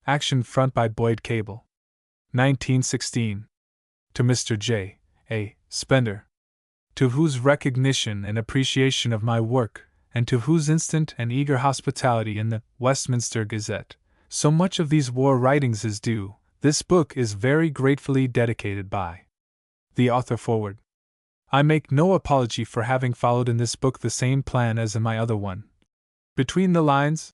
Action Front by Boyd Cable. 1916. To Mr. J. A. Spender, to whose recognition and appreciation of my work, and to whose instant and eager hospitality in the Westminster Gazette so much of these war writings is due, this book is very gratefully dedicated by the author. Forward. I make no apology for having followed in this book the same plan as in my other one, between the lines,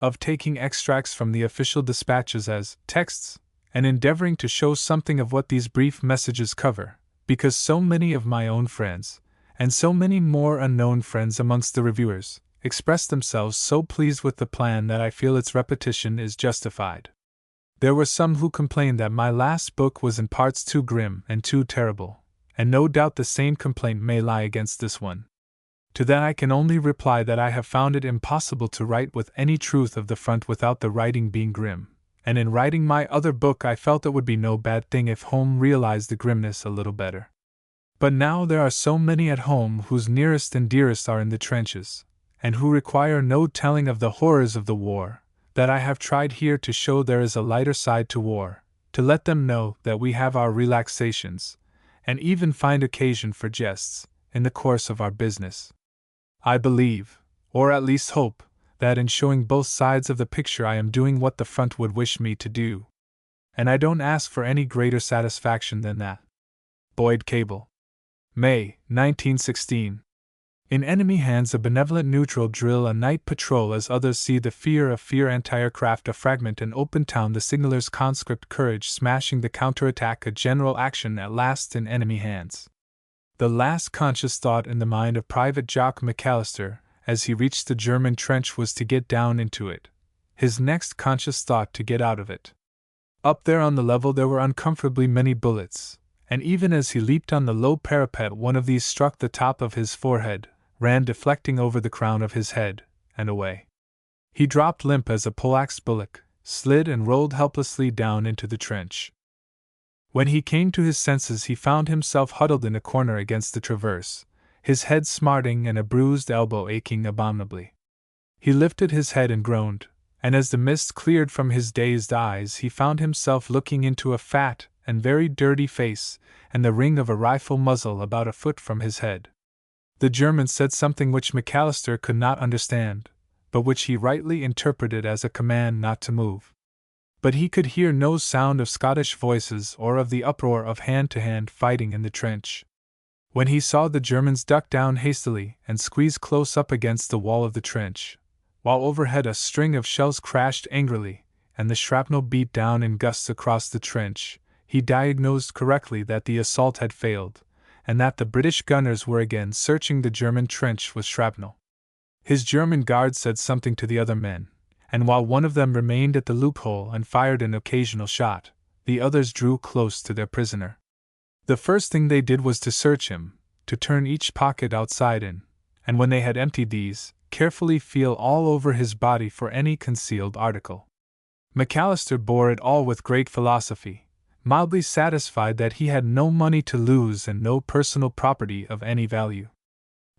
of taking extracts from the official dispatches as texts, and endeavoring to show something of what these brief messages cover, because so many of my own friends, and so many more unknown friends amongst the reviewers, expressed themselves so pleased with the plan that I feel its repetition is justified. There were some who complained that my last book was in parts too grim and too terrible, and no doubt the same complaint may lie against this one. To that I can only reply that I have found it impossible to write with any truth of the front without the writing being grim, and in writing my other book I felt it would be no bad thing if home realized the grimness a little better. But now there are so many at home whose nearest and dearest are in the trenches, and who require no telling of the horrors of the war, that I have tried here to show there is a lighter side to war, to let them know that we have our relaxations, and even find occasion for jests, in the course of our business. I believe, or at least hope, that in showing both sides of the picture I am doing what the front would wish me to do. And I don't ask for any greater satisfaction than that. Boyd Cable. May, 1916. In enemy hands a benevolent neutral drill a night patrol as others see the fear of fear anti-aircraft a fragment an open town the signaler's conscript courage smashing the counterattack a general action at last in enemy hands. The last conscious thought in the mind of Private Jock McAllister, as he reached the German trench, was to get down into it. His next conscious thought to get out of it. Up there on the level there were uncomfortably many bullets, and even as he leaped on the low parapet one of these struck the top of his forehead, ran deflecting over the crown of his head, and away. He dropped limp as a poleaxed bullock, slid and rolled helplessly down into the trench. When he came to his senses he found himself huddled in a corner against the traverse, his head smarting and a bruised elbow aching abominably. He lifted his head and groaned, and as the mist cleared from his dazed eyes he found himself looking into a fat and very dirty face, and the ring of a rifle muzzle about a foot from his head. The German said something which McAllister could not understand, but which he rightly interpreted as a command not to move. But he could hear no sound of Scottish voices or of the uproar of hand-to-hand fighting in the trench. When he saw the Germans duck down hastily and squeeze close up against the wall of the trench, while overhead a string of shells crashed angrily, and the shrapnel beat down in gusts across the trench, he diagnosed correctly that the assault had failed, and that the British gunners were again searching the German trench with shrapnel. His German guard said something to the other men, and while one of them remained at the loophole and fired an occasional shot, the others drew close to their prisoner. The first thing they did was to search him, to turn each pocket outside in, and when they had emptied these, carefully feel all over his body for any concealed article. McAllister bore it all with great philosophy, mildly satisfied that he had no money to lose and no personal property of any value.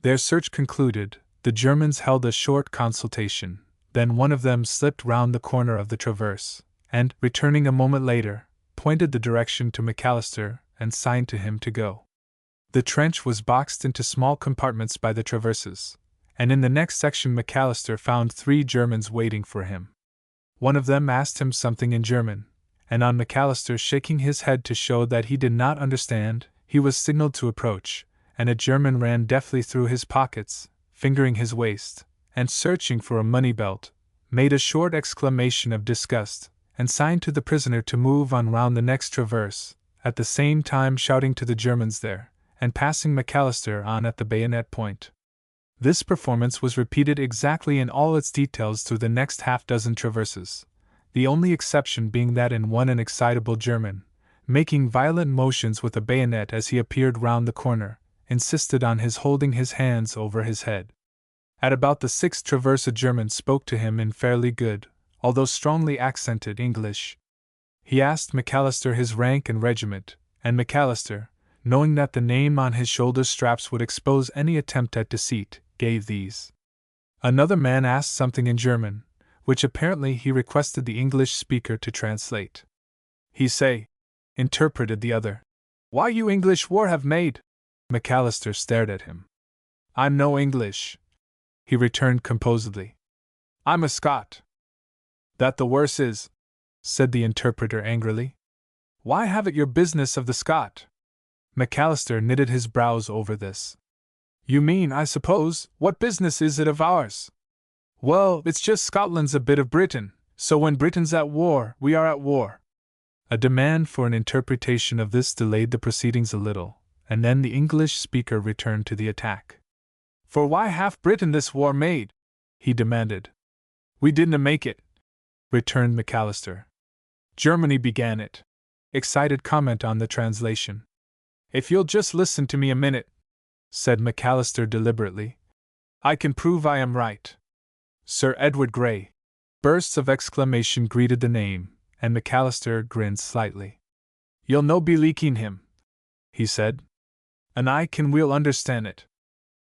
Their search concluded, the Germans held a short consultation. Then one of them slipped round the corner of the traverse, and, returning a moment later, pointed the direction to McAllister and signed to him to go. The trench was boxed into small compartments by the traverses, and in the next section McAllister found 3 Germans waiting for him. One of them asked him something in German, and on McAllister shaking his head to show that he did not understand, he was signaled to approach, and a German ran deftly through his pockets, fingering his waist, and searching for a money belt, made a short exclamation of disgust, and signed to the prisoner to move on round the next traverse, at the same time shouting to the Germans there, and passing McAllister on at the bayonet point. This performance was repeated exactly in all its details through the next half-dozen traverses, the only exception being that in one an excitable German, making violent motions with a bayonet as he appeared round the corner, insisted on his holding his hands over his head. At about the 6th traverse a German spoke to him in fairly good, although strongly accented English. He asked McAllister his rank and regiment, and McAllister, knowing that the name on his shoulder straps would expose any attempt at deceit, gave these. Another man asked something in German, which apparently he requested the English speaker to translate. "He say," interpreted the other, "why you English war have made?" McAllister stared at him. "I'm no English," he returned composedly. "I'm a Scot." "That the worse is," said the interpreter angrily. "Why have it your business of the Scot?" McAllister knitted his brows over this. "You mean, I suppose, what business is it of ours?" "Well, it's just Scotland's a bit of Britain, so when Britain's at war, we are at war." A demand for an interpretation of this delayed the proceedings a little, and then the English speaker returned to the attack. "For why hath Britain this war made?" he demanded. "We didn't make it," returned McAllister. "Germany began it." Excited comment on the translation. "If you'll just listen to me a minute," said McAllister deliberately, "I can prove I am right." "Sir Edward Grey!" Bursts of exclamation greeted the name, and McAllister grinned slightly. "You'll no be leaking him," he said. "And I can we'll understand it."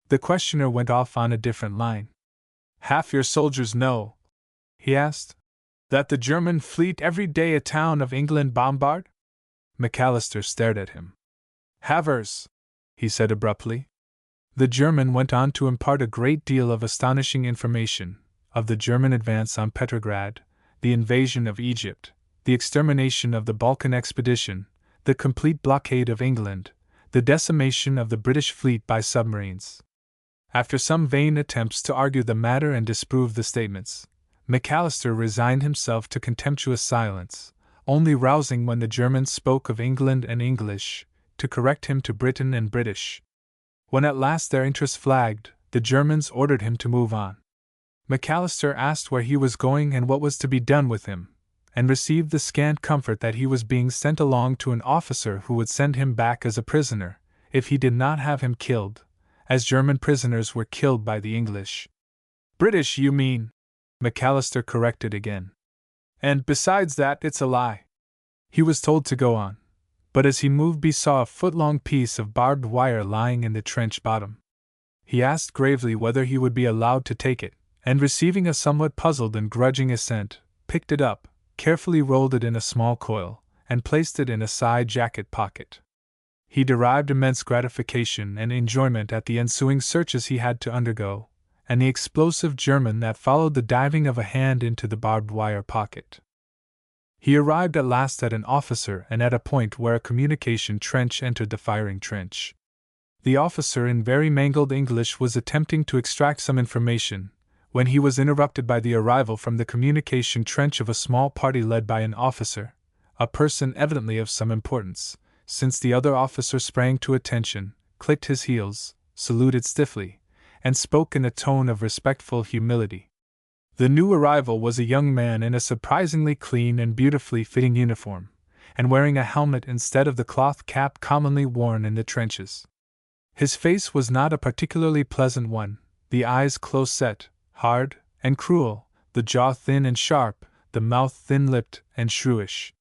The questioner went off on a different line. "Half your soldiers know," he asked, "that the German fleet every day a town of England bombard?" McAllister stared at him. "Havers," he said abruptly. The German went on to impart a great deal of astonishing information of the German advance on Petrograd, the invasion of Egypt, the extermination of the Balkan expedition, the complete blockade of England, the decimation of the British fleet by submarines. After some vain attempts to argue the matter and disprove the statements, McAllister resigned himself to contemptuous silence, only rousing when the German spoke of England and English, to correct him to Britain and British. When at last their interest flagged, the Germans ordered him to move on. McAllister asked where he was going and what was to be done with him, and received the scant comfort that he was being sent along to an officer who would send him back as a prisoner, if he did not have him killed, as German prisoners were killed by the English. "British, you mean," McAllister corrected again. "And besides that, it's a lie." He was told to go on, but as he moved he saw a foot-long piece of barbed wire lying in the trench bottom. He asked gravely whether he would be allowed to take it, and receiving a somewhat puzzled and grudging assent, picked it up, carefully rolled it in a small coil, and placed it in a side jacket pocket. He derived immense gratification and enjoyment at the ensuing searches he had to undergo, and the explosive German that followed the diving of a hand into the barbed wire pocket. He arrived at last at an officer and at a point where a communication trench entered the firing trench. The officer in very mangled English was attempting to extract some information, when he was interrupted by the arrival from the communication trench of a small party led by an officer, a person evidently of some importance, since the other officer sprang to attention, clicked his heels, saluted stiffly, and spoke in a tone of respectful humility. The new arrival was a young man in a surprisingly clean and beautifully fitting uniform, and wearing a helmet instead of the cloth cap commonly worn in the trenches. His face was not a particularly pleasant one, the eyes close-set, hard, and cruel, the jaw thin and sharp, the mouth thin-lipped and shrewish.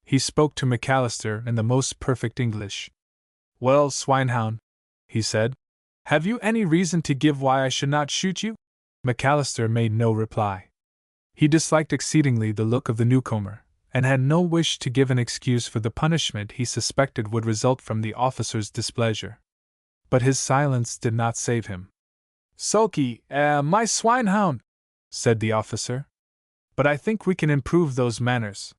He spoke to McAllister in the most perfect English. "Well, swinehound," he said, "have you any reason to give why I should not shoot you?" McAllister made no reply. He disliked exceedingly the look of the newcomer, and had no wish to give an excuse for the punishment he suspected would result from the officer's displeasure. But his silence did not save him. "Sulky, my swinehound," said the officer. "But I think we can improve those manners."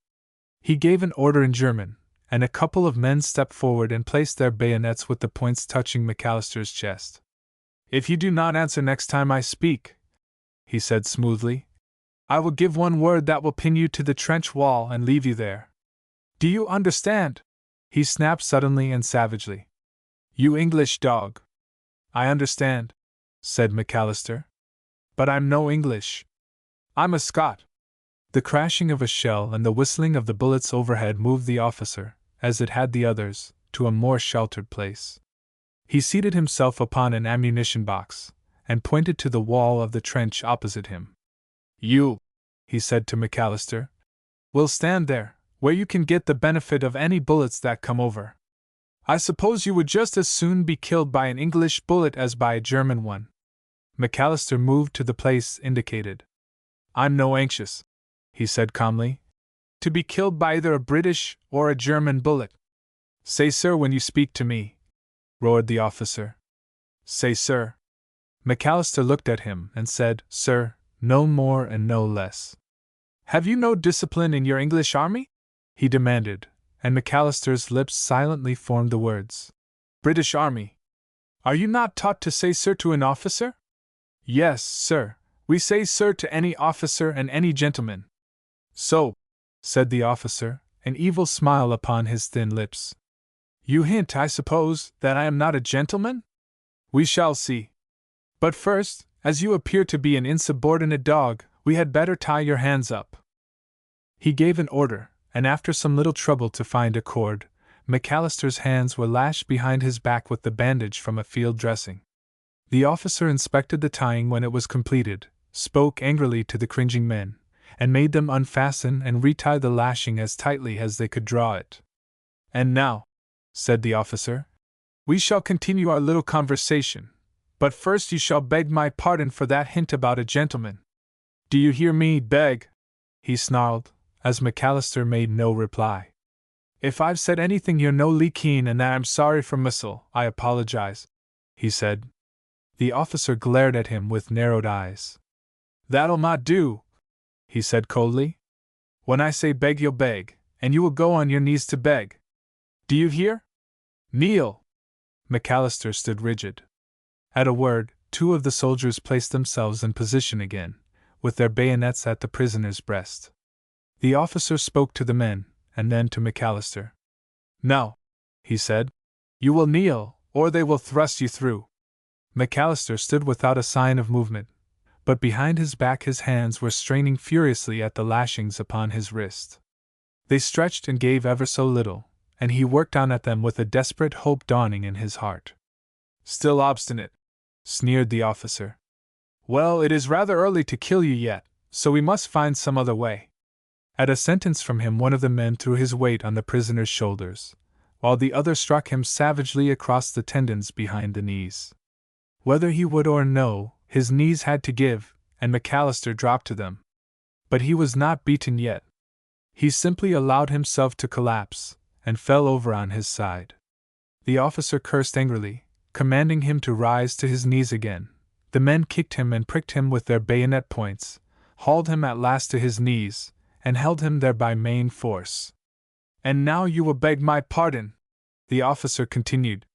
He gave an order in German, and a couple of men stepped forward and placed their bayonets with the points touching McAllister's chest. "If you do not answer next time I speak," he said smoothly, "I will give one word that will pin you to the trench wall and leave you there. Do you understand?" he snapped suddenly and savagely. "You English dog." "I understand," said McAllister. "But I'm no English. I'm a Scot." The crashing of a shell and the whistling of the bullets overhead moved the officer, as it had the others, to a more sheltered place. He seated himself upon an ammunition box, and pointed to the wall of the trench opposite him. "You," he said to McAllister, "will stand there, where you can get the benefit of any bullets that come over. I suppose you would just as soon be killed by an English bullet as by a German one." McAllister moved to the place indicated. I'm no anxious, he said calmly, to be killed by either a British or a German bullet. Say sir when you speak to me, roared the officer. Say sir. McAllister looked at him and said, Sir, no more and no less. Have you no discipline in your English army? He demanded, and McAllister's lips silently formed the words. British Army. Are you not taught to say sir to an officer? Yes, sir, we say sir to any officer and any gentleman. So, said the officer, an evil smile upon his thin lips. You hint, I suppose, that I am not a gentleman? We shall see. But first, as you appear to be an insubordinate dog, we had better tie your hands up. He gave an order, and after some little trouble to find a cord, McAllister's hands were lashed behind his back with the bandage from a field dressing. The officer inspected the tying when it was completed, spoke angrily to the cringing men, and made them unfasten and retie the lashing as tightly as they could draw it. And now, said the officer, we shall continue our little conversation, but first you shall beg my pardon for that hint about a gentleman. Do you hear me, beg? He snarled, as McAllister made no reply. If I've said anything you're no lee keen and that I'm sorry for Missile, I apologize, he said. The officer glared at him with narrowed eyes. That'll not do, he said coldly. When I say beg, you'll beg, and you will go on your knees to beg. Do you hear? Kneel! McAllister stood rigid. At a word, two of the soldiers placed themselves in position again, with their bayonets at the prisoner's breast. The officer spoke to the men, and then to McAllister. Now, he said, you will kneel, or they will thrust you through. McAllister stood without a sign of movement, but behind his back his hands were straining furiously at the lashings upon his wrist. They stretched and gave ever so little, and he worked on at them with a desperate hope dawning in his heart. Still obstinate, sneered the officer. Well, it is rather early to kill you yet, so we must find some other way. At a sentence from him, one of the men threw his weight on the prisoner's shoulders, while the other struck him savagely across the tendons behind the knees. Whether he would or no, his knees had to give, and McAllister dropped to them. But he was not beaten yet. He simply allowed himself to collapse, and fell over on his side. The officer cursed angrily, commanding him to rise to his knees again. The men kicked him and pricked him with their bayonet points, hauled him at last to his knees, and held him there by main force. And now you will beg my pardon, the officer continued.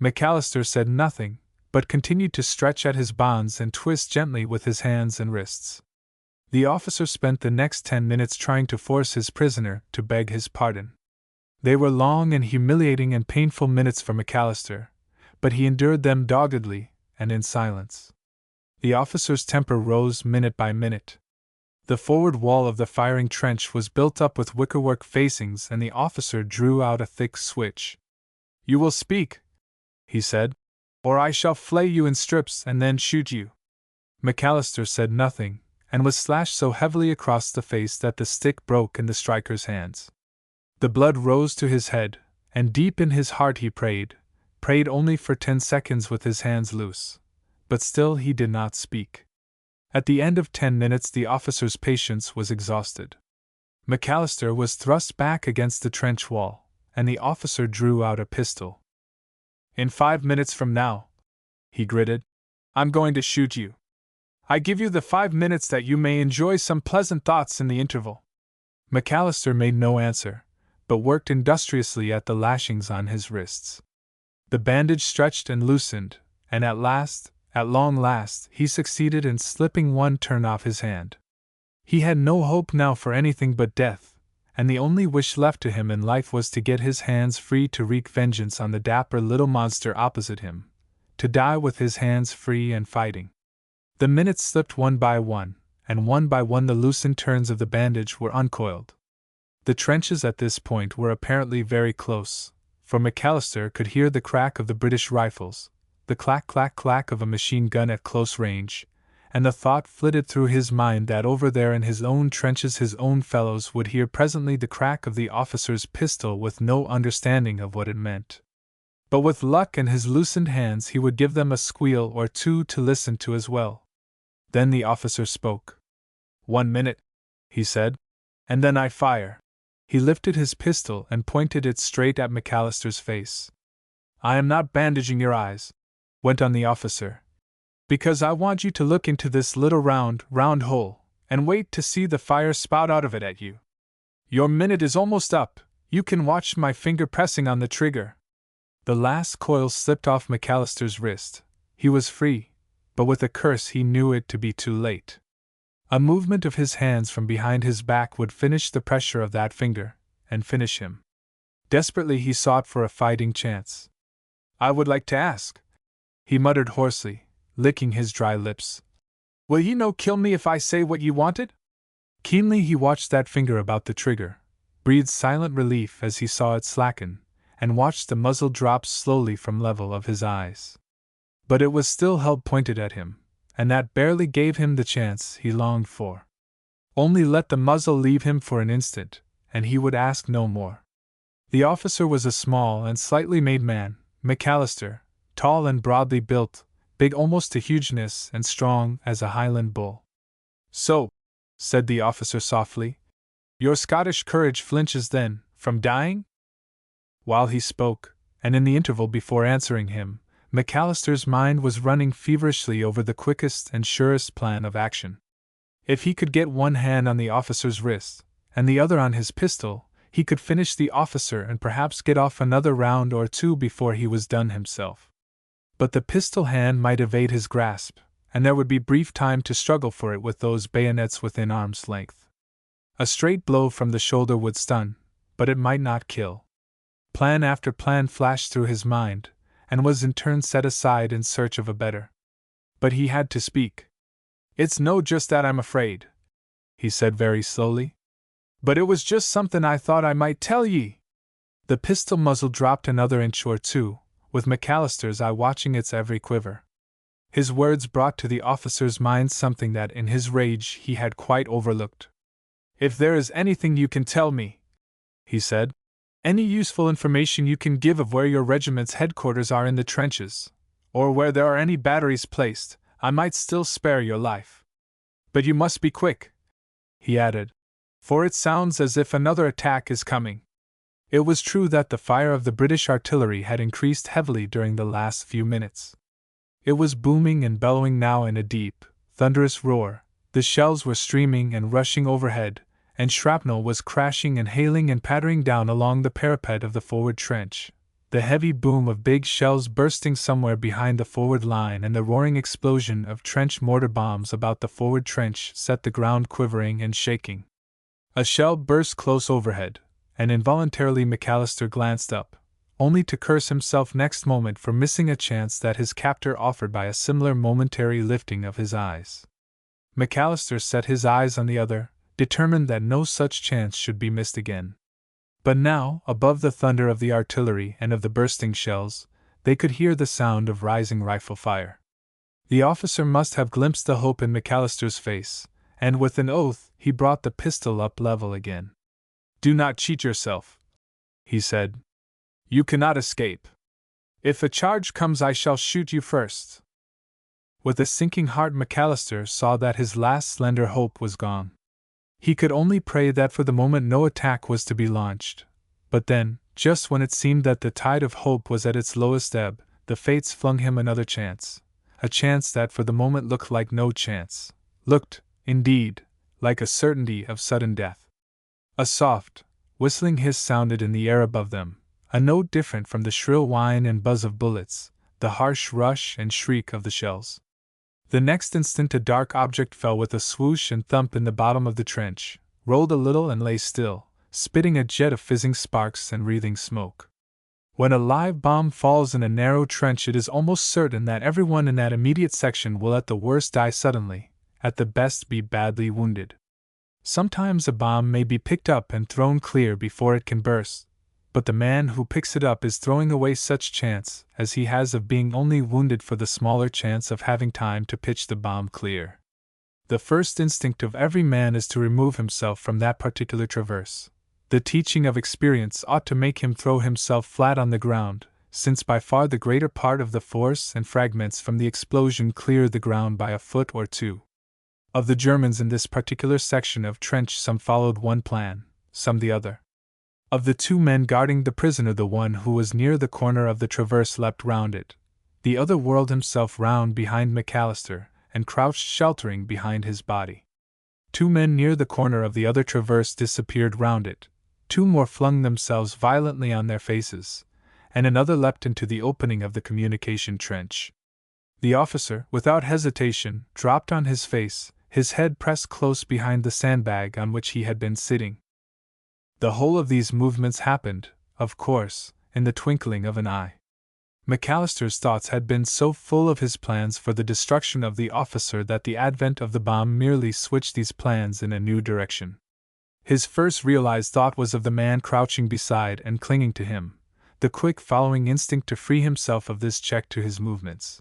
McAllister said nothing, but continued to stretch at his bonds and twist gently with his hands and wrists. The officer spent the next 10 minutes trying to force his prisoner to beg his pardon. They were long and humiliating and painful minutes for McAllister, but he endured them doggedly and in silence. The officer's temper rose minute by minute. The forward wall of the firing trench was built up with wickerwork facings, and the officer drew out a thick switch. You will speak, he said, or I shall flay you in strips and then shoot you. McAllister said nothing, and was slashed so heavily across the face that the stick broke in the striker's hands. The blood rose to his head, and deep in his heart he prayed only for 10 seconds with his hands loose. But still he did not speak. At the end of 10 minutes the officer's patience was exhausted. McAllister was thrust back against the trench wall, and the officer drew out a pistol. In 5 minutes from now, he gritted, I'm going to shoot you. I give you the 5 minutes that you may enjoy some pleasant thoughts in the interval. McAllister made no answer, but worked industriously at the lashings on his wrists. The bandage stretched and loosened, and at long last, he succeeded in slipping one turn off his hand. He had no hope now for anything but death, and the only wish left to him in life was to get his hands free to wreak vengeance on the dapper little monster opposite him, to die with his hands free and fighting. The minutes slipped one by one, and one by one the loosened turns of the bandage were uncoiled. The trenches at this point were apparently very close, for McAllister could hear the crack of the British rifles, the clack-clack-clack of a machine gun at close range, and the thought flitted through his mind that over there in his own trenches his own fellows would hear presently the crack of the officer's pistol with no understanding of what it meant. But with luck and his loosened hands he would give them a squeal or two to listen to as well. Then the officer spoke. 1 minute, he said. And then I fire. He lifted his pistol and pointed it straight at McAllister's face. I am not bandaging your eyes, went on the officer, because I want you to look into this little round hole, and wait to see the fire spout out of it at you. Your minute is almost up, you can watch my finger pressing on the trigger. The last coil slipped off McAllister's wrist. He was free, but with a curse he knew it to be too late. A movement of his hands from behind his back would finish the pressure of that finger, and finish him. Desperately he sought for a fighting chance. I would like to ask, he muttered hoarsely, licking his dry lips. Will you no kill me if I say what you wanted? Keenly he watched that finger about the trigger, breathed silent relief as he saw it slacken, and watched the muzzle drop slowly from level of his eyes. But it was still held pointed at him, and that barely gave him the chance he longed for. Only let the muzzle leave him for an instant, and he would ask no more. The officer was a small and slightly made man, McAllister, tall and broadly built, big almost to hugeness and strong as a Highland bull. So, said the officer softly, your Scottish courage flinches then, from dying? While he spoke, and in the interval before answering him, McAllister's mind was running feverishly over the quickest and surest plan of action. If he could get one hand on the officer's wrist, and the other on his pistol, he could finish the officer and perhaps get off another round or two before he was done himself. But the pistol hand might evade his grasp, and there would be brief time to struggle for it with those bayonets within arm's length. A straight blow from the shoulder would stun, but it might not kill. Plan after plan flashed through his mind, and was in turn set aside in search of a better. But he had to speak. It's no just that I'm afraid, he said very slowly. But it was just something I thought I might tell ye. The pistol muzzle dropped another inch or two, with McAllister's eye watching its every quiver. His words brought to the officer's mind something that in his rage he had quite overlooked. If there is anything you can tell me, he said, any useful information you can give of where your regiment's headquarters are in the trenches, or where there are any batteries placed, I might still spare your life. But you must be quick, he added, for it sounds as if another attack is coming. It was true that the fire of the British artillery had increased heavily during the last few minutes. It was booming and bellowing now in a deep, thunderous roar, the shells were streaming and rushing overhead, and shrapnel was crashing and hailing and pattering down along the parapet of the forward trench. The heavy boom of big shells bursting somewhere behind the forward line and the roaring explosion of trench mortar bombs about the forward trench set the ground quivering and shaking. A shell burst close overhead, and involuntarily McAllister glanced up, only to curse himself next moment for missing a chance that his captor offered by a similar momentary lifting of his eyes. McAllister set his eyes on the other, determined that no such chance should be missed again. But now, above the thunder of the artillery and of the bursting shells, they could hear the sound of rising rifle fire. The officer must have glimpsed the hope in McAllister's face, and with an oath he brought the pistol up level again. Do not cheat yourself, he said. You cannot escape. If a charge comes I shall shoot you first. With a sinking heart McAllister saw that his last slender hope was gone. He could only pray that for the moment no attack was to be launched. But then, just when it seemed that the tide of hope was at its lowest ebb, the fates flung him another chance. A chance that for the moment looked like no chance. Looked, indeed, like a certainty of sudden death. A soft, whistling hiss sounded in the air above them, a note different from the shrill whine and buzz of bullets, the harsh rush and shriek of the shells. The next instant a dark object fell with a swoosh and thump in the bottom of the trench, rolled a little and lay still, spitting a jet of fizzing sparks and wreathing smoke. When a live bomb falls in a narrow trench it is almost certain that everyone in that immediate section will at the worst die suddenly, at the best be badly wounded. Sometimes a bomb may be picked up and thrown clear before it can burst, but the man who picks it up is throwing away such chance as he has of being only wounded for the smaller chance of having time to pitch the bomb clear. The first instinct of every man is to remove himself from that particular traverse. The teaching of experience ought to make him throw himself flat on the ground, since by far the greater part of the force and fragments from the explosion clear the ground by a foot or two. Of the Germans in this particular section of trench, some followed one plan, some the other. Of the two men guarding the prisoner, the one who was near the corner of the traverse leapt round it. The other whirled himself round behind McAllister, and crouched sheltering behind his body. Two men near the corner of the other traverse disappeared round it, two more flung themselves violently on their faces, and another leapt into the opening of the communication trench. The officer, without hesitation, dropped on his face, his head pressed close behind the sandbag on which he had been sitting. The whole of these movements happened, of course, in the twinkling of an eye. McAllister's thoughts had been so full of his plans for the destruction of the officer that the advent of the bomb merely switched these plans in a new direction. His first realized thought was of the man crouching beside and clinging to him, the quick following instinct to free himself of this check to his movements.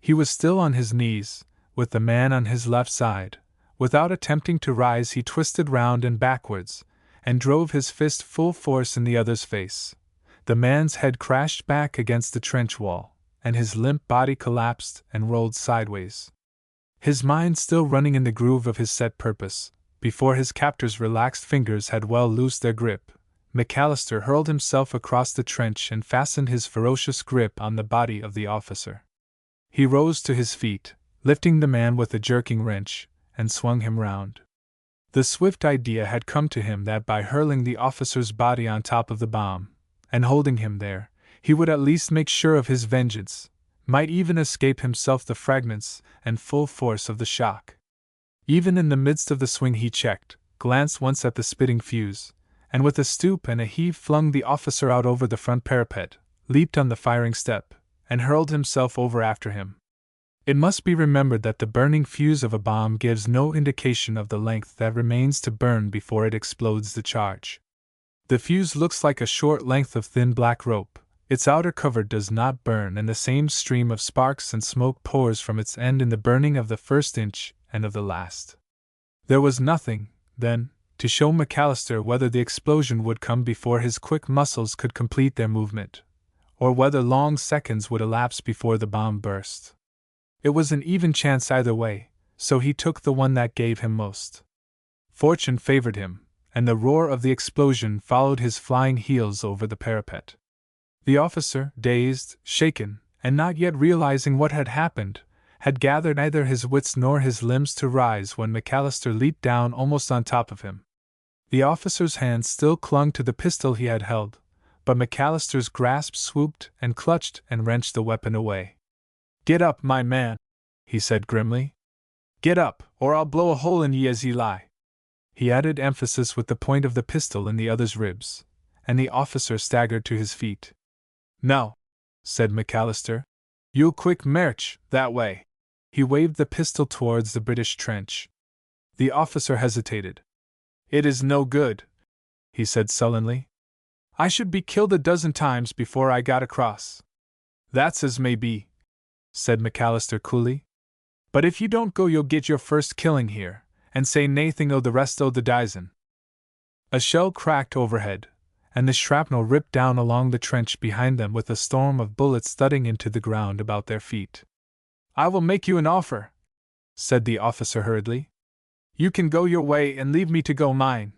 He was still on his knees, with the man on his left side. Without attempting to rise, he twisted round and backwards, and drove his fist full force in the other's face. The man's head crashed back against the trench wall, and his limp body collapsed and rolled sideways. His mind still running in the groove of his set purpose, before his captor's relaxed fingers had well loosed their grip, McAllister hurled himself across the trench and fastened his ferocious grip on the body of the officer. He rose to his feet, lifting the man with a jerking wrench, and swung him round. The swift idea had come to him that by hurling the officer's body on top of the bomb, and holding him there, he would at least make sure of his vengeance, might even escape himself the fragments and full force of the shock. Even in the midst of the swing he checked, glanced once at the spitting fuse, and with a stoop and a heave flung the officer out over the front parapet, leaped on the firing step, and hurled himself over after him. It must be remembered that the burning fuse of a bomb gives no indication of the length that remains to burn before it explodes the charge. The fuse looks like a short length of thin black rope, its outer cover does not burn, and the same stream of sparks and smoke pours from its end in the burning of the first inch and of the last. There was nothing, then, to show McAllister whether the explosion would come before his quick muscles could complete their movement, or whether long seconds would elapse before the bomb burst. It was an even chance either way, so he took the one that gave him most. Fortune favored him, and the roar of the explosion followed his flying heels over the parapet. The officer, dazed, shaken, and not yet realizing what had happened, had gathered neither his wits nor his limbs to rise when McAllister leaped down almost on top of him. The officer's hand still clung to the pistol he had held, but McAllister's grasp swooped and clutched and wrenched the weapon away. "Get up, my man," he said grimly. "Get up, or I'll blow a hole in ye as ye lie." He added emphasis with the point of the pistol in the other's ribs, and the officer staggered to his feet. "Now," said McAllister, "you'll quick march that way." He waved the pistol towards the British trench. The officer hesitated. "It is no good," he said sullenly. "I should be killed a dozen times before I got across." "That's as may be," said McAllister coolly. "But if you don't go, you'll get your first killing here, and say naething o' the rest o' the dyson." A shell cracked overhead, and the shrapnel ripped down along the trench behind them with a storm of bullets thudding into the ground about their feet. "I will make you an offer," said the officer hurriedly. "You can go your way and leave me to go mine."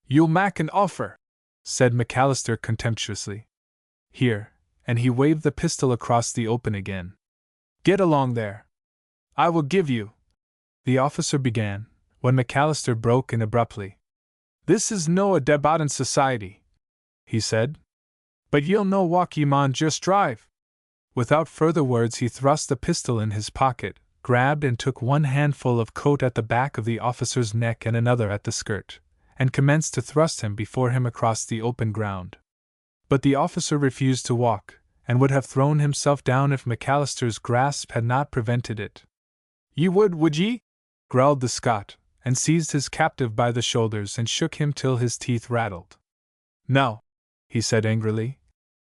"You'll mak' an offer," said McAllister contemptuously. "Here," and he waved the pistol across the open again. "Get along there." "I will give you," the officer began, when McAllister broke in abruptly. "This is no a debauchin' society," he said. "But ye'll no walk, ye maun just drive." Without further words he thrust the pistol in his pocket, grabbed and took one handful of coat at the back of the officer's neck and another at the skirt, and commenced to thrust him before him across the open ground. But the officer refused to walk, and would have thrown himself down if McAllister's grasp had not prevented it. "Ye would ye?" growled the Scot, and seized his captive by the shoulders and shook him till his teeth rattled. "No," he said angrily.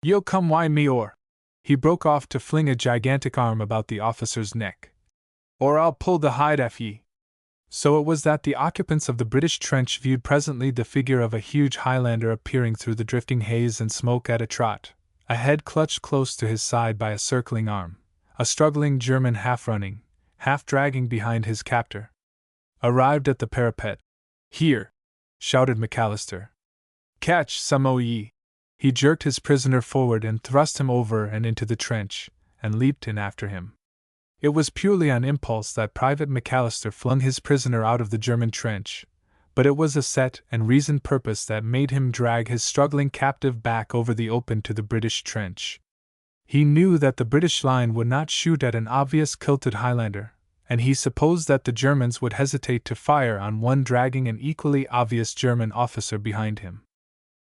"Ye'll come wi' me, or—" He broke off to fling a gigantic arm about the officer's neck. "Or I'll pull the hide aff ye." So it was that the occupants of the British trench viewed presently the figure of a huge Highlander appearing through the drifting haze and smoke at a trot, a head clutched close to his side by a circling arm, a struggling German half running, half dragging behind his captor. arrived at the parapet. "Here!" shouted McAllister. "Catch some o' ye!" He jerked his prisoner forward and thrust him over and into the trench, and leaped in after him. It was purely on impulse that Private McAllister flung his prisoner out of the German trench, but it was a set and reasoned purpose that made him drag his struggling captive back over the open to the British trench. He knew that the British line would not shoot at an obvious kilted Highlander, and he supposed that the Germans would hesitate to fire on one dragging an equally obvious German officer behind him.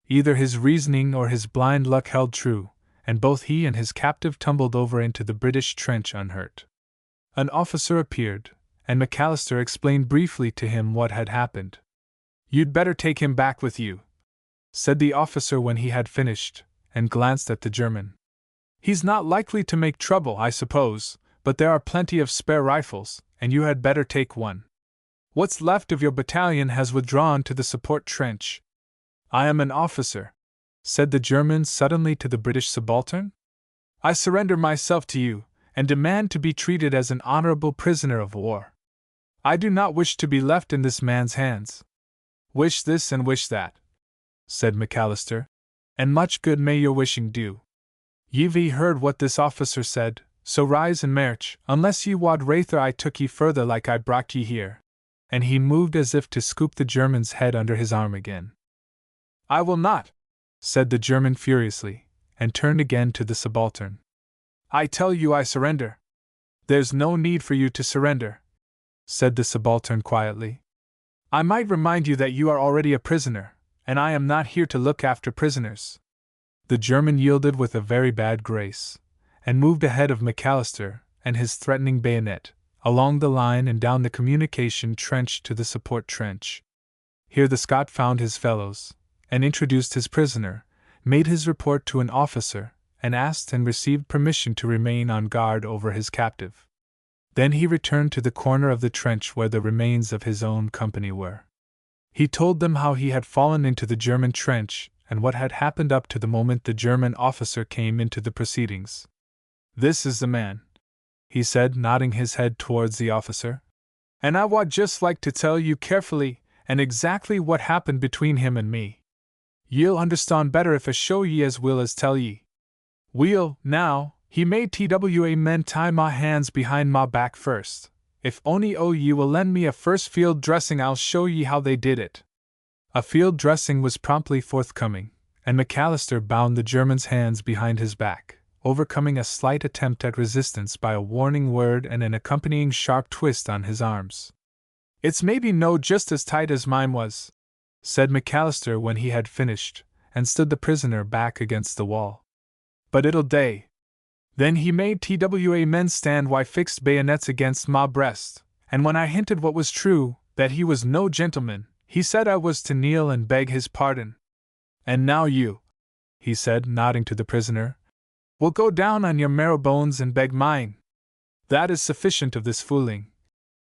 Either his reasoning or his blind luck held true, and both he and his captive tumbled over into the British trench unhurt. An officer appeared, and McAllister explained briefly to him what had happened. "You'd better take him back with you," said the officer when he had finished, and glanced at the German. "He's not likely to make trouble, I suppose, but there are plenty of spare rifles, and you had better take one. What's left of your battalion has withdrawn to the support trench." "I am an officer," said the German suddenly to the British subaltern. "I surrender myself to you, and demand to be treated as an honorable prisoner of war. I do not wish to be left in this man's hands." "Wish this and wish that," said McAllister, "and much good may your wishing do. Ye've heard what this officer said, so rise and march, unless ye wad rather I took ye further like I brought ye here." And he moved as if to scoop the German's head under his arm again. "I will not," said the German furiously, and turned again to the subaltern. "I tell you I surrender." "There's no need for you to surrender," said the subaltern quietly. "I might remind you that you are already a prisoner, and I am not here to look after prisoners." The German yielded with a very bad grace, and moved ahead of McAllister and his threatening bayonet, along the line and down the communication trench to the support trench. Here the Scot found his fellows, and introduced his prisoner, made his report to an officer, and asked and received permission to remain on guard over his captive. Then he returned to the corner of the trench where the remains of his own company were. He told them how he had fallen into the German trench, and what had happened up to the moment the German officer came into the proceedings. "This is the man," he said, nodding his head towards the officer. "And I wad just like to tell you carefully and exactly what happened between him and me. Ye'll understand better if I show ye as will as tell ye. We'll, now, he made TWA men tie my hands behind my back first. If only ye will lend me a first field dressing, I'll show ye how they did it." A field dressing was promptly forthcoming, and McAllister bound the German's hands behind his back, overcoming a slight attempt at resistance by a warning word and an accompanying sharp twist on his arms. "It's maybe no just as tight as mine was," said McAllister when he had finished, and stood the prisoner back against the wall. "But it'll dae." Then he made TWA men stand wi' fixed bayonets against my breast, and when I hinted what was true, that he was no gentleman, he said I was to kneel and beg his pardon. "And now you," he said, nodding to the prisoner, "will go down on your marrow bones and beg mine." "That is sufficient of this fooling,"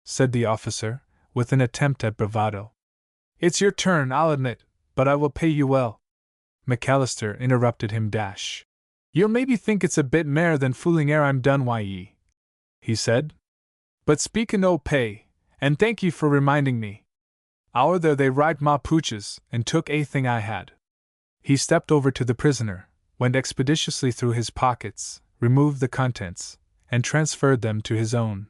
said the officer, with an attempt at bravado. "It's your turn, I'll admit, but I will pay you well." McAllister interrupted him. "You'll maybe think it's a bit mair than fooling ere I'm done wi' ye," he said. "But speakin' o' pay, and thank ye for reminding me. Ower there they riped ma pooches, and took aething I had." He stepped over to the prisoner, went expeditiously through his pockets, removed the contents, and transferred them to his own.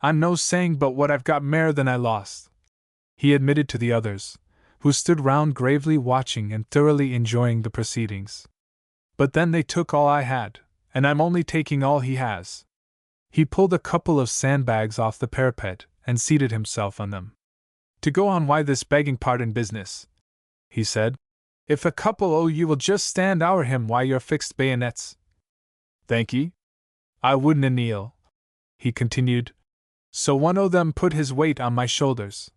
"I'm no saying but what I've got mair than I lost," he admitted to the others, who stood round gravely watching and thoroughly enjoying the proceedings. "But then they took all I had, and I'm only taking all he has." He pulled a couple of sandbags off the parapet and seated himself on them. "To go on why this begging pardon business," he said. "If a couple o' you will just stand ower him while you're fixed bayonets." "Thank ye. I wouldna kneel," he continued. So one o' them put his weight on my shoulders.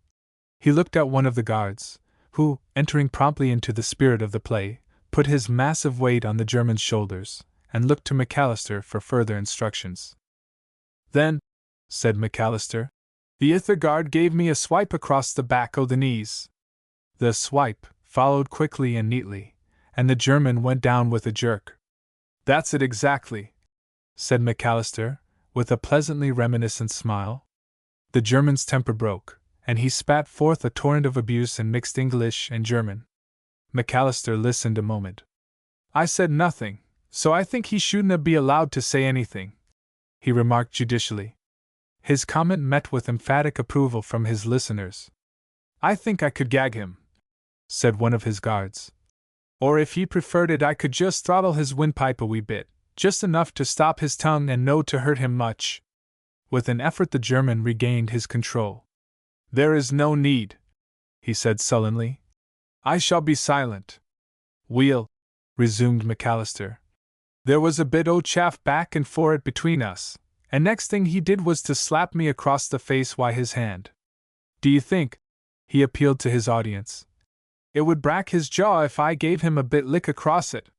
He looked at one of the guards, who, entering promptly into the spirit of the play, put his massive weight on the German's shoulders, and looked to McAllister for further instructions. "Then," said McAllister, "the ither guard gave me a swipe across the back o' the knees." The swipe followed quickly and neatly, and the German went down with a jerk. "That's it exactly," said McAllister, with a pleasantly reminiscent smile. The German's temper broke, and he spat forth a torrent of abuse in mixed English and German. McAllister listened a moment. I said nothing, so I think he shouldn't be allowed to say anything, he remarked judicially. His comment met with emphatic approval from his listeners. I think I could gag him, said one of his guards. Or if he preferred it, I could just throttle his windpipe a wee bit, just enough to stop his tongue and no to hurt him much. With an effort the German regained his control. There is no need, he said sullenly. I shall be silent. We'll, resumed McAllister. There was a bit o' chaff back and forth between us, and next thing he did was to slap me across the face wi' his hand. Do you think, he appealed to his audience, it would brack his jaw if I gave him a bit lick across it?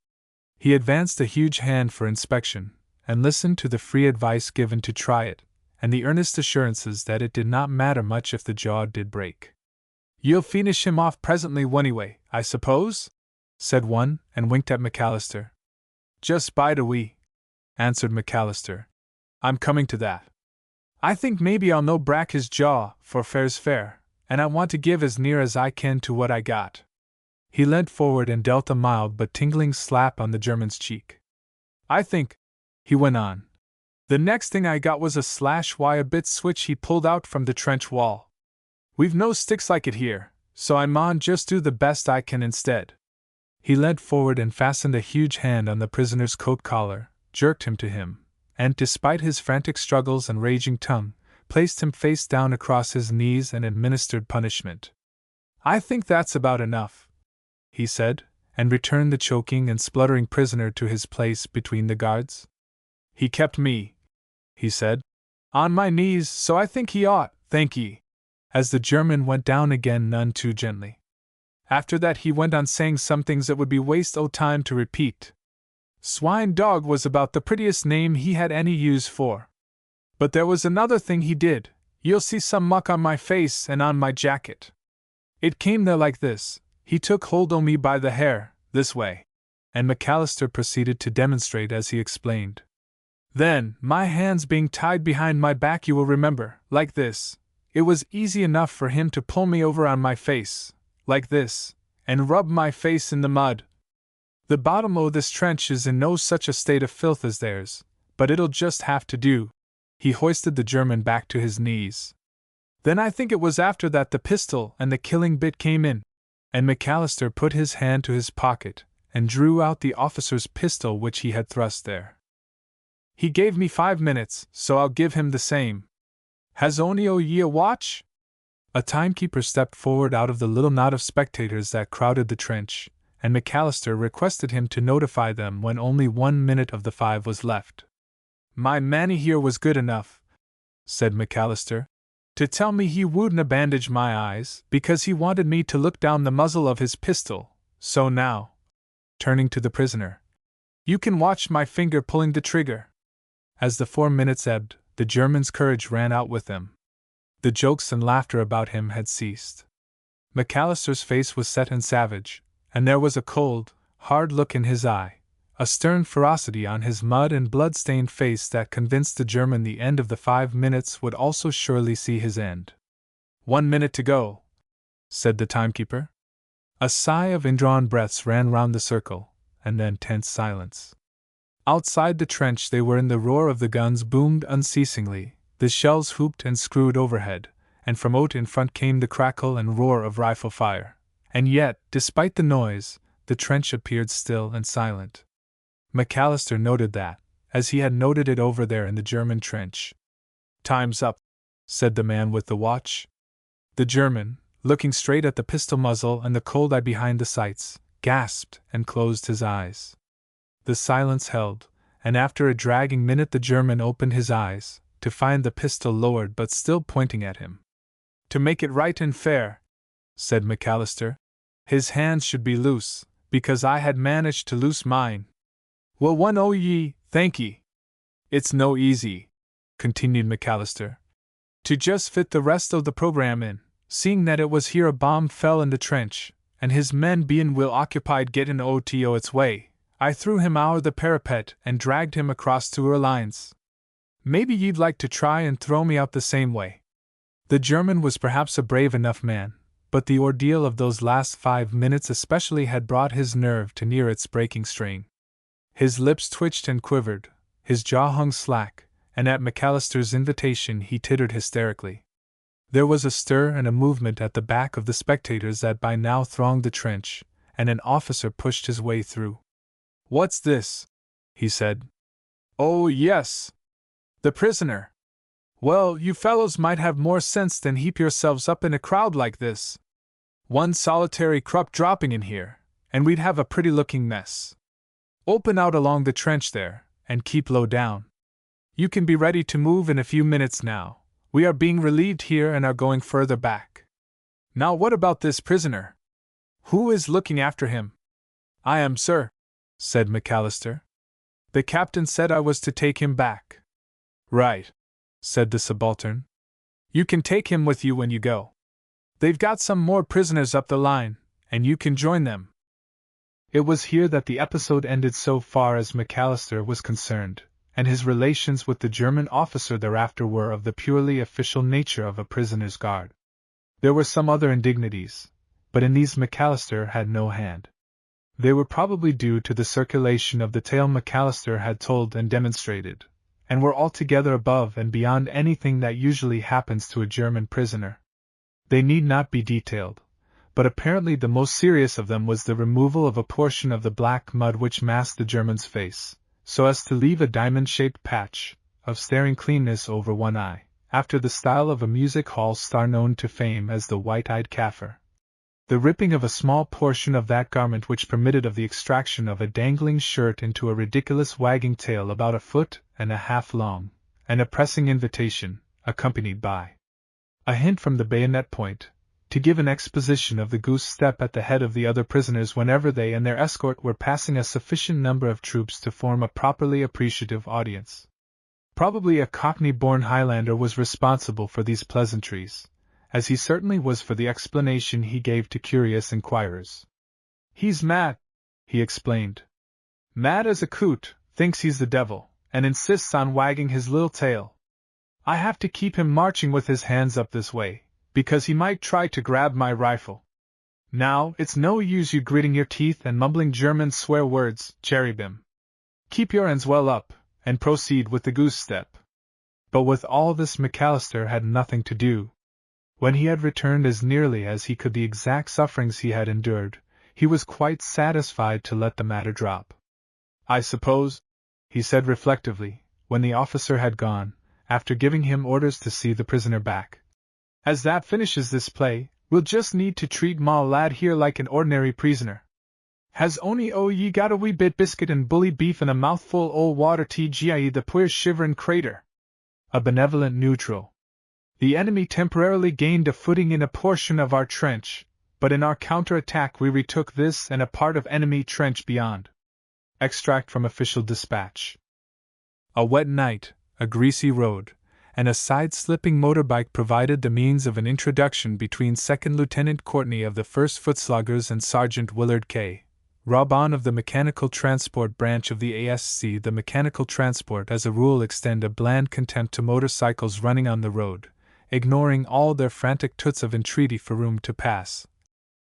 He advanced a huge hand for inspection, and listened to the free advice given to try it, and the earnest assurances that it did not matter much if the jaw did break. You'll finish him off presently anyway, I suppose? Said one, and winked at McAllister. Just bide a wee, answered McAllister. I'm coming to that. I think maybe I'll no brack his jaw, for fair's fair, and I want to give as near as I can to what I got. He leant forward and dealt a mild but tingling slap on the German's cheek. I think, he went on, the next thing I got was a slash wi' a bit switch he pulled out from the trench wall. We've no sticks like it here, so I maun just do the best I can instead. He leant forward and fastened a huge hand on the prisoner's coat collar, jerked him to him, and, despite his frantic struggles and raging tongue, placed him face down across his knees and administered punishment. I think that's about enough, he said, and returned the choking and spluttering prisoner to his place between the guards. He kept me, he said, on my knees, so I think he ought, thank ye, as the German went down again none too gently. After that he went on saying some things that would be waste o' time to repeat. Swine dog was about the prettiest name he had any use for. But there was another thing he did. You'll see some muck on my face and on my jacket. It came there like this. He took hold o' me by the hair, this way. And McAllister proceeded to demonstrate as he explained. Then, my hands being tied behind my back, you will remember, like this, it was easy enough for him to pull me over on my face, like this, and rub my face in the mud. The bottom o' this trench is in no such a state of filth as theirs, but it'll just have to do. He hoisted the German back to his knees. Then I think it was after that the pistol and the killing bit came in, and McAllister put his hand to his pocket and drew out the officer's pistol which he had thrust there. He gave me 5 minutes, so I'll give him the same. Has ony o' ye a watch? A timekeeper stepped forward out of the little knot of spectators that crowded the trench, and McAllister requested him to notify them when only 1 minute of the 5 was left. My manny here was good enough, said McAllister, to tell me he wouldna bandage my eyes, because he wanted me to look down the muzzle of his pistol, so now, turning to the prisoner, you can watch my finger pulling the trigger. As the 4 minutes ebbed, the German's courage ran out with him. The jokes and laughter about him had ceased. McAllister's face was set and savage, and there was a cold, hard look in his eye, a stern ferocity on his mud and blood-stained face that convinced the German the end of the 5 minutes would also surely see his end. 1 minute to go, said the timekeeper. A sigh of indrawn breaths ran round the circle, and then tense silence. Outside the trench they were in the roar of the guns boomed unceasingly, the shells hooped and screwed overhead, and from out in front came the crackle and roar of rifle fire. And yet, despite the noise, the trench appeared still and silent. McAllister noted that, as he had noted it over there in the German trench. Time's up, said the man with the watch. The German, looking straight at the pistol muzzle and the cold eye behind the sights, gasped and closed his eyes. The silence held, and after a dragging minute the German opened his eyes, to find the pistol lowered but still pointing at him. To make it right and fair, said McAllister, his hands should be loose, because I had managed to loose mine. Well, one o' ye, thank ye. It's no easy, continued McAllister, to just fit the rest of the program in, seeing that it was here a bomb fell in the trench, and his men bein' well occupied gettin' o its way, I threw him ower the parapet and dragged him across to our lines. Maybe ye'd like to try and throw me out the same way. The German was perhaps a brave enough man, but the ordeal of those last 5 minutes especially had brought his nerve to near its breaking strain. His lips twitched and quivered, his jaw hung slack, and at McAllister's invitation he tittered hysterically. There was a stir and a movement at the back of the spectators that by now thronged the trench, and an officer pushed his way through. "What's this?" he said. "Oh, yes. The prisoner. Well, you fellows might have more sense than heap yourselves up in a crowd like this. One solitary Krupp dropping in here, and we'd have a pretty-looking mess. Open out along the trench there, and keep low down. You can be ready to move in a few minutes now. We are being relieved here and are going further back. Now what about this prisoner? Who is looking after him?" "I am, sir," said McAllister. "The captain said I was to take him back." "Right," said the subaltern. "You can take him with you when you go. They've got some more prisoners up the line, and you can join them." It was here that the episode ended so far as McAllister was concerned, and his relations with the German officer thereafter were of the purely official nature of a prisoner's guard. There were some other indignities, but in these McAllister had no hand. They were probably due to the circulation of the tale McAllister had told and demonstrated, and were altogether above and beyond anything that usually happens to a German prisoner. They need not be detailed, but apparently the most serious of them was the removal of a portion of the black mud which masked the German's face, so as to leave a diamond-shaped patch of staring cleanness over one eye, after the style of a music hall star known to fame as the white-eyed Kaffir. The ripping of a small portion of that garment which permitted of the extraction of a dangling shirt into a ridiculous wagging tail about 1.5 feet long, and a pressing invitation, accompanied by a hint from the bayonet point, to give an exposition of the goose step at the head of the other prisoners whenever they and their escort were passing a sufficient number of troops to form a properly appreciative audience. Probably a Cockney-born Highlander was responsible for these pleasantries, as he certainly was for the explanation he gave to curious inquirers. "He's mad," he explained. "Mad as a coot, thinks he's the devil, and insists on wagging his little tail. I have to keep him marching with his hands up this way, because he might try to grab my rifle. Now, it's no use you gritting your teeth and mumbling German swear words, cherubim. Keep your ends well up, and proceed with the goose step." But with all this McAllister had nothing to do. When he had returned as nearly as he could the exact sufferings he had endured, he was quite satisfied to let the matter drop. "I suppose," he said reflectively, when the officer had gone, after giving him orders to see the prisoner back, "as that finishes this play, we'll just need to treat ma lad here like an ordinary prisoner. Has only ye got a wee bit biscuit and bully beef and a mouthful o' water tgie the poor shiverin' crater." A benevolent neutral. The enemy temporarily gained a footing in a portion of our trench, but in our counter-attack we retook this and a part of enemy trench beyond. Extract from official dispatch. A wet night, a greasy road, and a side-slipping motorbike provided the means of an introduction between Second Lieutenant Courtney of the 1st Footsloggers and Sergeant Willard K. Robon of the Mechanical Transport branch of the ASC. The Mechanical Transport as a rule extend a bland contempt to motorcycles running on the road, ignoring all their frantic toots of entreaty for room to pass,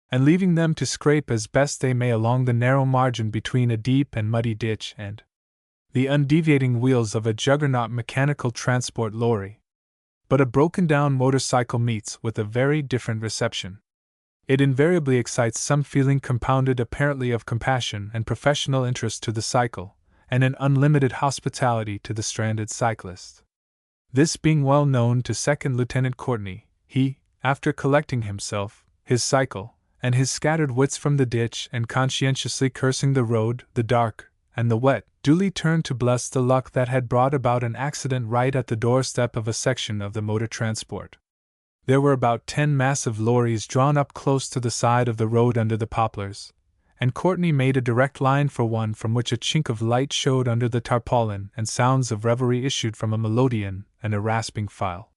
and leaving them to scrape as best they may along the narrow margin between a deep and muddy ditch and the undeviating wheels of a juggernaut mechanical transport lorry. But a broken-down motorcycle meets with a very different reception. It invariably excites some feeling compounded apparently of compassion and professional interest to the cycle, and an unlimited hospitality to the stranded cyclist. This being well known to Second Lieutenant Courtney, he, after collecting himself, his cycle, and his scattered wits from the ditch and conscientiously cursing the road, the dark, and the wet, duly turned to bless the luck that had brought about an accident right at the doorstep of a section of the motor transport. There were about 10 massive lorries drawn up close to the side of the road under the poplars, and Courtney made a direct line for one from which a chink of light showed under the tarpaulin and sounds of revelry issued from a melodeon and a rasping file.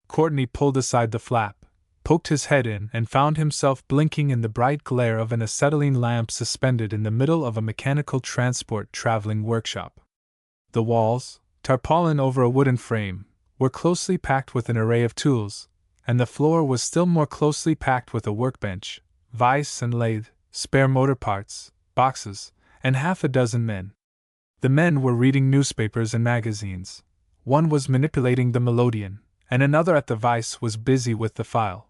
Courtney pulled aside the flap, poked his head in, and found himself blinking in the bright glare of an acetylene lamp suspended in the middle of a mechanical transport traveling workshop. The walls, tarpaulin over a wooden frame, were closely packed with an array of tools, and the floor was still more closely packed with a workbench, vise and lathe, spare motor parts, boxes, and half a dozen men. The men were reading newspapers and magazines. One was manipulating the melodeon, and another at the vise was busy with the file.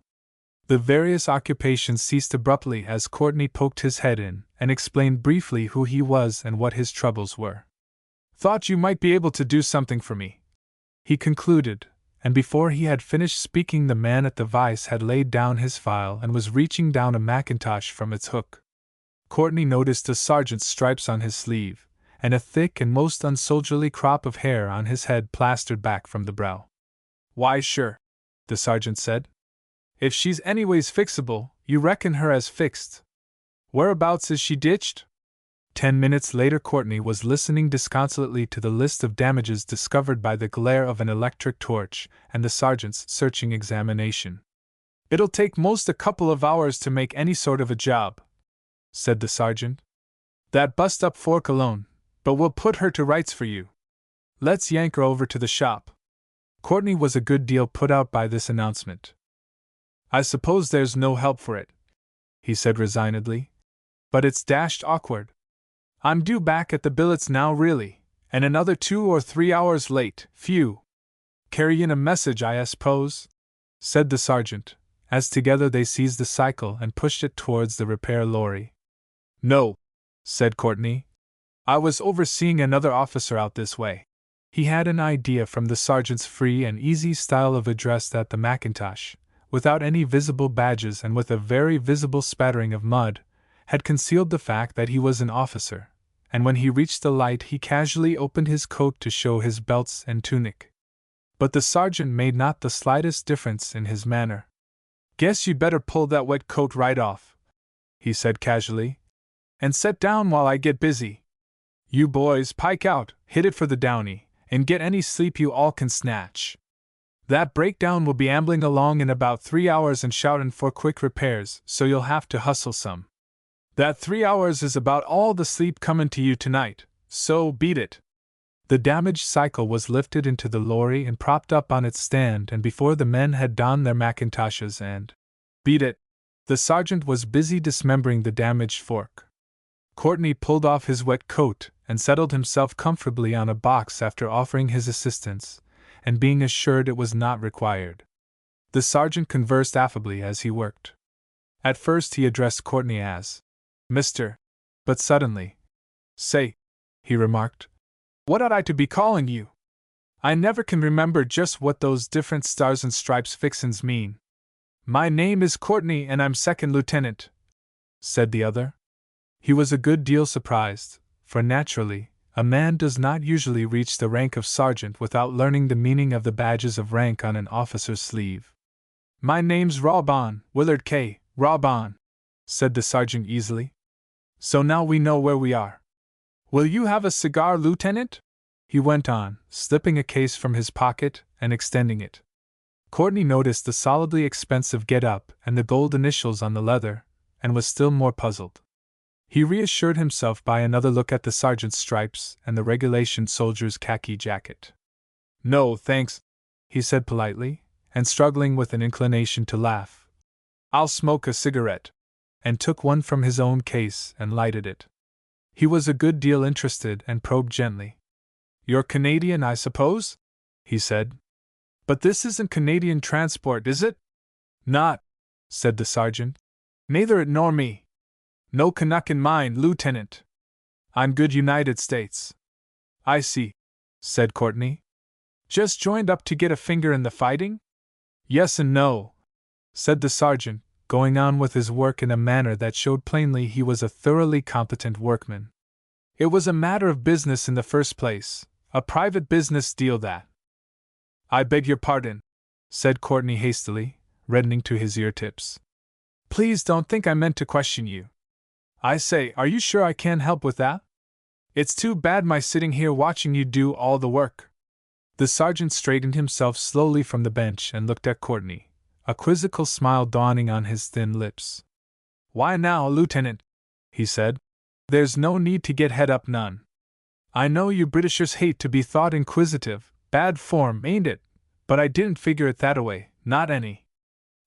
The various occupations ceased abruptly as Courtney poked his head in and explained briefly who he was and what his troubles were. "Thought you might be able to do something for me," he concluded, and before he had finished speaking the man at the vise had laid down his file and was reaching down a mackintosh from its hook. Courtney noticed a sergeant's stripes on his sleeve, and a thick and most unsoldierly crop of hair on his head plastered back from the brow. "Why, sure," the sergeant said. "If she's anyways fixable, you reckon her as fixed. Whereabouts is she ditched?" 10 minutes later Courtney was listening disconsolately to the list of damages discovered by the glare of an electric torch and the sergeant's searching examination. "It'll take most a couple of hours to make any sort of a job," said the sergeant. "That bust-up fork alone, but we'll put her to rights for you. Let's yank her over to the shop." Courtney was a good deal put out by this announcement. "I suppose there's no help for it," he said resignedly. "But it's dashed awkward. I'm due back at the billets now really, and another 2 or 3 hours late, phew. Carryin' a message, I suppose?" said the sergeant, as together they seized the cycle and pushed it towards the repair lorry. "No," said Courtney. "I was overseeing another officer out this way." He had an idea from the sergeant's free and easy style of address that the mackintosh, without any visible badges and with a very visible spattering of mud, had concealed the fact that he was an officer, and when he reached the light he casually opened his coat to show his belts and tunic. But the sergeant made not the slightest difference in his manner. "Guess you'd better pull that wet coat right off," he said casually, "and set down while I get busy. You boys pike out, hit it for the Downey, and get any sleep you all can snatch. That breakdown will be ambling along in about 3 hours and shouting for quick repairs, so you'll have to hustle some. That 3 hours is about all the sleep coming to you tonight, so beat it." The damaged cycle was lifted into the lorry and propped up on its stand, and before the men had donned their mackintoshes and beat it, the sergeant was busy dismembering the damaged fork. Courtney pulled off his wet coat and settled himself comfortably on a box after offering his assistance, and being assured it was not required. The sergeant conversed affably as he worked. At first he addressed Courtney as Mr. But suddenly, "Say," he remarked, "what ought I to be calling you? I never can remember just what those different stars and stripes fixin's mean." "My name is Courtney and I'm second lieutenant," said the other. He was a good deal surprised, for naturally, a man does not usually reach the rank of sergeant without learning the meaning of the badges of rank on an officer's sleeve. "My name's Rawbon, Willard K. Rawbon," said the sergeant easily. "So now we know where we are. Will you have a cigar, Lieutenant?" he went on, slipping a case from his pocket and extending it. Courtney noticed the solidly expensive get-up and the gold initials on the leather, and was still more puzzled. He reassured himself by another look at the sergeant's stripes and the regulation soldier's khaki jacket. "No, thanks," he said politely, and struggling with an inclination to laugh. "I'll smoke a cigarette," and took one from his own case and lighted it. He was a good deal interested and probed gently. "You're Canadian, I suppose?" he said. "But this isn't Canadian transport, is it?" "Not," said the sergeant. "Neither it nor me. No Canuck in mind, Lieutenant. I'm good United States." "I see," said Courtney. "Just joined up to get a finger in the fighting?" "Yes and no," said the sergeant, going on with his work in a manner that showed plainly he was a thoroughly competent workman. "It was a matter of business in the first place, a private business deal that." "I beg your pardon," said Courtney hastily, reddening to his ear tips. "Please don't think I meant to question you. I say, are you sure I can't help with that? It's too bad my sitting here watching you do all the work." The sergeant straightened himself slowly from the bench and looked at Courtney, a quizzical smile dawning on his thin lips. "Why now, Lieutenant," he said, "there's no need to get head up none. I know you Britishers hate to be thought inquisitive, bad form, ain't it? But I didn't figure it that-a-way, not any.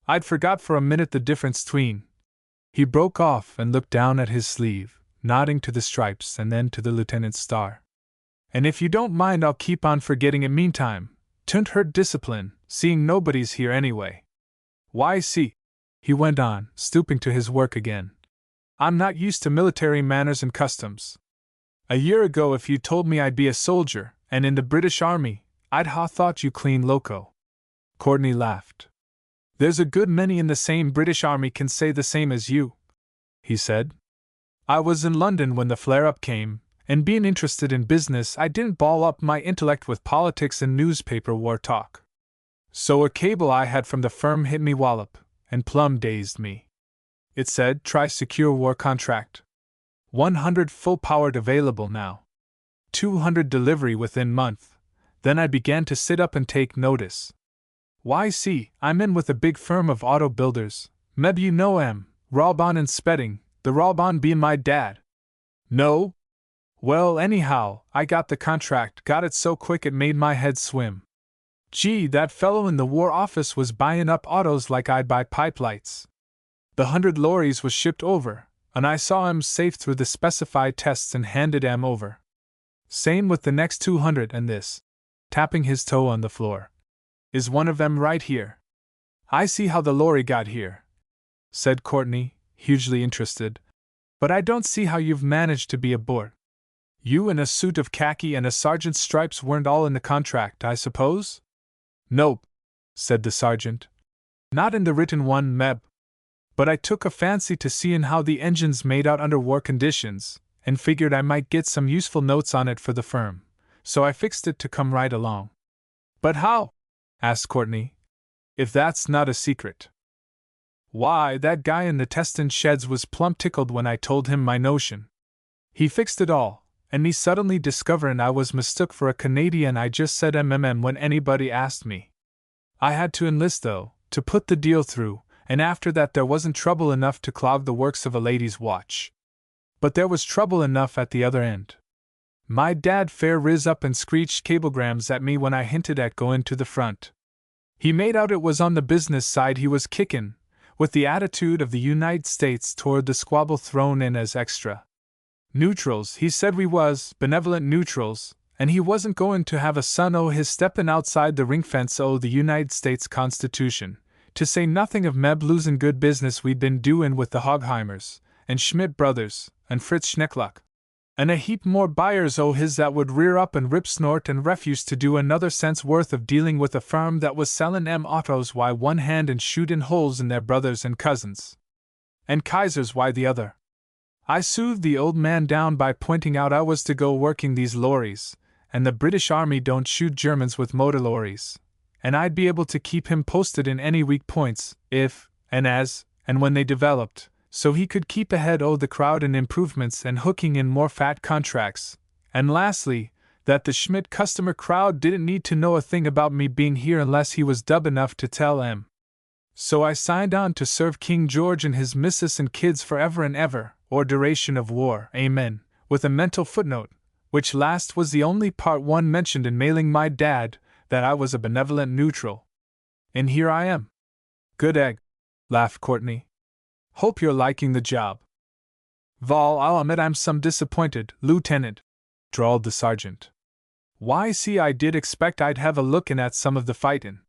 I'd forgot for a minute the difference tween. He broke off and looked down at his sleeve, nodding to the stripes and then to the lieutenant's star. And if you don't mind, I'll keep on forgetting it meantime. 'Twon't hurt discipline, seeing nobody's here anyway. Why, see, he went on, stooping to his work again. I'm not used to military manners and customs. A year ago, if you'd told me I'd be a soldier, and in the British Army, I'd ha thought you clean loco. Courtney laughed. There's a good many in the same British Army can say the same as you, he said. I was in London when the flare-up came, and being interested in business, I didn't ball up my intellect with politics and newspaper war talk. So a cable I had from the firm hit me wallop, and plumb dazed me. It said, try secure war contract. 100 full-powered available now. 200 delivery within month. Then I began to sit up and take notice. Why, see, I'm in with a big firm of auto builders. Meb you know 'em, Rawbon and Spedding, the Rawbon being my dad. No? Well, anyhow, I got the contract, got it so quick it made my head swim. Gee, that fellow in the War Office was buying up autos like I'd buy pipe lights. The 100 lorries was shipped over, and I saw 'em safe through the specified tests and handed 'em over. Same with the next 200 and this, tapping his toe on the floor, is one of 'em right here. I see how the lorry got here, said Courtney, hugely interested, but I don't see how you've managed to be aboard. You in a suit of khaki and a sergeant's stripes weren't all in the contract, I suppose? Nope, said the sergeant. Not in the written one, Meb. But I took a fancy to seeing how the engine's made out under war conditions, and figured I might get some useful notes on it for the firm, so I fixed it to come right along. But how? Asked Courtney. If that's not a secret. Why, that guy in the testin' sheds was plumb tickled when I told him my notion. He fixed it all, and me suddenly discoverin' I was mistook for a Canadian, I just said when anybody asked me. I had to enlist, though, to put the deal through, and after that there wasn't trouble enough to clog the works of a lady's watch. But there was trouble enough at the other end. My dad fair riz up and screeched cablegrams at me when I hinted at goin' to the front. He made out it was on the business side he was kickin', with the attitude of the United States toward the squabble thrown in as extra. Neutrals, he said we was, benevolent neutrals, and he wasn't goin' to have a son o' his steppin' outside the ring fence o' the United States Constitution, to say nothing of Meb losin' good business we'd been doin' with the Hogheimers, and Schmidt Brothers, and Fritz Schnecklock, and a heap more buyers o' his that would rear up and rip snort and refuse to do another cent's worth of dealing with a firm that was sellin' 'em autos why one hand and shootin' holes in their brothers and cousins. And Kaisers why the other. I soothed the old man down by pointing out I was to go working these lorries, and the British Army don't shoot Germans with motor lorries, and I'd be able to keep him posted in any weak points, if, and as, and when they developed, so he could keep ahead o' the crowd in improvements and hooking in more fat contracts, and lastly, that the Schmidt customer crowd didn't need to know a thing about me being here unless he was dub enough to tell 'em. So I signed on to serve King George and his missus and kids forever and ever, or duration of war, amen, with a mental footnote, which last was the only part one mentioned in mailing my dad, that I was a benevolent neutral. And here I am. Good egg, laughed Courtney. Hope you're liking the job. Vol, I'll admit I'm some disappointed, Lieutenant, drawled the sergeant. Why, see, I did expect I'd have a lookin' at some of the fightin'.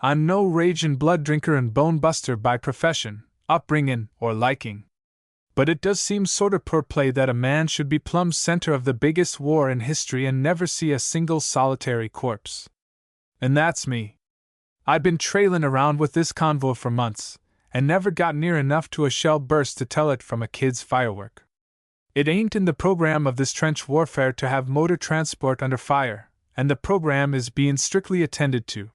I'm no ragin' blood drinker and bone buster by profession, upbringin', or liking. But it does seem sorter poor play that a man should be plumb center of the biggest war in history and never see a single solitary corpse. And that's me. I'd been trailin' around with this convoy for months, and never got near enough to a shell burst to tell it from a kid's firework. It ain't in the program of this trench warfare to have motor transport under fire, and the program is being strictly attended to.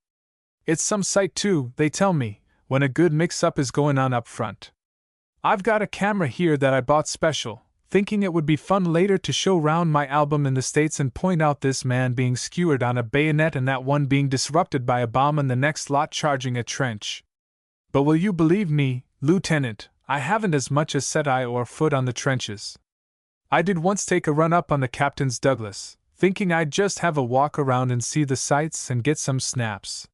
It's some sight too, they tell me, when a good mix-up is going on up front. I've got a camera here that I bought special, thinking it would be fun later to show round my album in the States and point out this man being skewered on a bayonet and that one being disrupted by a bomb and the next lot charging a trench. But will you believe me, Lieutenant, I haven't as much as set eye or foot on the trenches. I did once take a run up on the Captain's Douglas, thinking I'd just have a walk around and see the sights and get some snaps.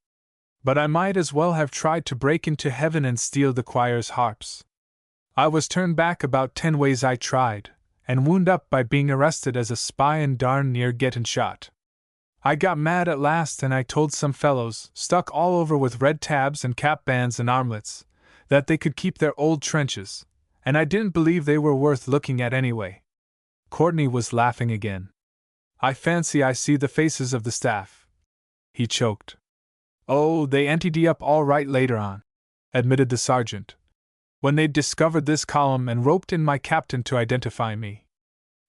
But I might as well have tried to break into heaven and steal the choir's harps. I was turned back about 10 ways I tried, and wound up by being arrested as a spy and darn near getting shot. I got mad at last and I told some fellows, stuck all over with red tabs and cap bands and armlets, that they could keep their old trenches, and I didn't believe they were worth looking at anyway. Courtney was laughing again. I fancy I see the faces of the staff. He choked. Oh, they emptied up all right later on, admitted the sergeant, when they'd discovered this column and roped in my captain to identify me.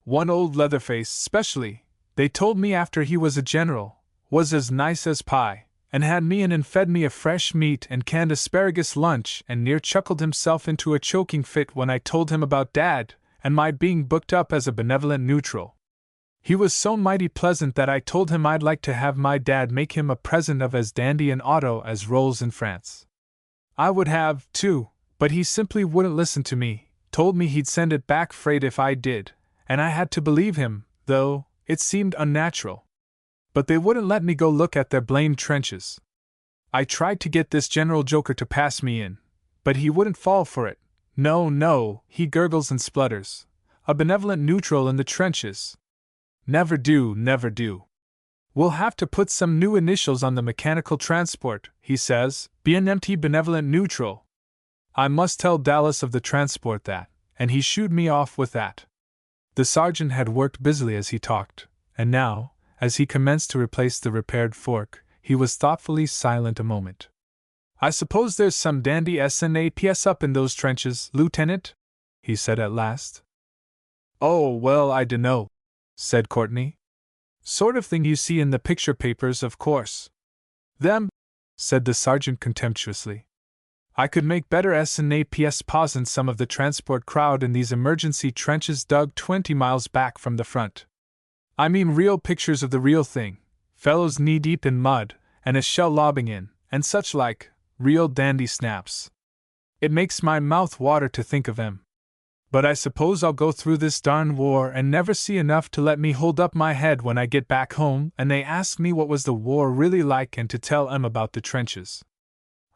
One old Leatherface, specially, they told me after he was a general, was as nice as pie, and had me in and fed me a fresh meat and canned asparagus lunch and near chuckled himself into a choking fit when I told him about Dad and my being booked up as a benevolent neutral. He was so mighty pleasant that I told him I'd like to have my dad make him a present of as dandy an auto as rolls in France. I would have, too, but he simply wouldn't listen to me, told me he'd send it back freight if I did, and I had to believe him, though it seemed unnatural. But they wouldn't let me go look at their blamed trenches. I tried to get this General Joker to pass me in, but he wouldn't fall for it. No, he gurgles and splutters. A benevolent neutral in the trenches. Never do. We'll have to put some new initials on the mechanical transport, he says, BNMT benevolent neutral. I must tell Dallas of the transport that, and he shooed me off with that. The sergeant had worked busily as he talked, and now, as he commenced to replace the repaired fork, he was thoughtfully silent a moment. I suppose there's some dandy SNAPS up in those trenches, Lieutenant? He said at last. Oh, well, I dunno, said Courtney. Sort of thing you see in the picture papers, of course. Them, said the sergeant contemptuously. I could make better SNAPS pause in some of the transport crowd in these emergency trenches dug 20 miles back from the front. I mean real pictures of the real thing, fellows knee-deep in mud, and a shell lobbing in, and such like, real dandy snaps. It makes my mouth water to think of them. But I suppose I'll go through this darn war and never see enough to let me hold up my head when I get back home and they ask me what was the war really like and to tell 'em about the trenches.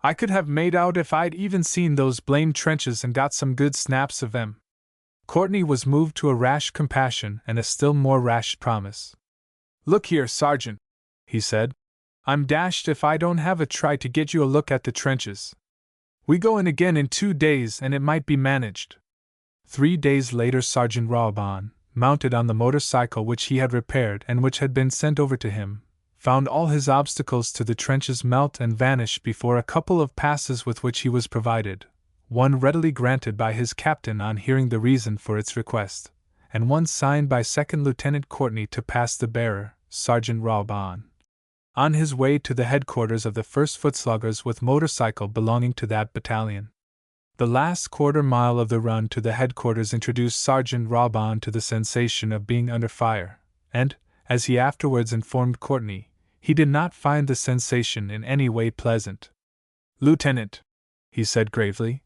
I could have made out if I'd even seen those blamed trenches and got some good snaps of them. Courtney was moved to a rash compassion and a still more rash promise. Look here, Sergeant, he said. I'm dashed if I don't have a try to get you a look at the trenches. We go in again in 2 days and it might be managed. 3 days later, Sergeant Rawbon, mounted on the motorcycle which he had repaired and which had been sent over to him, found all his obstacles to the trenches melt and vanish before a couple of passes with which he was provided, one readily granted by his captain on hearing the reason for its request, and one signed by Second Lieutenant Courtney to pass the bearer, Sergeant Rawbon, on his way to the headquarters of the 1st Footsloggers with motorcycle belonging to that battalion. The last quarter-mile of the run to the headquarters introduced Sergeant Rawbon to the sensation of being under fire, and, as he afterwards informed Courtney, he did not find the sensation in any way pleasant. Lieutenant, he said gravely,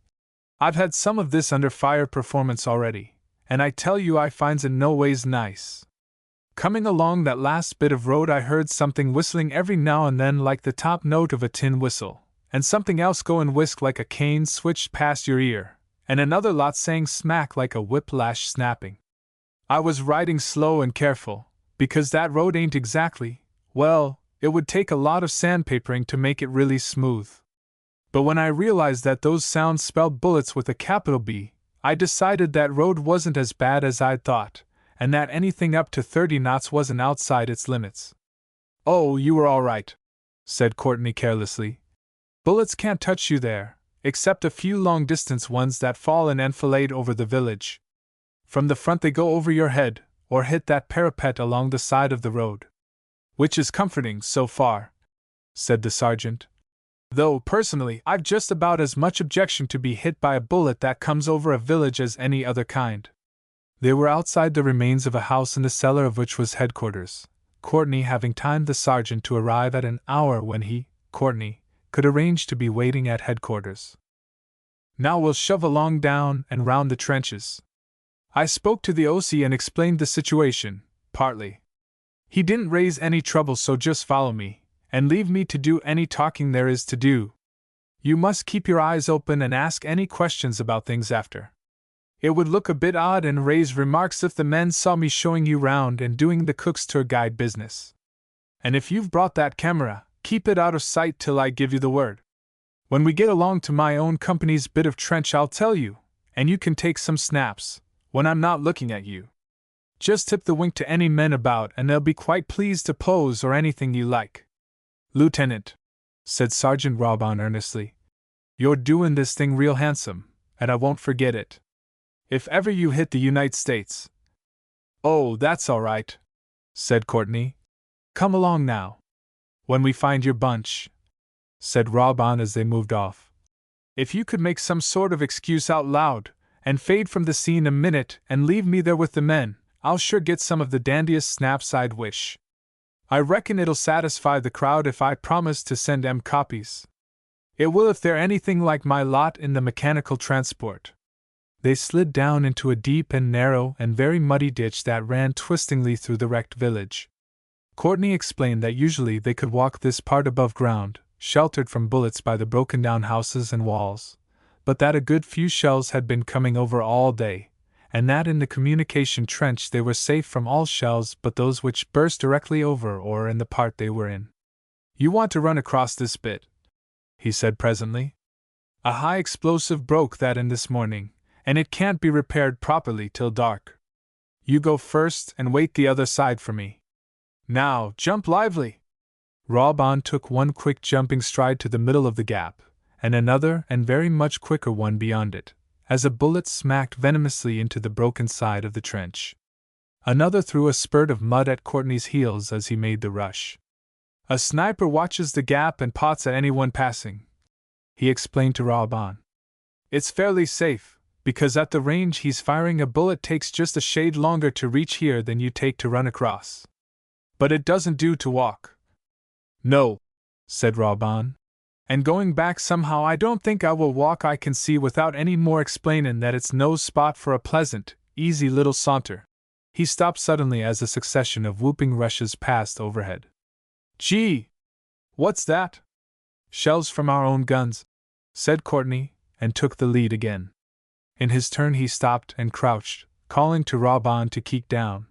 I've had some of this under fire performance already, and I tell you I finds it no ways nice. Coming along that last bit of road I heard something whistling every now and then like the top note of a tin whistle, and something else go and whisk like a cane switched past your ear, and another lot saying smack like a whiplash snapping. I was riding slow and careful, because that road ain't exactly, well, it would take a lot of sandpapering to make it really smooth. But when I realized that those sounds spelled bullets with a capital B, I decided that road wasn't as bad as I'd thought, and that anything up to 30 knots wasn't outside its limits. Oh, you were all right, said Courtney carelessly. Bullets can't touch you there, except a few long-distance ones that fall and enfilade over the village. From the front they go over your head, or hit that parapet along the side of the road. Which is comforting so far, said the sergeant. Though, personally, I've just about as much objection to be hit by a bullet that comes over a village as any other kind. They were outside the remains of a house in the cellar of which was headquarters, Courtney having timed the sergeant to arrive at an hour when he, Courtney, could arrange to be waiting at headquarters. Now we'll shove along down and round the trenches. I spoke to the OC and explained the situation, partly. He didn't raise any trouble, so just follow me, and leave me to do any talking there is to do. You must keep your eyes open and ask any questions about things after. It would look a bit odd and raise remarks if the men saw me showing you round and doing the cook's tour guide business. And if you've brought that camera, keep it out of sight till I give you the word. When we get along to my own company's bit of trench I'll tell you, and you can take some snaps, when I'm not looking at you. Just tip the wink to any men about and they'll be quite pleased to pose or anything you like. Lieutenant, said Sergeant Rawbon earnestly, you're doing this thing real handsome, and I won't forget it. If ever you hit the United States. Oh, that's all right, said Courtney. Come along now. When we find your bunch, said Rawbon as they moved off. If you could make some sort of excuse out loud, and fade from the scene a minute and leave me there with the men, I'll sure get some of the dandiest snaps I'd wish. I reckon it'll satisfy the crowd if I promise to send 'em copies. It will if they're anything like my lot in the mechanical transport. They slid down into a deep and narrow and very muddy ditch that ran twistingly through the wrecked village. Courtney explained that usually they could walk this part above ground, sheltered from bullets by the broken-down houses and walls, but that a good few shells had been coming over all day, and that in the communication trench they were safe from all shells but those which burst directly over or in the part they were in. You want to run across this bit, he said presently. A high explosive broke that in this morning, and it can't be repaired properly till dark. You go first and wait the other side for me. Now, jump lively! Rawbon took one quick jumping stride to the middle of the gap, and another and very much quicker one beyond it, as a bullet smacked venomously into the broken side of the trench. Another threw a spurt of mud at Courtney's heels as he made the rush. A sniper watches the gap and pots at anyone passing, he explained to Rawbon. It's fairly safe, because at the range he's firing a bullet takes just a shade longer to reach here than you take to run across. But it doesn't do to walk. No, said Rawbon. And going back somehow I don't think I will walk. I can see without any more explainin' that it's no spot for a pleasant, easy little saunter. He stopped suddenly as a succession of whooping rushes passed overhead. Gee! What's that? Shells from our own guns, said Courtney, and took the lead again. In his turn he stopped and crouched, calling to Rawbon to keep down.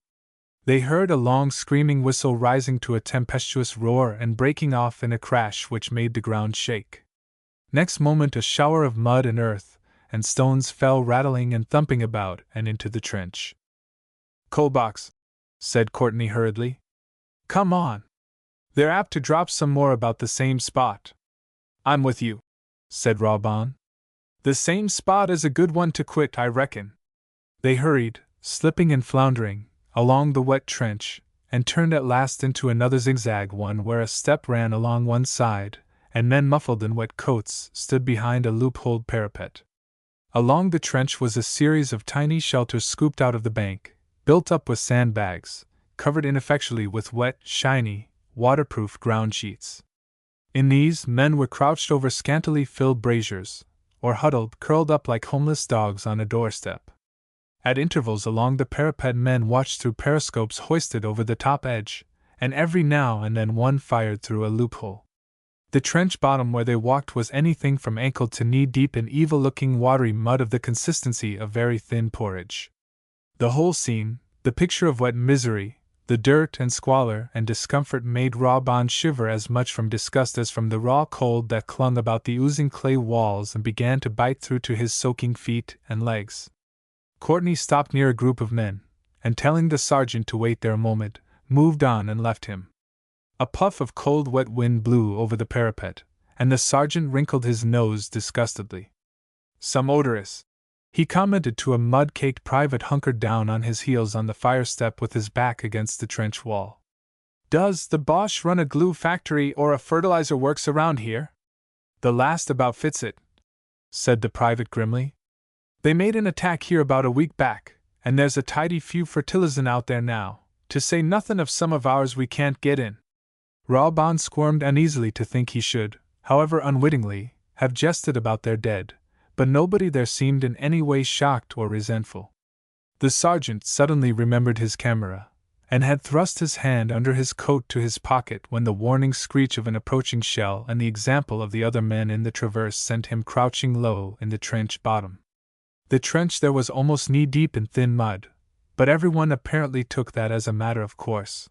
They heard a long screaming whistle rising to a tempestuous roar and breaking off in a crash which made the ground shake. Next moment a shower of mud and earth and stones fell rattling and thumping about and into the trench. Coalbox, said Courtney hurriedly. Come on. They're apt to drop some more about the same spot. I'm with you, said Rawbon. The same spot is a good one to quit, I reckon. They hurried, slipping and floundering, along the wet trench, and turned at last into another zigzag one where a step ran along one side, and men muffled in wet coats stood behind a loopholed parapet. Along the trench was a series of tiny shelters scooped out of the bank, built up with sandbags, covered ineffectually with wet, shiny, waterproof ground sheets. In these, men were crouched over scantily filled braziers, or huddled, curled up like homeless dogs on a doorstep. At intervals along the parapet men watched through periscopes hoisted over the top edge, and every now and then one fired through a loophole. The trench bottom where they walked was anything from ankle to knee-deep in evil-looking watery mud of the consistency of very thin porridge. The whole scene, the picture of wet misery, the dirt and squalor and discomfort made Rawbon shiver as much from disgust as from the raw cold that clung about the oozing clay walls and began to bite through to his soaking feet and legs. Courtney stopped near a group of men, and telling the sergeant to wait there a moment, moved on and left him. A puff of cold wet wind blew over the parapet, and the sergeant wrinkled his nose disgustedly. Some odorous, he commented to a mud-caked private hunkered down on his heels on the fire step with his back against the trench wall. Does the Boche run a glue factory or a fertilizer works around here? The last about fits it, said the private grimly. They made an attack here about a week back, and there's a tidy few fertilizin' out there now, to say nothin' of some of ours we can't get in. Rawbon squirmed uneasily to think he should, however unwittingly, have jested about their dead, but nobody there seemed in any way shocked or resentful. The sergeant suddenly remembered his camera, and had thrust his hand under his coat to his pocket when the warning screech of an approaching shell and the example of the other men in the traverse sent him crouching low in the trench bottom. The trench there was almost knee-deep in thin mud, but everyone apparently took that as a matter of course.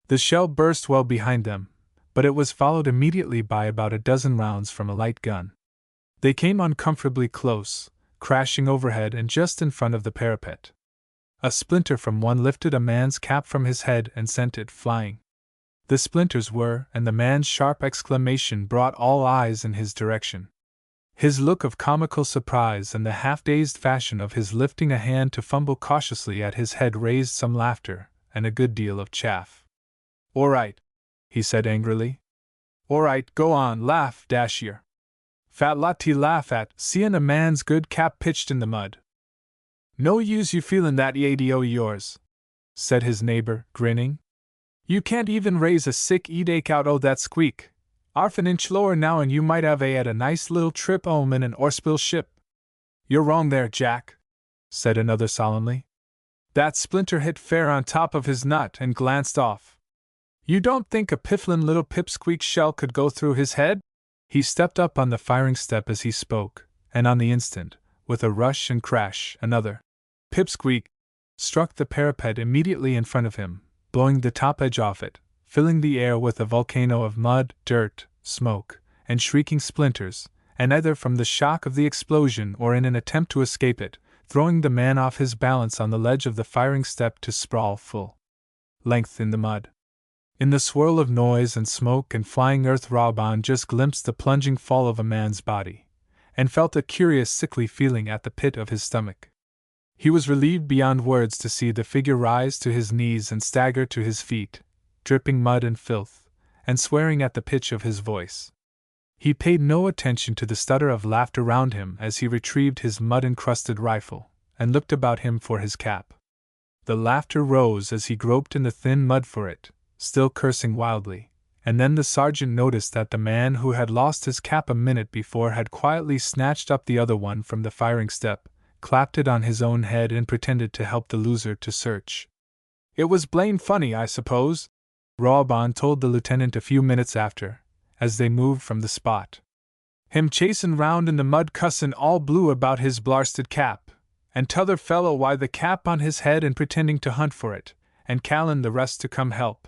The shell burst well behind them, but it was followed immediately by about a dozen rounds from a light gun. They came uncomfortably close, crashing overhead and just in front of the parapet. A splinter from one lifted a man's cap from his head and sent it flying. The splinters were, and the man's sharp exclamation brought all eyes in his direction. His look of comical surprise and the half-dazed fashion of his lifting a hand to fumble cautiously at his head raised some laughter and a good deal of chaff. "All right," he said angrily. "All right, go on, laugh, dash yer. Fat lot to laugh at, seein' a man's good cap pitched in the mud." "No use you feelin' that yady o' yours," said his neighbor, grinning. "You can't even raise a sick eadache out o' that squeak. 'Arf an inch lower now and you might have 'ad a nice little trip 'ome in an orspill ship." "You're wrong there, Jack," said another solemnly. "That splinter hit fair on top of his nut and glanced off. You don't think a pifflin' little pipsqueak shell could go through his head?" He stepped up on the firing step as he spoke, and on the instant, with a rush and crash, another pipsqueak struck the parapet immediately in front of him, blowing the top edge off it, filling the air with a volcano of mud, dirt, smoke, and shrieking splinters, and either from the shock of the explosion or in an attempt to escape it, throwing the man off his balance on the ledge of the firing step to sprawl full length in the mud. In the swirl of noise and smoke and flying earth, Rawbon just glimpsed the plunging fall of a man's body, and felt a curious sickly feeling at the pit of his stomach. He was relieved beyond words to see the figure rise to his knees and stagger to his feet, dripping mud and filth, and swearing at the pitch of his voice. He paid no attention to the stutter of laughter round him as he retrieved his mud-encrusted rifle, and looked about him for his cap. The laughter rose as he groped in the thin mud for it, still cursing wildly, and then the sergeant noticed that the man who had lost his cap a minute before had quietly snatched up the other one from the firing step, clapped it on his own head and pretended to help the loser to search. "It was blame funny, I suppose," Rawbon told the lieutenant a few minutes after, as they moved from the spot. "Him chasin' round in the mud cussin' all blue about his blarsted cap, and t'other fellow why the cap on his head and pretending to hunt for it, and callin' the rest to come help.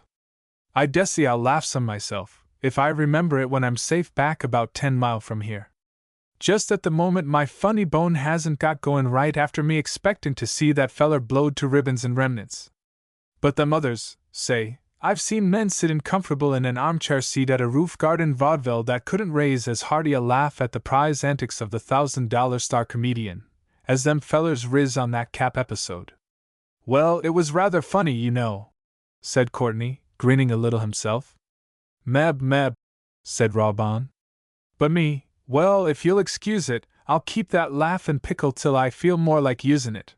I dessay I'll laugh some myself, if I remember it when I'm safe back about 10 mile from here. Just at the moment my funny bone hasn't got goin' right after me expectin' to see that feller blowed to ribbons and remnants. But them others, say, I've seen men sittin' comfortable in an armchair seat at a roof garden vaudeville that couldn't raise as hearty a laugh at the prize antics of the $1,000 star comedian as them fellers riz on that cap episode." "Well, it was rather funny, you know," said Courtney, grinning a little himself. Meb, said Rawbon. "But me, well, if you'll excuse it, I'll keep that laugh and pickle till I feel more like usin' it."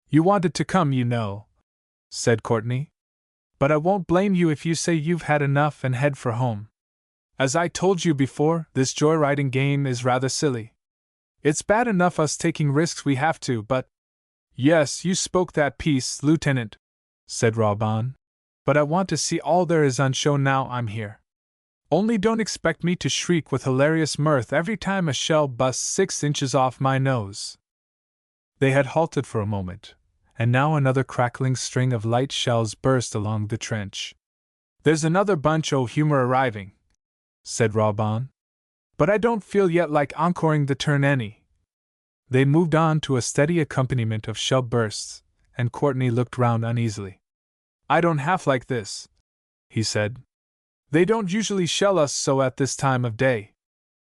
"You wanted to come, you know," said Courtney. "But I won't blame you if you say you've had enough and head for home. As I told you before, this joyriding game is rather silly. It's bad enough us taking risks we have to, but—" "Yes, you spoke that piece, Lieutenant," said Rawbon. "But I want to see all there is on show now I'm here. Only don't expect me to shriek with hilarious mirth every time a shell busts 6 inches off my nose." They had halted for a moment, and now another crackling string of light shells burst along the trench. "There's another bunch o' humor arriving," said Rawbon. "But I don't feel yet like encoring the turn any." They moved on to a steady accompaniment of shell bursts, and Courtney looked round uneasily. "I don't half like this," he said. "They don't usually shell us so at this time of day.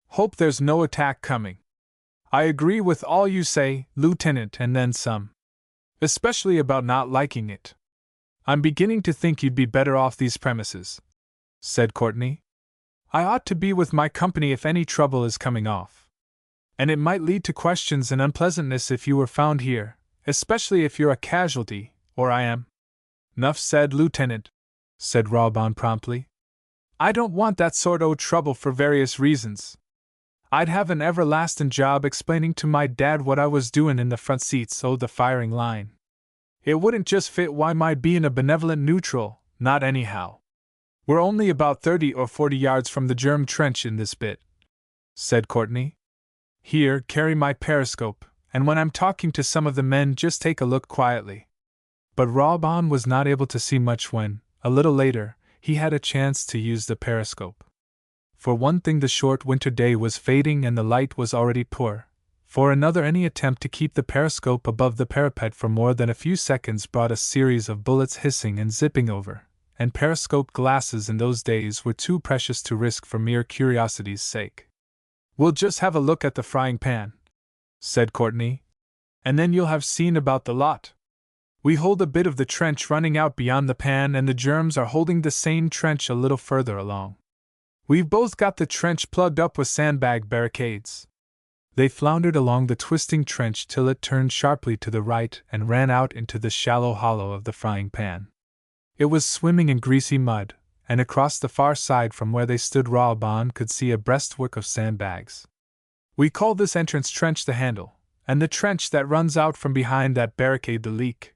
Hope there's no attack coming. I agree with all you say, Lieutenant, and then some. Especially about not liking it. I'm beginning to think you'd be better off these premises," said Courtney. "I ought to be with my company if any trouble is coming off. And it might lead to questions and unpleasantness if you were found here, especially if you're a casualty, or I am." "'Nuff said, Lieutenant," said Rawbon promptly. "I don't want that sort o' trouble for various reasons. I'd have an everlastin' job explaining to my dad what I was doin' in the front seats o' the firing line. It wouldn't just fit why my being a benevolent neutral, not anyhow. We're only about 30 or 40 yards from the germ trench in this bit, said Courtney. Here, carry my periscope, and when I'm talking to some of the men, just take a look quietly. But Rawbon was not able to see much when, a little later, he had a chance to use the periscope. For one thing, the short winter day was fading and the light was already poor. For another, any attempt to keep the periscope above the parapet for more than a few seconds brought a series of bullets hissing and zipping over, and periscope glasses in those days were too precious to risk for mere curiosity's sake. We'll just have a look at the frying pan, said Courtney, and then you'll have seen about the lot. We hold a bit of the trench running out beyond the pan, and the germs are holding the same trench a little further along. We've both got the trench plugged up with sandbag barricades. They floundered along the twisting trench till it turned sharply to the right and ran out into the shallow hollow of the frying pan. It was swimming in greasy mud, and across the far side from where they stood Rawbon could see a breastwork of sandbags. We call this entrance trench the handle, and the trench that runs out from behind that barricade the leak.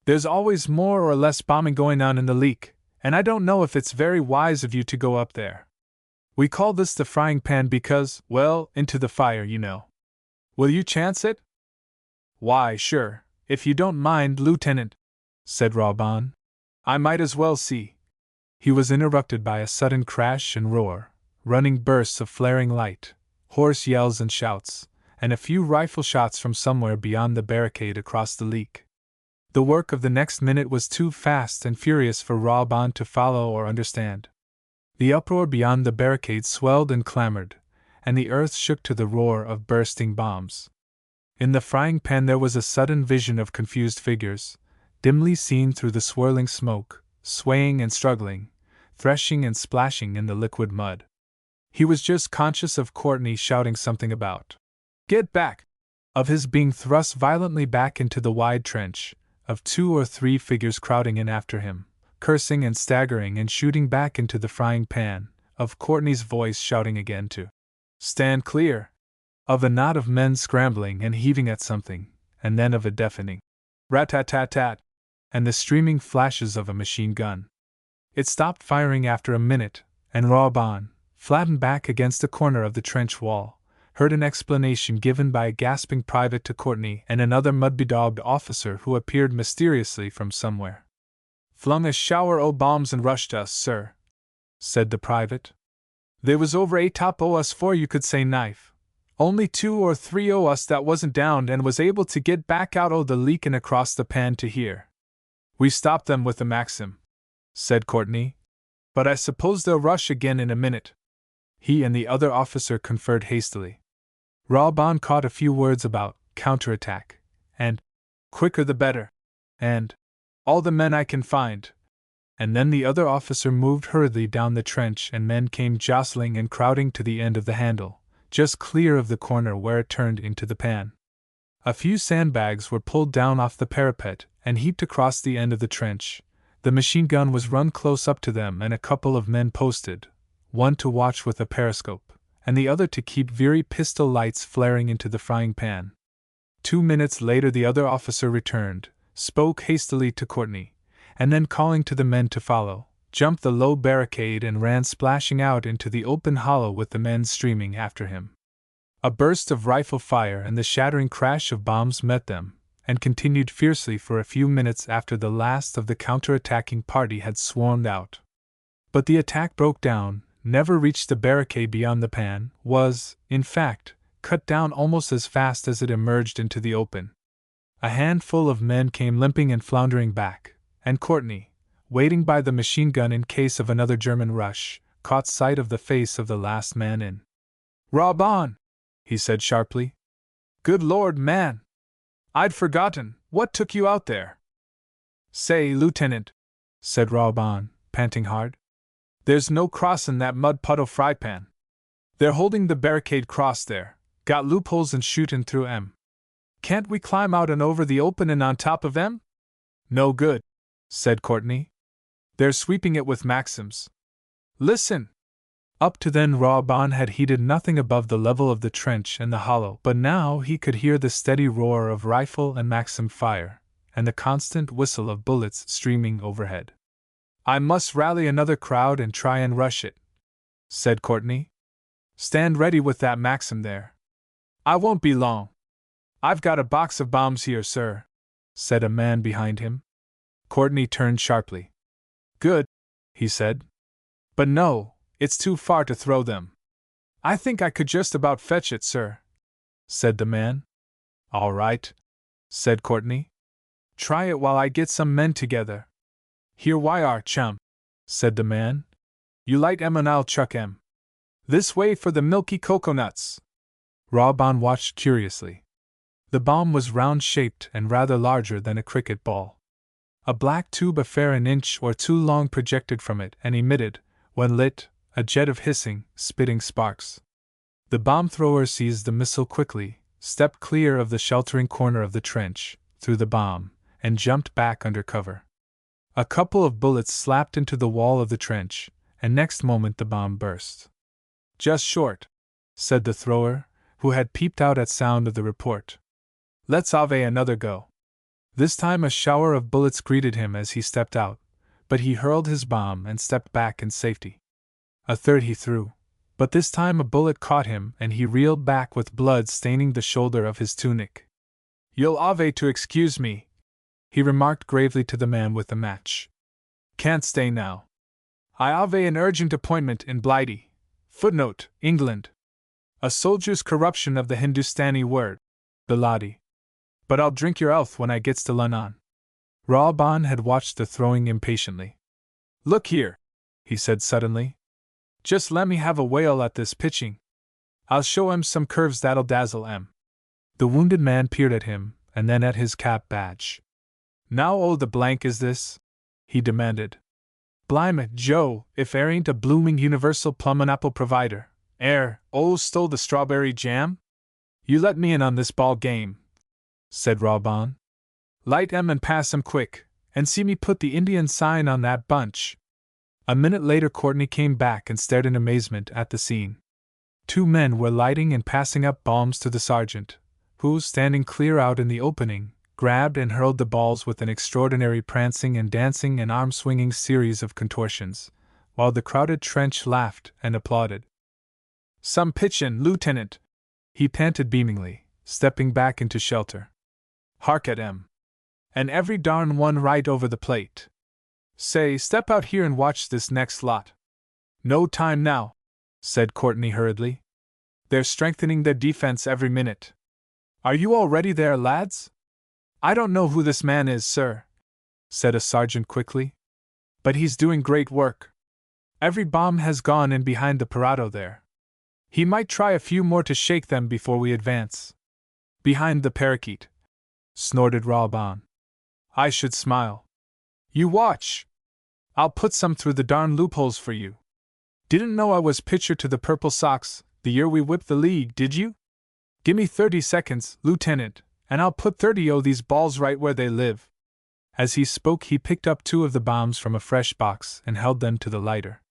There's always more or less bombing going on in the leak, and I don't know if it's very wise of you to go up there. We call this the frying pan because, well, into the fire, you know. Will you chance it? Why, sure, if you don't mind, Lieutenant, said Rawbon. I might as well see. He was interrupted by a sudden crash and roar, running bursts of flaring light, hoarse yells and shouts, and a few rifle shots from somewhere beyond the barricade across the leak. The work of the next minute was too fast and furious for Rawbon to follow or understand. The uproar beyond the barricade swelled and clamored, and the earth shook to the roar of bursting bombs. In the frying pan there was a sudden vision of confused figures, dimly seen through the swirling smoke, swaying and struggling, threshing and splashing in the liquid mud. He was just conscious of Courtney shouting something about "Get back!" of his being thrust violently back into the wide trench, of 2 or 3 figures crowding in after him, cursing and staggering and shooting back into the frying pan, of Courtney's voice shouting again to "Stand clear!" of a knot of men scrambling and heaving at something, and then of a deafening rat-tat-tat-tat, and the streaming flashes of a machine gun. It stopped firing after a minute, and Rawbon, flattened back against a corner of the trench wall, heard an explanation given by a gasping private to Courtney and another mud-bedaubed officer who appeared mysteriously from somewhere. "Flung a shower o' bombs and rushed us, sir," said the private. "They was over a top o' us 'fore you could say knife. Only 2 or 3 o' us that wasn't downed and was able to get back out o' the leak and across the pan to here. We stopped them with the Maxim," said Courtney. "But I suppose they'll rush again in a minute." He and the other officer conferred hastily. Rawbon caught a few words about counterattack, and "quicker the better," and "all the men I can find," and then the other officer moved hurriedly down the trench and men came jostling and crowding to the end of the handle, just clear of the corner where it turned into the pan. A few sandbags were pulled down off the parapet and heaped across the end of the trench. The machine gun was run close up to them and a couple of men posted, one to watch with a periscope, and the other to keep very pistol lights flaring into the frying pan. 2 minutes later the other officer returned, spoke hastily to Courtney, and then calling to the men to follow, jumped the low barricade and ran splashing out into the open hollow with the men streaming after him. A burst of rifle fire and the shattering crash of bombs met them, and continued fiercely for a few minutes after the last of the counter-attacking party had swarmed out. But the attack broke down, never reached the barricade beyond the pan, was, in fact, cut down almost as fast as it emerged into the open. A handful of men came limping and floundering back, and Courtney, waiting by the machine gun in case of another German rush, caught sight of the face of the last man in. "Rawbon!" he said sharply. "Good Lord, man! I'd forgotten. What took you out there?" "Say, Lieutenant," said Rawbon, panting hard, "there's no crossin' that mud puddle fry pan. They're holding the barricade cross there, got loopholes and shootin' through 'em. Can't we climb out and over the open and on top of 'em?" "No good," said Courtney. "They're sweeping it with Maxims. Listen!" Up to then Rawbon had heeded nothing above the level of the trench and the hollow, but now he could hear the steady roar of rifle and Maxim fire, and the constant whistle of bullets streaming overhead. "I must rally another crowd and try and rush it," said Courtney. "Stand ready with that Maxim there. I won't be long." "I've got a box of bombs here, sir," said a man behind him. Courtney turned sharply. "Good," he said. "But no, it's too far to throw them." "I think I could just about fetch it, sir," said the man. "All right," said Courtney. "Try it while I get some men together." "Here we are, chum," said the man. "You light 'em and I'll chuck 'em. This way for the milky coconuts." Rawbon watched curiously. The bomb was round-shaped and rather larger than a cricket ball. A black tube a fair an inch or two long projected from it and emitted, when lit, a jet of hissing, spitting sparks. The bomb thrower seized the missile quickly, stepped clear of the sheltering corner of the trench, threw the bomb, and jumped back under cover. A couple of bullets slapped into the wall of the trench, and next moment the bomb burst. "Just short," said the thrower, who had peeped out at sound of the report. "Let's have another go." This time a shower of bullets greeted him as he stepped out, but he hurled his bomb and stepped back in safety. A third he threw, but this time a bullet caught him and he reeled back with blood staining the shoulder of his tunic. "You'll have to excuse me," he remarked gravely to the man with the match. "Can't stay now. I have an urgent appointment in Blighty, England. A soldier's corruption of the Hindustani word, Biladi. But I'll drink your health when I gets to London." Rawbon had watched the throwing impatiently. "Look here," he said suddenly. "Just let me have a whale at this pitching. I'll show 'em some curves that'll dazzle 'em." The wounded man peered at him, and then at his cap badge. "Now the blank is this?" he demanded. "Blimey, Joe, if ain't a blooming universal plum and apple provider, stole the strawberry jam? You let me in on this ball game," said Rawbon. "Light 'em and pass 'em quick, and see me put the Indian sign on that bunch." A minute later Courtney came back and stared in amazement at the scene. Two men were lighting and passing up bombs to the sergeant, who, standing clear out in the opening, grabbed and hurled the balls with an extraordinary prancing and dancing and arm-swinging series of contortions, while the crowded trench laughed and applauded. "Some pitchin', Lieutenant," he panted beamingly, stepping back into shelter. "Hark at 'em. And every darn one right over the plate. Say, step out here and watch this next lot." "No time now," said Courtney hurriedly. "They're strengthening their defense every minute. Are you all ready there, lads?" "I don't know who this man is, sir," said a sergeant quickly. "But he's doing great work. Every bomb has gone in behind the parado there. He might try a few more to shake them before we advance." "Behind the parakeet," snorted Rawbon. "I should smile. You watch. I'll put some through the darn loopholes for you. Didn't know I was pitcher to the Purple Sox the year we whipped the league, did you? Gimme 30 seconds, Lieutenant, and I'll put 30 o' these balls right where they live." As he spoke he picked up two of the bombs from a fresh box and held them to the lighter.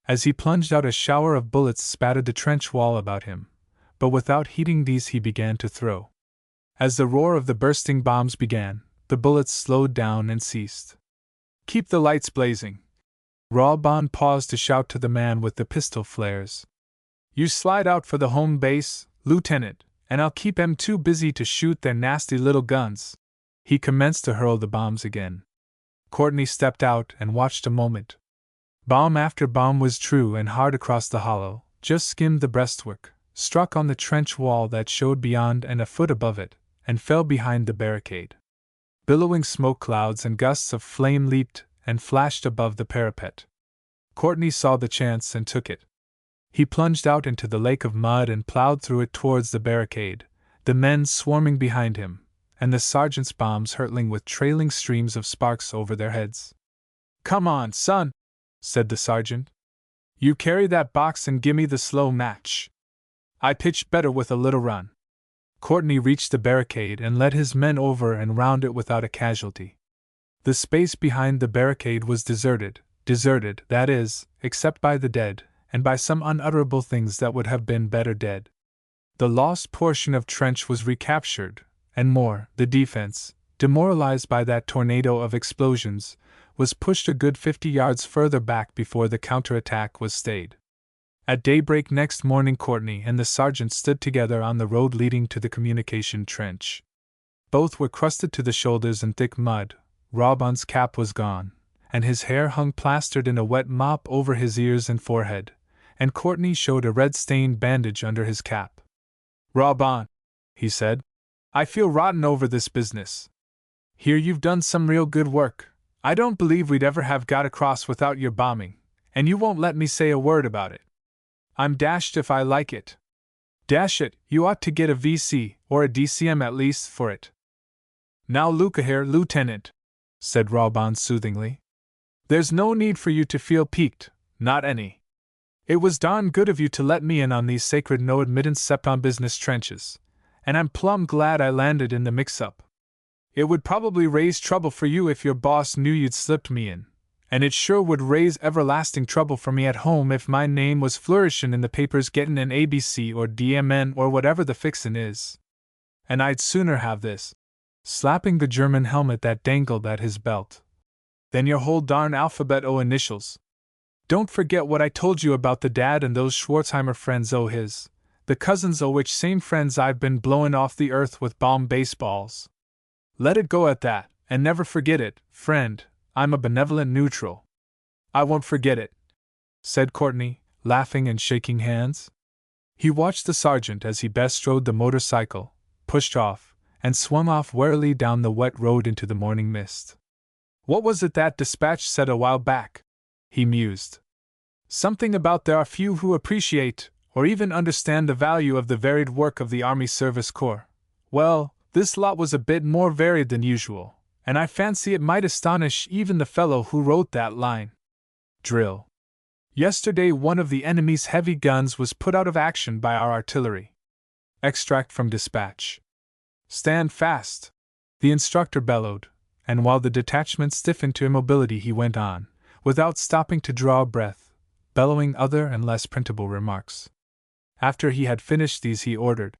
As he plunged out a shower of bullets spattered the trench wall about him, but without heeding these he began to throw. As the roar of the bursting bombs began, the bullets slowed down and ceased. "Keep the lights blazing." Rawbon paused to shout to the man with the pistol flares. "You slide out for the home base, Lieutenant, and I'll keep 'em too busy to shoot their nasty little guns." He commenced to hurl the bombs again. Courtney stepped out and watched a moment. Bomb after bomb was true and hard across the hollow, just skimmed the breastwork, struck on the trench wall that showed beyond and a foot above it, and fell behind the barricade. Billowing smoke clouds and gusts of flame leaped and flashed above the parapet. Courtney saw the chance and took it. He plunged out into the lake of mud and plowed through it towards the barricade, the men swarming behind him, and the sergeant's bombs hurtling with trailing streams of sparks over their heads. "Come on, son," said the sergeant. "You carry that box and gimme the slow match. I pitch better with a little run." Courtney reached the barricade and led his men over and round it without a casualty. The space behind the barricade was deserted, that is, except by the dead, and by some unutterable things that would have been better dead. The lost portion of trench was recaptured, and more, the defense, demoralized by that tornado of explosions, was pushed a good 50 yards further back before the counterattack was stayed. At daybreak next morning, Courtney and the sergeant stood together on the road leading to the communication trench. Both were crusted to the shoulders in thick mud. Rawbon's cap was gone, and his hair hung plastered in a wet mop over his ears and forehead, and Courtney showed a red-stained bandage under his cap. "Rawbon," he said, "I feel rotten over this business. Here you've done some real good work. I don't believe we'd ever have got across without your bombing, and you won't let me say a word about it. I'm dashed if I like it. Dash it, you ought to get a VC, or a DCM at least, for it." "Now look here, Lieutenant," said Rawbon soothingly. "There's no need for you to feel piqued, not any. It was darn good of you to let me in on these sacred no admittance cept on business trenches, and I'm plumb glad I landed in the mix-up. It would probably raise trouble for you if your boss knew you'd slipped me in, and it sure would raise everlasting trouble for me at home if my name was flourishin' in the papers gettin' an ABC or DMN or whatever the fixin' is. And I'd sooner have this," slapping the German helmet that dangled at his belt, "than your whole darn alphabet o' initials. Don't forget what I told you about the dad and those Schwarzheimer friends o' his, the cousins o' which same friends I've been blowin' off the earth with bomb baseballs. Let it go at that, and never forget it, friend. I'm a benevolent neutral." "I won't forget it," said Courtney, laughing and shaking hands. He watched the sergeant as he bestrode the motorcycle, pushed off, and swung off warily down the wet road into the morning mist. "What was it that dispatch said a while back?" he mused. "Something about there are few who appreciate, or even understand the value of the varied work of the Army Service Corps. Well, this lot was a bit more varied than usual, and I fancy it might astonish even the fellow who wrote that line. Drill. Yesterday one of the enemy's heavy guns was put out of action by our artillery." Extract from dispatch. "Stand fast," the instructor bellowed, and while the detachment stiffened to immobility he went on, without stopping to draw a breath, bellowing other and less printable remarks. After he had finished these he ordered,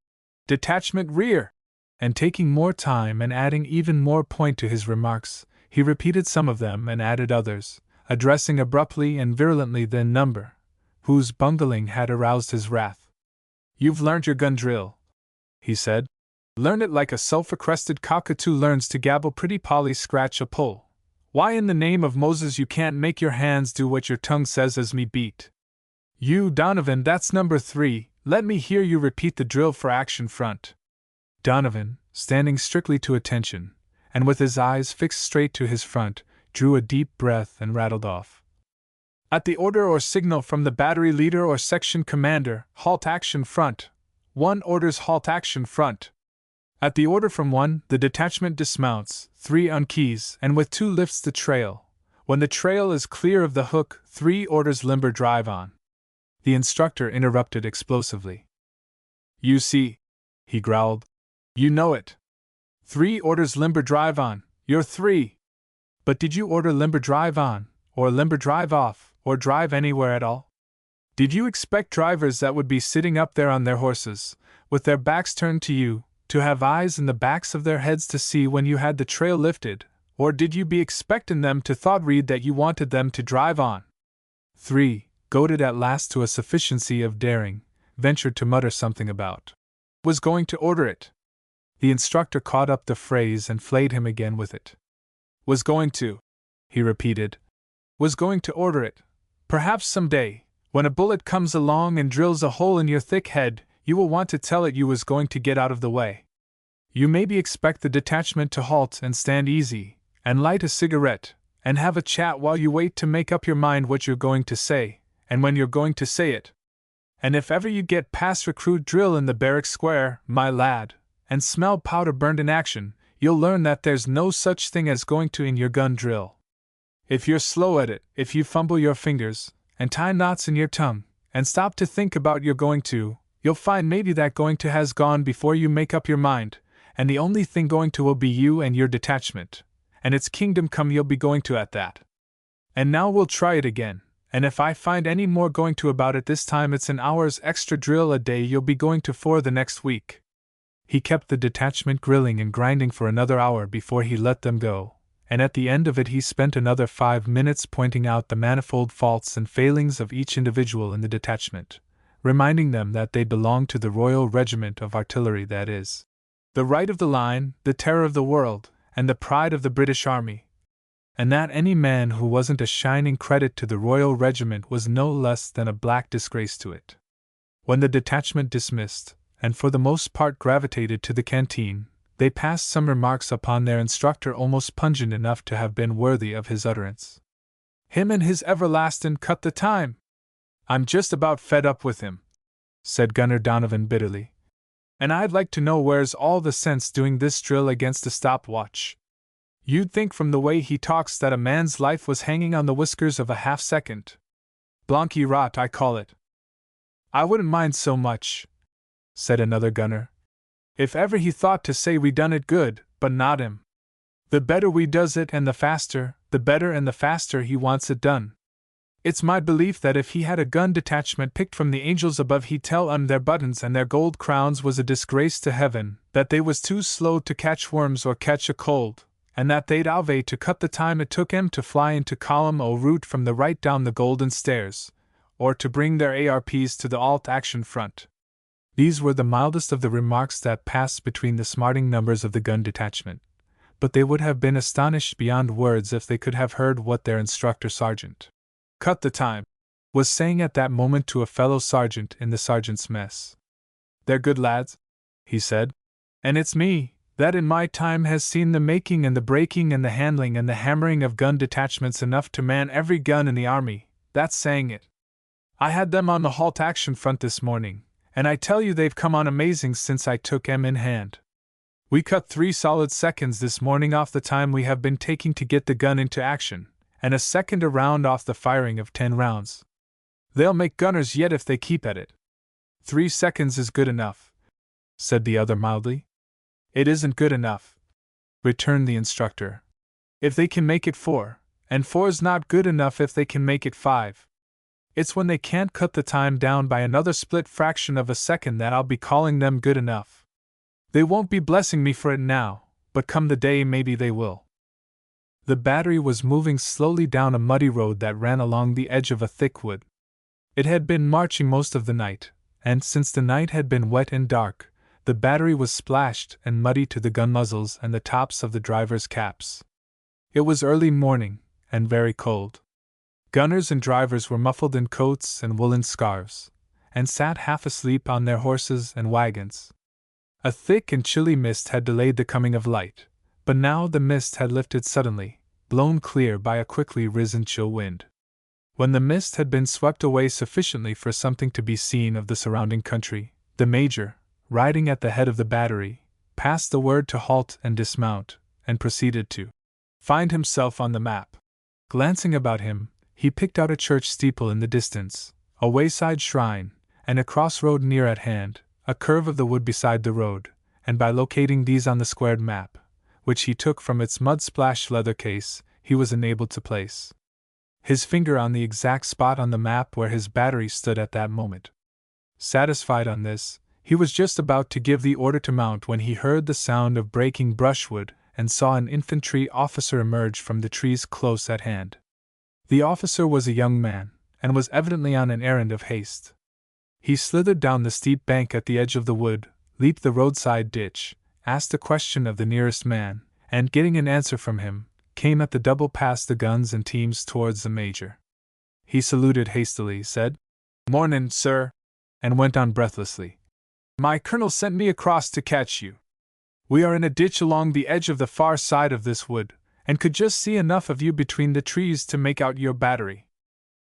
"Detachment rear!" and taking more time and adding even more point to his remarks, he repeated some of them and added others, addressing abruptly and virulently the number, whose bungling had aroused his wrath. "You've learned your gun drill," he said. "Learn it like a sulphur-crested cockatoo learns to gabble pretty Polly scratch a pole. Why in the name of Moses you can't make your hands do what your tongue says as me beat? You, Donovan, that's number 3, let me hear you repeat the drill for action front." Donovan, standing strictly to attention, and with his eyes fixed straight to his front, drew a deep breath and rattled off. "At the order or signal from the battery leader or section commander, halt action front. 1 orders halt action front. At the order from 1, the detachment dismounts, 3 unkeys, and with 2 lifts the trail. When the trail is clear of the hook, 3 orders limber drive on." The instructor interrupted explosively. "You see," he growled. "You know it. 3 orders limber drive on, you're 3. But did you order limber drive on, or limber drive off, or drive anywhere at all? Did you expect drivers that would be sitting up there on their horses, with their backs turned to you, to have eyes in the backs of their heads to see when you had the trail lifted, or did you be expectin' them to thought read that you wanted them to drive on?" 3, goaded at last to a sufficiency of daring, ventured to mutter something about "was going to order it." The instructor caught up the phrase and flayed him again with it. "Was going to," he repeated. "Was going to order it. Perhaps some day, when a bullet comes along and drills a hole in your thick head, you will want to tell it you was going to get out of the way. You maybe expect the detachment to halt and stand easy, and light a cigarette, and have a chat while you wait to make up your mind what you're going to say, and when you're going to say it. And if ever you get past recruit drill in the barrack square, my lad, and smell powder burned in action, you'll learn that there's no such thing as going to in your gun drill. If you're slow at it, if you fumble your fingers, and tie knots in your tongue, and stop to think about your going to, you'll find maybe that going to has gone before you make up your mind, and the only thing going to will be you and your detachment, and it's kingdom come you'll be going to at that. And now we'll try it again, and if I find any more going to about it this time it's an hour's extra drill a day you'll be going to for the next week." He kept the detachment grilling and grinding for another hour before he let them go, and at the end of it he spent another 5 minutes pointing out the manifold faults and failings of each individual in the detachment, reminding them that they belonged to the Royal Regiment of Artillery, that is, the right of the line, the terror of the world, and the pride of the British Army, and that any man who wasn't a shining credit to the Royal Regiment was no less than a black disgrace to it. When the detachment dismissed, and for the most part gravitated to the canteen, they passed some remarks upon their instructor almost pungent enough to have been worthy of his utterance. "Him and his everlastin' cut the time! I'm just about fed up with him," said Gunner Donovan bitterly. "And I'd like to know where's all the sense doing this drill against a stopwatch. You'd think from the way he talks that a man's life was hanging on the whiskers of a half-second. Blanky rot, I call it." "I wouldn't mind so much," said another gunner, "if ever he thought to say we done it good, but not him. The better we does it and the faster, the better and the faster he wants it done. It's my belief that if he had a gun detachment picked from the angels above he'd tell 'em their buttons and their gold crowns was a disgrace to heaven, that they was too slow to catch worms or catch a cold, and that they'd alvay to cut the time it took 'em to fly into column o' route from the right down the golden stairs, or to bring their ARPs to the alt-action front." These were the mildest of the remarks that passed between the smarting numbers of the gun detachment, but they would have been astonished beyond words if they could have heard what their instructor, Sergeant "Cut the time," was saying at that moment to a fellow sergeant in the sergeant's mess. "They're good lads," he said, "and it's me that in my time has seen the making and the breaking and the handling and the hammering of gun detachments enough to man every gun in the army, that's saying it. I had them on the halt action front this morning, and I tell you they've come on amazing since I took 'em in hand. We cut 3 solid seconds this morning off the time we have been taking to get the gun into action, and a second a round off the firing of 10 rounds. They'll make gunners yet if they keep at it." "3 seconds is good enough," said the other mildly. "It isn't good enough," returned the instructor. "If they can make it 4, and 4's not good enough if they can make it 5. It's when they can't cut the time down by another split fraction of a second that I'll be calling them good enough. They won't be blessing me for it now, but come the day maybe they will." The battery was moving slowly down a muddy road that ran along the edge of a thick wood. It had been marching most of the night, and since the night had been wet and dark, the battery was splashed and muddy to the gun muzzles and the tops of the drivers' caps. It was early morning, and very cold. Gunners and drivers were muffled in coats and woolen scarves, and sat half asleep on their horses and wagons. A thick and chilly mist had delayed the coming of light, but now the mist had lifted suddenly, blown clear by a quickly risen chill wind. When the mist had been swept away sufficiently for something to be seen of the surrounding country, the Major, riding at the head of the battery, passed the word to halt and dismount, and proceeded to find himself on the map. Glancing about him, he picked out a church steeple in the distance, a wayside shrine, and a crossroad near at hand, a curve of the wood beside the road, and by locating these on the squared map, which he took from its mud-splashed leather case, he was enabled to place his finger on the exact spot on the map where his battery stood at that moment. Satisfied on this, he was just about to give the order to mount when he heard the sound of breaking brushwood and saw an infantry officer emerge from the trees close at hand. The officer was a young man, and was evidently on an errand of haste. He slithered down the steep bank at the edge of the wood, leaped the roadside ditch, asked a question of the nearest man, and getting an answer from him, came at the double past the guns and teams towards the Major. He saluted hastily, said, "Mornin', sir," and went on breathlessly. "My colonel sent me across to catch you. We are in a ditch along the edge of the far side of this wood, and could just see enough of you between the trees to make out your battery.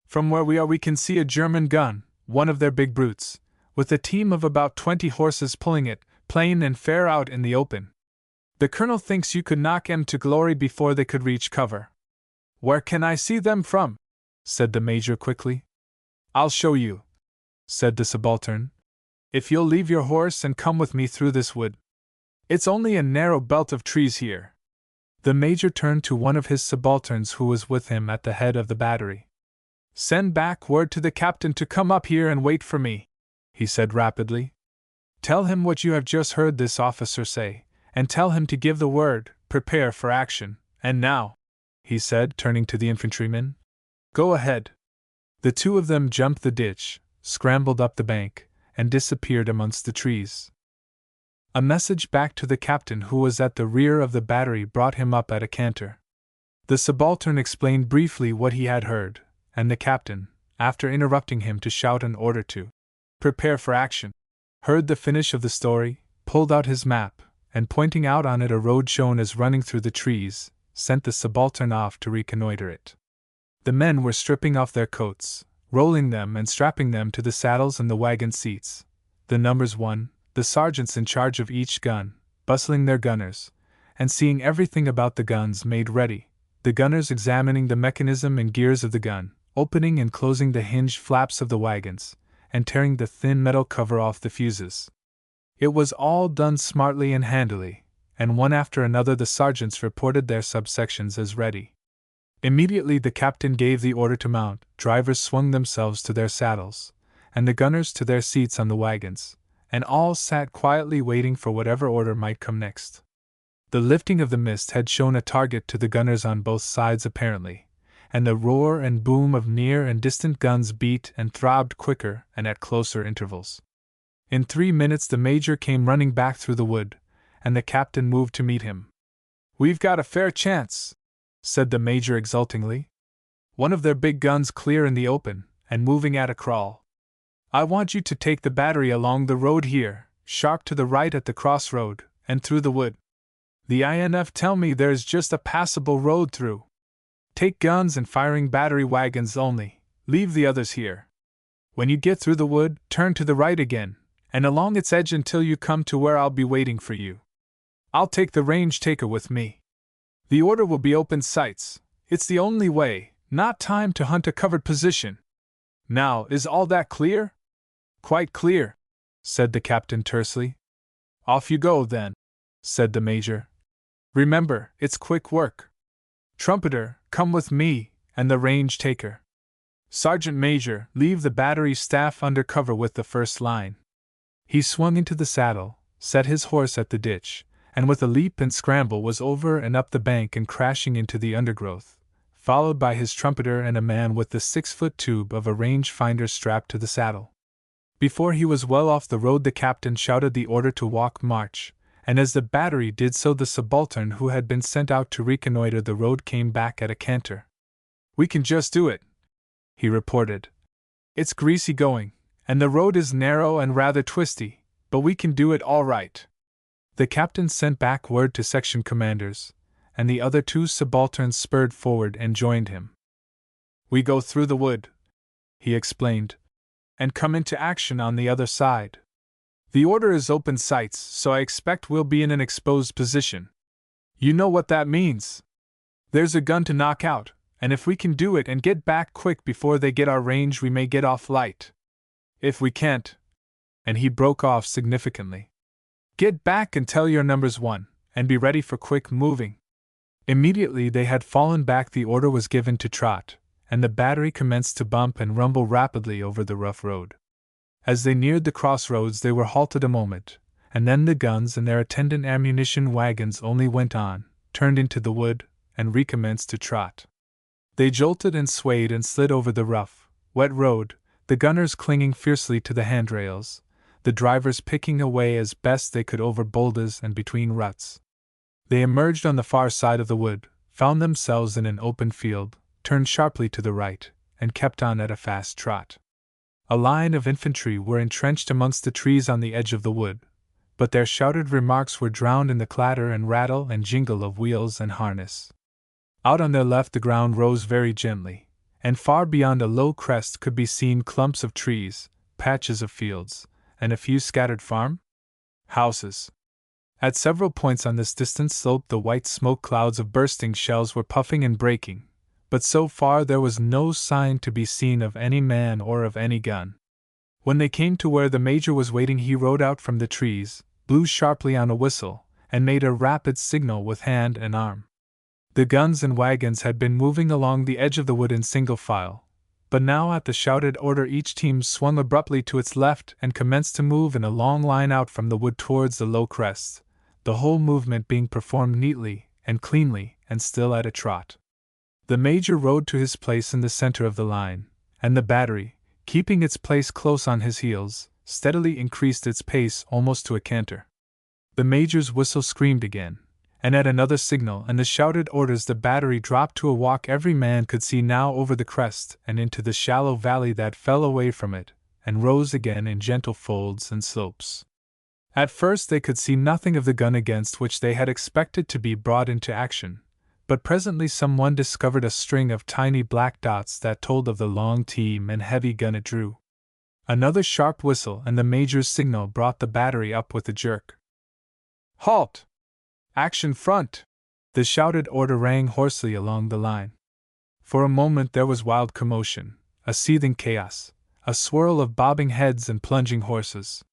From where we are we can see a German gun, one of their big brutes, with a team of about 20 horses pulling it, plain and fair out in the open. The colonel thinks you could knock 'em to glory before they could reach cover." "Where can I see them from?" said the Major quickly. "I'll show you," said the subaltern, "if you'll leave your horse and come with me through this wood. It's only a narrow belt of trees here." The Major turned to one of his subalterns who was with him at the head of the battery. "Send back word to the captain to come up here and wait for me," he said rapidly. Tell him what you have just heard this officer say, and tell him to give the word, prepare for action, and now," he said, turning to the infantryman, "go ahead." The two of them jumped the ditch, scrambled up the bank, and disappeared amongst the trees. A message back to the captain who was at the rear of the battery brought him up at a canter. The subaltern explained briefly what he had heard, and the captain, after interrupting him to shout an order to prepare for action, heard the finish of the story, pulled out his map, and pointing out on it a road shown as running through the trees, sent the subaltern off to reconnoiter it. The men were stripping off their coats, rolling them and strapping them to the saddles and the wagon seats. The numbers 1, the sergeants in charge of each gun, bustling their gunners, and seeing everything about the guns made ready, the gunners examining the mechanism and gears of the gun, opening and closing the hinged flaps of the wagons, and tearing the thin metal cover off the fuses. It was all done smartly and handily, and one after another the sergeants reported their subsections as ready. Immediately the captain gave the order to mount, drivers swung themselves to their saddles, and the gunners to their seats on the wagons, and all sat quietly waiting for whatever order might come next. The lifting of the mist had shown a target to the gunners on both sides apparently, and the roar and boom of near and distant guns beat and throbbed quicker and at closer intervals. In 3 minutes the major came running back through the wood, and the captain moved to meet him. "We've got a fair chance," said the major exultingly. "One of their big guns clear in the open, and moving at a crawl. I want you to take the battery along the road here, sharp to the right at the crossroad, and through the wood. The INF tell me there's just a passable road through. Take guns and firing battery wagons only, leave the others here. When you get through the wood, turn to the right again, and along its edge until you come to where I'll be waiting for you. I'll take the range taker with me. The order will be open sights. It's the only way, not time to hunt a covered position. Now, is all that clear?" "Quite clear," said the captain tersely. "Off you go, then," said the major. "Remember, it's quick work. Trumpeter, come with me, and the range taker. Sergeant Major, leave the battery staff under cover with the first line." He swung into the saddle, set his horse at the ditch, and with a leap and scramble was over and up the bank and crashing into the undergrowth, followed by his trumpeter and a man with the 6-foot tube of a range finder strapped to the saddle. Before he was well off the road the captain shouted the order to walk march, and as the battery did so the subaltern who had been sent out to reconnoiter the road came back at a canter. "We can just do it," he reported. "It's greasy going, and the road is narrow and rather twisty, but we can do it all right." The captain sent back word to section commanders, and the other two subalterns spurred forward and joined him. "We go through the wood," he explained, "and come into action on the other side. The order is open sights, so I expect we'll be in an exposed position. You know what that means. There's a gun to knock out, and if we can do it and get back quick before they get our range we may get off light. If we can't," and he broke off significantly, "get back and tell your numbers 1, and be ready for quick moving." Immediately they had fallen back the order was given to trot, and the battery commenced to bump and rumble rapidly over the rough road. As they neared the crossroads they were halted a moment, and then the guns and their attendant ammunition wagons only went on, turned into the wood, and recommenced to trot. They jolted and swayed and slid over the rough, wet road, the gunners clinging fiercely to the handrails, the drivers picking away as best they could over boulders and between ruts. They emerged on the far side of the wood, found themselves in an open field, turned sharply to the right, and kept on at a fast trot. A line of infantry were entrenched amongst the trees on the edge of the wood, but their shouted remarks were drowned in the clatter and rattle and jingle of wheels and harness. Out on their left the ground rose very gently, and far beyond a low crest could be seen clumps of trees, patches of fields, and a few scattered farm houses. At several points on this distant slope the white smoke clouds of bursting shells were puffing and breaking, but so far there was no sign to be seen of any man or of any gun. When they came to where the major was waiting he rode out from the trees, blew sharply on a whistle, and made a rapid signal with hand and arm. The guns and wagons had been moving along the edge of the wood in single file, But now at the shouted order each team swung abruptly to its left and commenced to move in a long line out from the wood towards the low crest, the whole movement being performed neatly and cleanly and still at a trot. The major rode to his place in the center of the line, and the battery, keeping its place close on his heels, steadily increased its pace almost to a canter. The major's whistle screamed again, and at another signal and the shouted orders the battery dropped to a walk every man could see now over the crest and into the shallow valley that fell away from it, and rose again in gentle folds and slopes. At first they could see nothing of the gun against which they had expected to be brought into action, but presently someone discovered a string of tiny black dots that told of the long team and heavy gun it drew. Another sharp whistle and the major's signal brought the battery up with a jerk. "Halt! Action front!" The shouted order rang hoarsely along the line. For a moment there was wild commotion, a seething chaos, a swirl of bobbing heads and plunging horses.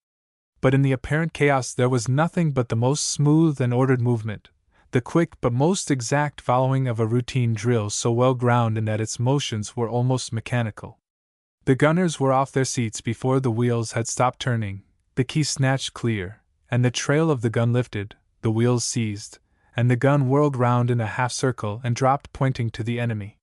But in the apparent chaos there was nothing but the most smooth and ordered movement, the quick but most exact following of a routine drill so well ground in that its motions were almost mechanical. The gunners were off their seats before the wheels had stopped turning, the key snatched clear, and the trail of the gun lifted, the wheels seized, and the gun whirled round in a half-circle and dropped pointing to the enemy.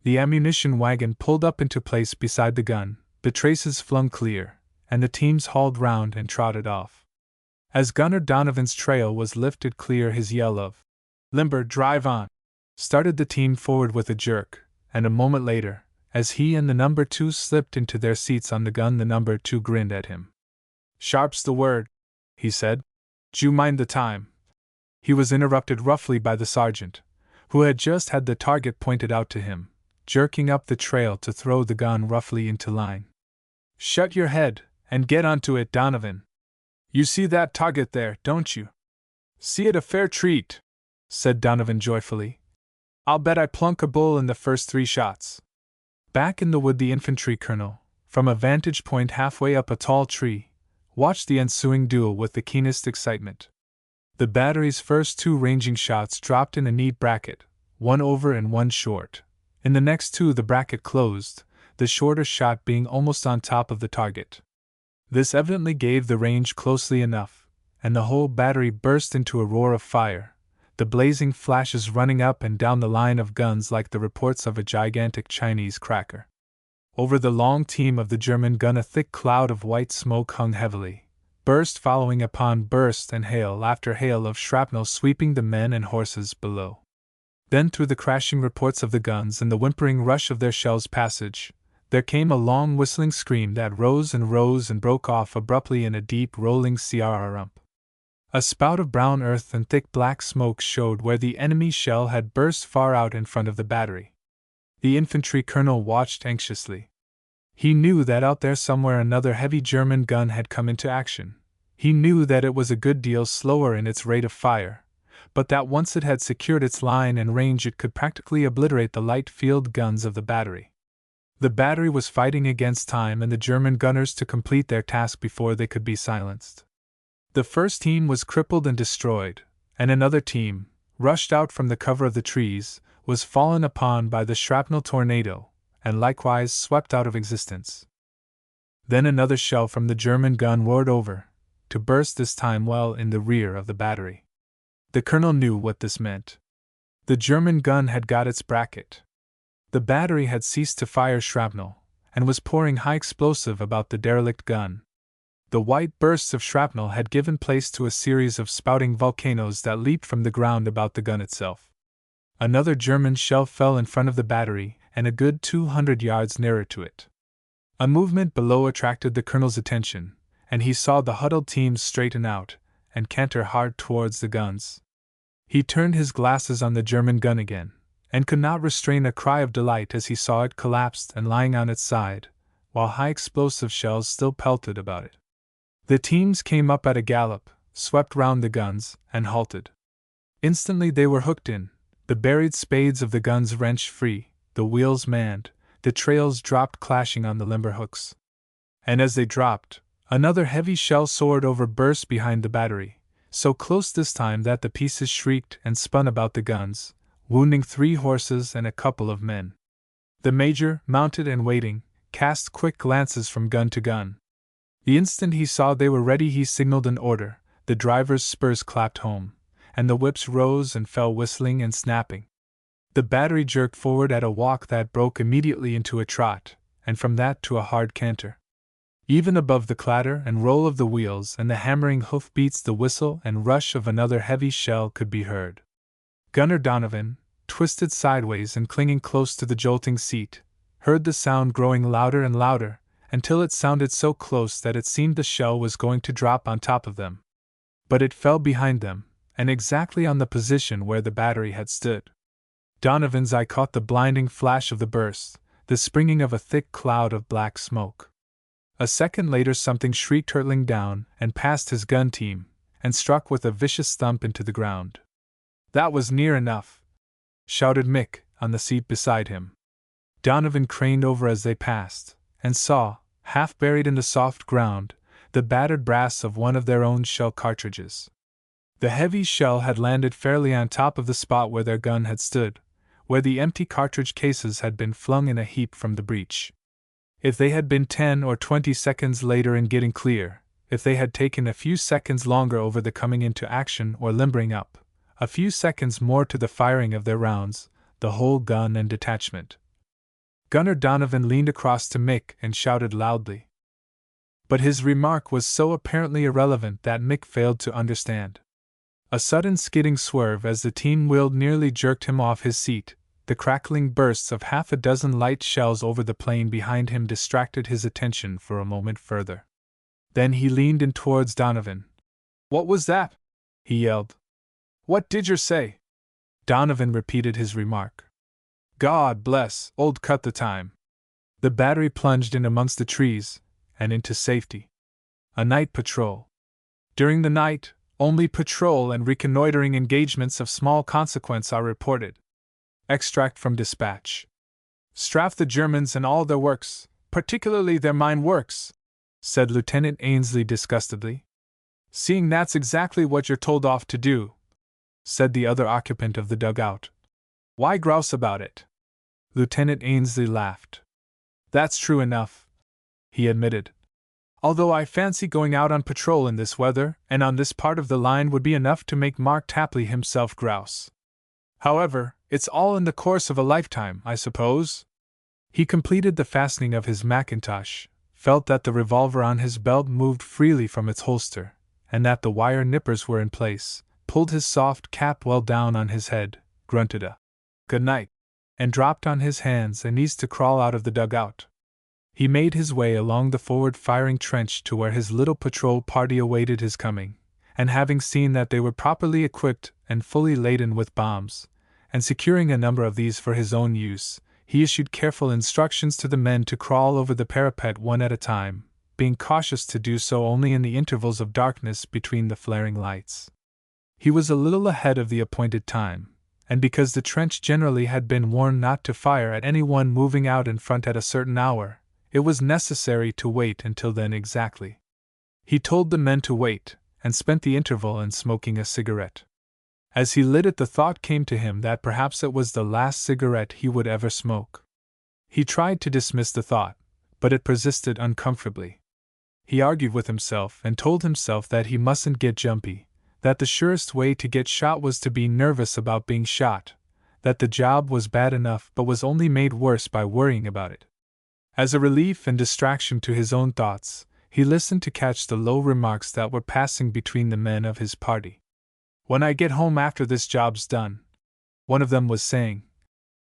The ammunition wagon pulled up into place beside the gun, the traces flung clear, and the teams hauled round and trotted off. As Gunner Donovan's trail was lifted clear, his yell of "Limber, drive on!" started the team forward with a jerk, and a moment later, as he and the number 2 slipped into their seats on the gun, the number 2 grinned at him. "Sharp's the word," he said. "D'you mind the time?" He was interrupted roughly by the sergeant, who had just had the target pointed out to him, jerking up the trail to throw the gun roughly into line. "Shut your head, and get onto it, Donovan. You see that target there, don't you?" "See it a fair treat," said Donovan joyfully. "I'll bet I plunk a bull in the first 3 shots." Back in the wood the infantry colonel, from a vantage point halfway up a tall tree, watched the ensuing duel with the keenest excitement. The battery's first 2 ranging shots dropped in a neat bracket, one over and one short. In the next 2 the bracket closed, the shorter shot being almost on top of the target. This evidently gave the range closely enough, and the whole battery burst into a roar of fire, the blazing flashes running up and down the line of guns like the reports of a gigantic Chinese cracker. Over the long team of the German gun a thick cloud of white smoke hung heavily, burst following upon burst and hail after hail of shrapnel sweeping the men and horses below. Then through the crashing reports of the guns and the whimpering rush of their shells' passage, there came a long whistling scream that rose and broke off abruptly in a deep rolling crrrump. A spout of brown earth and thick black smoke showed where the enemy shell had burst far out in front of the battery. The infantry colonel watched anxiously. He knew that out there somewhere another heavy German gun had come into action. He knew that it was a good deal slower in its rate of fire, but that once it had secured its line and range it could practically obliterate the light field guns of the battery. The battery was fighting against time and the German gunners to complete their task before they could be silenced. The first team was crippled and destroyed, and another team, rushed out from the cover of the trees, was fallen upon by the shrapnel tornado, and likewise swept out of existence. Then another shell from the German gun roared over, to burst this time well in the rear of the battery. The colonel knew what this meant. The German gun had got its bracket. The battery had ceased to fire shrapnel, and was pouring high explosive about the derelict gun. The white bursts of shrapnel had given place to a series of spouting volcanoes that leaped from the ground about the gun itself. Another German shell fell in front of the battery, and a good 200 yards nearer to it. A movement below attracted the colonel's attention, and he saw the huddled teams straighten out and canter hard towards the guns. He turned his glasses on the German gun again, and could not restrain a cry of delight as he saw it collapsed and lying on its side, while high explosive shells still pelted about it. The teams came up at a gallop, swept round the guns, and halted. Instantly they were hooked in, the buried spades of the guns wrenched free, the wheels manned, the trails dropped clashing on the limber hooks. And as they dropped, another heavy shell soared over burst behind the battery, so close this time that the pieces shrieked and spun about the guns, wounding 3 horses and a couple of men. The major, mounted and waiting, cast quick glances from gun to gun. The instant he saw they were ready, he signaled an order, the driver's spurs clapped home, and the whips rose and fell whistling and snapping. The battery jerked forward at a walk that broke immediately into a trot, and from that to a hard canter. Even above the clatter and roll of the wheels and the hammering hoof-beats, the whistle and rush of another heavy shell could be heard. Gunner Donovan, twisted sideways and clinging close to the jolting seat, heard the sound growing louder and louder, until it sounded so close that it seemed the shell was going to drop on top of them. But it fell behind them, and exactly on the position where the battery had stood. Donovan's eye caught the blinding flash of the burst, the springing of a thick cloud of black smoke. A second later something shrieked hurtling down and past his gun team, and struck with a vicious thump into the ground. "That was near enough!" shouted Mick, on the seat beside him. Donovan craned over as they passed, and saw, half buried in the soft ground, the battered brass of one of their own shell cartridges. The heavy shell had landed fairly on top of the spot where their gun had stood, where the empty cartridge cases had been flung in a heap from the breech. If they had been 10 or 20 seconds later in getting clear, if they had taken a few seconds longer over the coming into action or limbering up, a few seconds more to the firing of their rounds, the whole gun and detachment. Gunner Donovan leaned across to Mick and shouted loudly. But his remark was so apparently irrelevant that Mick failed to understand. A sudden skidding swerve as the team wheeled nearly jerked him off his seat. The crackling bursts of half a dozen light shells over the plain behind him distracted his attention for a moment further. Then he leaned in towards Donovan. "What was that?" he yelled. "What did yer say?" Donovan repeated his remark. "God bless, old cut the time." The battery plunged in amongst the trees, and into safety. A night patrol. During the night, only patrol and reconnoitering engagements of small consequence are reported. Extract from dispatch. "Strafe the Germans and all their works, particularly their mine works," said Lieutenant Ainsley disgustedly. "Seeing that's exactly what you're told off to do," said the other occupant of the dugout. "Why grouse about it?" Lieutenant Ainsley laughed. "That's true enough," he admitted. "Although I fancy going out on patrol in this weather and on this part of the line would be enough to make Mark Tapley himself grouse. However, it's all in the course of a lifetime, I suppose." He completed the fastening of his mackintosh, felt that the revolver on his belt moved freely from its holster, and that the wire nippers were in place, pulled his soft cap well down on his head, grunted a "good night," and dropped on his hands and knees to crawl out of the dugout. He made his way along the forward-firing trench to where his little patrol party awaited his coming, and having seen that they were properly equipped and fully laden with bombs, and securing a number of these for his own use, he issued careful instructions to the men to crawl over the parapet one at a time, being cautious to do so only in the intervals of darkness between the flaring lights. He was a little ahead of the appointed time, and because the trench generally had been warned not to fire at any one moving out in front at a certain hour, it was necessary to wait until then exactly. He told the men to wait, and spent the interval in smoking a cigarette. As he lit it, the thought came to him that perhaps it was the last cigarette he would ever smoke. He tried to dismiss the thought, but it persisted uncomfortably. He argued with himself and told himself that he mustn't get jumpy, that the surest way to get shot was to be nervous about being shot, that the job was bad enough but was only made worse by worrying about it. As a relief and distraction to his own thoughts, he listened to catch the low remarks that were passing between the men of his party. "When I get home after this job's done," one of them was saying,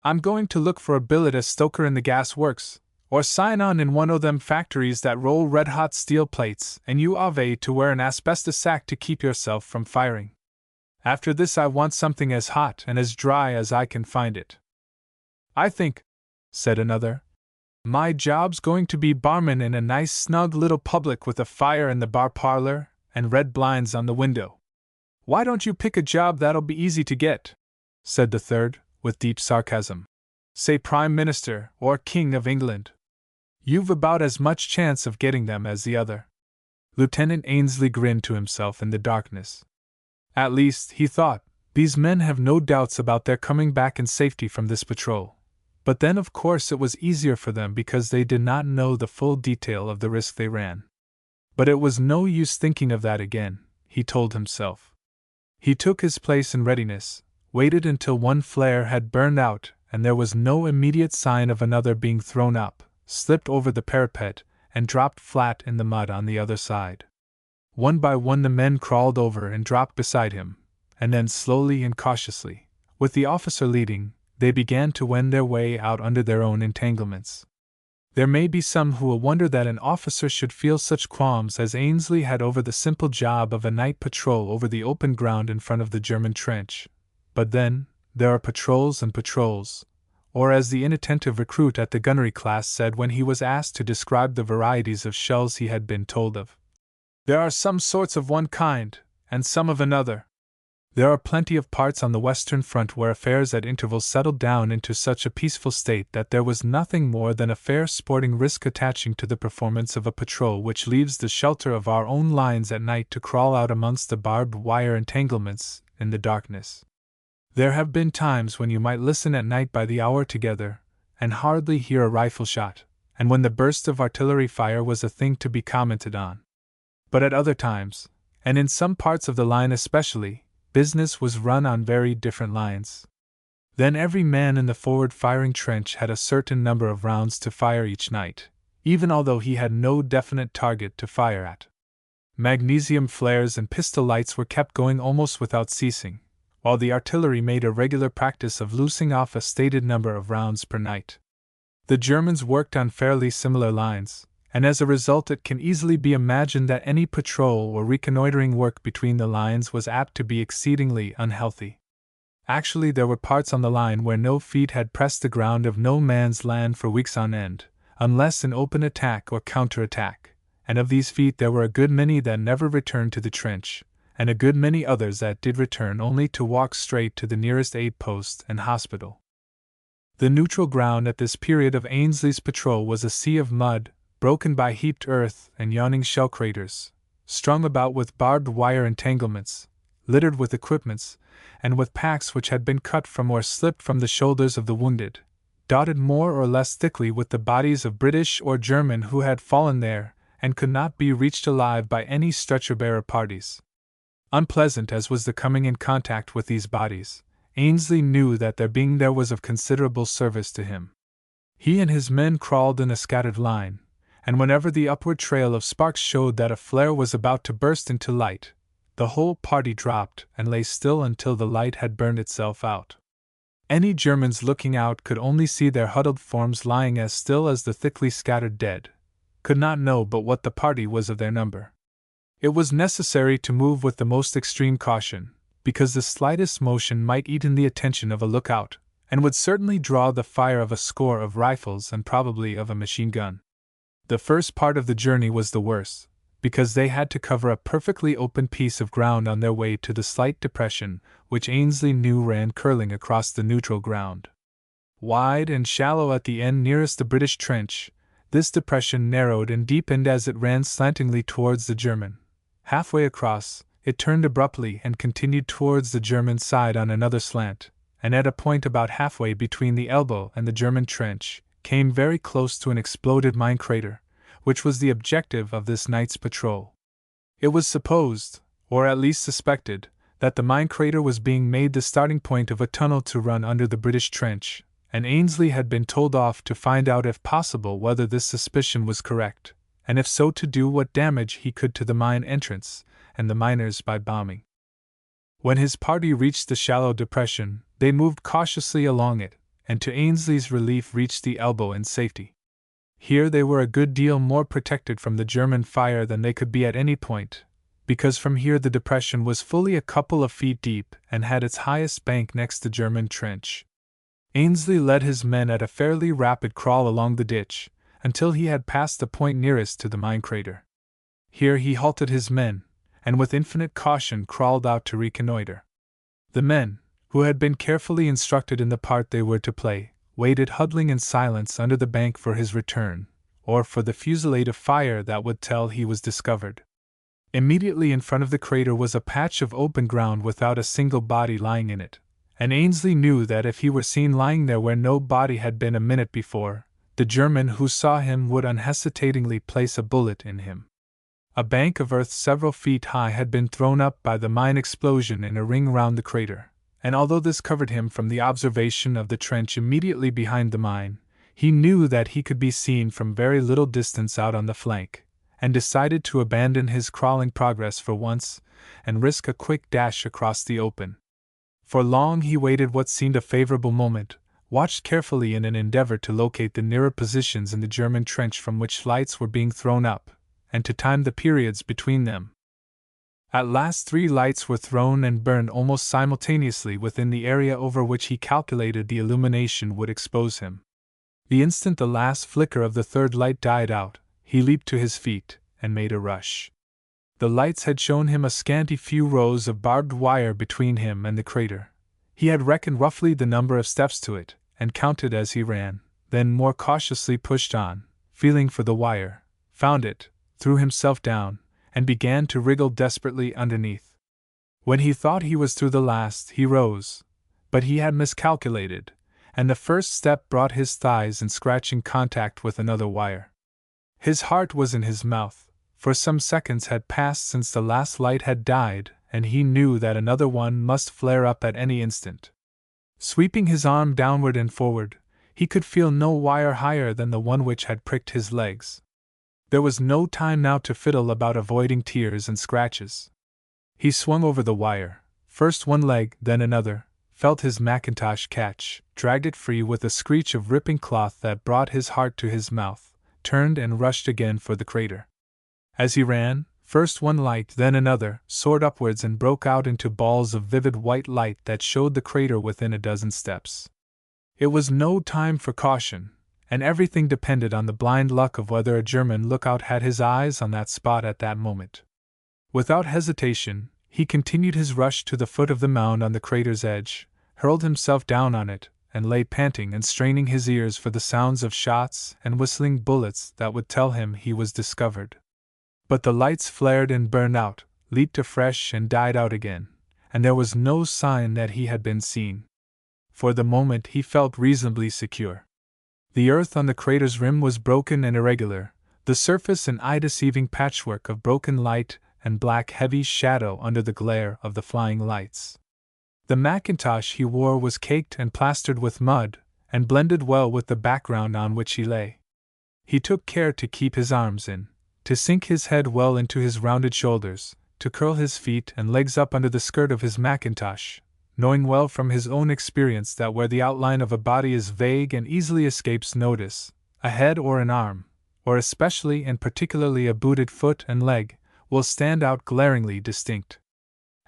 "I'm going to look for a billet as stoker in the gas works, or sign on in one o' them factories that roll red-hot steel plates, and you ave to wear an asbestos sack to keep yourself from firing. After this I want something as hot and as dry as I can find it." "I think," said another, "my job's going to be barman in a nice snug little public with a fire in the bar parlor and red blinds on the window." "Why don't you pick a job that'll be easy to get?" said the third, with deep sarcasm. "Say Prime Minister or King of England. You've about as much chance of getting them as the other." Lieutenant Ainsley grinned to himself in the darkness. At least, he thought, these men have no doubts about their coming back in safety from this patrol. But then of course it was easier for them because they did not know the full detail of the risk they ran. But it was no use thinking of that again, he told himself. He took his place in readiness, waited until one flare had burned out and there was no immediate sign of another being thrown up, slipped over the parapet, and dropped flat in the mud on the other side. One by one the men crawled over and dropped beside him, and then slowly and cautiously, with the officer leading, they began to wend their way out under their own entanglements. There may be some who will wonder that an officer should feel such qualms as Ainsley had over the simple job of a night patrol over the open ground in front of the German trench. But then, there are patrols and patrols, or as the inattentive recruit at the gunnery class said when he was asked to describe the varieties of shells he had been told of. There are some sorts of one kind, and some of another. There are plenty of parts on the Western Front where affairs at intervals settled down into such a peaceful state that there was nothing more than a fair sporting risk attaching to the performance of a patrol which leaves the shelter of our own lines at night to crawl out amongst the barbed wire entanglements in the darkness. There have been times when you might listen at night by the hour together, and hardly hear a rifle shot, and when the burst of artillery fire was a thing to be commented on. But at other times, and in some parts of the line especially, business was run on very different lines. Then every man in the forward firing trench had a certain number of rounds to fire each night, even although he had no definite target to fire at. Magnesium flares and pistol lights were kept going almost without ceasing, while the artillery made a regular practice of loosing off a stated number of rounds per night. The Germans worked on fairly similar lines, and as a result it can easily be imagined that any patrol or reconnoitering work between the lines was apt to be exceedingly unhealthy. Actually, there were parts on the line where no feet had pressed the ground of no man's land for weeks on end, unless in open attack or counter-attack, and of these feet there were a good many that never returned to the trench, and a good many others that did return only to walk straight to the nearest aid post and hospital. The neutral ground at this period of Ainsley's patrol was a sea of mud, broken by heaped earth and yawning shell craters, strung about with barbed wire entanglements, littered with equipments, and with packs which had been cut from or slipped from the shoulders of the wounded, dotted more or less thickly with the bodies of British or German who had fallen there and could not be reached alive by any stretcher-bearer parties. Unpleasant as was the coming in contact with these bodies, Ainsley knew that their being there was of considerable service to him. He and his men crawled in a scattered line, and whenever the upward trail of sparks showed that a flare was about to burst into light, the whole party dropped and lay still until the light had burned itself out. Any Germans looking out could only see their huddled forms lying as still as the thickly scattered dead, could not know but what the party was of their number. It was necessary to move with the most extreme caution, because the slightest motion might eat in the attention of a lookout, and would certainly draw the fire of a score of rifles and probably of a machine gun. The first part of the journey was the worst, because they had to cover a perfectly open piece of ground on their way to the slight depression which Ainsley knew ran curling across the neutral ground. Wide and shallow at the end nearest the British trench, this depression narrowed and deepened as it ran slantingly towards the German. Halfway across, it turned abruptly and continued towards the German side on another slant, and at a point about halfway between the elbow and the German trench, came very close to an exploded mine crater, which was the objective of this night's patrol. It was supposed, or at least suspected, that the mine crater was being made the starting point of a tunnel to run under the British trench, and Ainsley had been told off to find out if possible whether this suspicion was correct, and if so to do what damage he could to the mine entrance and the miners by bombing. When his party reached the shallow depression, they moved cautiously along it, and to Ainsley's relief reached the elbow in safety. Here they were a good deal more protected from the German fire than they could be at any point, because from here the depression was fully a couple of feet deep and had its highest bank next the German trench. Ainsley led his men at a fairly rapid crawl along the ditch, until he had passed the point nearest to the mine crater. Here he halted his men, and with infinite caution crawled out to reconnoiter. The men, who had been carefully instructed in the part they were to play, waited huddling in silence under the bank for his return, or for the fusillade of fire that would tell he was discovered. Immediately in front of the crater was a patch of open ground without a single body lying in it, and Ainsley knew that if he were seen lying there where no body had been a minute before, the German who saw him would unhesitatingly place a bullet in him. A bank of earth several feet high had been thrown up by the mine explosion in a ring round the crater, and although this covered him from the observation of the trench immediately behind the mine, he knew that he could be seen from very little distance out on the flank, and decided to abandon his crawling progress for once and risk a quick dash across the open. For long he waited what seemed a favorable moment, watched carefully in an endeavor to locate the nearer positions in the German trench from which lights were being thrown up, and to time the periods between them. At last 3 lights were thrown and burned almost simultaneously within the area over which he calculated the illumination would expose him. The instant the last flicker of the 3rd light died out, he leaped to his feet and made a rush. The lights had shown him a scanty few rows of barbed wire between him and the crater. He had reckoned roughly the number of steps to it, and counted as he ran, then more cautiously pushed on, feeling for the wire, found it, threw himself down, and began to wriggle desperately underneath. When he thought he was through the last, he rose, but he had miscalculated, and the first step brought his thighs in scratching contact with another wire. His heart was in his mouth, for some seconds had passed since the last light had died, and he knew that another one must flare up at any instant. Sweeping his arm downward and forward, he could feel no wire higher than the one which had pricked his legs. There was no time now to fiddle about avoiding tears and scratches. He swung over the wire, first one leg, then another, felt his mackintosh catch, dragged it free with a screech of ripping cloth that brought his heart to his mouth, turned and rushed again for the crater. As he ran, first one light, then another, soared upwards and broke out into balls of vivid white light that showed the crater within a dozen steps. It was no time for caution, and everything depended on the blind luck of whether a German lookout had his eyes on that spot at that moment. Without hesitation, he continued his rush to the foot of the mound on the crater's edge, hurled himself down on it, and lay panting and straining his ears for the sounds of shots and whistling bullets that would tell him he was discovered. But the lights flared and burned out, leaped afresh and died out again, and there was no sign that he had been seen. For the moment he felt reasonably secure. The earth on the crater's rim was broken and irregular, the surface an eye-deceiving patchwork of broken light and black heavy shadow under the glare of the flying lights. The mackintosh he wore was caked and plastered with mud, and blended well with the background on which he lay. He took care to keep his arms in, to sink his head well into his rounded shoulders, to curl his feet and legs up under the skirt of his mackintosh, knowing well from his own experience that where the outline of a body is vague and easily escapes notice, a head or an arm, or especially and particularly a booted foot and leg, will stand out glaringly distinct.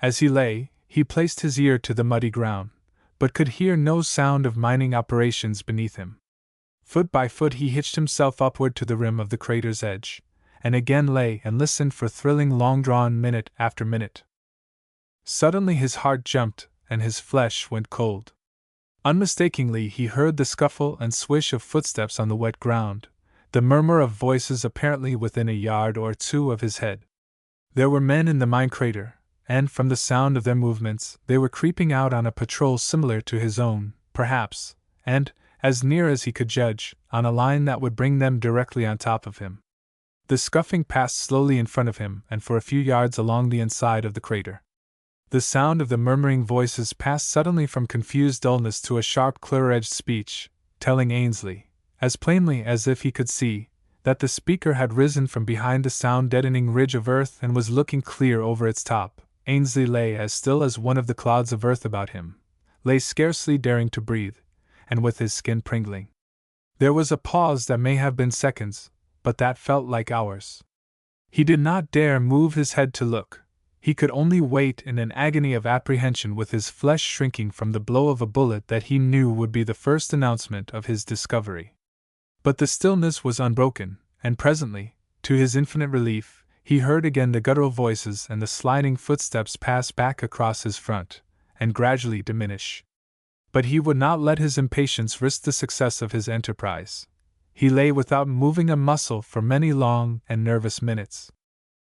As he lay, he placed his ear to the muddy ground, but could hear no sound of mining operations beneath him. Foot by foot he hitched himself upward to the rim of the crater's edge, and again lay and listened for thrilling long-drawn minute after minute. Suddenly his heart jumped, and his flesh went cold. Unmistakably he heard the scuffle and swish of footsteps on the wet ground, the murmur of voices apparently within a yard or 2 of his head. There were men in the mine crater, and from the sound of their movements, they were creeping out on a patrol similar to his own, perhaps, and, as near as he could judge, on a line that would bring them directly on top of him. The scuffing passed slowly in front of him and for a few yards along the inside of the crater. The sound of the murmuring voices passed suddenly from confused dullness to a sharp, clear-edged speech, telling Ainsley, as plainly as if he could see, that the speaker had risen from behind the sound-deadening ridge of earth and was looking clear over its top. Ainsley lay as still as one of the clouds of earth about him, lay scarcely daring to breathe, and with his skin pringling. There was a pause that may have been seconds, but that felt like hours. He did not dare move his head to look. He could only wait in an agony of apprehension with his flesh shrinking from the blow of a bullet that he knew would be the first announcement of his discovery. But the stillness was unbroken, and presently, to his infinite relief, he heard again the guttural voices and the sliding footsteps pass back across his front, and gradually diminish. But he would not let his impatience risk the success of his enterprise. He lay without moving a muscle for many long and nervous minutes.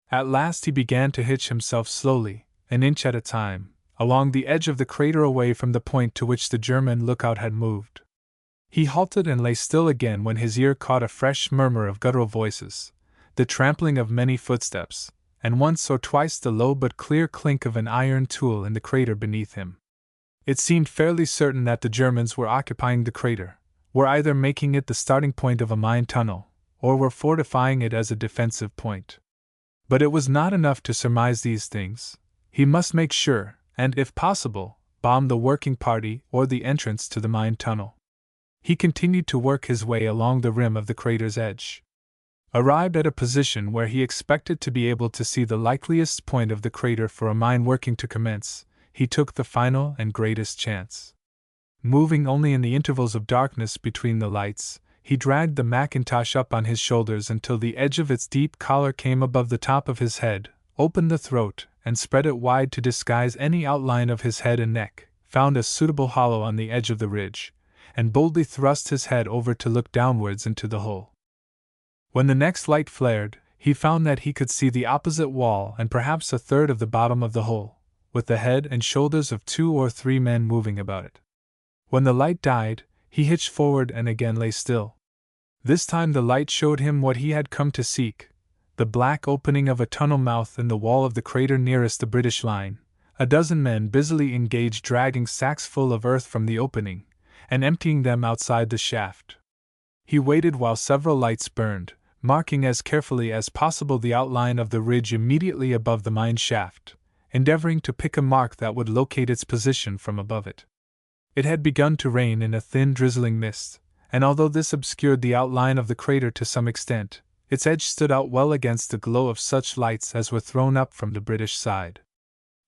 At last he began to hitch himself slowly, an inch at a time, along the edge of the crater away from the point to which the German lookout had moved. He halted and lay still again when his ear caught a fresh murmur of guttural voices, the trampling of many footsteps, and once or twice the low but clear clink of an iron tool in the crater beneath him. It seemed fairly certain that the Germans were occupying the crater, were either making it the starting point of a mine tunnel, or were fortifying it as a defensive point. But it was not enough to surmise these things. He must make sure, and if possible, bomb the working party or the entrance to the mine tunnel. He continued to work his way along the rim of the crater's edge. Arrived at a position where he expected to be able to see the likeliest point of the crater for a mine working to commence, he took the final and greatest chance. Moving only in the intervals of darkness between the lights, he dragged the mackintosh up on his shoulders until the edge of its deep collar came above the top of his head, opened the throat, and spread it wide to disguise any outline of his head and neck, found a suitable hollow on the edge of the ridge, and boldly thrust his head over to look downwards into the hole. When the next light flared, he found that he could see the opposite wall and perhaps a third of the bottom of the hole, with the head and shoulders of 2 or 3 men moving about it. When the light died, he hitched forward and again lay still. This time the light showed him what he had come to seek, the black opening of a tunnel mouth in the wall of the crater nearest the British line, a dozen men busily engaged dragging sacks full of earth from the opening, and emptying them outside the shaft. He waited while several lights burned, marking as carefully as possible the outline of the ridge immediately above the mine shaft, endeavoring to pick a mark that would locate its position from above it. It had begun to rain in a thin drizzling mist, and although this obscured the outline of the crater to some extent, its edge stood out well against the glow of such lights as were thrown up from the British side.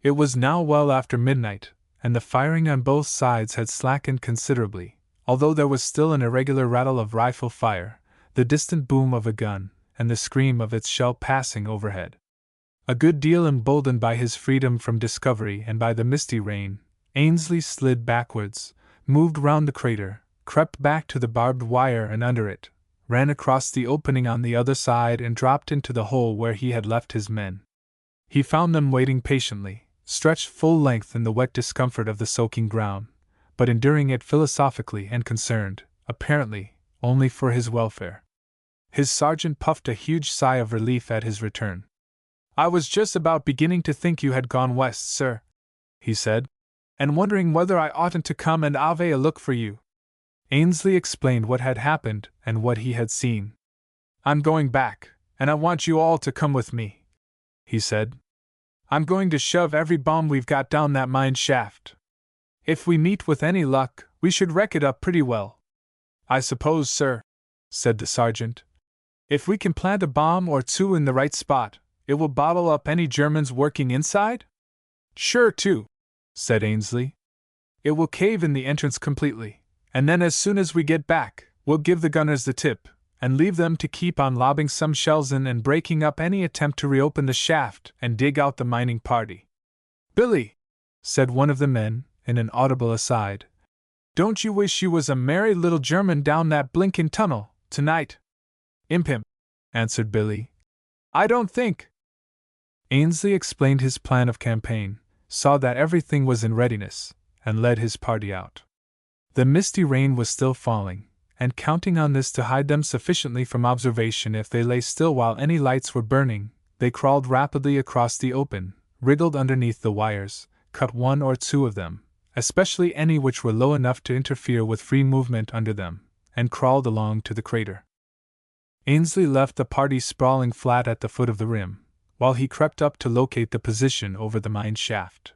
It was now well after midnight, and the firing on both sides had slackened considerably, although there was still an irregular rattle of rifle fire, the distant boom of a gun, and the scream of its shell passing overhead. A good deal emboldened by his freedom from discovery and by the misty rain, Ainsley slid backwards, moved round the crater, crept back to the barbed wire and under it, ran across the opening on the other side and dropped into the hole where he had left his men. He found them waiting patiently, stretched full length in the wet discomfort of the soaking ground, but enduring it philosophically and concerned, apparently, only for his welfare. His sergeant puffed a huge sigh of relief at his return. "I was just about beginning to think you had gone west, sir," he said, "and wondering whether I oughtn't to come and have a look for you." Ainsley explained what had happened and what he had seen. "I'm going back, and I want you all to come with me," he said. "I'm going to shove every bomb we've got down that mine shaft. If we meet with any luck, we should wreck it up pretty well." "I suppose, sir," said the sergeant, "if we can plant a bomb or 2 in the right spot, it will bottle up any Germans working inside?" "Sure to," said Ainsley. "It will cave in the entrance completely, and then as soon as we get back, we'll give the gunners the tip, and leave them to keep on lobbing some shells in and breaking up any attempt to reopen the shaft and dig out the mining party." "Billy," said one of the men, in an audible aside, "don't you wish you was a merry little German down that blinkin' tunnel, tonight?" "Imp," answered Billy. "I don't think." Ainsley explained his plan of campaign, saw that everything was in readiness, and led his party out. The misty rain was still falling, and counting on this to hide them sufficiently from observation if they lay still while any lights were burning, they crawled rapidly across the open, wriggled underneath the wires, cut 1 or 2 of them, especially any which were low enough to interfere with free movement under them, and crawled along to the crater. Ainsley left the party sprawling flat at the foot of the rim, while he crept up to locate the position over the mine shaft.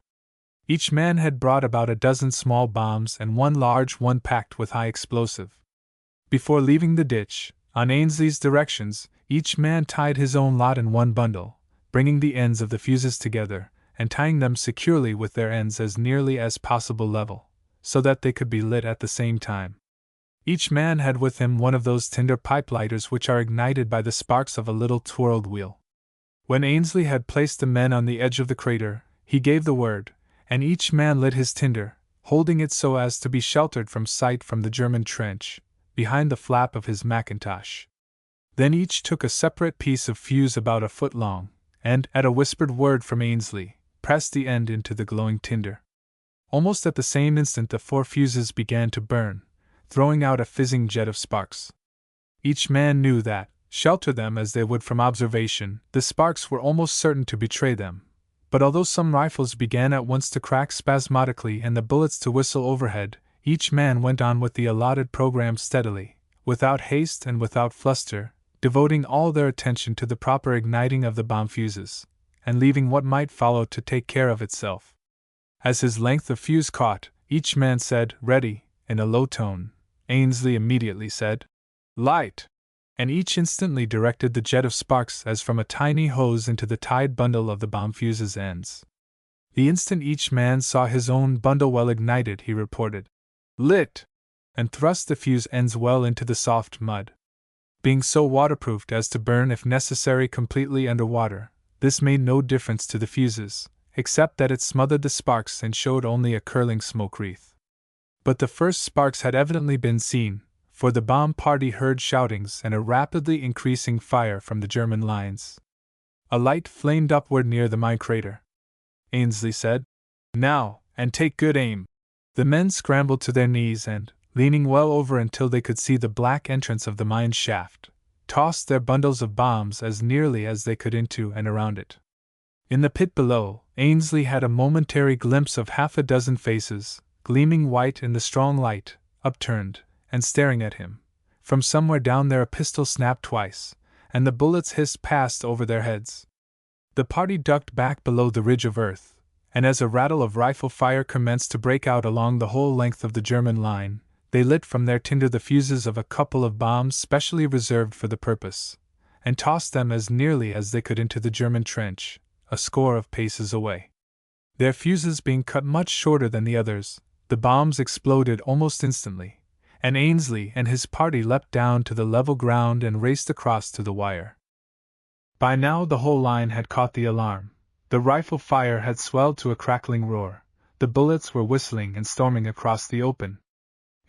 Each man had brought about a dozen small bombs and 1 large one packed with high explosive. Before leaving the ditch, on Ainsley's directions, each man tied his own lot in 1 bundle, bringing the ends of the fuses together, and tying them securely with their ends as nearly as possible level, so that they could be lit at the same time. Each man had with him one of those tinder pipe lighters which are ignited by the sparks of a little twirled wheel. When Ainsley had placed the men on the edge of the crater, he gave the word, and each man lit his tinder, holding it so as to be sheltered from sight from the German trench, behind the flap of his mackintosh. Then each took a separate piece of fuse about a foot long, and, at a whispered word from Ainsley, pressed the end into the glowing tinder. Almost at the same instant the 4 fuses began to burn, throwing out a fizzing jet of sparks. Each man knew that, shelter them as they would from observation, the sparks were almost certain to betray them. But although some rifles began at once to crack spasmodically and the bullets to whistle overhead, each man went on with the allotted program steadily, without haste and without fluster, devoting all their attention to the proper igniting of the bomb fuses, and leaving what might follow to take care of itself. As his length of fuse caught, each man said, "Ready," in a low tone. Ainsley immediately said, "Light," and each instantly directed the jet of sparks as from a tiny hose into the tied bundle of the bomb fuse's ends. The instant each man saw his own bundle well ignited, he reported, "Lit," and thrust the fuse ends well into the soft mud. Being so waterproofed as to burn if necessary completely under water, this made no difference to the fuses, except that it smothered the sparks and showed only a curling smoke wreath. But the first sparks had evidently been seen, for the bomb party heard shoutings and a rapidly increasing fire from the German lines. A light flamed upward near the mine crater. Ainsley said, "Now, and take good aim." The men scrambled to their knees and, leaning well over until they could see the black entrance of the mine shaft, tossed their bundles of bombs as nearly as they could into and around it. In the pit below, Ainsley had a momentary glimpse of half a dozen faces, gleaming white in the strong light, upturned, and staring at him. From somewhere down there a pistol snapped twice, and the bullets hissed past over their heads. The party ducked back below the ridge of earth, and as a rattle of rifle fire commenced to break out along the whole length of the German line, they lit from their tinder the fuses of a couple of bombs specially reserved for the purpose, and tossed them as nearly as they could into the German trench, a score of paces away. Their fuses being cut much shorter than the others, the bombs exploded almost instantly, and Ainsley and his party leapt down to the level ground and raced across to the wire. By now the whole line had caught the alarm. The rifle fire had swelled to a crackling roar. The bullets were whistling and storming across the open.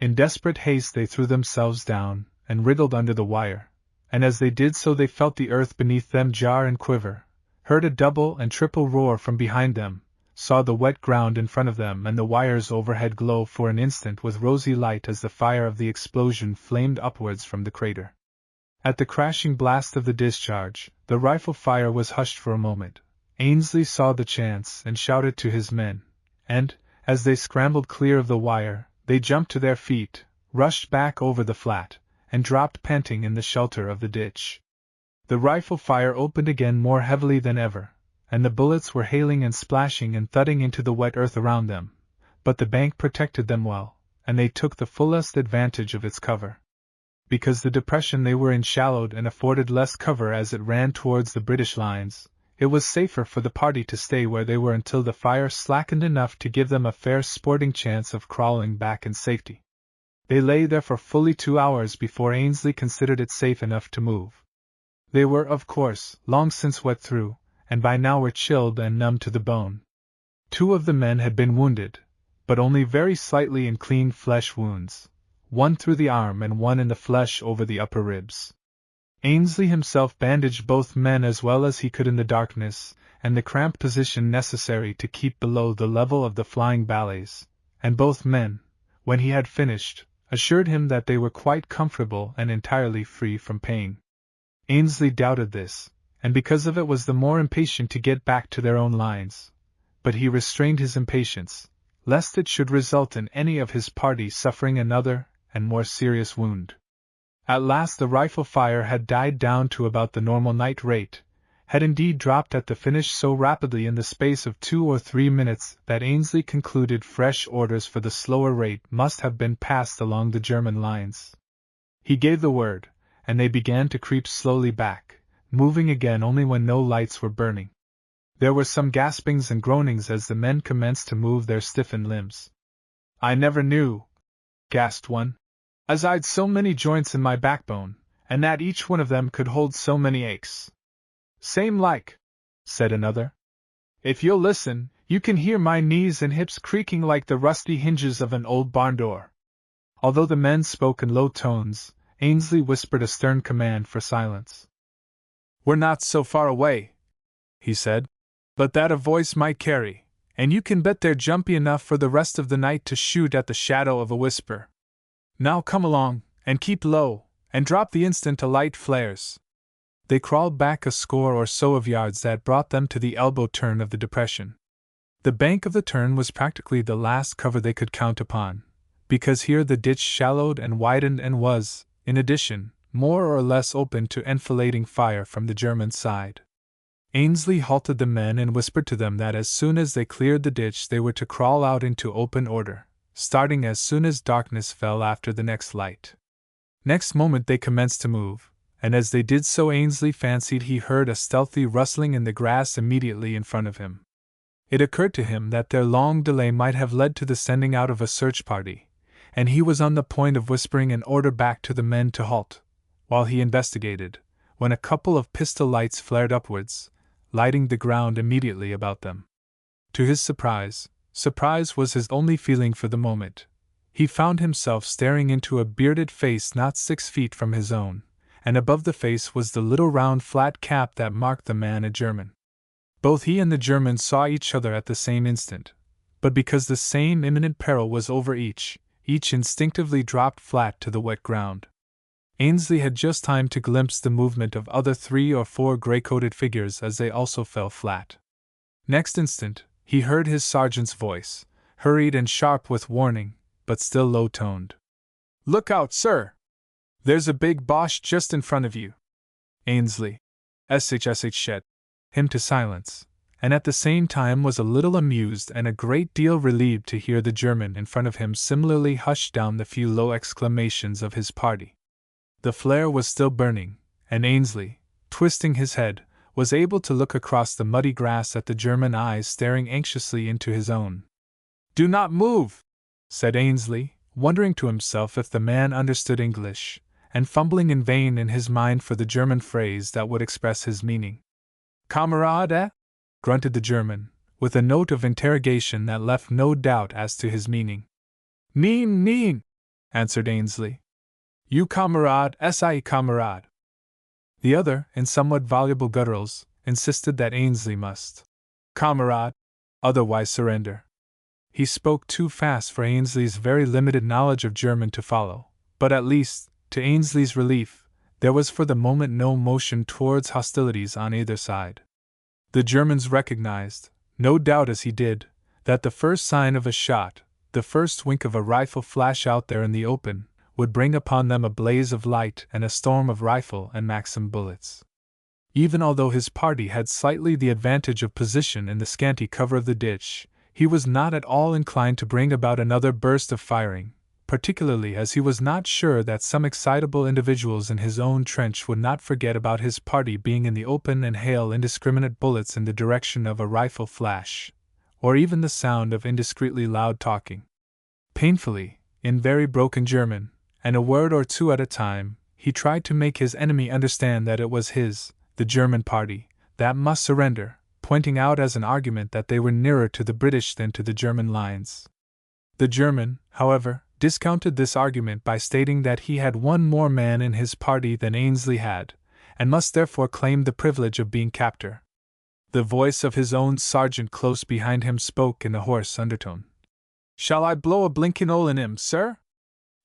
In desperate haste they threw themselves down and wriggled under the wire, and as they did so they felt the earth beneath them jar and quiver, heard a double and triple roar from behind them, saw the wet ground in front of them and the wires overhead glow for an instant with rosy light as the fire of the explosion flamed upwards from the crater. At the crashing blast of the discharge, the rifle fire was hushed for a moment. Ainsley saw the chance and shouted to his men, and, as they scrambled clear of the wire, they jumped to their feet, rushed back over the flat, and dropped panting in the shelter of the ditch. The rifle fire opened again more heavily than ever, and the bullets were hailing and splashing and thudding into the wet earth around them, but the bank protected them well, and they took the fullest advantage of its cover. Because the depression they were in shallowed and afforded less cover as it ran towards the British lines, it was safer for the party to stay where they were until the fire slackened enough to give them a fair sporting chance of crawling back in safety. They lay there for fully 2 hours before Ainsley considered it safe enough to move. They were, of course, long since wet through, and by now were chilled and numb to the bone. 2 of the men had been wounded, but only very slightly in clean flesh wounds, one through the arm and one in the flesh over the upper ribs. Ainsley himself bandaged both men as well as he could in the darkness and the cramped position necessary to keep below the level of the flying ballets, and both men, when he had finished, assured him that they were quite comfortable and entirely free from pain. Ainsley doubted this, and because of it was the more impatient to get back to their own lines, but he restrained his impatience, lest it should result in any of his party suffering another and more serious wound. At last the rifle fire had died down to about the normal night rate, had indeed dropped at the finish so rapidly in the space of 2 or 3 minutes that Ainsley concluded fresh orders for the slower rate must have been passed along the German lines. He gave the word, and they began to creep slowly back, moving again only when no lights were burning. There were some gaspings and groanings as the men commenced to move their stiffened limbs. "I never knew," gasped one, "as I'd so many joints in my backbone, and that each one of them could hold so many aches." "Same like," said another. "If you'll listen, you can hear my knees and hips creaking like the rusty hinges of an old barn door." Although the men spoke in low tones, Ainsley whispered a stern command for silence. "We're not so far away," he said. but that a voice might carry, and you can bet they're jumpy enough for the rest of the night to shoot at the shadow of a whisper. Now come along, and keep low, and drop the instant a light flares." They crawled back a score or so of yards that brought them to the elbow turn of the depression. The bank of the turn was practically the last cover they could count upon, because here the ditch shallowed and widened and was, in addition, more or less open to enfilading fire from the German side. Ainsley halted the men and whispered to them that as soon as they cleared the ditch they were to crawl out into open order, starting as soon as darkness fell after the next light. Next moment they commenced to move, and as they did so Ainsley fancied he heard a stealthy rustling in the grass immediately in front of him. It occurred to him that their long delay might have led to the sending out of a search party, and he was on the point of whispering an order back to the men to halt, while he investigated, when a couple of pistol lights flared upwards, lighting the ground immediately about them. To his surprise was his only feeling for the moment, he found himself staring into a bearded face not 6 feet from his own, and above the face was the little round flat cap that marked the man a German. Both he and the German saw each other at the same instant, but because the same imminent peril was over each instinctively dropped flat to the wet ground. Ainsley had just time to glimpse the movement of other 3 or 4 gray-coated figures as they also fell flat. Next instant, he heard his sergeant's voice, hurried and sharp with warning, but still low-toned. "Look out, sir! There's a big Boche just in front of you." Ainsley shed him to silence, and at the same time was a little amused and a great deal relieved to hear the German in front of him similarly hush down the few low exclamations of his party. The flare was still burning, and Ainsley, twisting his head, was able to look across the muddy grass at the German eyes staring anxiously into his own. "Do not move," said Ainsley, wondering to himself if the man understood English, and fumbling in vain in his mind for the German phrase that would express his meaning. "Kamerad, grunted the German, with a note of interrogation that left no doubt as to his meaning. "Nein," answered Ainsley. "You Kamerad, Sie Kamerad." The other, in somewhat voluble gutturals, insisted that Ainsley must "Kamerad," otherwise surrender. He spoke too fast for Ainsley's very limited knowledge of German to follow, but at least, to Ainsley's relief, there was for the moment no motion towards hostilities on either side. The Germans recognized, no doubt as he did, that the first sign of a shot, the first wink of a rifle flash out there in the open, would bring upon them a blaze of light and a storm of rifle and Maxim bullets. Even although his party had slightly the advantage of position in the scanty cover of the ditch, he was not at all inclined to bring about another burst of firing, particularly as he was not sure that some excitable individuals in his own trench would not forget about his party being in the open and hail indiscriminate bullets in the direction of a rifle flash, or even the sound of indiscreetly loud talking. Painfully, in very broken German, and a word or two at a time, he tried to make his enemy understand that it was the German party, that must surrender, pointing out as an argument that they were nearer to the British than to the German lines. The German, however, discounted this argument by stating that he had one more man in his party than Ainsley had, and must therefore claim the privilege of being captor. The voice of his own sergeant close behind him spoke in a hoarse undertone. "Shall I blow a blinkin' hole in him, sir?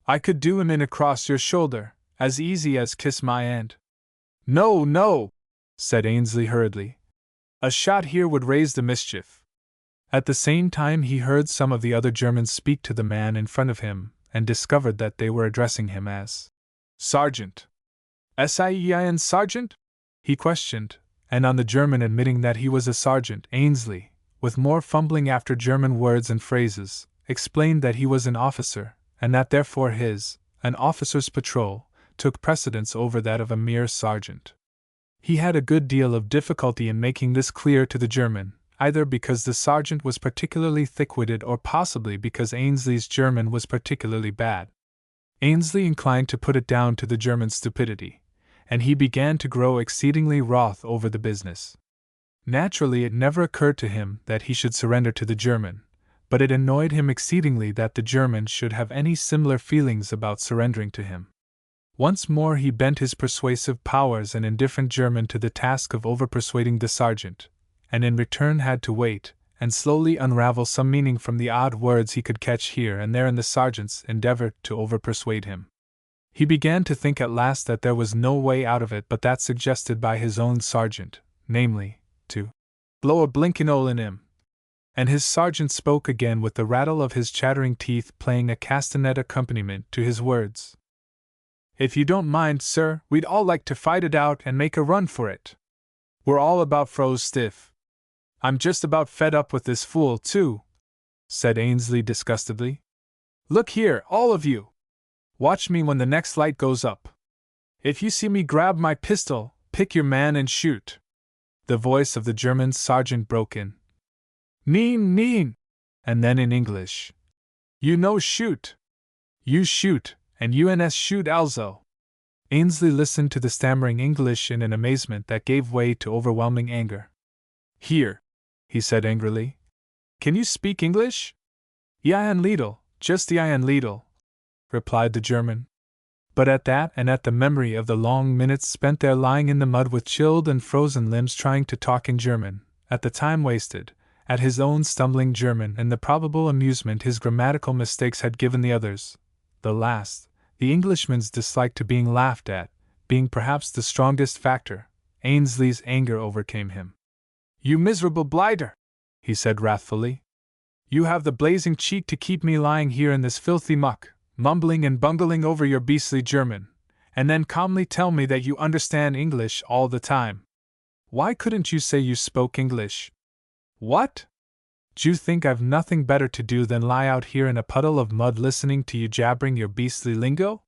I could do him in across your shoulder, as easy as kiss my hand." No, said Ainsley hurriedly. "A shot here would raise the mischief." At the same time he heard some of the other Germans speak to the man in front of him, and discovered that they were addressing him as Sergeant. "Sien Sergeant?" he questioned, and on the German admitting that he was a sergeant, Ainsley, with more fumbling after German words and phrases, explained that he was an officer, and that therefore an officer's patrol, took precedence over that of a mere sergeant. He had a good deal of difficulty in making this clear to the German, either because the sergeant was particularly thick-witted or possibly because Ainsley's German was particularly bad. Ainsley inclined to put it down to the German's stupidity, and he began to grow exceedingly wroth over the business. Naturally, it never occurred to him that he should surrender to the German, but it annoyed him exceedingly that the German should have any similar feelings about surrendering to him. Once more he bent his persuasive powers and indifferent German to the task of over-persuading the sergeant, and in return had to wait and slowly unravel some meaning from the odd words he could catch here and there in the sergeant's endeavor to overpersuade him. He began to think at last that there was no way out of it but that suggested by his own sergeant, namely, to blow a blinkin' hole in him. And his sergeant spoke again with the rattle of his chattering teeth playing a castanet accompaniment to his words. If you don't mind, sir, we'd all like to fight it out and make a run for it. We're all about froze stiff. I'm just about fed up with this fool, too, said Ainsley disgustedly. Look here, all of you! Watch me when the next light goes up. If you see me grab my pistol, pick your man and shoot. The voice of the German sergeant broke in. Neen, neen! And then in English. You no shoot. You shoot, and UNS shoot also. Ainsley listened to the stammering English in an amazement that gave way to overwhelming anger. Here, he said angrily. Can you speak English? Ja, ein Liedl, just the ein Liedl, replied the German. But at that and at the memory of the long minutes spent there lying in the mud with chilled and frozen limbs trying to talk in German, at the time wasted, at his own stumbling German and the probable amusement his grammatical mistakes had given the others, the Englishman's dislike to being laughed at, being perhaps the strongest factor, Ainsley's anger overcame him. You miserable blighter, he said wrathfully. You have the blazing cheek to keep me lying here in this filthy muck, mumbling and bungling over your beastly German, and then calmly tell me that you understand English all the time. Why couldn't you say you spoke English? What? D'you think I've nothing better to do than lie out here in a puddle of mud listening to you jabbering your beastly lingo?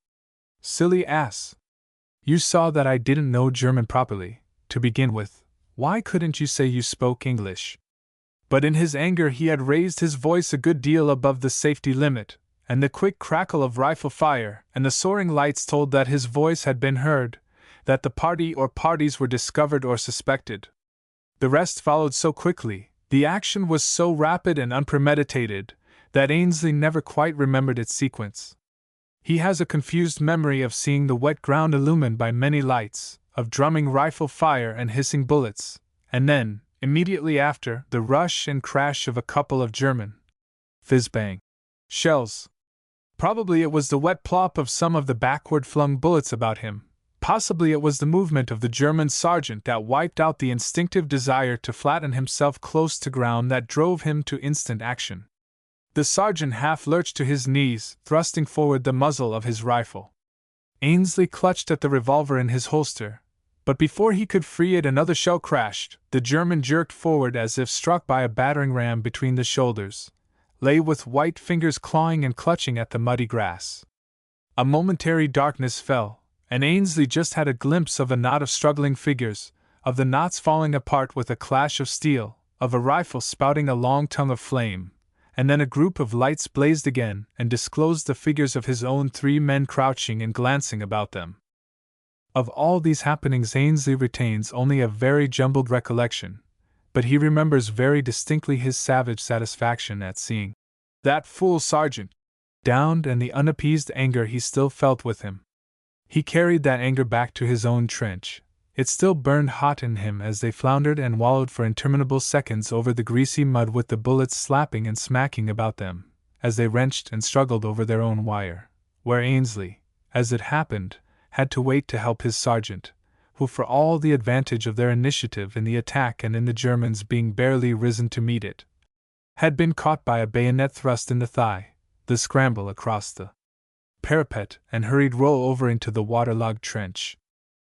Silly ass! You saw that I didn't know German properly, to begin with. Why couldn't you say you spoke English? But in his anger he had raised his voice a good deal above the safety limit, and the quick crackle of rifle fire and the soaring lights told that his voice had been heard, that the party or parties were discovered or suspected. The rest followed so quickly, the action was so rapid and unpremeditated, that Ainsley never quite remembered its sequence. He has a confused memory of seeing the wet ground illumined by many lights, of drumming rifle fire and hissing bullets, and then, immediately after, the rush and crash of a couple of German fizz-bang shells. Probably it was the wet plop of some of the backward-flung bullets about him. Possibly it was the movement of the German sergeant that wiped out the instinctive desire to flatten himself close to ground that drove him to instant action. The sergeant half lurched to his knees, thrusting forward the muzzle of his rifle. Ainsley clutched at the revolver in his holster, but before he could free it another shell crashed. The German jerked forward as if struck by a battering ram between the shoulders, lay with white fingers clawing and clutching at the muddy grass. A momentary darkness fell, and Ainsley just had a glimpse of a knot of struggling figures, of the knots falling apart with a clash of steel, of a rifle spouting a long tongue of flame, and then a group of lights blazed again and disclosed the figures of his own 3 men crouching and glancing about them. Of all these happenings Ainsley retains only a very jumbled recollection, but he remembers very distinctly his savage satisfaction at seeing that fool sergeant downed and the unappeased anger he still felt with him. He carried that anger back to his own trench. It still burned hot in him as they floundered and wallowed for interminable seconds over the greasy mud with the bullets slapping and smacking about them, as they wrenched and struggled over their own wire, where Ainsley, as it happened, had to wait to help his sergeant, who for all the advantage of their initiative in the attack and in the Germans being barely risen to meet it, had been caught by a bayonet thrust in the thigh, the scramble across the parapet and hurried roll over into the waterlogged trench.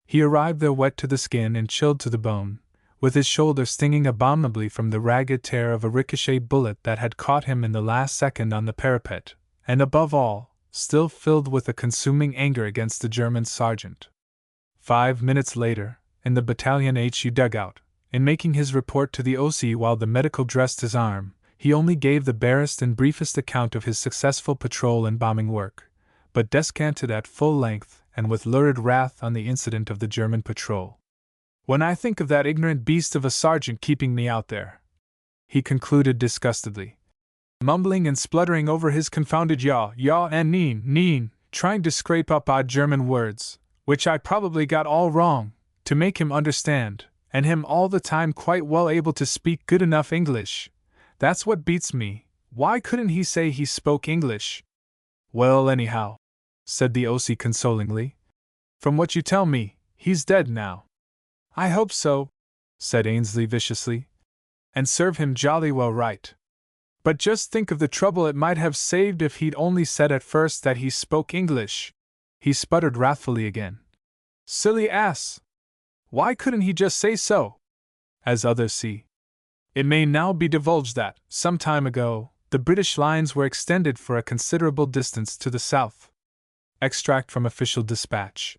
He arrived there wet to the skin and chilled to the bone, with his shoulder stinging abominably from the ragged tear of a ricochet bullet that had caught him in the last second on the parapet, and above all, still filled with a consuming anger against the German sergeant. 5 minutes later, in the battalion HU dugout, in making his report to the OC while the medical dressed his arm, he only gave the barest and briefest account of his successful patrol and bombing work, but descanted at full length and with lurid wrath on the incident of the German patrol. When I think of that ignorant beast of a sergeant keeping me out there, he concluded disgustedly, mumbling and spluttering over his confounded yaw and neen, trying to scrape up odd German words, which I probably got all wrong, to make him understand, And him all the time quite well able to speak good enough English. That's what beats me. Why couldn't he say he spoke English? Well, anyhow, said the O.C. consolingly, from what you tell me, he's dead now. I hope so, said Ainsley viciously. And serve him jolly well right. But just think of the trouble it might have saved if he'd only said at first that he spoke English. He sputtered wrathfully again. Silly ass! Why couldn't he just say so? As others see. It may now be divulged that, some time ago, the British lines were extended for a considerable distance to the south. Extract from official dispatch.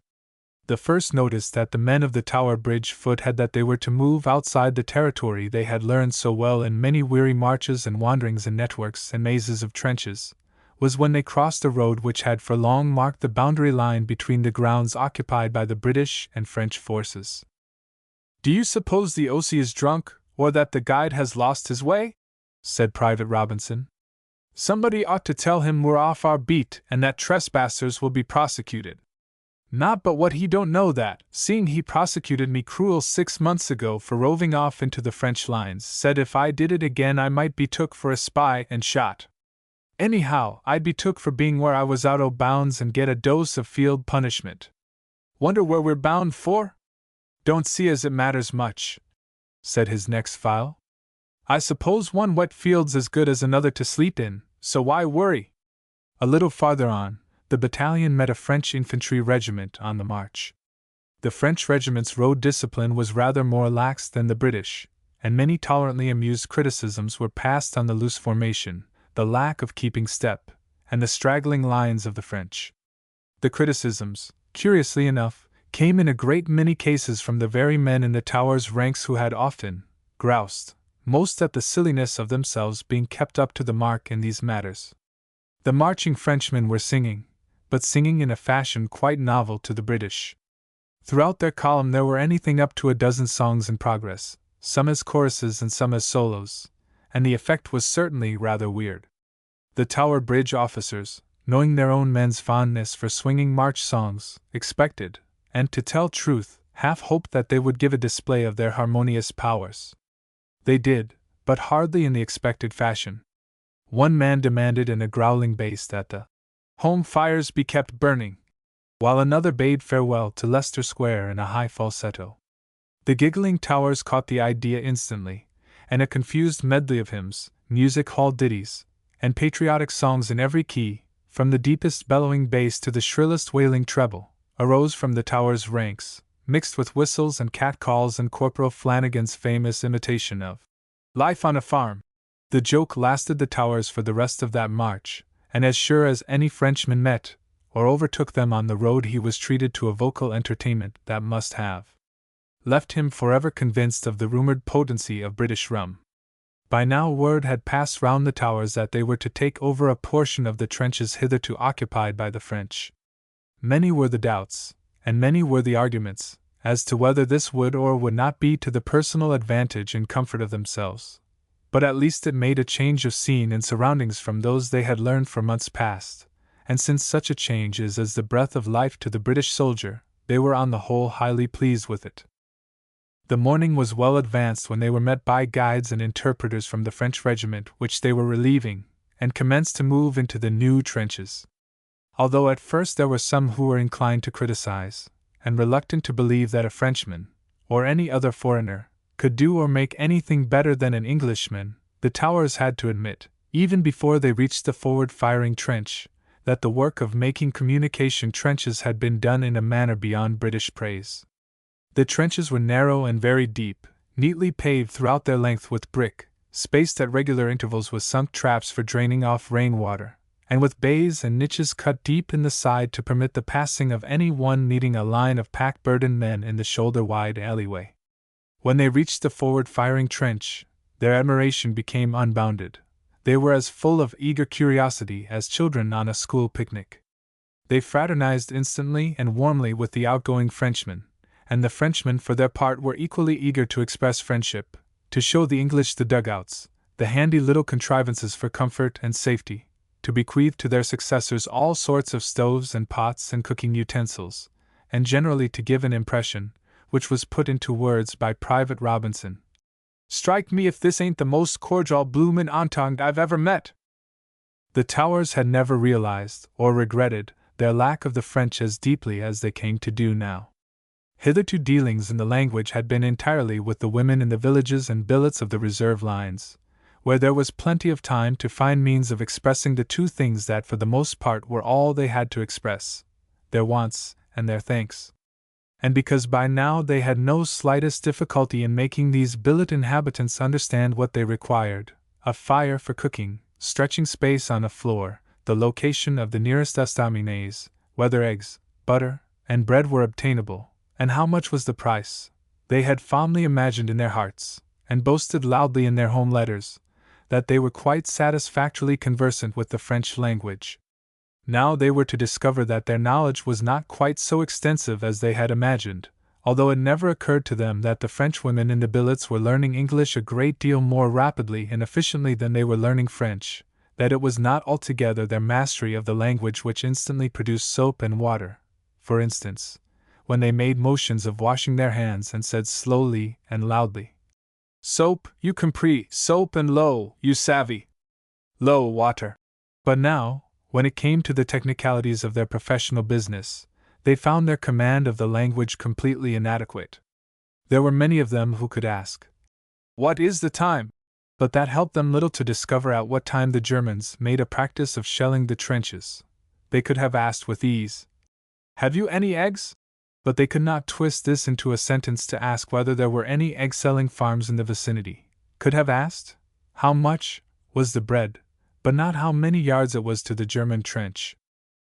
The first notice that the men of the Tower Bridge foot had that they were to move outside the territory they had learned so well in many weary marches and wanderings in networks and mazes of trenches, was when they crossed a road which had for long marked the boundary line between the grounds occupied by the British and French forces. Do you suppose the O.C. is drunk, or that the guide has lost his way? Said Private Robinson. Somebody ought to tell him we're off our beat and that trespassers will be prosecuted. Not but what he don't know that, seeing he prosecuted me cruel 6 months ago for roving off into the French lines, said if I did it again I might be took for a spy and shot. Anyhow, I'd be took for being where I was out o' bounds and get a dose of field punishment. Wonder where we're bound for? Don't see as it matters much, said his next file. I suppose one wet field's as good as another to sleep in, so why worry? A little farther on, the battalion met a French infantry regiment on the march. The French regiment's road discipline was rather more lax than the British, and many tolerantly amused criticisms were passed on the loose formation, the lack of keeping step, and the straggling lines of the French. The criticisms, curiously enough, came in a great many cases from the very men in the Tower's ranks who had often groused most at the silliness of themselves being kept up to the mark in these matters. The marching Frenchmen were singing, but singing in a fashion quite novel to the British. Throughout their column there were anything up to a dozen songs in progress, some as choruses and some as solos, and the effect was certainly rather weird. The Tower Bridge officers, knowing their own men's fondness for swinging march songs, expected, and to tell truth, half hoped that they would give a display of their harmonious powers. They did, but hardly in the expected fashion. One man demanded in a growling bass that the home fires be kept burning, while another bade farewell to Leicester Square in a high falsetto. The giggling Towers caught the idea instantly, and a confused medley of hymns, music hall ditties, and patriotic songs in every key, from the deepest bellowing bass to the shrillest wailing treble, arose from the Tower's ranks, mixed with whistles and catcalls and Corporal Flanagan's famous imitation of Life on a Farm. The joke lasted the Towers for the rest of that march, and as sure as any Frenchman met or overtook them on the road he was treated to a vocal entertainment that must have left him forever convinced of the rumored potency of British rum. By now word had passed round the Towers that they were to take over a portion of the trenches hitherto occupied by the French. Many were the doubts, and many were the arguments, as to whether this would or would not be to the personal advantage and comfort of themselves. But at least it made a change of scene and surroundings from those they had learned for months past, and since such a change is as the breath of life to the British soldier, they were on the whole highly pleased with it. The morning was well advanced when they were met by guides and interpreters from the French regiment which they were relieving, and commenced to move into the new trenches. Although at first there were some who were inclined to criticize, and reluctant to believe that a Frenchman, or any other foreigner, could do or make anything better than an Englishman, the Towers had to admit, even before they reached the forward-firing trench, that the work of making communication trenches had been done in a manner beyond British praise. The trenches were narrow and very deep, neatly paved throughout their length with brick, spaced at regular intervals with sunk traps for draining off rainwater, and with bays and niches cut deep in the side to permit the passing of any one needing a line of pack-burdened men in the shoulder-wide alleyway. When they reached the forward-firing trench, their admiration became unbounded. They were as full of eager curiosity as children on a school picnic. They fraternized instantly and warmly with the outgoing Frenchmen, and the Frenchmen for their part were equally eager to express friendship, to show the English the dugouts, the handy little contrivances for comfort and safety, to bequeath to their successors all sorts of stoves and pots and cooking utensils, and generally to give an impression, which was put into words by Private Robinson. "Strike me if this ain't the most cordial bloomin' entente I've ever met!" The Towers had never realized, or regretted, their lack of the French as deeply as they came to do now. Hitherto dealings in the language had been entirely with the women in the villages and billets of the reserve lines, where there was plenty of time to find means of expressing the two things that for the most part were all they had to express: their wants and their thanks. And because by now they had no slightest difficulty in making these billet inhabitants understand what they required: a fire for cooking, stretching space on a floor, the location of the nearest estaminets, whether eggs, butter, and bread were obtainable, and how much was the price, they had fondly imagined in their hearts, and boasted loudly in their home letters, that they were quite satisfactorily conversant with the French language. Now they were to discover that their knowledge was not quite so extensive as they had imagined, although it never occurred to them that the French women in the billets were learning English a great deal more rapidly and efficiently than they were learning French, that it was not altogether their mastery of the language which instantly produced soap and water, for instance, when they made motions of washing their hands and said slowly and loudly, "Soap, you compris, soap, and l'eau, you savvy. L'eau, water." But now, when it came to the technicalities of their professional business, they found their command of the language completely inadequate. There were many of them who could ask, "What is the time?" but that helped them little to discover at what time the Germans made a practice of shelling the trenches. They could have asked with ease, "Have you any eggs?" but they could not twist this into a sentence to ask whether there were any egg-selling farms in the vicinity. Could have asked, how much was the bread, but not how many yards it was to the German trench.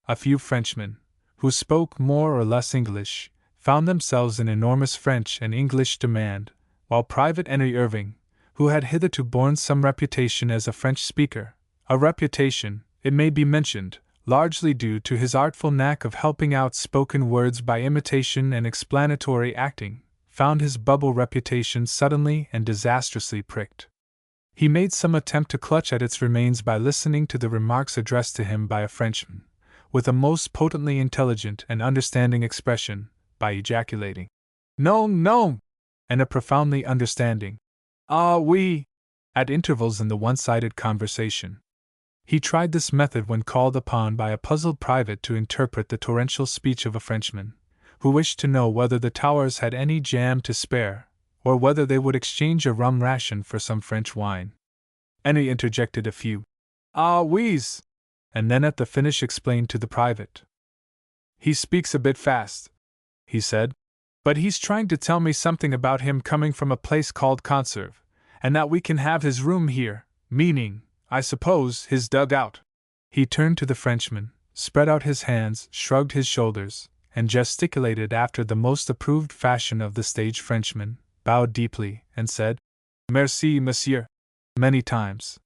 A few Frenchmen, who spoke more or less English, found themselves in enormous French and English demand, while Private Henry Irving, who had hitherto borne some reputation as a French speaker, a reputation, it may be mentioned, largely due to his artful knack of helping out spoken words by imitation and explanatory acting, found his bubble reputation suddenly and disastrously pricked. He made some attempt to clutch at its remains by listening to the remarks addressed to him by a Frenchman, with a most potently intelligent and understanding expression, by ejaculating, "Non, non!" and a profoundly understanding, "Ah, oui!" at intervals in the one-sided conversation. He tried this method when called upon by a puzzled private to interpret the torrential speech of a Frenchman, who wished to know whether the Towers had any jam to spare, or whether they would exchange a rum ration for some French wine. Henry interjected a few "Ah, oui's," and then at the finish explained to the private. "He speaks a bit fast," he said, "but he's trying to tell me something about him coming from a place called Conserve, and that we can have his room here, meaning, I suppose, his dugout." He turned to the Frenchman, spread out his hands, shrugged his shoulders, and gesticulated after the most approved fashion of the stage Frenchman, bowed deeply, and said, "Merci, monsieur," many times.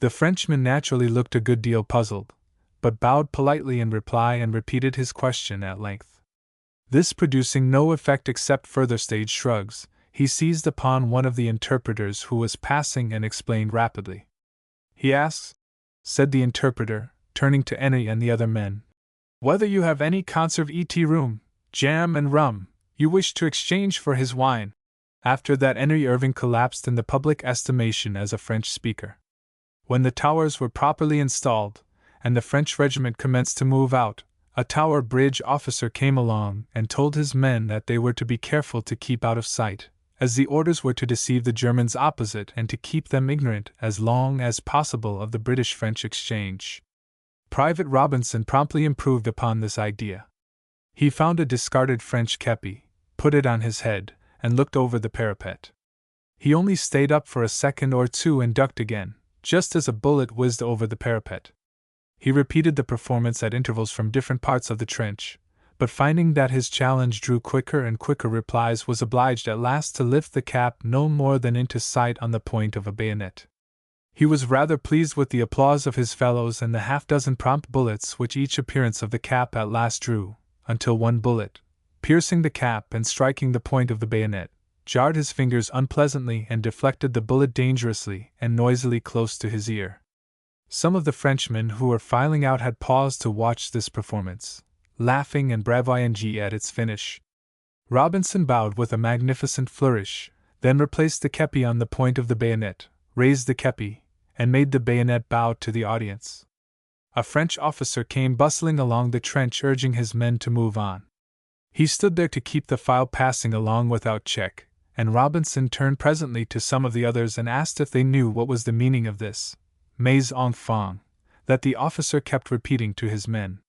The Frenchman naturally looked a good deal puzzled, but bowed politely in reply and repeated his question at length. This producing no effect except further stage shrugs, he seized upon one of the interpreters who was passing and explained rapidly. "He asks," said the interpreter, turning to Henry and the other men, "whether you have any conserve room, jam and rum, you wish to exchange for his wine." After that Henry Irving collapsed in the public estimation as a French speaker. When the Towers were properly installed, and the French regiment commenced to move out, a Tower Bridge officer came along and told his men that they were to be careful to keep out of sight, as the orders were to deceive the Germans opposite and to keep them ignorant as long as possible of the British-French exchange. Private Robinson promptly improved upon this idea. He found a discarded French kepi, put it on his head, and looked over the parapet. He only stayed up for a second or two and ducked again, just as a bullet whizzed over the parapet. He repeated the performance at intervals from different parts of the trench, but finding that his challenge drew quicker and quicker replies was obliged at last to lift the cap no more than into sight on the point of a bayonet. He was rather pleased with the applause of his fellows and the half-dozen prompt bullets which each appearance of the cap at last drew, until one bullet, piercing the cap and striking the point of the bayonet, jarred his fingers unpleasantly and deflected the bullet dangerously and noisily close to his ear. Some of the Frenchmen who were filing out had paused to watch this performance, laughing and bravouing at its finish. Robinson bowed with a magnificent flourish, then replaced the kepi on the point of the bayonet, raised the kepi, and made the bayonet bow to the audience. A French officer came bustling along the trench urging his men to move on. He stood there to keep the file passing along without check, and Robinson turned presently to some of the others and asked if they knew what was the meaning of this mais enfant that the officer kept repeating to his men.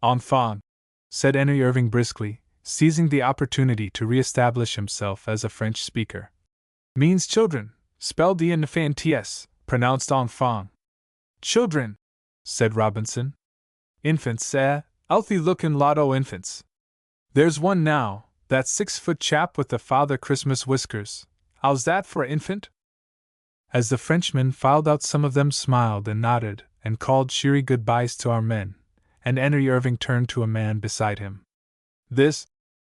Enfant, said Henry Irving briskly, seizing the opportunity to re-establish himself as a French speaker. Means children, spelled infantes, pronounced enfant. Children, said Robinson. Infants, healthy-looking lotto infants. There's one now, that 6-foot chap with the Father Christmas whiskers. How's that for an infant? As the Frenchmen filed out, some of them smiled and nodded and called cheery goodbyes to our men, and Henry Irving turned to a man beside him. This,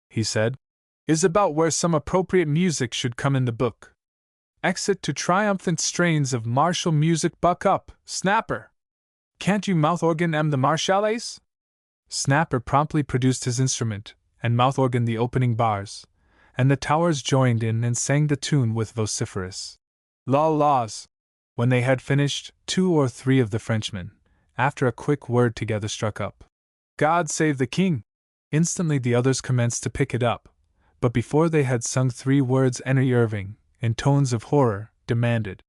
he said, is about where some appropriate music should come in the book. Exit to triumphant strains of martial music. Buck up, Snapper! Can't you mouth organ the Marseillaise? Snapper promptly produced his instrument, and mouth organ the opening bars, and the Towers joined in and sang the tune with vociferous laws. When they had finished, 2 or 3 of the Frenchmen, after a quick word together, struck up God Save the King. Instantly the others commenced to pick it up, but before they had sung 3 words, Henry Irving, in tones of horror, demanded,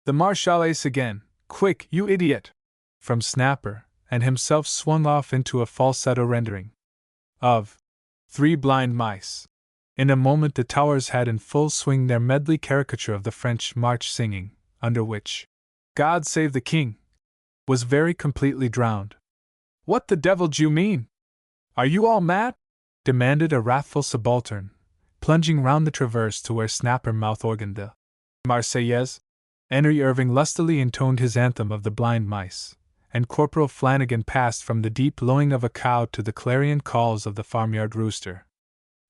The Marseillaise again, quick, you idiot! From Snapper, and himself swung off into a falsetto rendering of 3 Blind Mice. In a moment the Towers had in full swing their medley caricature of the French march singing, under which God Save the King was very completely drowned. What the devil do you mean? Are you all mad? Demanded a wrathful subaltern, plunging round the traverse to where Snapper mouth organed the Marseillaise. Henry Irving lustily intoned his anthem of the blind mice, and Corporal Flanagan passed from the deep lowing of a cow to the clarion calls of the farmyard rooster.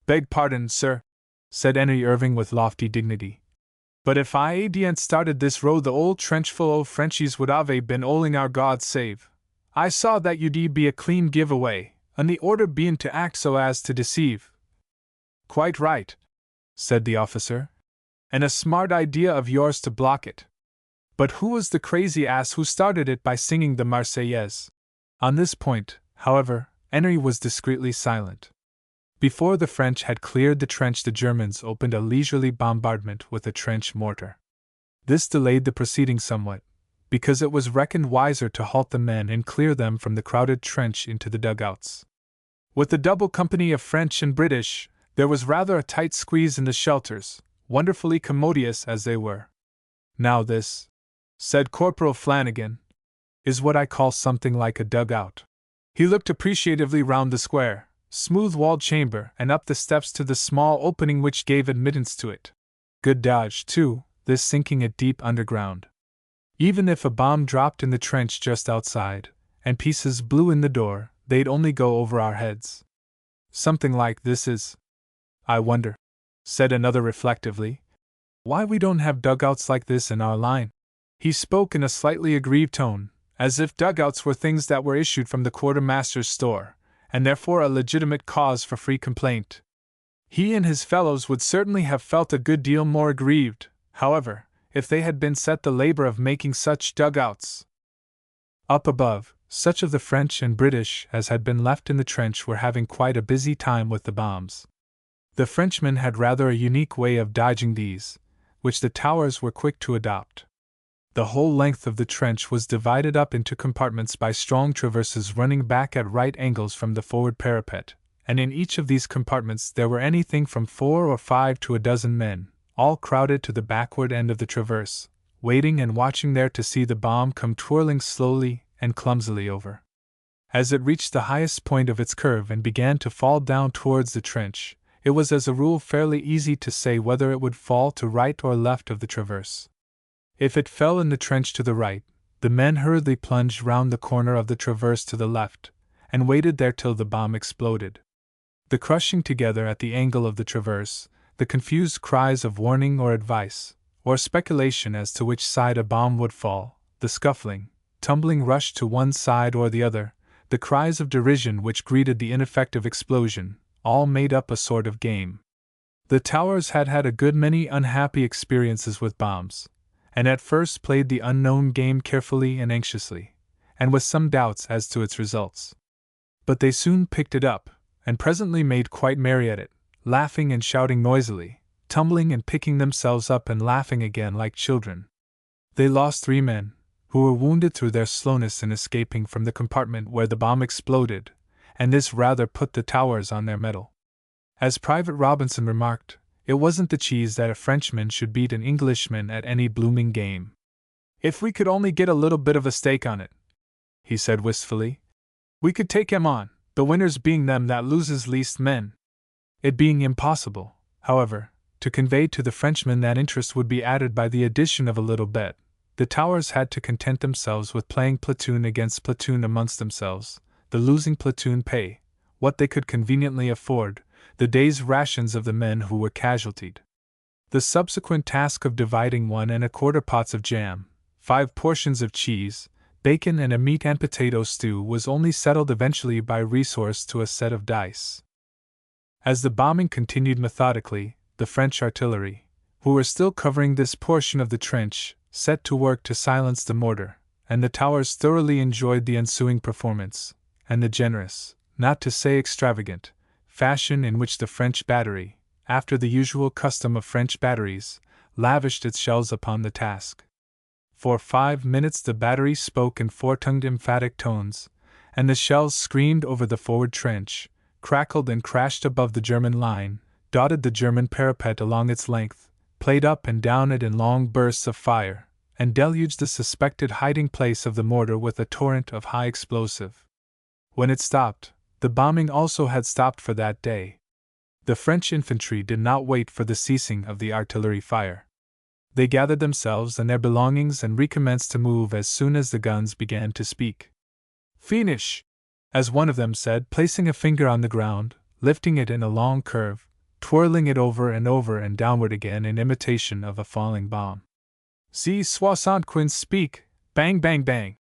Beg pardon, sir, said Henry Irving with lofty dignity, but if I hadn't started this row the old trenchful o' Frenchies would have been olling our God save. I saw that you'd be a clean giveaway, and the order bein' to act so as to deceive. Quite right, said the officer, and a smart idea of yours to block it. But who was the crazy ass who started it by singing the Marseillaise? On this point, however, Henry was discreetly silent. Before the French had cleared the trench, the Germans opened a leisurely bombardment with a trench mortar. This delayed the proceedings somewhat, because it was reckoned wiser to halt the men and clear them from the crowded trench into the dugouts. With the double company of French and British, there was rather a tight squeeze in the shelters, wonderfully commodious as they were. Now this, said Corporal Flanagan, is what I call something like a dugout. He looked appreciatively round the square, smooth-walled chamber and up the steps to the small opening which gave admittance to it. Good dodge, too, this sinking it deep underground. Even if a bomb dropped in the trench just outside, and pieces blew in the door, they'd only go over our heads. Something like this is, I wonder, said another reflectively, why we don't have dugouts like this in our line. He spoke in a slightly aggrieved tone, as if dugouts were things that were issued from the quartermaster's store, and therefore a legitimate cause for free complaint. He and his fellows would certainly have felt a good deal more aggrieved, however, if they had been set the labor of making such dugouts. Up above, such of the French and British as had been left in the trench were having quite a busy time with the bombs. The Frenchmen had rather a unique way of dodging these, which the Towers were quick to adopt. The whole length of the trench was divided up into compartments by strong traverses running back at right angles from the forward parapet, and in each of these compartments there were anything from 4 or 5 to a dozen men, all crowded to the backward end of the traverse, waiting and watching there to see the bomb come twirling slowly and clumsily over. As it reached the highest point of its curve and began to fall down towards the trench, it was as a rule fairly easy to say whether it would fall to right or left of the traverse. If it fell in the trench to the right, the men hurriedly plunged round the corner of the traverse to the left, and waited there till the bomb exploded. The crushing together at the angle of the traverse, the confused cries of warning or advice, or speculation as to which side a bomb would fall, the scuffling, tumbling rush to one side or the other, the cries of derision which greeted the ineffective explosion, all made up a sort of game. The towers had had a good many unhappy experiences with bombs, and at first played the unknown game carefully and anxiously, and with some doubts as to its results. But they soon picked it up, and presently made quite merry at it, laughing and shouting noisily, tumbling and picking themselves up and laughing again like children. They lost 3 men, who were wounded through their slowness in escaping from the compartment where the bomb exploded, and this rather put the towers on their mettle. As Private Robinson remarked, it wasn't the cheese that a Frenchman should beat an Englishman at any blooming game. "If we could only get a little bit of a stake on it," he said wistfully, "we could take 'em on, the winners being them that loses least men." It being impossible, however, to convey to the Frenchmen that interest would be added by the addition of a little bet, the towers had to content themselves with playing platoon against platoon amongst themselves, the losing platoon pay, what they could conveniently afford, the day's rations of the men who were casualtied. The subsequent task of dividing 1 1/4 pots of jam, 5 portions of cheese, bacon and a meat and potato stew was only settled eventually by resource to a set of dice. As the bombing continued methodically, the French artillery, who were still covering this portion of the trench, set to work to silence the mortar, and the towers thoroughly enjoyed the ensuing performance, and the generous, not to say extravagant, fashion in which the French battery, after the usual custom of French batteries, lavished its shells upon the task. For 5 minutes the battery spoke in 4-tongued emphatic tones, and the shells screamed over the forward trench, crackled and crashed above the German line, dotted the German parapet along its length, played up and down it in long bursts of fire, and deluged the suspected hiding place of the mortar with a torrent of high explosive. When it stopped, the bombing also had stopped for that day. The French infantry did not wait for the ceasing of the artillery fire. They gathered themselves and their belongings and recommenced to move as soon as the guns began to speak. "Finish!" as one of them said, placing a finger on the ground, lifting it in a long curve, twirling it over and downward again in imitation of a falling bomb. "See 75 speak, bang bang bang!"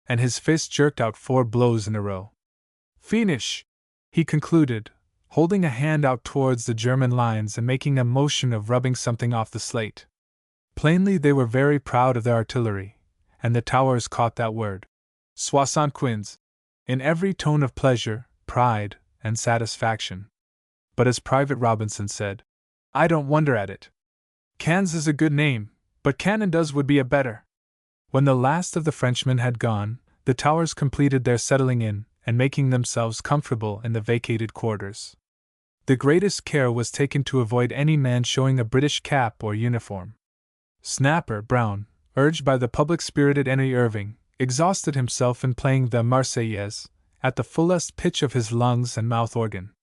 and his fist jerked out 4 blows in a row. "Finish!" he concluded, holding a hand out towards the German lines and making a motion of rubbing something off the slate. Plainly they were very proud of their artillery, and the towers caught that word, 75, in every tone of pleasure, pride, and satisfaction. But as Private Robinson said, "I don't wonder at it. Cannes is a good name, but Canondas would be a better." When the last of the Frenchmen had gone, the towers completed their settling in and making themselves comfortable in the vacated quarters. The greatest care was taken to avoid any man showing a British cap or uniform. Snapper Brown, urged by the public-spirited Henry Irving, exhausted himself in playing the Marseillaise at the fullest pitch of his lungs and mouth organ.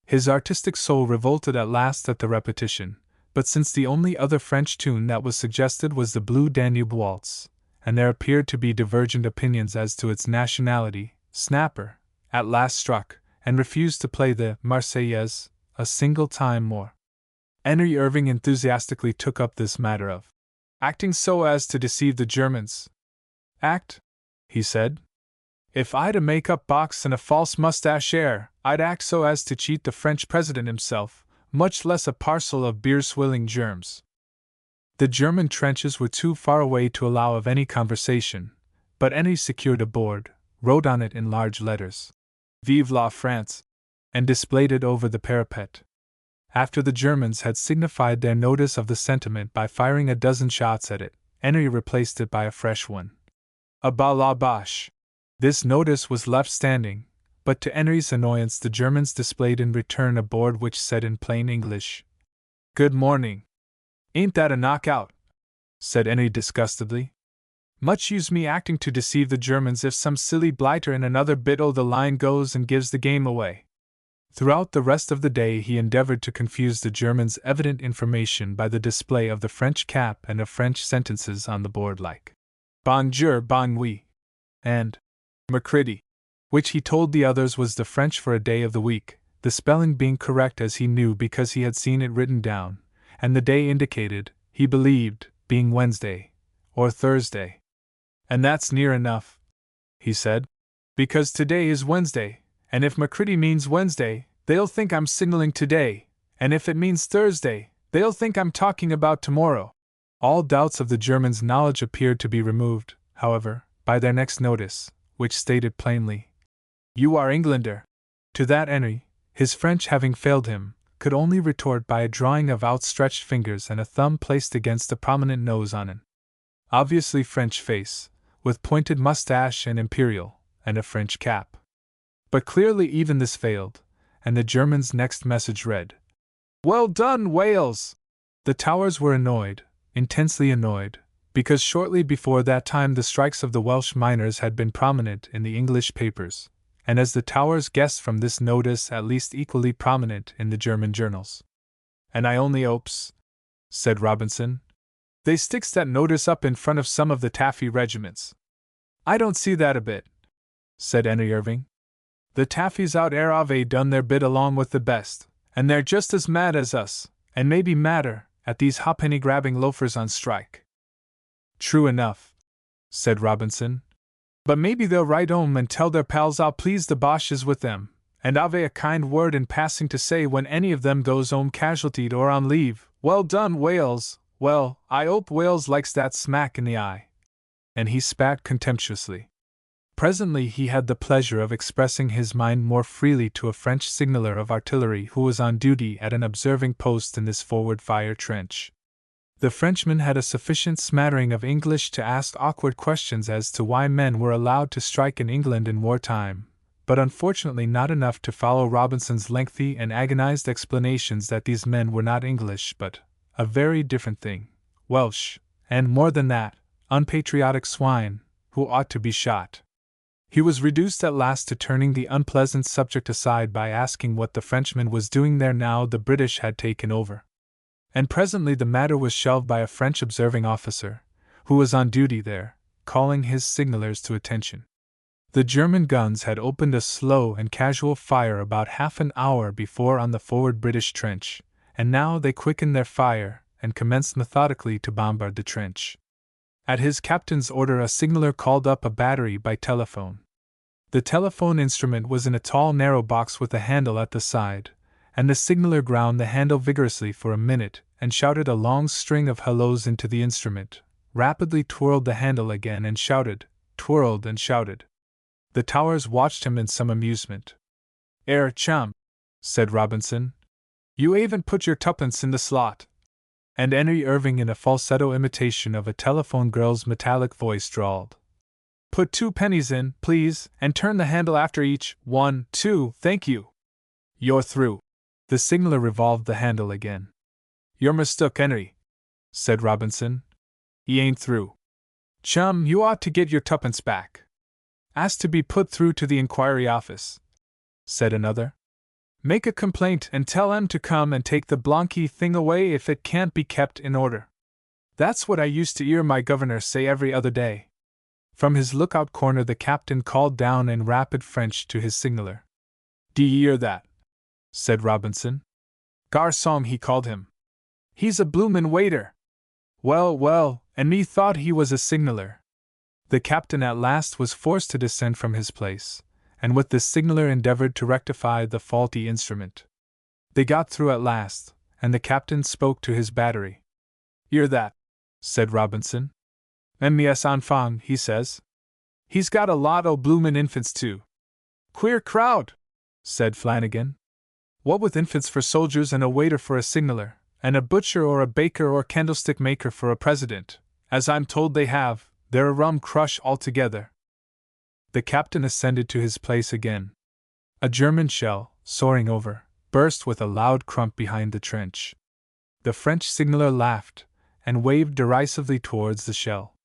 His artistic soul revolted at last at the repetition, but since the only other French tune that was suggested was the Blue Danube Waltz, and there appeared to be divergent opinions as to its nationality, Snapper at last struck, and refused to play the Marseillaise a single time more. Henry Irving enthusiastically took up this matter of acting so as to deceive the Germans. "Act?" he said. "If I'd a make-up box and a false mustache air, I'd act so as to cheat the French president himself, much less a parcel of beer-swilling germs." The German trenches were too far away to allow of any conversation, but Henry secured a board, wrote on it in large letters, "Vive la France," and displayed it over the parapet. After the Germans had signified their notice of the sentiment by firing a dozen shots at it, Henry replaced it by a fresh one. A bas la Boche. This notice was left standing, but to Henry's annoyance the Germans displayed in return a board which said in plain English, "Good morning." "Ain't that a knockout?" said Henry disgustedly. "Much use me acting to deceive the Germans if some silly blighter in another bit o' the line goes and gives the game away." Throughout the rest of the day he endeavored to confuse the Germans' evident information by the display of the French cap and of French sentences on the board like "Bonjour, bon nuit," and "Mercredi," which he told the others was the French for a day of the week, the spelling being correct as he knew because he had seen it written down, and the day indicated, he believed, being Wednesday, or Thursday. "And that's near enough," he said, "because today is Wednesday, and if Mercredi means Wednesday, they'll think I'm signaling today, and if it means Thursday, they'll think I'm talking about tomorrow." All doubts of the Germans' knowledge appeared to be removed, however, by their next notice, which stated plainly, "You are Englander." To that Henry, his French having failed him, could only retort by a drawing of outstretched fingers and a thumb placed against a prominent nose on an obviously French face, with pointed mustache and imperial, and a French cap. But clearly even this failed, and the German's next message read, "Well done, Wales!" The Towers were annoyed, intensely annoyed, because shortly before that time the strikes of the Welsh miners had been prominent in the English papers, and as the Towers guessed from this notice at least equally prominent in the German journals. "And I only hopes," said Robinson, "they sticks that notice up in front of some of the taffy regiments." "I don't see that a bit," said Henry Irving. "The taffies out 'ere have done their bit along with the best, and they're just as mad as us, and maybe madder, at these ha'penny-grabbing loafers on strike." "True enough," said Robinson. "But maybe they'll write 'ome and tell their pals I'll please the Boches with them, and I've a kind word in passing to say when any of them goes 'ome casualtied or on leave. Well done, Wales! Well, I 'ope Wales likes that smack in the eye." And he spat contemptuously. Presently he had the pleasure of expressing his mind more freely to a French signaller of artillery who was on duty at an observing post in this forward fire trench. The Frenchman had a sufficient smattering of English to ask awkward questions as to why men were allowed to strike in England in wartime, but unfortunately not enough to follow Robinson's lengthy and agonized explanations that these men were not English but a very different thing, Welsh, and more than that, unpatriotic swine, who ought to be shot. He was reduced at last to turning the unpleasant subject aside by asking what the Frenchman was doing there now the British had taken over. And presently the matter was shelved by a French observing officer, who was on duty there, calling his signallers to attention. The German guns had opened a slow and casual fire about half an hour before on the forward British trench, and now they quickened their fire and commenced methodically to bombard the trench. At his captain's order a signaller called up a battery by telephone. The telephone instrument was in a tall narrow box with a handle at the side, and the signaller ground the handle vigorously for a minute and shouted a long string of hellos into the instrument, rapidly twirled the handle again and shouted, twirled and shouted. The Towers watched him in some amusement. Chum," said Robinson, "you haven't put your tuppence in the slot." And Henry Irving in a falsetto imitation of a telephone girl's metallic voice drawled, "Put 2 pennies in, please, and turn the handle after each. 1, 2, thank you." "You're through." The signaller revolved the handle again. "You're mistook, Henry," said Robinson. "He ain't through." "Chum, you ought to get your tuppence back." "Ask to be put through to the inquiry office," said another. "Make a complaint and tell 'em to come and take the blanky thing away if it can't be kept in order. That's what I used to hear my governor say every other day." From his lookout corner the captain called down in rapid French to his signaller. "D'ye hear that?" said Robinson. "Garçon," he called him. "He's a bloomin' waiter." "Well, well, and me thought he was a signaller." The captain at last was forced to descend from his place, and with this signaller endeavored to rectify the faulty instrument. They got through at last, and the captain spoke to his battery. "Hear that?" said Robinson. "M.S. enfant," he says. "He's got a lot o' bloomin' infants too." "Queer crowd," said Flanagan. "What with infants for soldiers and a waiter for a signaller, and a butcher or a baker or candlestick maker for a president, as I'm told they have, they're a rum crush altogether." The captain ascended to his place again. A German shell, soaring over, burst with a loud crump behind the trench. The French signaller laughed, and waved derisively towards the shell.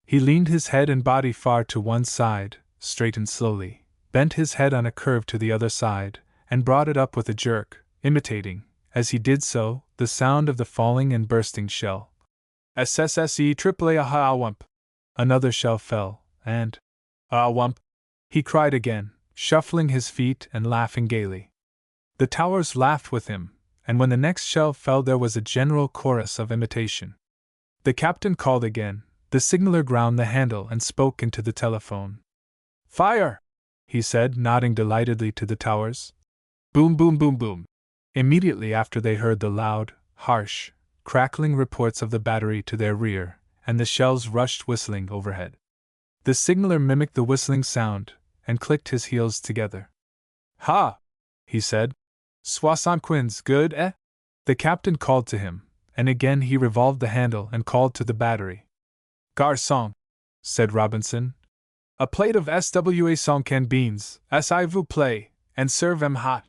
He leaned his head and body far to one side, straightened slowly, bent his head on a curve to the other side, and brought it up with a jerk, imitating, as he did so, the sound of the falling and bursting shell. SSSE triple wump. Another shell fell, and wump, he cried again, shuffling his feet and laughing gaily. The Towers laughed with him, and when the next shell fell there was a general chorus of imitation. The captain called again, the signaller ground the handle and spoke into the telephone. "Fire!" he said, nodding delightedly to the Towers. Boom, boom, boom, boom. Immediately after they heard the loud, harsh, crackling reports of the battery to their rear, and the shells rushed whistling overhead. The signaller mimicked the whistling sound, and clicked his heels together. Ha! He said. Soixante-quinze, good, eh? The captain called to him, and again he revolved the handle and called to the battery. Garçon, said Robinson. A plate of SWA beans, s'il vous plaît, and serve 'em hot.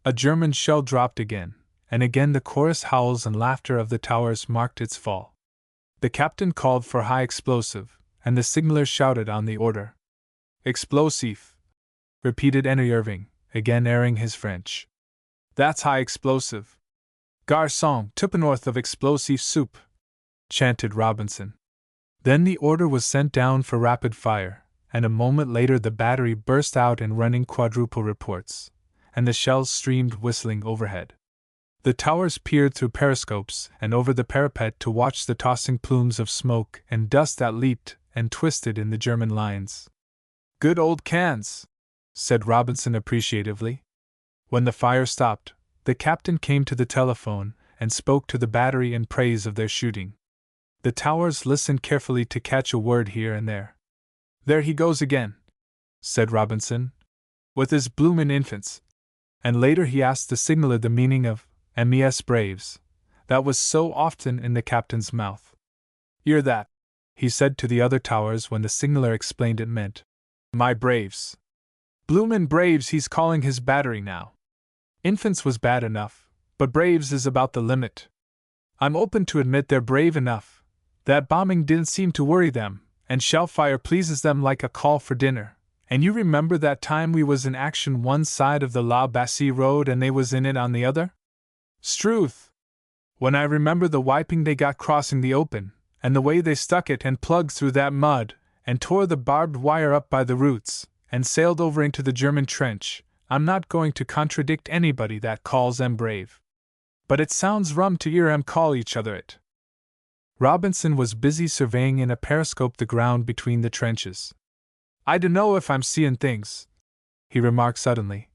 A German shell dropped again, and again the chorus howls and laughter of the towers marked its fall. The captain called for high explosive, and the signaller shouted on the order. Explosif, repeated Henry Irving, again airing his French. That's high explosive. Garçon, two north of explosive soup, chanted Robinson. Then the order was sent down for rapid fire, and a moment later the battery burst out in running quadruple reports, and the shells streamed whistling overhead. The towers peered through periscopes and over the parapet to watch the tossing plumes of smoke and dust that leaped and twisted in the German lines. Good old cans, said Robinson appreciatively. When the fire stopped, the captain came to the telephone and spoke to the battery in praise of their shooting. The towers listened carefully to catch a word here and there. There he goes again, said Robinson, with his bloomin' infants. And later he asked the signaller the meaning of MES Braves, that was so often in the captain's mouth. Hear that, he said to the other towers when the signaller explained it meant, my braves. Bloomin' Braves he's calling his battery now. Infants was bad enough, but Braves is about the limit. I'm open to admit they're brave enough. That bombing didn't seem to worry them, and shellfire pleases them like a call for dinner. And you remember that time we was in action one side of the La Bassée Road and they was in it on the other? Struth! When I remember the wiping they got crossing the open, and the way they stuck it and plugged through that mud, and tore the barbed wire up by the roots, and sailed over into the German trench, I'm not going to contradict anybody that calls 'em brave. But it sounds rum to hear 'em call each other it. Robinson was busy surveying in a periscope the ground between the trenches. I dunno if I'm seein' things, he remarked suddenly,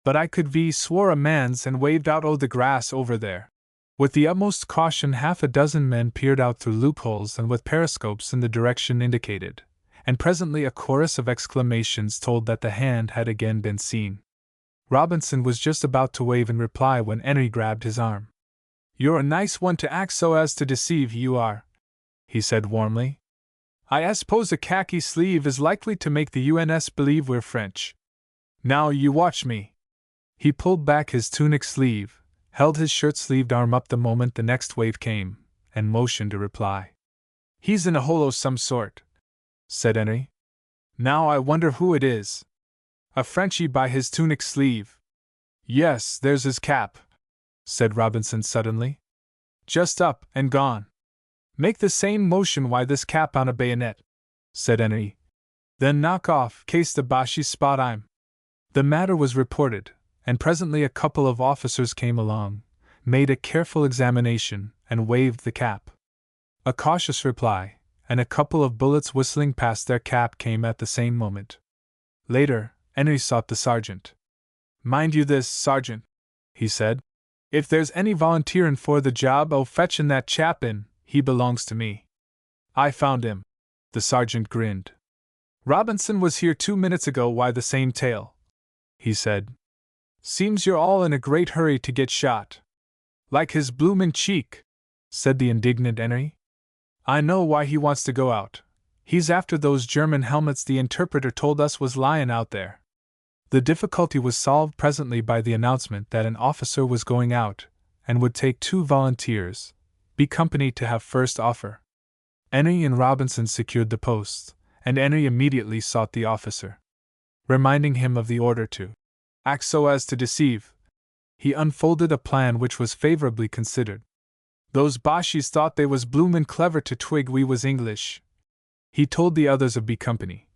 but I could be swore a man's and waved out o' the grass over there. With the utmost caution half a dozen men peered out through loopholes and with periscopes in the direction indicated, and presently a chorus of exclamations told that the hand had again been seen. Robinson was just about to wave in reply when Henry grabbed his arm. You're a nice one to act so as to deceive, you are, he said warmly. I suppose a khaki sleeve is likely to make the UNS believe we're French. Now you watch me. He pulled back his tunic sleeve, held his shirt-sleeved arm up the moment the next wave came, and motioned to reply. He's in a hole o' some sort, said Henry. Now I wonder who it is. A Frenchie by his tunic sleeve. Yes, there's his cap, said Robinson suddenly. Just up and gone. Make the same motion why this cap on a bayonet, said Henry. Then knock off, case the Boche spot I'm. The matter was reported, and presently a couple of officers came along, made a careful examination, and waved the cap. A cautious reply, and a couple of bullets whistling past their cap came at the same moment. Later, Henry sought the sergeant. Mind you this, sergeant, he said. If there's any volunteerin' for the job o' fetchin' that chap in, he belongs to me. I found him. The sergeant grinned. Robinson was here 2 minutes ago. Why the same tale, he said. Seems you're all in a great hurry to get shot. Like his bloomin' cheek, said the indignant Henry. I know why he wants to go out. He's after those German helmets the interpreter told us was lyin' out there. The difficulty was solved presently by the announcement that an officer was going out, and would take 2 volunteers, B company to have first offer. Henry and Robinson secured the posts, and Henry immediately sought the officer. Reminding him of the order to act so as to deceive, he unfolded a plan which was favorably considered. Those Boches thought they was bloomin' clever to twig we was English, he told the others of B company.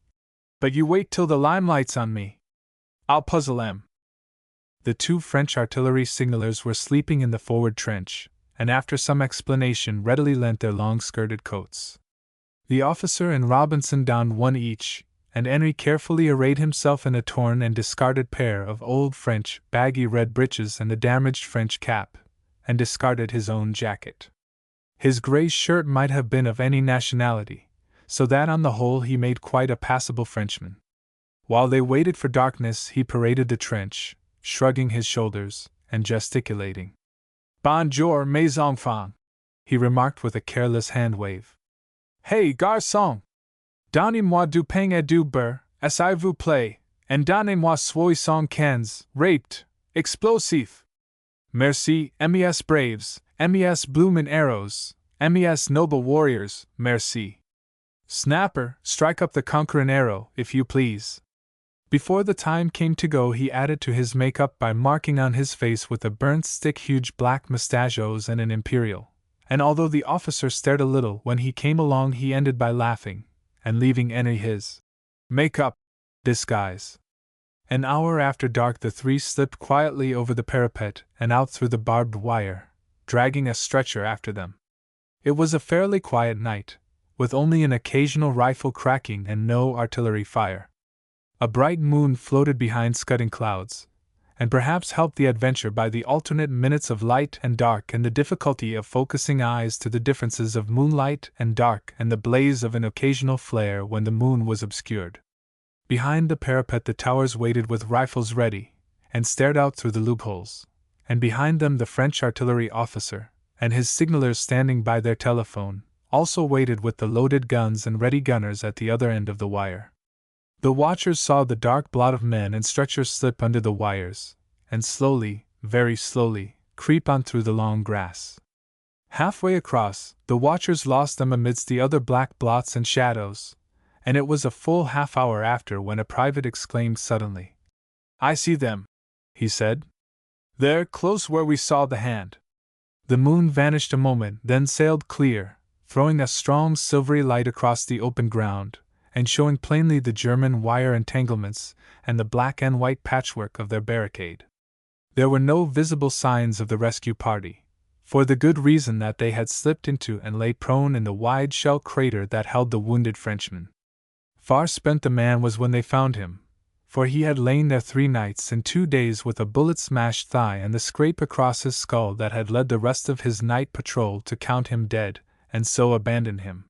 But you wait till the limelight's on me. I'll puzzle 'em. The 2 French artillery signalers were sleeping in the forward trench, and after some explanation readily lent their long-skirted coats. The officer and Robinson donned one each, and Henry carefully arrayed himself in a torn and discarded pair of old French baggy red breeches and a damaged French cap, and discarded his own jacket. His grey shirt might have been of any nationality, so that on the whole he made quite a passable Frenchman. While they waited for darkness, he paraded the trench, shrugging his shoulders and gesticulating. "Bonjour, mes enfants," he remarked with a careless hand wave. "Hey, garçon! Donnez-moi du pain et du beurre, s'il vous plaît, and donnez-moi 75 raped, explosif. Merci, mes braves, mes bloomin' arrows, mes noble warriors, merci. Snapper, strike up the conquerin' arrow, if you please." Before the time came to go, he added to his make-up by marking on his face with a burnt stick huge black mustachios and an imperial, and although the officer stared a little when he came along, he ended by laughing, and leaving Henry his make-up disguise. An hour after dark the three slipped quietly over the parapet and out through the barbed wire, dragging a stretcher after them. It was a fairly quiet night, with only an occasional rifle cracking and no artillery fire. A bright moon floated behind scudding clouds, and perhaps helped the adventure by the alternate minutes of light and dark and the difficulty of focusing eyes to the differences of moonlight and dark and the blaze of an occasional flare when the moon was obscured. Behind the parapet the towers waited with rifles ready, and stared out through the loopholes, and behind them the French artillery officer, and his signallers standing by their telephone, also waited with the loaded guns and ready gunners at the other end of the wire. The watchers saw the dark blot of men and stretchers slip under the wires, and slowly, very slowly, creep on through the long grass. Halfway across, the watchers lost them amidst the other black blots and shadows, and it was a full half-hour after when a private exclaimed suddenly, "I see them," he said. "There, close where we saw the hand." The moon vanished a moment, then sailed clear, throwing a strong silvery light across the open ground, and showing plainly the German wire entanglements and the black and white patchwork of their barricade. There were no visible signs of the rescue party, for the good reason that they had slipped into and lay prone in the wide shell crater that held the wounded Frenchman. Far spent the man was when they found him, for he had lain there 3 nights and 2 days with a bullet-smashed thigh and the scrape across his skull that had led the rest of his night patrol to count him dead, and so abandon him.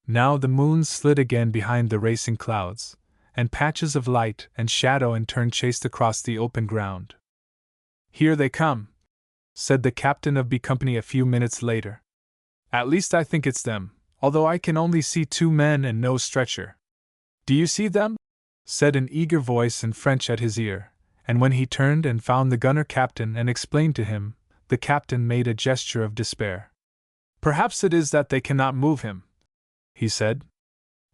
Now the moon slid again behind the racing clouds, and patches of light and shadow in turn chased across the open ground. "Here they come," said the captain of B Company a few minutes later. "At least I think it's them, although I can only see 2 men and no stretcher." "Do you see them?" said an eager voice in French at his ear, and when he turned and found the gunner captain and explained to him, the captain made a gesture of despair. "Perhaps it is that they cannot move him," he said.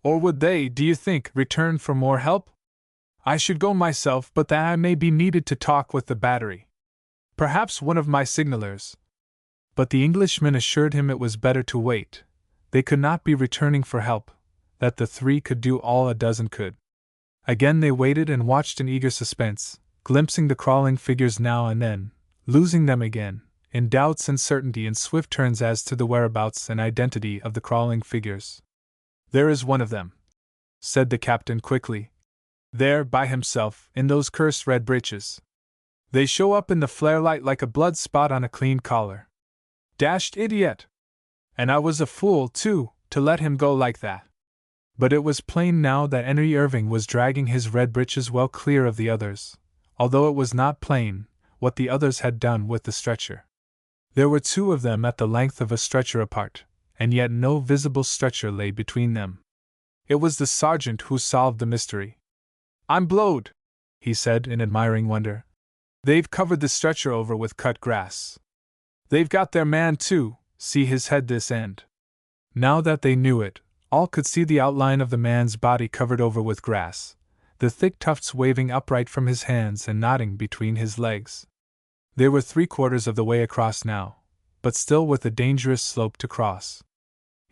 "Or would they, do you think, return for more help? I should go myself, but that I may be needed to talk with the battery. Perhaps one of my signallers." But the Englishman assured him it was better to wait. They could not be returning for help, that the 3 could do all a dozen could. Again they waited and watched in eager suspense, glimpsing the crawling figures now and then, losing them again, in doubts and certainty and swift turns as to the whereabouts and identity of the crawling figures. "There is one of them," said the captain quickly. "There, by himself, in those cursed red breeches. They show up in the flare light like a blood spot on a clean collar. Dashed idiot! And I was a fool, too, to let him go like that." But it was plain now that Henry Irving was dragging his red breeches well clear of the others, although it was not plain what the others had done with the stretcher. There were 2 of them at the length of a stretcher apart, and yet no visible stretcher lay between them. It was the sergeant who solved the mystery. "I'm blowed," he said in admiring wonder. "They've covered the stretcher over with cut grass. They've got their man too, see his head this end." Now that they knew it, all could see the outline of the man's body covered over with grass, the thick tufts waving upright from his hands and nodding between his legs. They were 3/4 of the way across now, but still with a dangerous slope to cross.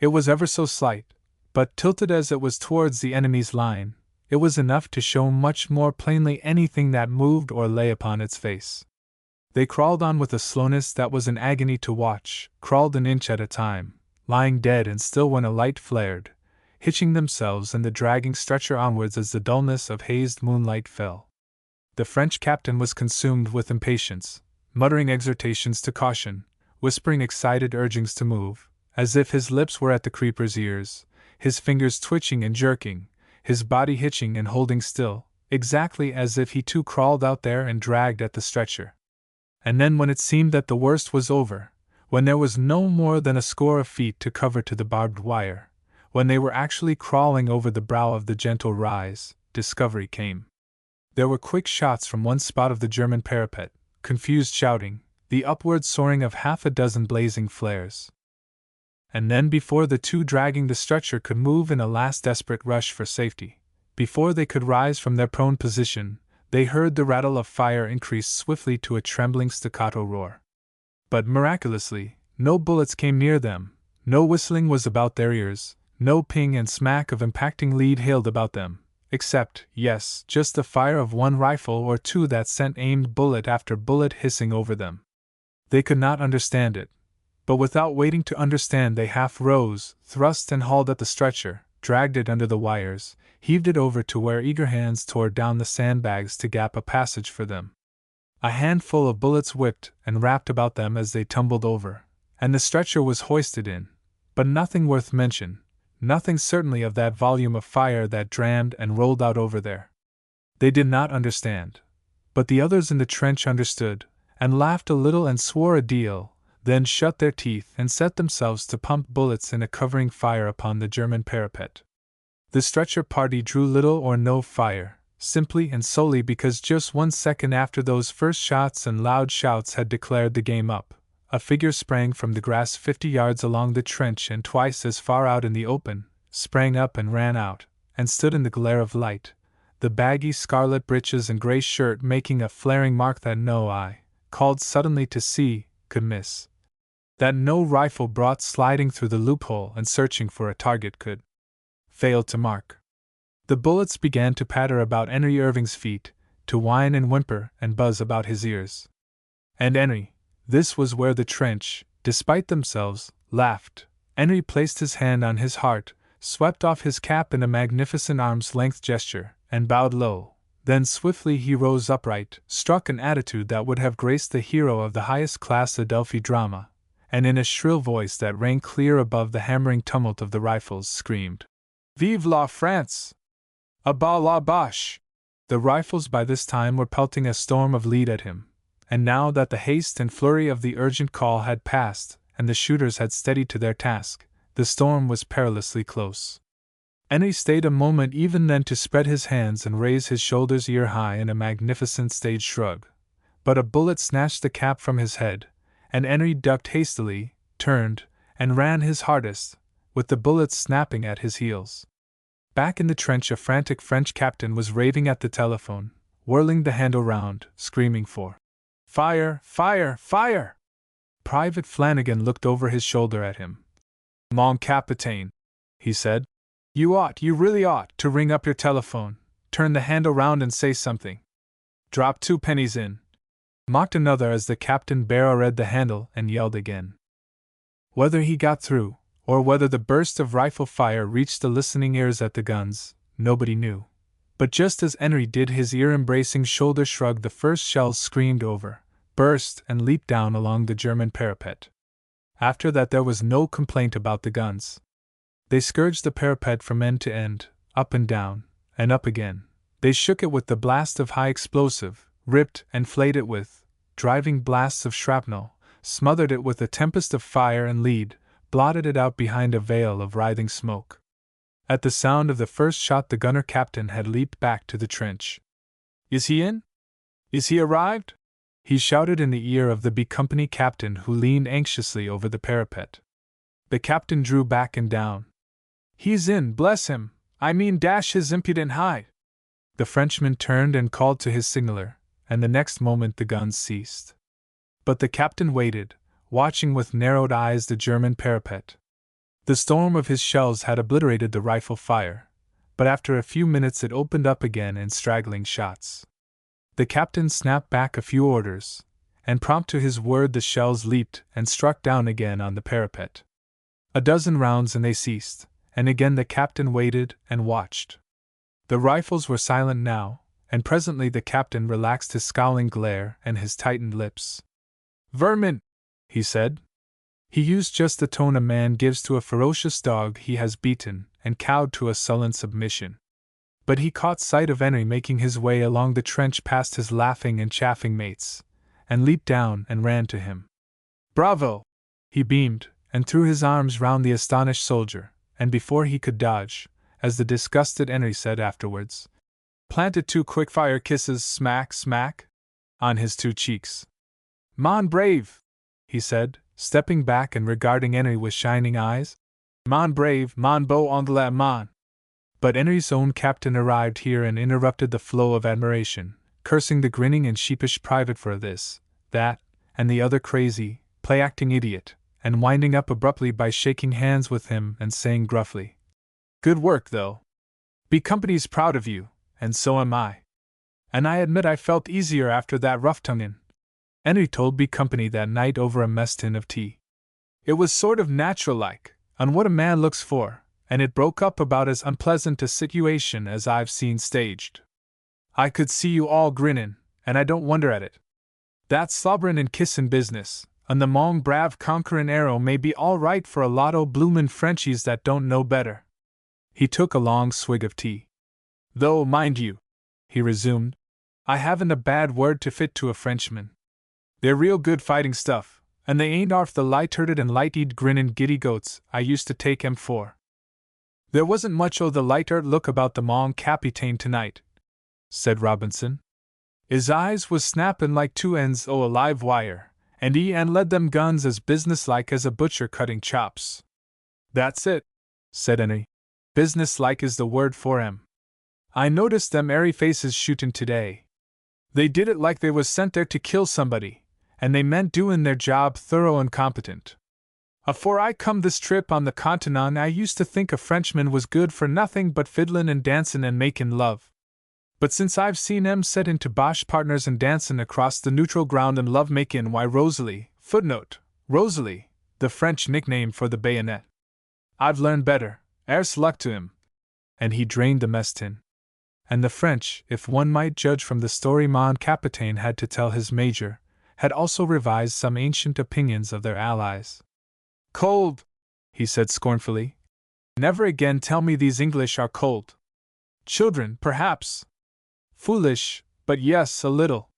It was ever so slight, but tilted as it was towards the enemy's line, it was enough to show much more plainly anything that moved or lay upon its face. They crawled on with a slowness that was an agony to watch, crawled an inch at a time, lying dead and still when a light flared, hitching themselves and the dragging stretcher onwards as the dullness of hazed moonlight fell. The French captain was consumed with impatience, muttering exhortations to caution, whispering excited urgings to move, as if his lips were at the creeper's ears, his fingers twitching and jerking, his body hitching and holding still, exactly as if he too crawled out there and dragged at the stretcher. And then, when it seemed that the worst was over, when there was no more than a score of feet to cover to the barbed wire, when they were actually crawling over the brow of the gentle rise, discovery came. There were quick shots from one spot of the German parapet, confused shouting, the upward soaring of half a dozen blazing flares. And then, before the two dragging the stretcher could move in a last desperate rush for safety, before they could rise from their prone position, they heard the rattle of fire increase swiftly to a trembling staccato roar. But miraculously, no bullets came near them, no whistling was about their ears, no ping and smack of impacting lead hailed about them, except, yes, just the fire of one rifle or two that sent aimed bullet after bullet hissing over them. They could not understand it, but without waiting to understand they half rose, thrust and hauled at the stretcher, dragged it under the wires, heaved it over to where eager hands tore down the sandbags to gap a passage for them. A handful of bullets whipped and wrapped about them as they tumbled over, and the stretcher was hoisted in, but nothing worth mention, nothing certainly of that volume of fire that drammed and rolled out over there. They did not understand, but the others in the trench understood, and laughed a little and swore a deal, then shut their teeth and set themselves to pump bullets in a covering fire upon the German parapet. The stretcher party drew little or no fire, simply and solely because just 1 second after those first shots and loud shouts had declared the game up, a figure sprang from the grass 50 yards along the trench and twice as far out in the open, sprang up and ran out, and stood in the glare of light, the baggy scarlet breeches and gray shirt making a flaring mark that no eye, called suddenly to see, could miss, that no rifle brought sliding through the loophole and searching for a target could fail to mark. The bullets began to patter about Henry Irving's feet, to whine and whimper and buzz about his ears. And Henry, this was where the trench, despite themselves, laughed. Henry placed his hand on his heart, swept off his cap in a magnificent arm's-length gesture, and bowed low. Then swiftly he rose upright, struck an attitude that would have graced the hero of the highest class Adelphi drama, and in a shrill voice that rang clear above the hammering tumult of the rifles, screamed, "Vive la France! A bas la Boche!" The rifles by this time were pelting a storm of lead at him, and now that the haste and flurry of the urgent call had passed, and the shooters had steadied to their task, the storm was perilously close. Henry stayed a moment even then to spread his hands and raise his shoulders ear-high in a magnificent stage shrug, but a bullet snatched the cap from his head, and Henry ducked hastily, turned, and ran his hardest, with the bullets snapping at his heels. Back in the trench a frantic French captain was raving at the telephone, whirling the handle round, screaming for "Fire! Fire! Fire!" Private Flanagan looked over his shoulder at him. "Mon capitaine," he said, you really ought to ring up your telephone, turn the handle round and say something." "Drop 2 pennies in," mocked another as the captain barrel-read the handle and yelled again. Whether he got through, or whether the burst of rifle fire reached the listening ears at the guns, nobody knew. But just as Henry did his ear-embracing shoulder shrug, the first shells screamed over, burst, and leaped down along the German parapet. After that there was no complaint about the guns. They scourged the parapet from end to end, up and down, and up again. They shook it with the blast of high explosive, ripped and flayed it with driving blasts of shrapnel, smothered it with a tempest of fire and lead, blotted it out behind a veil of writhing smoke. At the sound of the first shot the gunner captain had leaped back to the trench. "Is he in? Is he arrived?" he shouted in the ear of the B Company captain who leaned anxiously over the parapet. The captain drew back and down. "He's in, bless him, I mean dash his impudent hide!" The Frenchman turned and called to his signaller, and the next moment the guns ceased. But the captain waited, watching with narrowed eyes the German parapet. The storm of his shells had obliterated the rifle fire, but after a few minutes it opened up again in straggling shots. The captain snapped back a few orders, and prompt to his word the shells leaped and struck down again on the parapet. A dozen rounds and they ceased, and again the captain waited and watched. The rifles were silent now, and presently the captain relaxed his scowling glare and his tightened lips. "Vermin!" he said. He used just the tone a man gives to a ferocious dog he has beaten and cowed to a sullen submission. But he caught sight of Henry making his way along the trench past his laughing and chaffing mates, and leaped down and ran to him. "Bravo!" he beamed, and threw his arms round the astonished soldier, and before he could dodge, as the disgusted Henry said afterwards, planted 2 quick-fire kisses smack, smack, on his 2 cheeks. "Mon brave!" he said, stepping back and regarding Henry with shining eyes. "Mon brave, mon beau anglais, mon!" But Henry's own captain arrived here and interrupted the flow of admiration, cursing the grinning and sheepish private for this, that, and the other crazy, play-acting idiot, and winding up abruptly by shaking hands with him and saying gruffly, "Good work, though. B Company's proud of you, and so am I. And I admit I felt easier after that rough tonguin'." Henry told B Company that night over a mess tin of tea. "It was sort of natural-like, on what a man looks for, and it broke up about as unpleasant a situation as I've seen staged. I could see you all grinnin', and I don't wonder at it. That slobberin' and kissin' business, and the mon brave conquerin' arrow may be all right for a lot o' bloomin' Frenchies that don't know better." He took a long swig of tea. "Though, mind you," he resumed, "I haven't a bad word to fit to a Frenchman. They're real good fighting stuff, and they ain't arf the light-hearted and light-eared grinnin' giddy goats I used to take 'em for." "There wasn't much o' the light-heart look about the mon capitaine tonight," said Robinson. "His eyes was snappin' like 2 ends o' a live wire, and he led them guns as business-like as a butcher cutting chops." "That's it," said Henry. "Business-like is the word for 'em. I noticed them airy faces shootin' today. They did it like they was sent there to kill somebody, and they meant doin' their job thorough and competent. Afore I come this trip on the Continent I used to think a Frenchman was good for nothing but fiddlin' and dancin' and makin' love. But since I've seen 'em set into Boche partners and dancin' across the neutral ground and love-makin', why Rosalie, Rosalie, the French nickname for the bayonet. I've learned better, arse luck to 'em." And he drained the mess tin. And the French, if one might judge from the story mon capitaine had to tell his major, had also revised some ancient opinions of their allies. "Cold," he said scornfully. "Never again tell me these English are cold. Children, perhaps. Foolish, but yes, a little.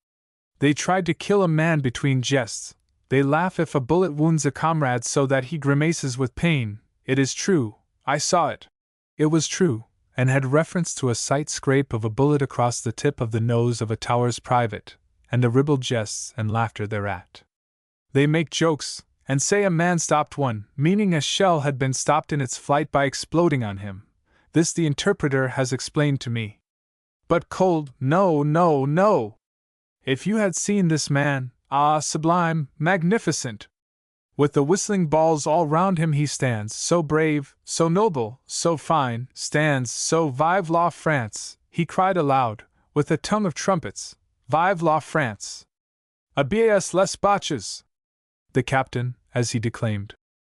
They tried to kill a man between jests. They laugh if a bullet wounds a comrade so that he grimaces with pain. It is true, I saw it." It was true, and had reference to a slight scrape of a bullet across the tip of the nose of a Towers private, and the ribald jests and laughter thereat. "They make jokes, and say a man stopped one, meaning a shell had been stopped in its flight by exploding on him. This the interpreter has explained to me. But cold, no, no, no! If you had seen this man, sublime, magnificent! With the whistling balls all round him he stands, so brave, so noble, so fine, stands so vive la France, he cried aloud, with a tongue of trumpets, vive la France! Abias les Boches! The captain, as he declaimed,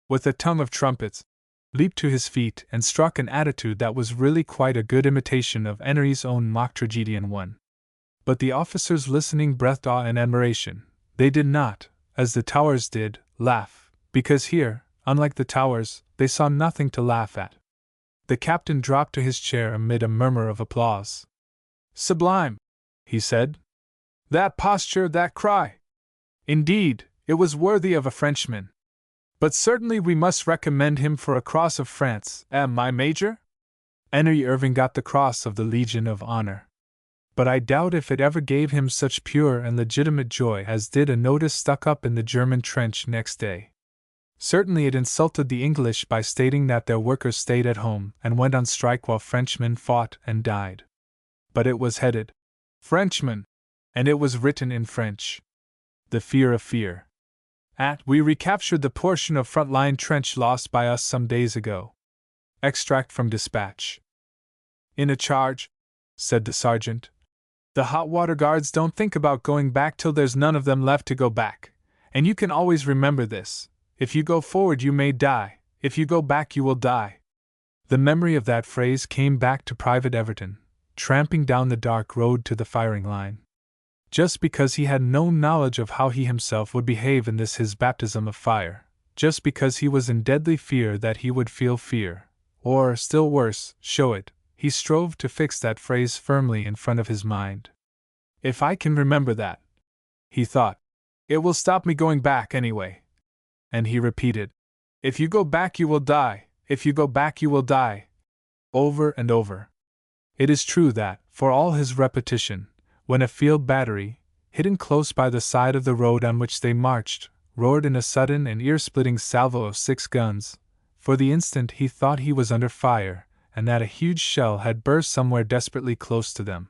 with a tongue of trumpets, leaped to his feet and struck an attitude that was really quite a good imitation of Henry's own mock tragedian one. But the officers listening breathed awe and admiration. They did not, as the Towers did, laugh, because here, unlike the Towers, they saw nothing to laugh at. The captain dropped to his chair amid a murmur of applause. "Sublime," he said. "That posture, that cry! Indeed, it was worthy of a Frenchman. But certainly we must recommend him for a Cross of France, my Major?" Henry Irving got the Cross of the Legion of Honor. But I doubt if it ever gave him such pure and legitimate joy as did a notice stuck up in the German trench next day. Certainly it insulted the English by stating that their workers stayed at home and went on strike while Frenchmen fought and died. But it was headed, "Frenchmen," and it was written in French. The fear of fear. We recaptured the portion of front-line trench lost by us some days ago. Extract from dispatch. "In a charge," said the sergeant, "the hot water guards don't think about going back till there's none of them left to go back, and you can always remember this: if you go forward you may die, if you go back you will die. The memory of that phrase came back to Private Everton, tramping down the dark road to the firing line. Just because he had no knowledge of how he himself would behave in this his baptism of fire, just because he was in deadly fear that he would feel fear, or, still worse, show it, he strove to fix that phrase firmly in front of his mind. If I can remember that, he thought, it will stop me going back anyway. And he repeated, if you go back you will die, if you go back you will die, over and over. It is true that, for all his repetition, when a field battery, hidden close by the side of the road on which they marched, roared in a sudden and ear-splitting salvo of 6 guns, for the instant he thought he was under fire, and that a huge shell had burst somewhere desperately close to them.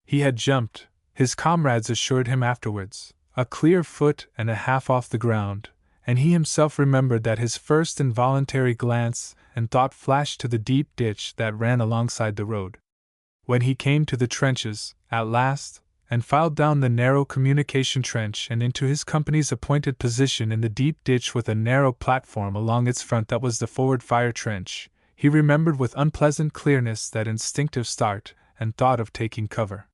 He had jumped, his comrades assured him afterwards, a clear foot and a half off the ground, and he himself remembered that his first involuntary glance and thought flashed to the deep ditch that ran alongside the road. When he came to the trenches, at last, and filed down the narrow communication trench and into his company's appointed position in the deep ditch with a narrow platform along its front that was the forward fire trench, he remembered with unpleasant clearness that instinctive start and thought of taking cover.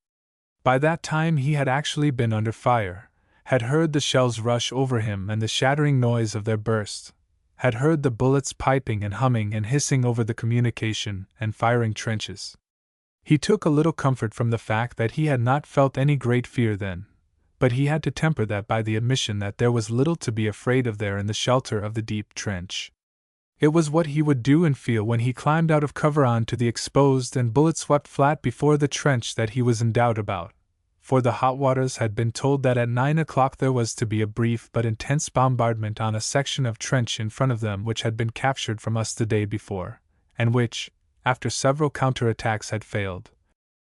By that time he had actually been under fire, had heard the shells rush over him and the shattering noise of their burst, had heard the bullets piping and humming and hissing over the communication and firing trenches. He took a little comfort from the fact that he had not felt any great fear then, but he had to temper that by the admission that there was little to be afraid of there in the shelter of the deep trench. It was what he would do and feel when he climbed out of cover on to the exposed and bullet-swept flat before the trench that he was in doubt about, for the hot waters had been told that at 9 o'clock there was to be a brief but intense bombardment on a section of trench in front of them which had been captured from us the day before, and which, after several counterattacks had failed,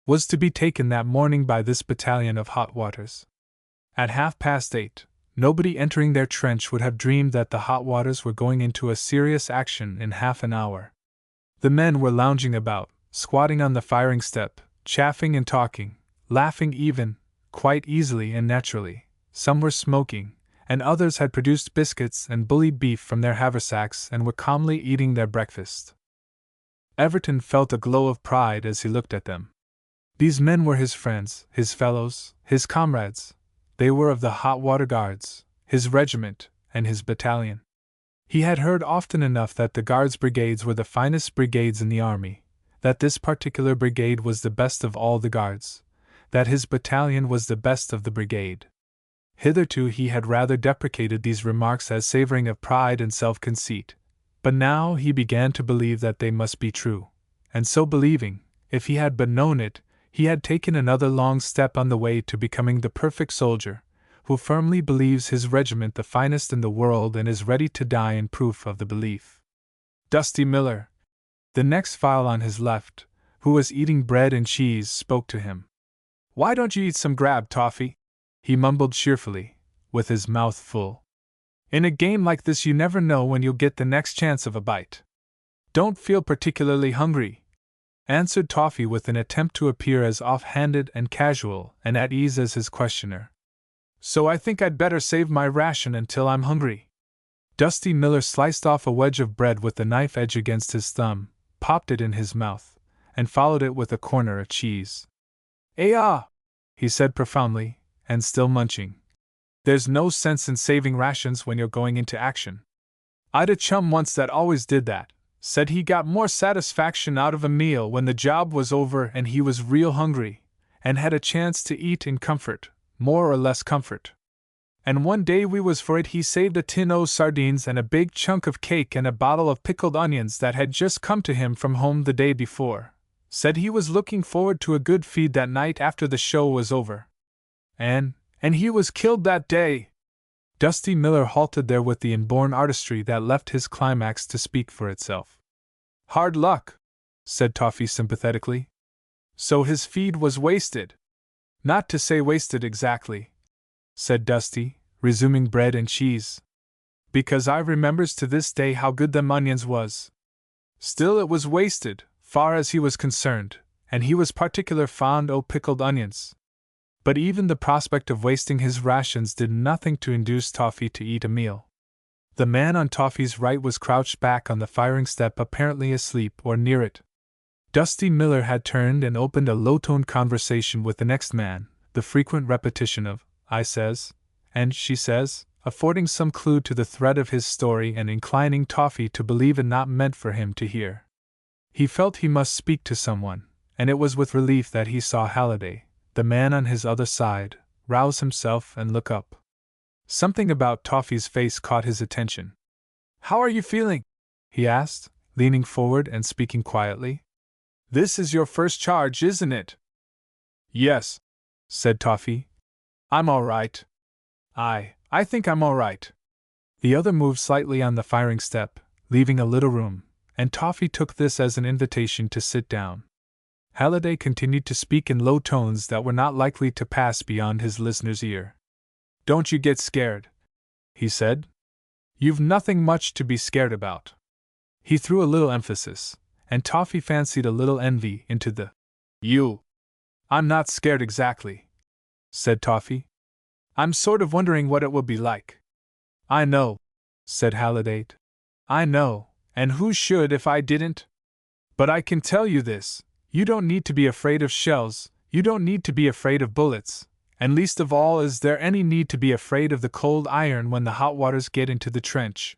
was to be taken that morning by this battalion of hot waters. At 8:30, nobody entering their trench would have dreamed that the hot waters were going into a serious action in half an hour. The men were lounging about, squatting on the firing step, chaffing and talking, laughing even, quite easily and naturally. Some were smoking, and others had produced biscuits and bully beef from their haversacks and were calmly eating their breakfast. Everton felt a glow of pride as he looked at them. These men were his friends, his fellows, his comrades. They were of the Hot Water Guards, his regiment, and his battalion. He had heard often enough that the Guards brigades were the finest brigades in the army, that this particular brigade was the best of all the Guards, that his battalion was the best of the brigade. Hitherto he had rather deprecated these remarks as savoring of pride and self-conceit, but now he began to believe that they must be true, and so believing, if he had but known it, he had taken another long step on the way to becoming the perfect soldier, who firmly believes his regiment the finest in the world and is ready to die in proof of the belief. Dusty Miller, the next file on his left, who was eating bread and cheese, spoke to him. "Why don't you eat some grab, Toffee?" he mumbled cheerfully, with his mouth full. "In a game like this you never know when you'll get the next chance of a bite." "Don't feel particularly hungry," answered Toffee with an attempt to appear as off-handed and casual and at ease as his questioner. "So I think I'd better save my ration until I'm hungry." Dusty Miller sliced off a wedge of bread with the knife edge against his thumb, popped it in his mouth, and followed it with a corner of cheese. He said profoundly, and still munching. "There's no sense in saving rations when you're going into action. I'd a chum once that always did that. Said he got more satisfaction out of a meal when the job was over and he was real hungry, and had a chance to eat in comfort, more or less comfort. And one day we was for it he saved a tin o' sardines and a big chunk of cake and a bottle of pickled onions that had just come to him from home the day before. Said he was looking forward to a good feed that night after the show was over. And he was killed that day." Dusty Miller halted there with the inborn artistry that left his climax to speak for itself. "Hard luck," said Toffee sympathetically. "So his feed was wasted." "Not to say wasted exactly," said Dusty, resuming bread and cheese, "because I remembers to this day how good them onions was. Still it was wasted, far as he was concerned, and he was particular fond o' pickled onions." But even the prospect of wasting his rations did nothing to induce Toffee to eat a meal. The man on Toffee's right was crouched back on the firing step, apparently asleep or near it. Dusty Miller had turned and opened a low-toned conversation with the next man, the frequent repetition of, "I says," and "she says," affording some clue to the thread of his story and inclining Toffee to believe it not meant for him to hear. He felt he must speak to someone, and it was with relief that he saw Halliday, the man on his other side, rouse himself and look up. Something about Toffee's face caught his attention. "How are you feeling?" he asked, leaning forward and speaking quietly. "This is your first charge, isn't it?" "Yes," said Toffee. "I'm all right. I think I'm all right." The other moved slightly on the firing step, leaving a little room, and Toffee took this as an invitation to sit down. Halliday continued to speak in low tones that were not likely to pass beyond his listener's ear. "Don't you get scared," he said. "You've nothing much to be scared about." He threw a little emphasis, and Toffee fancied a little envy into the "you." "I'm not scared exactly," said Toffee. "I'm sort of wondering what it will be like." "I know," said Halliday. "I know, and who should if I didn't? But I can tell you this, you don't need to be afraid of shells, you don't need to be afraid of bullets, and least of all is there any need to be afraid of the cold iron when the hot waters get into the trench.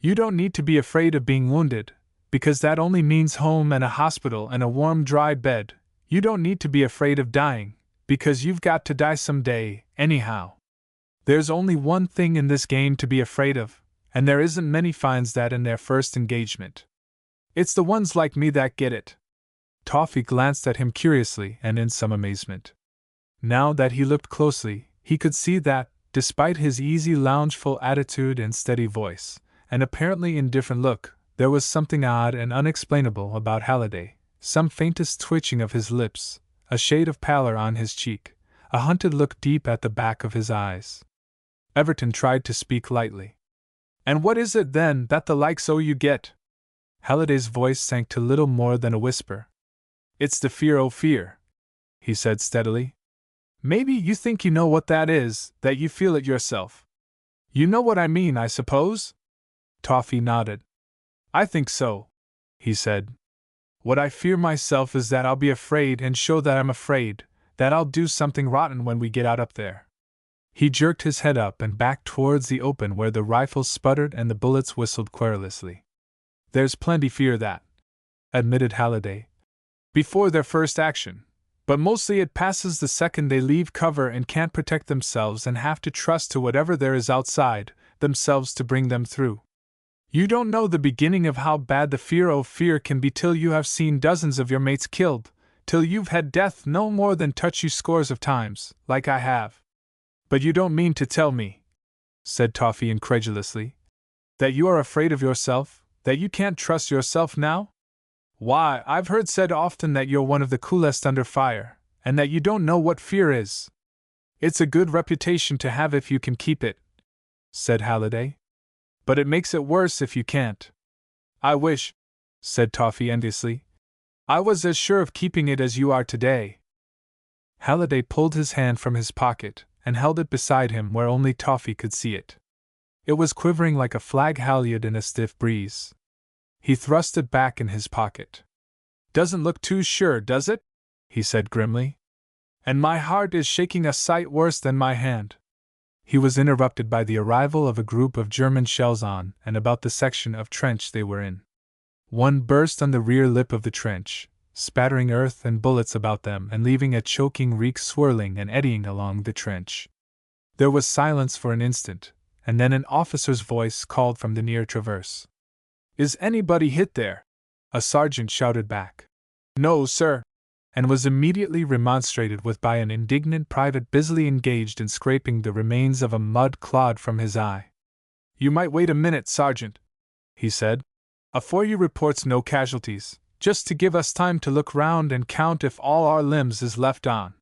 You don't need to be afraid of being wounded, because that only means home and a hospital and a warm, dry bed. You don't need to be afraid of dying, because you've got to die someday, anyhow. There's only one thing in this game to be afraid of, and there isn't many finds that in their first engagement. It's the ones like me that get it." Toffee glanced at him curiously and in some amazement. Now that he looked closely, he could see that, despite his easy loungeful attitude and steady voice, and apparently indifferent look, there was something odd and unexplainable about Halliday, some faintest twitching of his lips, a shade of pallor on his cheek, a hunted look deep at the back of his eyes. Everton tried to speak lightly. "And what is it then that the likes o' you get?" Halliday's voice sank to little more than a whisper. "It's the fear o' fear," he said steadily. "Maybe you think you know what that is, that you feel it yourself. You know what I mean, I suppose?" Toffee nodded. "I think so," he said. "What I fear myself is that I'll be afraid and show that I'm afraid, that I'll do something rotten when we get out up there." He jerked his head up and back towards the open where the rifles sputtered and the bullets whistled querulously. "There's plenty fear that," admitted Halliday, "before their first action, but mostly it passes the second they leave cover and can't protect themselves and have to trust to whatever there is outside themselves to bring them through. You don't know the beginning of how bad the fear o' fear can be till you have seen dozens of your mates killed, till you've had death no more than touch you scores of times, like I have." "But you don't mean to tell me," said Toffee incredulously, "that you are afraid of yourself, that you can't trust yourself now? Why, I've heard said often that you're one of the coolest under fire, and that you don't know what fear is." "It's a good reputation to have if you can keep it," said Halliday. "But it makes it worse if you can't." "I wish," said Toffee enviously, "I was as sure of keeping it as you are today." Halliday pulled his hand from his pocket and held it beside him where only Toffee could see it. It was quivering like a flag halyard in a stiff breeze. He thrust it back in his pocket. "Doesn't look too sure, does it?" he said grimly. "And my heart is shaking a sight worse than my hand." He was interrupted by the arrival of a group of German shells on and about the section of trench they were in. One burst on the rear lip of the trench, spattering earth and bullets about them and leaving a choking reek swirling and eddying along the trench. There was silence for an instant, and then an officer's voice called from the near traverse. "Is anybody hit there?" A sergeant shouted back. "No, sir," and was immediately remonstrated with by an indignant private busily engaged in scraping the remains of a mud clod from his eye. "You might wait a minute, Sergeant," he said, "afore you reports no casualties, just to give us time to look round and count if all our limbs is left on.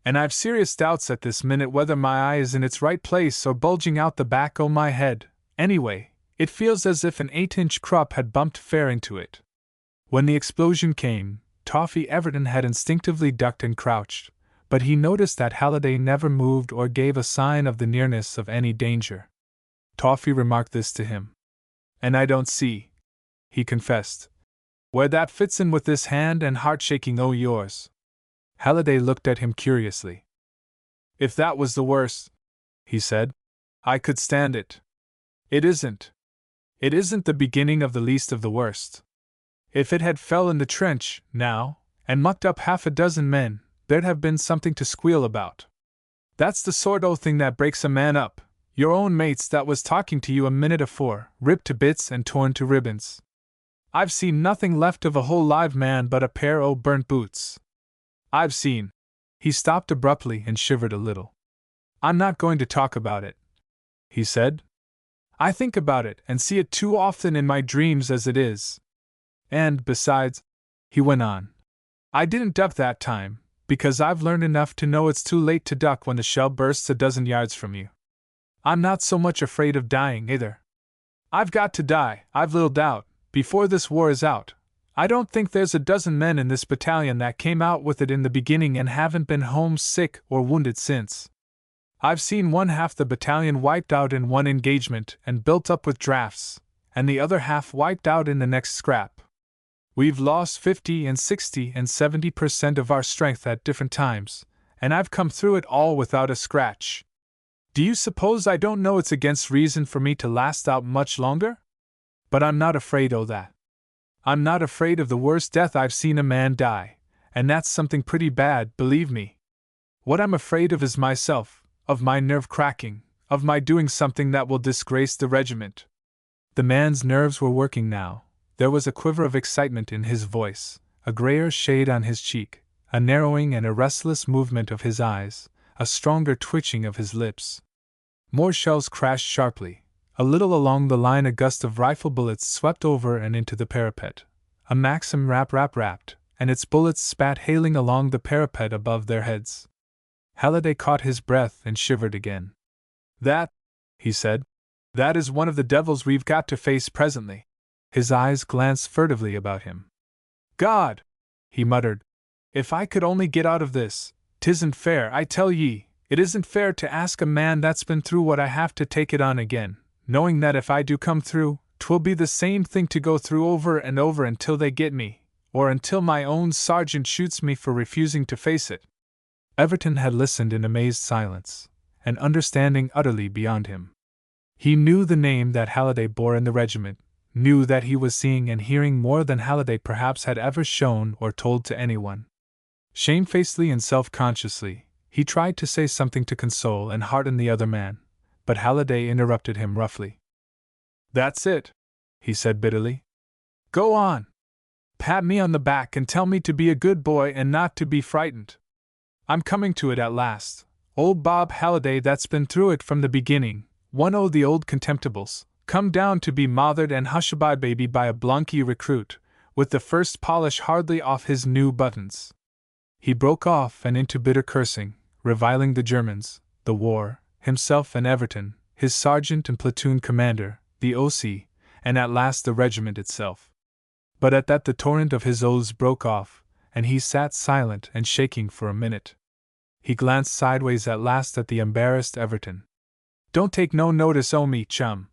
And I've serious doubts at this minute whether my eye is in its right place or bulging out the back o' my head. Anyway, it feels as if an 8-inch Krupp had bumped fair into it." When the explosion came, Toffee Everton had instinctively ducked and crouched, but he noticed that Halliday never moved or gave a sign of the nearness of any danger. Toffee remarked this to him. And I don't see, he confessed, where that fits in with this hand and heart shaking o' yours. Halliday looked at him curiously. If that was the worst, he said, I could stand it. It isn't. It isn't the beginning of the least of the worst. If it had fell in the trench, now, and mucked up half a dozen men, there'd have been something to squeal about. That's the sort o' thing that breaks a man up. Your own mates that was talking to you a minute afore, ripped to bits and torn to ribbons. I've seen nothing left of a whole live man but a pair o' burnt boots. I've seen. He stopped abruptly and shivered a little. I'm not going to talk about it, he said. I think about it and see it too often in my dreams as it is. And, besides, he went on, I didn't duck that time, because I've learned enough to know it's too late to duck when the shell bursts a dozen yards from you. I'm not so much afraid of dying, either. I've got to die, I've little doubt, before this war is out. I don't think there's a dozen men in this battalion that came out with it in the beginning and haven't been home sick or wounded since. I've seen one half the battalion wiped out in one engagement and built up with drafts, and the other half wiped out in the next scrap. We've lost 50 and 60 and 70% of our strength at different times, and I've come through it all without a scratch. Do you suppose I don't know it's against reason for me to last out much longer? But I'm not afraid o' that. I'm not afraid of the worst death I've seen a man die, and that's something pretty bad, believe me. What I'm afraid of is myself, of my nerve cracking, of my doing something that will disgrace the regiment. The man's nerves were working now. There was a quiver of excitement in his voice, a grayer shade on his cheek, a narrowing and a restless movement of his eyes, a stronger twitching of his lips. More shells crashed sharply. A little along the line a gust of rifle bullets swept over and into the parapet. A Maxim rapped, and its bullets spat hailing along the parapet above their heads. Halliday caught his breath and shivered again. That, he said, that is one of the devils we've got to face presently. His eyes glanced furtively about him. God! He muttered. If I could only get out of this. 'Tisn't fair, I tell ye, it isn't fair to ask a man that's been through what I have to take it on again, knowing that if I do come through, 'twill be the same thing to go through over and over until they get me, or until my own sergeant shoots me for refusing to face it. Everton had listened in amazed silence, an understanding utterly beyond him. He knew the name that Halliday bore in the regiment, knew that he was seeing and hearing more than Halliday perhaps had ever shown or told to anyone. Shamefacedly and self-consciously, he tried to say something to console and hearten the other man, but Halliday interrupted him roughly. That's it, he said bitterly. Go on. Pat me on the back and tell me to be a good boy and not to be frightened. I'm coming to it at last. Old Bob Halliday that's been through it from the beginning, one o' the old contemptibles, come down to be mothered and hushaby baby by a Blanky recruit, with the first polish hardly off his new buttons. He broke off and into bitter cursing, reviling the Germans, the war, himself and Everton, his sergeant and platoon commander, the O.C., and at last the regiment itself. But at that the torrent of his oaths broke off, and he sat silent and shaking for a minute. He glanced sideways at last at the embarrassed Everton. Don't take no notice o' me, chum,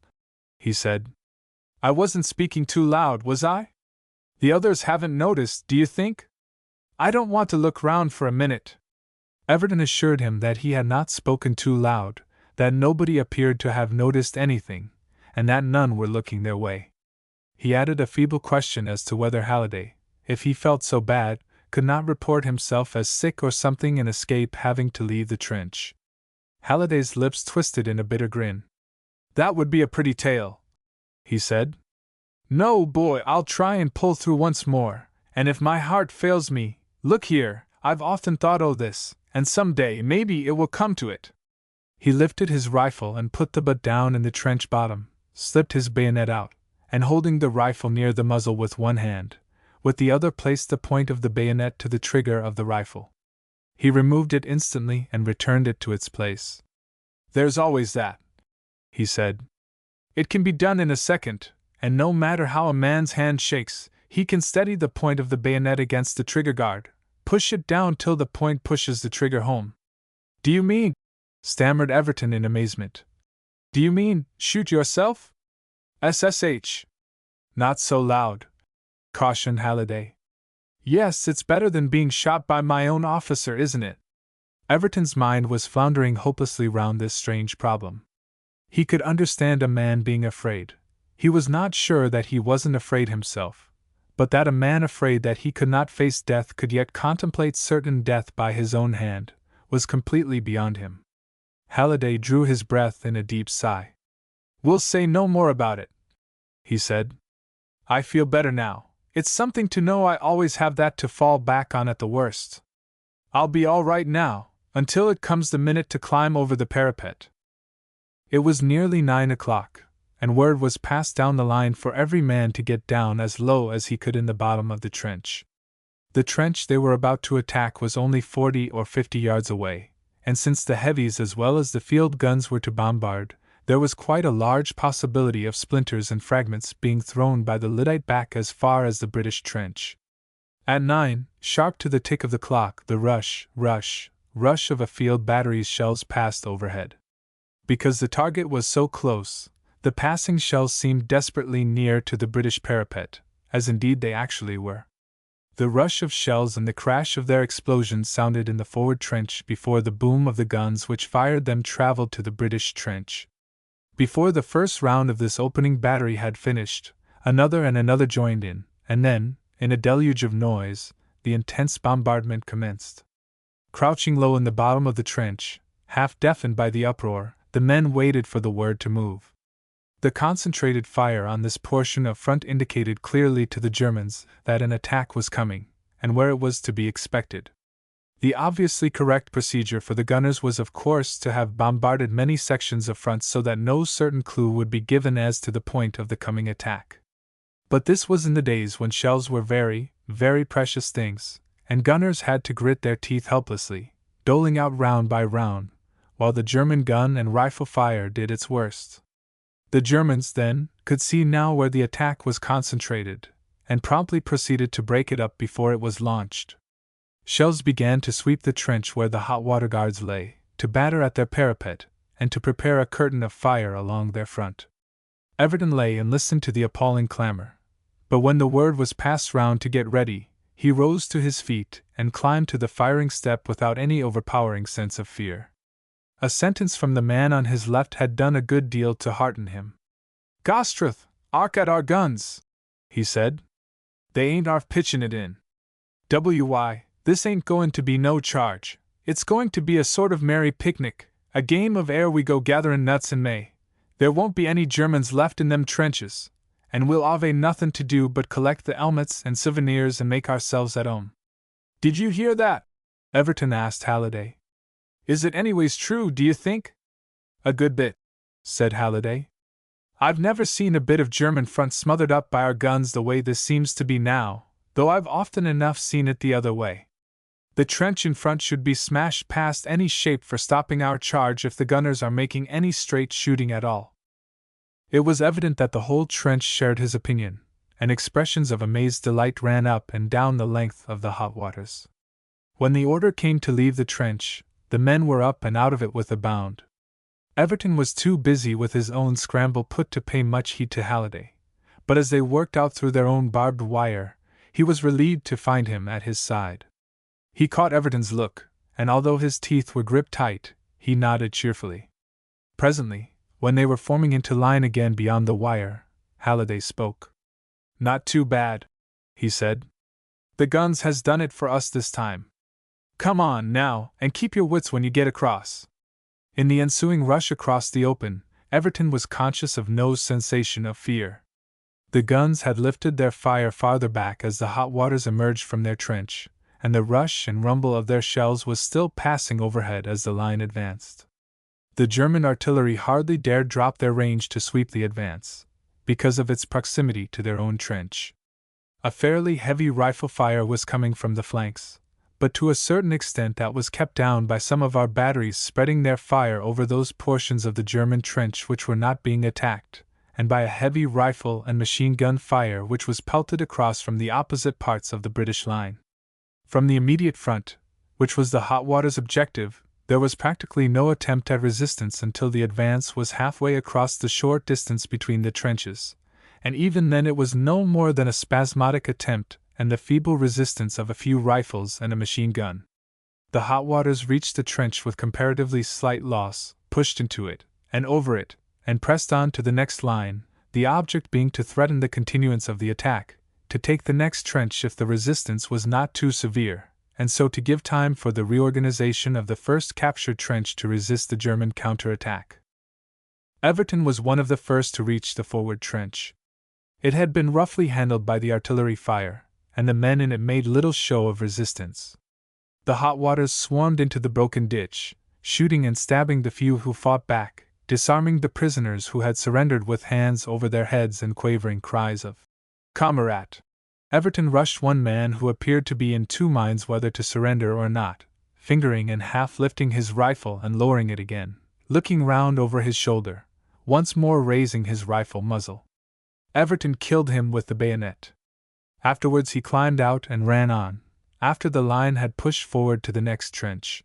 he said. I wasn't speaking too loud, was I? The others haven't noticed, do you think? I don't want to look round for a minute. Everton assured him that he had not spoken too loud, that nobody appeared to have noticed anything, and that none were looking their way. He added a feeble question as to whether Halliday, if he felt so bad, could not report himself as sick or something and escape having to leave the trench. Halliday's lips twisted in a bitter grin. That would be a pretty tale, he said. No, boy, I'll try and pull through once more, and if my heart fails me, look here, I've often thought o' this, and some day maybe it will come to it. He lifted his rifle and put the butt down in the trench bottom, slipped his bayonet out, and holding the rifle near the muzzle with one hand, with the other placed the point of the bayonet to the trigger of the rifle. He removed it instantly and returned it to its place. There's always that, he said. It can be done in a second, and no matter how a man's hand shakes, he can steady the point of the bayonet against the trigger guard, push it down till the point pushes the trigger home. Do you mean? Stammered Everton in amazement. Do you mean, shoot yourself? SSH. Not so loud, cautioned Halliday. Yes, it's better than being shot by my own officer, isn't it? Everton's mind was floundering hopelessly round this strange problem. He could understand a man being afraid. He was not sure that he wasn't afraid himself, but that a man afraid that he could not face death could yet contemplate certain death by his own hand, was completely beyond him. Halliday drew his breath in a deep sigh. We'll say no more about it, he said. I feel better now. It's something to know I always have that to fall back on at the worst. I'll be all right now, until it comes the minute to climb over the parapet. It was nearly 9 o'clock, and word was passed down the line for every man to get down as low as he could in the bottom of the trench. The trench they were about to attack was only 40 or 50 yards away, and since the heavies as well as the field guns were to bombard, there was quite a large possibility of splinters and fragments being thrown by the lyddite back as far as the British trench. At 9, sharp to the tick of the clock, the rush of a field battery's shells passed overhead. Because the target was so close, the passing shells seemed desperately near to the British parapet, as indeed they actually were. The rush of shells and the crash of their explosions sounded in the forward trench before the boom of the guns which fired them traveled to the British trench. Before the first round of this opening battery had finished, another and another joined in, and then, in a deluge of noise, the intense bombardment commenced. Crouching low in the bottom of the trench, half deafened by the uproar, the men waited for the word to move. The concentrated fire on this portion of front indicated clearly to the Germans that an attack was coming, and where it was to be expected. The obviously correct procedure for the gunners was of course to have bombarded many sections of front so that no certain clue would be given as to the point of the coming attack. But this was in the days when shells were very, very precious things, and gunners had to grit their teeth helplessly, doling out round by round, while the German gun and rifle fire did its worst. The Germans, then, could see now where the attack was concentrated, and promptly proceeded to break it up before it was launched. Shells began to sweep the trench where the hot water guards lay, to batter at their parapet, and to prepare a curtain of fire along their front. Everton lay and listened to the appalling clamor. But when the word was passed round to get ready, he rose to his feet and climbed to the firing step without any overpowering sense of fear. A sentence from the man on his left had done a good deal to hearten him. "Gostruth, ark at our guns," he said. "They ain't arf pitchin' it in. WY, this ain't goin' to be no charge, it's going to be a sort of merry picnic, a game of air we go gatherin' nuts in May. There won't be any Germans left in them trenches, and we'll ave nothin' to do but collect the helmets and souvenirs and make ourselves at 'ome." "Did you hear that?" Everton asked Halliday. "Is it anyways true, do you think?" "A good bit," said Halliday. "I've never seen a bit of German front smothered up by our guns the way this seems to be now, though I've often enough seen it the other way. The trench in front should be smashed past any shape for stopping our charge if the gunners are making any straight shooting at all." It was evident that the whole trench shared his opinion, and expressions of amazed delight ran up and down the length of the hot waters. When the order came to leave the trench, the men were up and out of it with a bound. Everton was too busy with his own scramble put to pay much heed to Halliday, but as they worked out through their own barbed wire, he was relieved to find him at his side. He caught Everton's look, and although his teeth were gripped tight, he nodded cheerfully. Presently, when they were forming into line again beyond the wire, Halliday spoke. "Not too bad," he said. "The guns has done it for us this time. Come on, now, and keep your wits when you get across." In the ensuing rush across the open, Everton was conscious of no sensation of fear. The guns had lifted their fire farther back as the hot waters emerged from their trench, and the rush and rumble of their shells was still passing overhead as the line advanced. The German artillery hardly dared drop their range to sweep the advance, because of its proximity to their own trench. A fairly heavy rifle fire was coming from the flanks, but to a certain extent that was kept down by some of our batteries spreading their fire over those portions of the German trench which were not being attacked, and by a heavy rifle and machine gun fire which was pelted across from the opposite parts of the British line. From the immediate front, which was the hot water's objective, There was practically no attempt at resistance until the advance was halfway across the short distance between the trenches, and even then it was no more than a spasmodic attempt and the feeble resistance of a few rifles and a machine gun. The hot waters reached the trench with comparatively slight loss, pushed into it, and over it, and pressed on to the next line, the object being to threaten the continuance of the attack, to take the next trench if the resistance was not too severe, and so to give time for the reorganization of the first captured trench to resist the German counterattack. Everton was one of the first to reach the forward trench. It had been roughly handled by the artillery fire, and the men in it made little show of resistance. The hot waters swarmed into the broken ditch, shooting and stabbing the few who fought back, disarming the prisoners who had surrendered with hands over their heads and quavering cries of "Comrade!" Everton rushed one man who appeared to be in two minds whether to surrender or not, fingering and half lifting his rifle and lowering it again, looking round over his shoulder, once more raising his rifle muzzle. Everton killed him with the bayonet. Afterwards he climbed out and ran on, after the line had pushed forward to the next trench.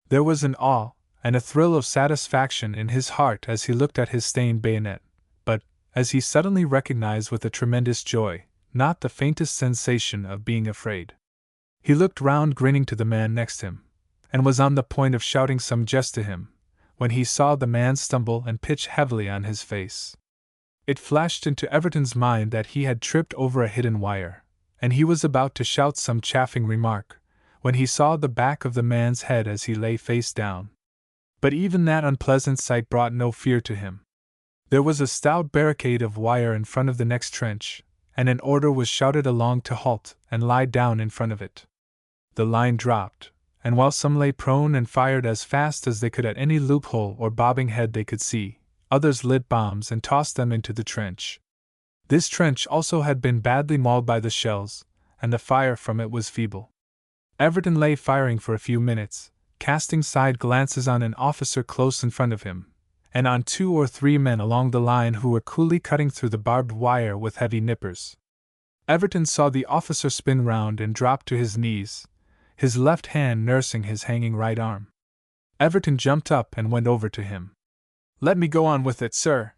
There was an awe and a thrill of satisfaction in his heart as he looked at his stained bayonet, but, as he suddenly recognized with a tremendous joy, not the faintest sensation of being afraid. He looked round grinning to the man next him, and was on the point of shouting some jest to him, when he saw the man stumble and pitch heavily on his face. It flashed into Everton's mind that he had tripped over a hidden wire, and he was about to shout some chaffing remark, when he saw the back of the man's head as he lay face down. But even that unpleasant sight brought no fear to him. There was a stout barricade of wire in front of the next trench, and an order was shouted along to halt and lie down in front of it. The line dropped, and while some lay prone and fired as fast as they could at any loophole or bobbing head they could see, others lit bombs and tossed them into the trench. This trench also had been badly mauled by the shells, and the fire from it was feeble. Everton lay firing for a few minutes, casting side glances on an officer close in front of him, and on 2 or 3 men along the line who were coolly cutting through the barbed wire with heavy nippers. Everton saw the officer spin round and drop to his knees, his left hand nursing his hanging right arm. Everton jumped up and went over to him. "Let me go on with it, sir,"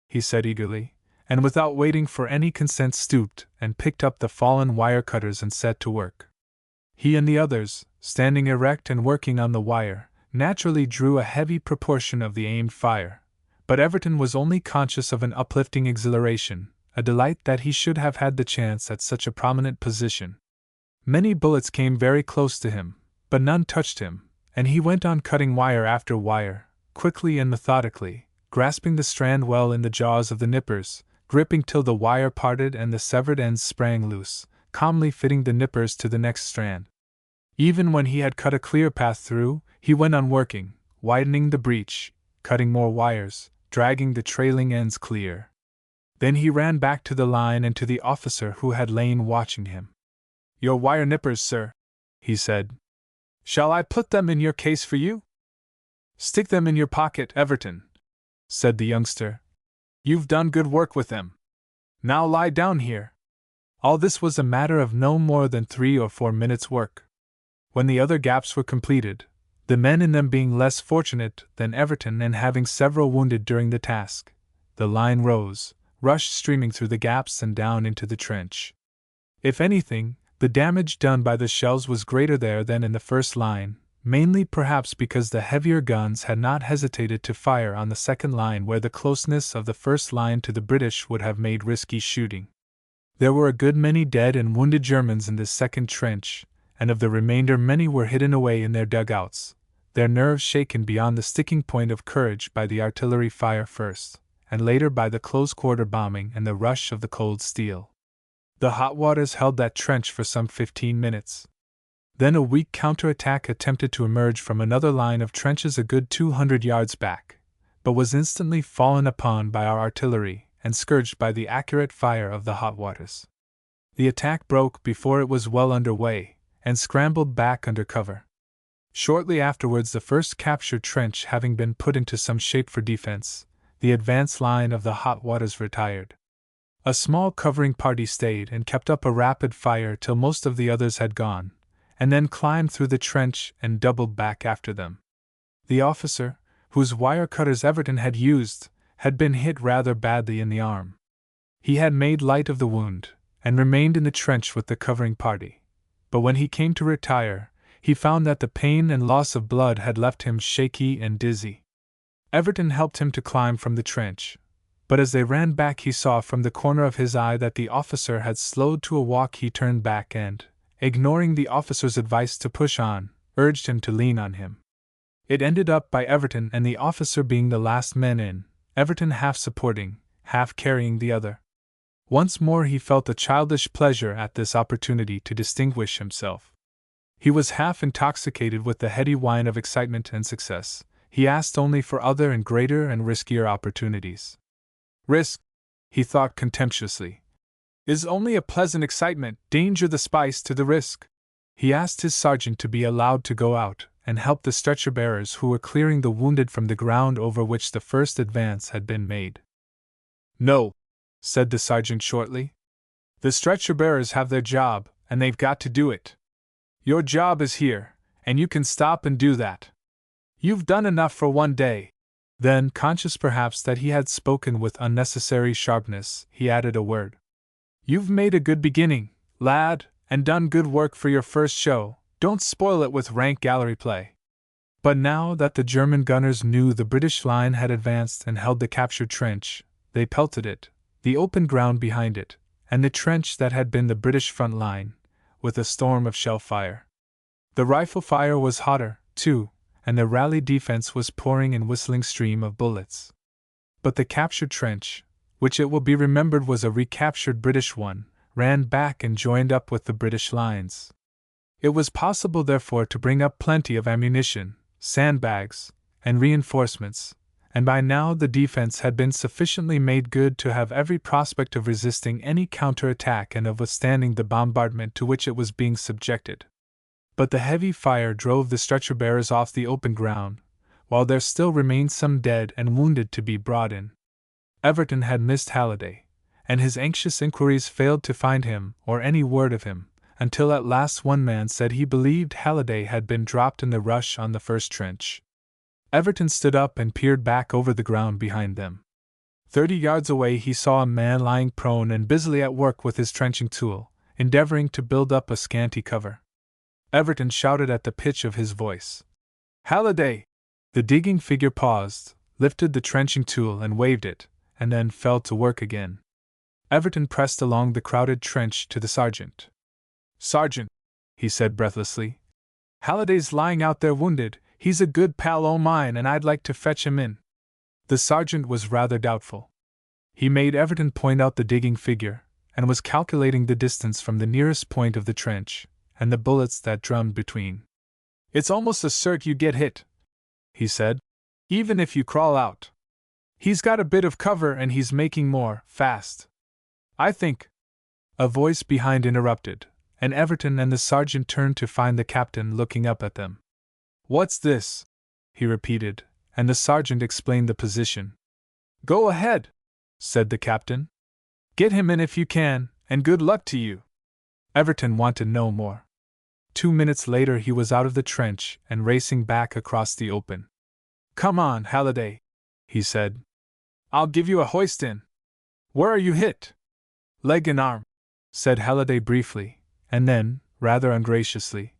he said eagerly, and without waiting for any consent stooped and picked up the fallen wire cutters and set to work. He and the others, standing erect and working on the wire, naturally drew a heavy proportion of the aimed fire, but Everton was only conscious of an uplifting exhilaration, a delight that he should have had the chance at such a prominent position. Many bullets came very close to him, but none touched him, and he went on cutting wire after wire, quickly and methodically, grasping the strand well in the jaws of the nippers, gripping till the wire parted and the severed ends sprang loose, calmly fitting the nippers to the next strand. Even when he had cut a clear path through, he went on working, widening the breach, cutting more wires, dragging the trailing ends clear. Then he ran back to the line and to the officer who had lain watching him. "Your wire nippers, sir," he said. "Shall I put them in your case for you?" "Stick them in your pocket, Everton," said the youngster. "You've done good work with them. Now lie down here." All this was a matter of no more than 3 or 4 minutes' work. When the other gaps were completed, the men in them being less fortunate than Everton and having several wounded during the task, the line rose, rushed streaming through the gaps and down into the trench. If anything, the damage done by the shells was greater there than in the first line, mainly perhaps because the heavier guns had not hesitated to fire on the second line where the closeness of the first line to the British would have made risky shooting. There were a good many dead and wounded Germans in this second trench, and of the remainder many were hidden away in their dugouts, their nerves shaken beyond the sticking point of courage by the artillery fire first, and later by the close-quarter bombing and the rush of the cold steel. The hot waters held that trench for some 15 minutes. Then a weak counterattack attempted to emerge from another line of trenches a good 200 yards back, but was instantly fallen upon by our artillery and scourged by the accurate fire of the hot waters. The attack broke before it was well under way, and scrambled back under cover. Shortly afterwards, the first captured trench having been put into some shape for defense, the advance line of the hot waters retired. A small covering party stayed and kept up a rapid fire till most of the others had gone, and then climbed through the trench and doubled back after them. The officer, whose wire cutters Everton had used, had been hit rather badly in the arm. He had made light of the wound, and remained in the trench with the covering party. But when he came to retire, he found that the pain and loss of blood had left him shaky and dizzy. Everton helped him to climb from the trench, but as they ran back he saw from the corner of his eye that the officer had slowed to a walk. He turned back and, ignoring the officer's advice to push on, urged him to lean on him. It ended up by Everton and the officer being the last men in, Everton half supporting, half carrying the other. Once more he felt a childish pleasure at this opportunity to distinguish himself. He was half intoxicated with the heady wine of excitement and success. He asked only for other and greater and riskier opportunities. Risk, he thought contemptuously, is only a pleasant excitement, danger the spice to the risk. He asked his sergeant to be allowed to go out and help the stretcher-bearers who were clearing the wounded from the ground over which the first advance had been made. No, said the sergeant shortly. The stretcher-bearers have their job, and they've got to do it. Your job is here, and you can stop and do that. You've done enough for one day. Then, conscious perhaps that he had spoken with unnecessary sharpness, he added a word. You've made a good beginning, lad, and done good work for your first show. Don't spoil it with rank gallery play. But now that the German gunners knew the British line had advanced and held the captured trench, they pelted it, the open ground behind it, and the trench that had been the British front line, with a storm of shell fire. The rifle fire was hotter, too, and the rally defense was pouring in whistling stream of bullets. But the captured trench, which it will be remembered was a recaptured British one, ran back and joined up with the British lines. It was possible therefore to bring up plenty of ammunition, sandbags, and reinforcements, and by now the defense had been sufficiently made good to have every prospect of resisting any counter-attack and of withstanding the bombardment to which it was being subjected. But the heavy fire drove the stretcher-bearers off the open ground, while there still remained some dead and wounded to be brought in. Everton had missed Halliday, and his anxious inquiries failed to find him or any word of him, until at last one man said he believed Halliday had been dropped in the rush on the first trench. Everton stood up and peered back over the ground behind them. 30 yards away he saw a man lying prone and busily at work with his trenching tool, endeavoring to build up a scanty cover. Everton shouted at the pitch of his voice, "Halliday!" The digging figure paused, lifted the trenching tool and waved it, and then fell to work again. Everton pressed along the crowded trench to the sergeant. "Sergeant," he said breathlessly, "Halliday's lying out there wounded. He's a good pal o' mine and I'd like to fetch him in." The sergeant was rather doubtful. He made Everton point out the digging figure, and was calculating the distance from the nearest point of the trench, and the bullets that drummed between. "It's almost a cert you get hit," he said, "even if you crawl out. He's got a bit of cover and he's making more, fast. I think—" A voice behind interrupted, and Everton and the sergeant turned to find the captain looking up at them. "What's this?" he repeated, and the sergeant explained the position. "Go ahead," said the captain. "Get him in if you can, and good luck to you." Everton wanted no more. 2 minutes later he was out of the trench and racing back across the open. "Come on, Halliday," he said. "I'll give you a hoist in. Where are you hit?" "Leg and arm," said Halliday briefly, and then, rather ungraciously,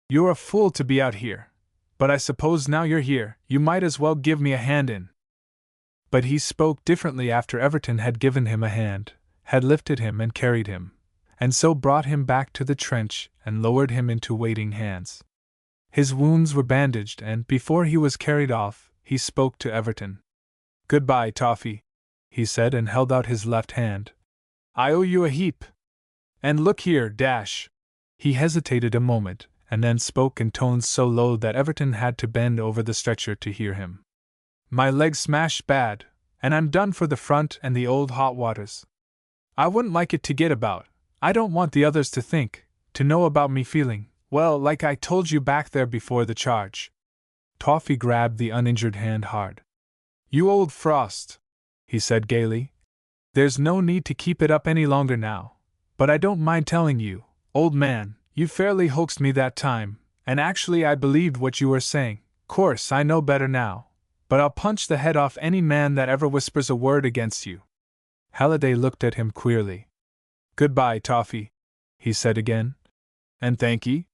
"You're a fool to be out here, but I suppose now you're here, you might as well give me a hand in." But he spoke differently after Everton had given him a hand, had lifted him and carried him, and so brought him back to the trench and lowered him into waiting hands. His wounds were bandaged, and before he was carried off, he spoke to Everton. "Goodbye, Toffee," he said, and held out his left hand. "I owe you a heap. And look here, Dash." He hesitated a moment, and then spoke in tones so low that Everton had to bend over the stretcher to hear him. "My leg's smashed bad, and I'm done for the front and the old hot waters. I wouldn't like it to get about. I don't want the others to know about me feeling, well, like I told you back there before the charge." Toffee grabbed the uninjured hand hard. "You old frost," he said gaily. "There's no need to keep it up any longer now, but I don't mind telling you, old man, you fairly hoaxed me that time, and actually I believed what you were saying. Course, I know better now, but I'll punch the head off any man that ever whispers a word against you. Halliday looked at him queerly. Goodbye, Toffee, he said again. And thank ye?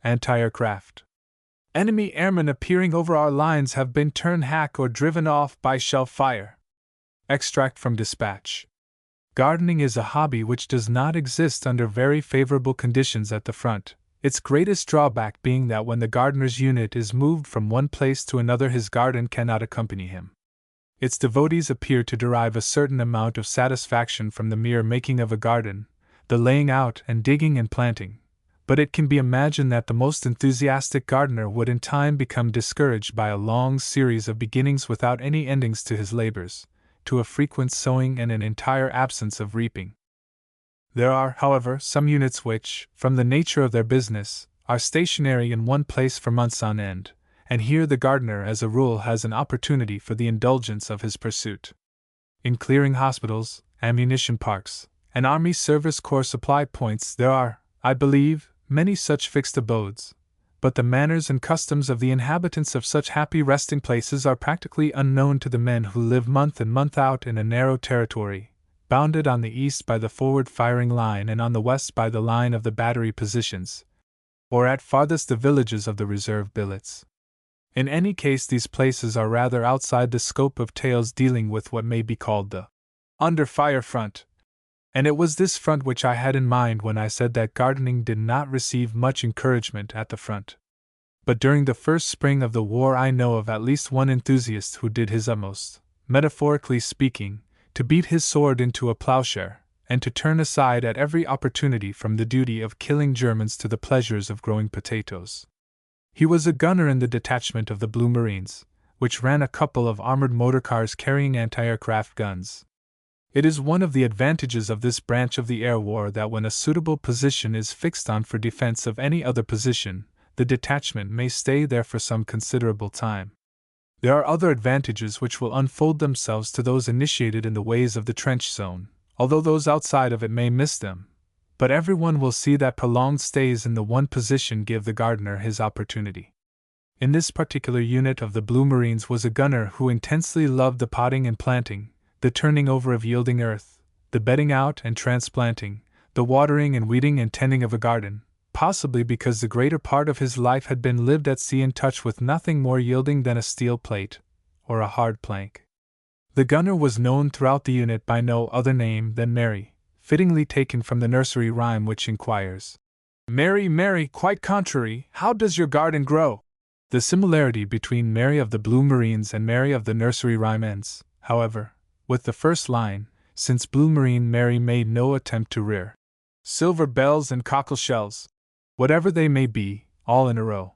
Anti-aircraft. Enemy airmen appearing over our lines have been turned hack or driven off by shell fire. Extract from dispatch. Gardening is a hobby which does not exist under very favorable conditions at the front, its greatest drawback being that when the gardener's unit is moved from one place to another his garden cannot accompany him. Its devotees appear to derive a certain amount of satisfaction from the mere making of a garden, the laying out and digging and planting, but it can be imagined that the most enthusiastic gardener would in time become discouraged by a long series of beginnings without any endings to his labors, to a frequent sowing and an entire absence of reaping. There are, however, some units which, from the nature of their business, are stationary in one place for months on end, and here the gardener as a rule has an opportunity for the indulgence of his pursuit. In clearing hospitals, ammunition parks, and Army Service Corps supply points there are, I believe, many such fixed abodes, but the manners and customs of the inhabitants of such happy resting places are practically unknown to the men who live month in month out in a narrow territory, bounded on the east by the forward firing line and on the west by the line of the battery positions, or at farthest the villages of the reserve billets. In any case, these places are rather outside the scope of tales dealing with what may be called the under fire front, and it was this front which I had in mind when I said that gardening did not receive much encouragement at the front. But during the first spring of the war I know of at least one enthusiast who did his utmost, metaphorically speaking, to beat his sword into a plowshare, and to turn aside at every opportunity from the duty of killing Germans to the pleasures of growing potatoes. He was a gunner in the detachment of the Blue Marines, which ran a couple of armored motor cars carrying anti-aircraft guns. It is one of the advantages of this branch of the air war that when a suitable position is fixed on for defense of any other position, the detachment may stay there for some considerable time. There are other advantages which will unfold themselves to those initiated in the ways of the trench zone, although those outside of it may miss them, but everyone will see that prolonged stays in the one position give the gardener his opportunity. In this particular unit of the Blue Marines was a gunner who intensely loved the potting and planting, the turning over of yielding earth, the bedding out and transplanting, the watering and weeding and tending of a garden, possibly because the greater part of his life had been lived at sea in touch with nothing more yielding than a steel plate, or a hard plank. The gunner was known throughout the unit by no other name than Mary, fittingly taken from the nursery rhyme which inquires, Mary, Mary, quite contrary, how does your garden grow? The similarity between Mary of the Blue Marines and Mary of the nursery rhyme ends, however, with the first line, since Blue Marine Mary made no attempt to rear silver bells and cockle shells, whatever they may be, all in a row.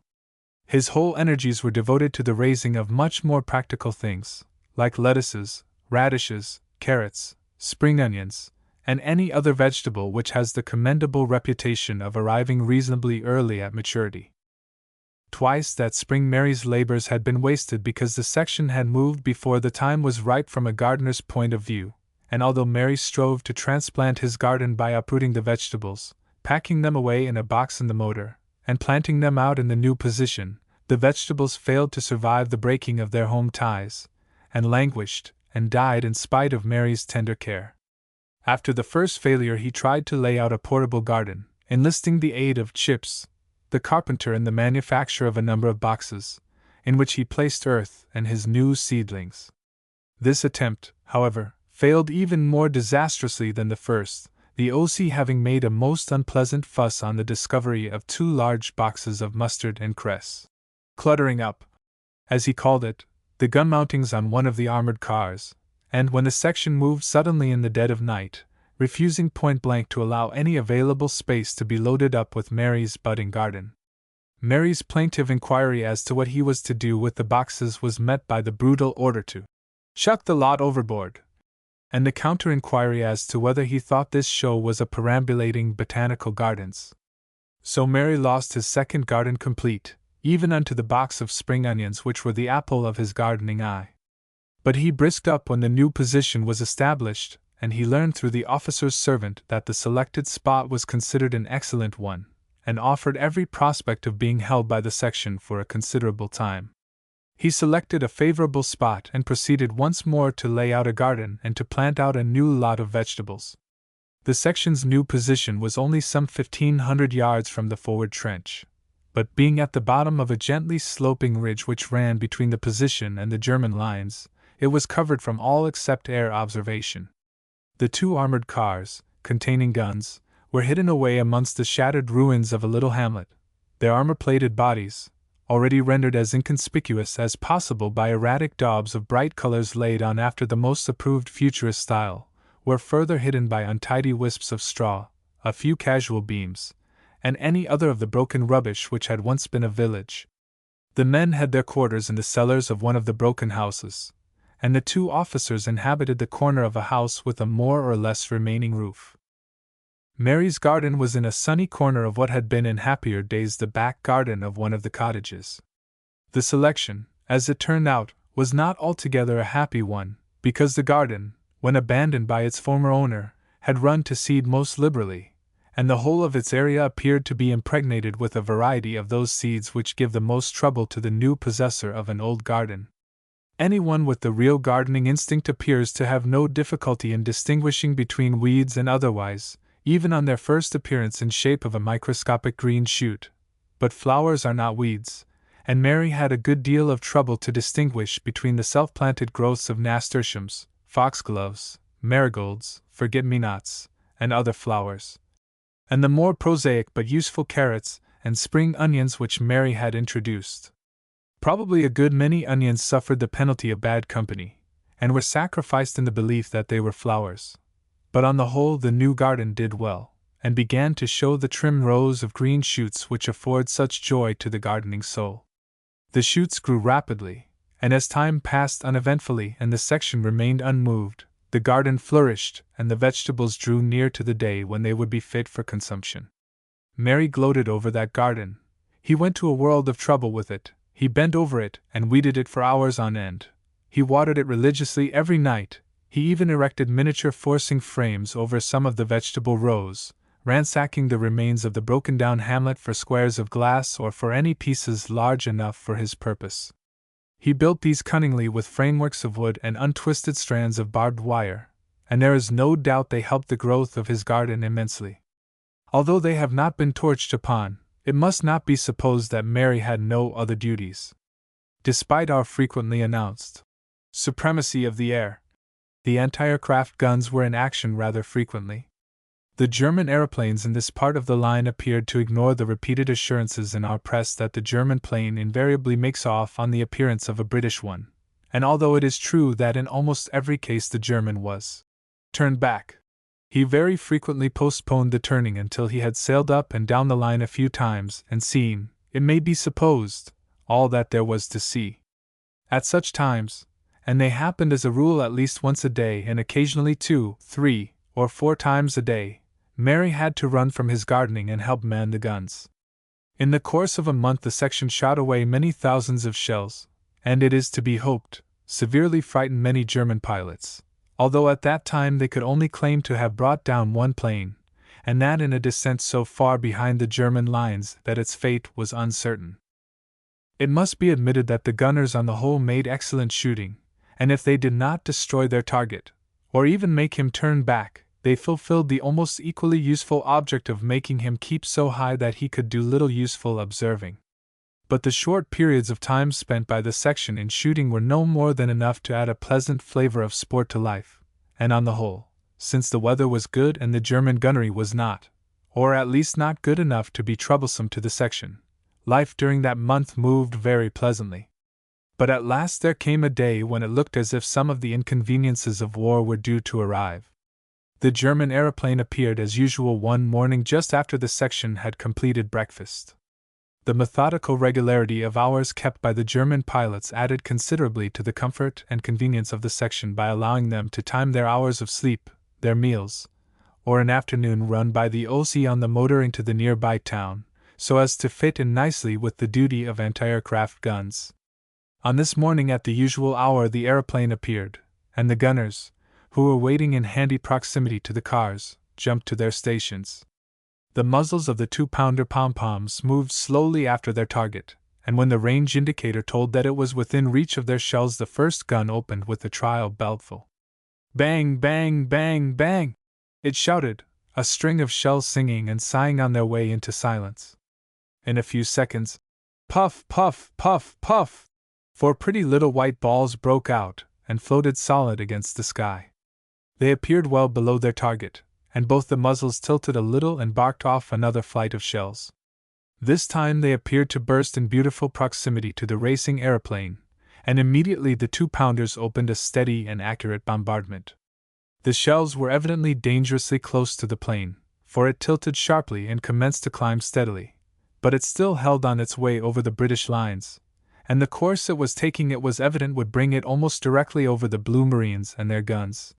His whole energies were devoted to the raising of much more practical things, like lettuces, radishes, carrots, spring onions, and any other vegetable which has the commendable reputation of arriving reasonably early at maturity. Twice that spring Mary's labors had been wasted because the section had moved before the time was ripe from a gardener's point of view, and although Mary strove to transplant his garden by uprooting the vegetables, packing them away in a box in the motor, and planting them out in the new position, the vegetables failed to survive the breaking of their home ties, and languished and died in spite of Mary's tender care. After the first failure he tried to lay out a portable garden, enlisting the aid of Chips, the carpenter, in the manufacture of a number of boxes, in which he placed earth and his new seedlings. This attempt, however, failed even more disastrously than the first, the O.C. having made a most unpleasant fuss on the discovery of 2 large boxes of mustard and cress, cluttering up, as he called it, the gun mountings on one of the armored cars, and when the section moved suddenly in the dead of night, refusing point-blank to allow any available space to be loaded up with Mary's budding garden. Mary's plaintive inquiry as to what he was to do with the boxes was met by the brutal order to chuck the lot overboard, and the counter-inquiry as to whether he thought this show was a perambulating botanical gardens. So Mary lost his second garden complete, even unto the box of spring onions which were the apple of his gardening eye. But he brisked up when the new position was established, and he learned through the officer's servant that the selected spot was considered an excellent one, and offered every prospect of being held by the section for a considerable time. He selected a favorable spot and proceeded once more to lay out a garden and to plant out a new lot of vegetables. The section's new position was only some 1,500 yards from the forward trench, but being at the bottom of a gently sloping ridge which ran between the position and the German lines, it was covered from all except air observation. The 2 armored cars, containing guns, were hidden away amongst the shattered ruins of a little hamlet, their armor-plated bodies, already rendered as inconspicuous as possible by erratic daubs of bright colors laid on after the most approved futurist style, were further hidden by untidy wisps of straw, a few casual beams, and any other of the broken rubbish which had once been a village. The men had their quarters in the cellars of one of the broken houses, and the 2 officers inhabited the corner of a house with a more or less remaining roof. Mary's garden was in a sunny corner of what had been in happier days the back garden of one of the cottages. The selection, as it turned out, was not altogether a happy one, because the garden, when abandoned by its former owner, had run to seed most liberally, and the whole of its area appeared to be impregnated with a variety of those seeds which give the most trouble to the new possessor of an old garden. Anyone with the real gardening instinct appears to have no difficulty in distinguishing between weeds and otherwise, even on their first appearance in shape of a microscopic green shoot. But flowers are not weeds, and Mary had a good deal of trouble to distinguish between the self-planted growths of nasturtiums, foxgloves, marigolds, forget-me-nots, and other flowers, and the more prosaic but useful carrots and spring onions which Mary had introduced. Probably a good many onions suffered the penalty of bad company, and were sacrificed in the belief that they were flowers. But on the whole the new garden did well, and began to show the trim rows of green shoots which afford such joy to the gardening soul. The shoots grew rapidly, and as time passed uneventfully and the section remained unmoved, the garden flourished and the vegetables drew near to the day when they would be fit for consumption. Mary gloated over that garden. He went to a world of trouble with it. He bent over it and weeded it for hours on end. He watered it religiously every night. He even erected miniature forcing frames over some of the vegetable rows, ransacking the remains of the broken-down hamlet for squares of glass or for any pieces large enough for his purpose. He built these cunningly with frameworks of wood and untwisted strands of barbed wire, and there is no doubt they helped the growth of his garden immensely. Although they have not been touched upon, it must not be supposed that Mary had no other duties. Despite our frequently announced supremacy of the air, the anti-aircraft guns were in action rather frequently. The German aeroplanes in this part of the line appeared to ignore the repeated assurances in our press that the German plane invariably makes off on the appearance of a British one, and although it is true that in almost every case the German was turned back, he very frequently postponed the turning until he had sailed up and down the line a few times and seen, it may be supposed, all that there was to see. At such times, and they happened as a rule at least once a day and occasionally 2, 3, or 4 times a day, Mary had to run from his gardening and help man the guns. In the course of a month the section shot away many thousands of shells, and it is to be hoped, severely frightened many German pilots, although at that time they could only claim to have brought down one plane, and that in a descent so far behind the German lines that its fate was uncertain. It must be admitted that the gunners on the whole made excellent shooting, and if they did not destroy their target, or even make him turn back, they fulfilled the almost equally useful object of making him keep so high that he could do little useful observing. But the short periods of time spent by the section in shooting were no more than enough to add a pleasant flavor of sport to life, and on the whole, since the weather was good and the German gunnery was not, or at least not good enough to be troublesome to the section, life during that month moved very pleasantly. But at last there came a day when it looked as if some of the inconveniences of war were due to arrive. The German aeroplane appeared as usual one morning just after the section had completed breakfast. The methodical regularity of hours kept by the German pilots added considerably to the comfort and convenience of the section by allowing them to time their hours of sleep, their meals, or an afternoon run by the OC on the motor into the nearby town, so as to fit in nicely with the duty of anti-aircraft guns. On this morning at the usual hour the aeroplane appeared, and the gunners, who were waiting in handy proximity to the cars, jumped to their stations. The muzzles of the 2-pounder pom-poms moved slowly after their target, and when the range indicator told that it was within reach of their shells, the first gun opened with the trial beltful. Bang, bang, bang, bang! It shouted, a string of shells singing and sighing on their way into silence. In a few seconds, puff, puff, puff, puff! 4 pretty little white balls broke out and floated solid against the sky. They appeared well below their target, and both the muzzles tilted a little and barked off another flight of shells. This time they appeared to burst in beautiful proximity to the racing aeroplane, and immediately the 2-pounders opened a steady and accurate bombardment. The shells were evidently dangerously close to the plane, for it tilted sharply and commenced to climb steadily, but it still held on its way over the British lines, and the course it was taking it was evident would bring it almost directly over the Blue Marines and their guns.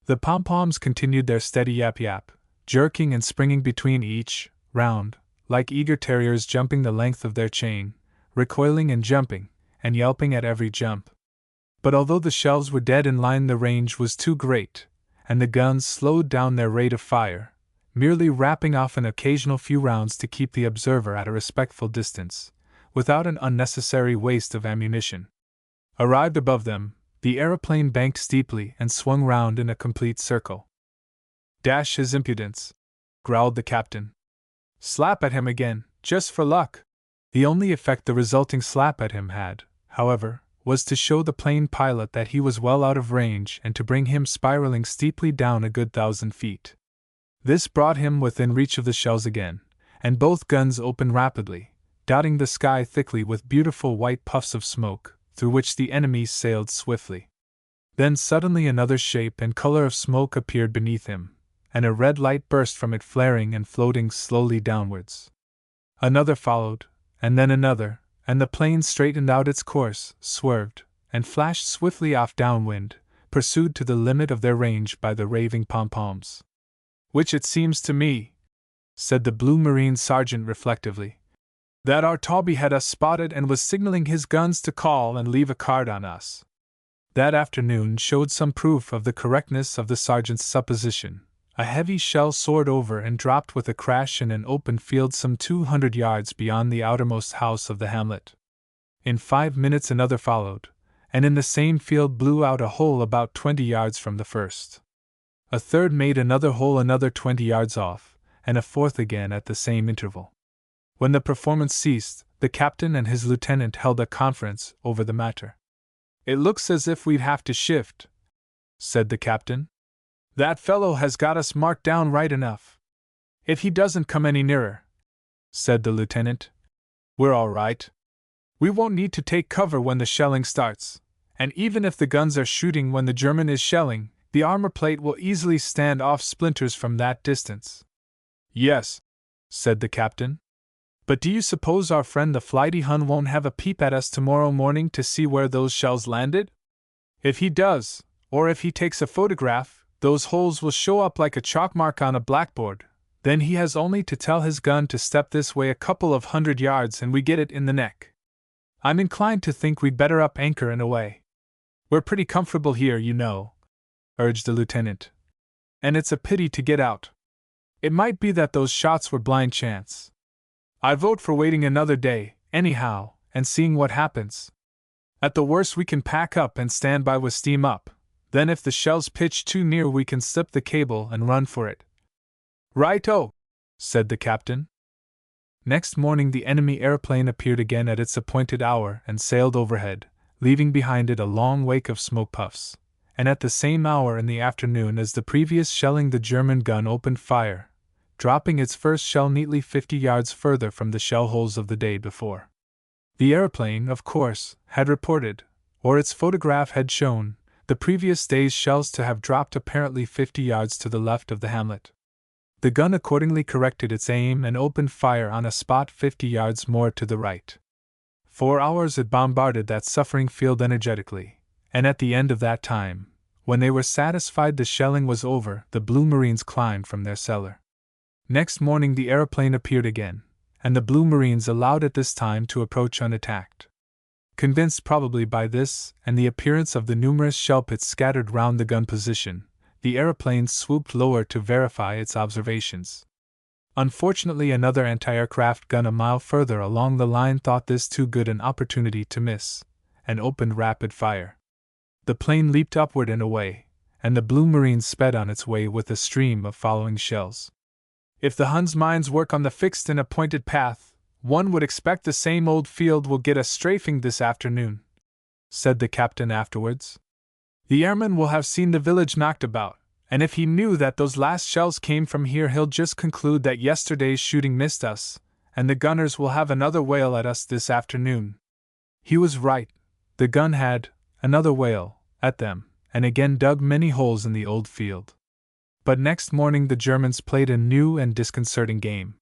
The pom-poms continued their steady yap-yap, jerking and springing between each round, like eager terriers jumping the length of their chain, recoiling and jumping, and yelping at every jump. But although the shells were dead in line, the range was too great, and the guns slowed down their rate of fire, merely rapping off an occasional few rounds to keep the observer at a respectful distance, without an unnecessary waste of ammunition. Arrived above them, the aeroplane banked steeply and swung round in a complete circle. "Dash his impudence," growled the captain. "Slap at him again, just for luck." The only effect the resulting slap at him had, however, was to show the plane pilot that he was well out of range and to bring him spiraling steeply down a good 1,000 feet. This brought him within reach of the shells again, and both guns opened rapidly, dotting the sky thickly with beautiful white puffs of smoke, through which the enemy sailed swiftly. Then suddenly another shape and color of smoke appeared beneath him, and a red light burst from it, flaring and floating slowly downwards. Another followed, and then another, and the plane straightened out its course, swerved, and flashed swiftly off downwind, pursued to the limit of their range by the raving pom-poms. "Which it seems to me," said the Blue Marine sergeant reflectively, "that our Tawby had us spotted and was signaling his guns to call and leave a card on us." That afternoon showed some proof of the correctness of the sergeant's supposition. A heavy shell soared over and dropped with a crash in an open field some 200 yards beyond the outermost house of the hamlet. In 5 minutes another followed, and in the same field blew out a hole about 20 yards from the first. A third made another hole another 20 yards off, and a fourth again at the same interval. When the performance ceased, the captain and his lieutenant held a conference over the matter. "It looks as if we'd have to shift," said the captain. "That fellow has got us marked down right enough." "If he doesn't come any nearer," said the lieutenant, "we're all right. We won't need to take cover when the shelling starts, and even if the guns are shooting when the German is shelling, the armor plate will easily stand off splinters from that distance." "Yes," said the captain. "But do you suppose our friend the flighty Hun won't have a peep at us tomorrow morning to see where those shells landed? If he does, or if he takes a photograph, those holes will show up like a chalk mark on a blackboard. Then he has only to tell his gun to step this way a couple of 100 yards and we get it in the neck. I'm inclined to think we'd better up anchor and away. We're pretty comfortable here, you know," urged the lieutenant. "And it's a pity to get out. It might be that those shots were blind chance. I vote for waiting another day, anyhow, and seeing what happens. At the worst we can pack up and stand by with steam up. Then if the shells pitch too near we can slip the cable and run for it." "Right-o," said the captain. Next morning the enemy airplane appeared again at its appointed hour and sailed overhead, leaving behind it a long wake of smoke puffs, and at the same hour in the afternoon as the previous shelling the German gun opened fire, dropping its first shell neatly 50 yards further from the shell holes of the day before. The airplane, of course, had reported, or its photograph had shown, the previous day's shells to have dropped apparently 50 yards to the left of the hamlet. The gun accordingly corrected its aim and opened fire on a spot 50 yards more to the right. 4 hours it bombarded that suffering field energetically, and at the end of that time, when they were satisfied the shelling was over, the Blue Marines climbed from their cellar. Next morning the aeroplane appeared again, and the Blue Marines allowed it this time to approach unattacked. Convinced probably by this and the appearance of the numerous shell pits scattered round the gun position, the aeroplane swooped lower to verify its observations. Unfortunately, another anti-aircraft gun a mile further along the line thought this too good an opportunity to miss, and opened rapid fire. The plane leaped upward and away, and the Blue Marine sped on its way with a stream of following shells. If the Hun's mines work on the fixed and appointed path, one would expect the same old field will get a strafing this afternoon, said the captain afterwards. The airman will have seen the village knocked about, and if he knew that those last shells came from here, he'll just conclude that yesterday's shooting missed us, and the gunners will have another whale at us this afternoon. He was right. The gun had another whale at them, and again dug many holes in the old field. But next morning the Germans played a new and disconcerting game.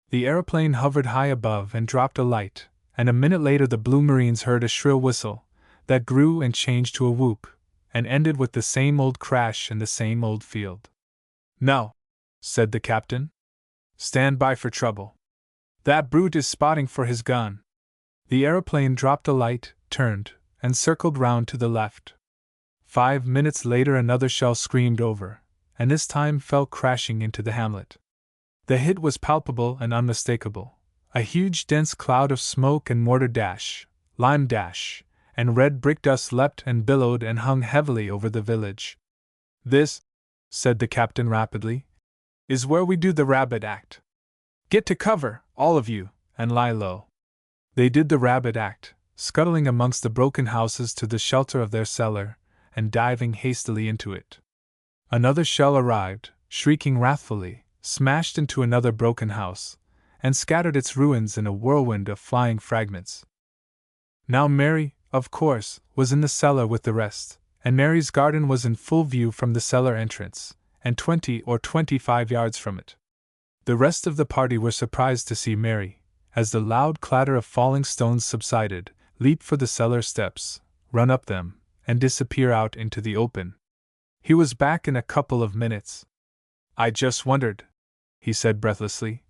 The aeroplane hovered high above and dropped a light, and a minute later the Blue Marines heard a shrill whistle that grew and changed to a whoop, and ended with the same old crash in the same old field. "No," said the captain. "Stand by for trouble. That brute is spotting for his gun." The aeroplane dropped a light, turned, and circled round to the left. 5 minutes later another shell screamed over, and this time fell crashing into the hamlet. The hit was palpable and unmistakable. A huge dense cloud of smoke and mortar dash, lime dash, and red brick dust leapt and billowed and hung heavily over the village. "This," said the captain rapidly, "is where we do the rabbit act. Get to cover, all of you, and lie low." They did the rabbit act, scuttling amongst the broken houses to the shelter of their cellar, and diving hastily into it. Another shell arrived, shrieking wrathfully, smashed into another broken house, and scattered its ruins in a whirlwind of flying fragments. Now Mary, of course, was in the cellar with the rest, and Mary's garden was in full view from the cellar entrance, and 20 or 25 yards from it. The rest of the party were surprised to see Mary, as the loud clatter of falling stones subsided, leap for the cellar steps, run up them, and disappear out into the open. He was back in a couple of minutes. "I just wondered," he said breathlessly,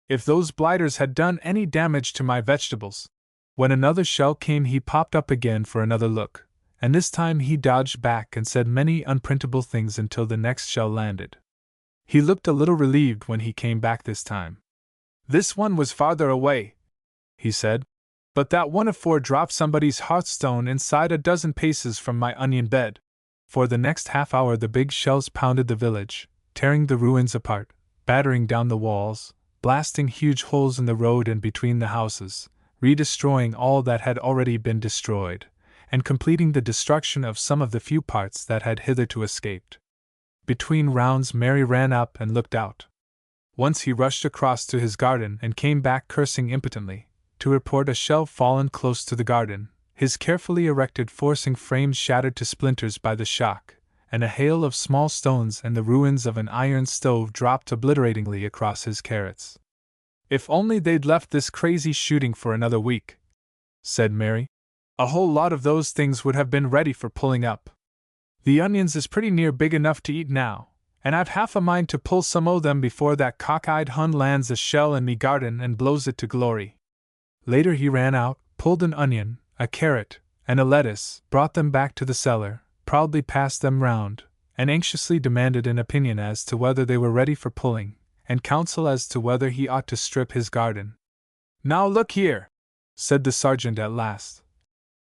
"if those blighters had done any damage to my vegetables." When another shell came he popped up again for another look, and this time he dodged back and said many unprintable things until the next shell landed. He looked a little relieved when he came back this time. "This one was farther away," he said, "but that one afore dropped somebody's hearthstone inside a dozen paces from my onion bed." For the next half hour the big shells pounded the village, tearing the ruins apart, battering down the walls, blasting huge holes in the road and between the houses, redestroying all that had already been destroyed, and completing the destruction of some of the few parts that had hitherto escaped. Between rounds Mary ran up and looked out. Once he rushed across to his garden and came back cursing impotently, to report a shell fallen close to the garden, his carefully erected forcing frame shattered to splinters by the shock, and a hail of small stones and the ruins of an iron stove dropped obliteratingly across his carrots. "If only they'd left this crazy shooting for another week," said Mary. "A whole lot of those things would have been ready for pulling up. The onions is pretty near big enough to eat now, and I've half a mind to pull some o' them before that cockeyed Hun lands a shell in me garden and blows it to glory." Later he ran out, pulled an onion, a carrot, and a lettuce, brought them back to the cellar, proudly passed them round, and anxiously demanded an opinion as to whether they were ready for pulling, and counsel as to whether he ought to strip his garden. "Now look here," said the sergeant at last.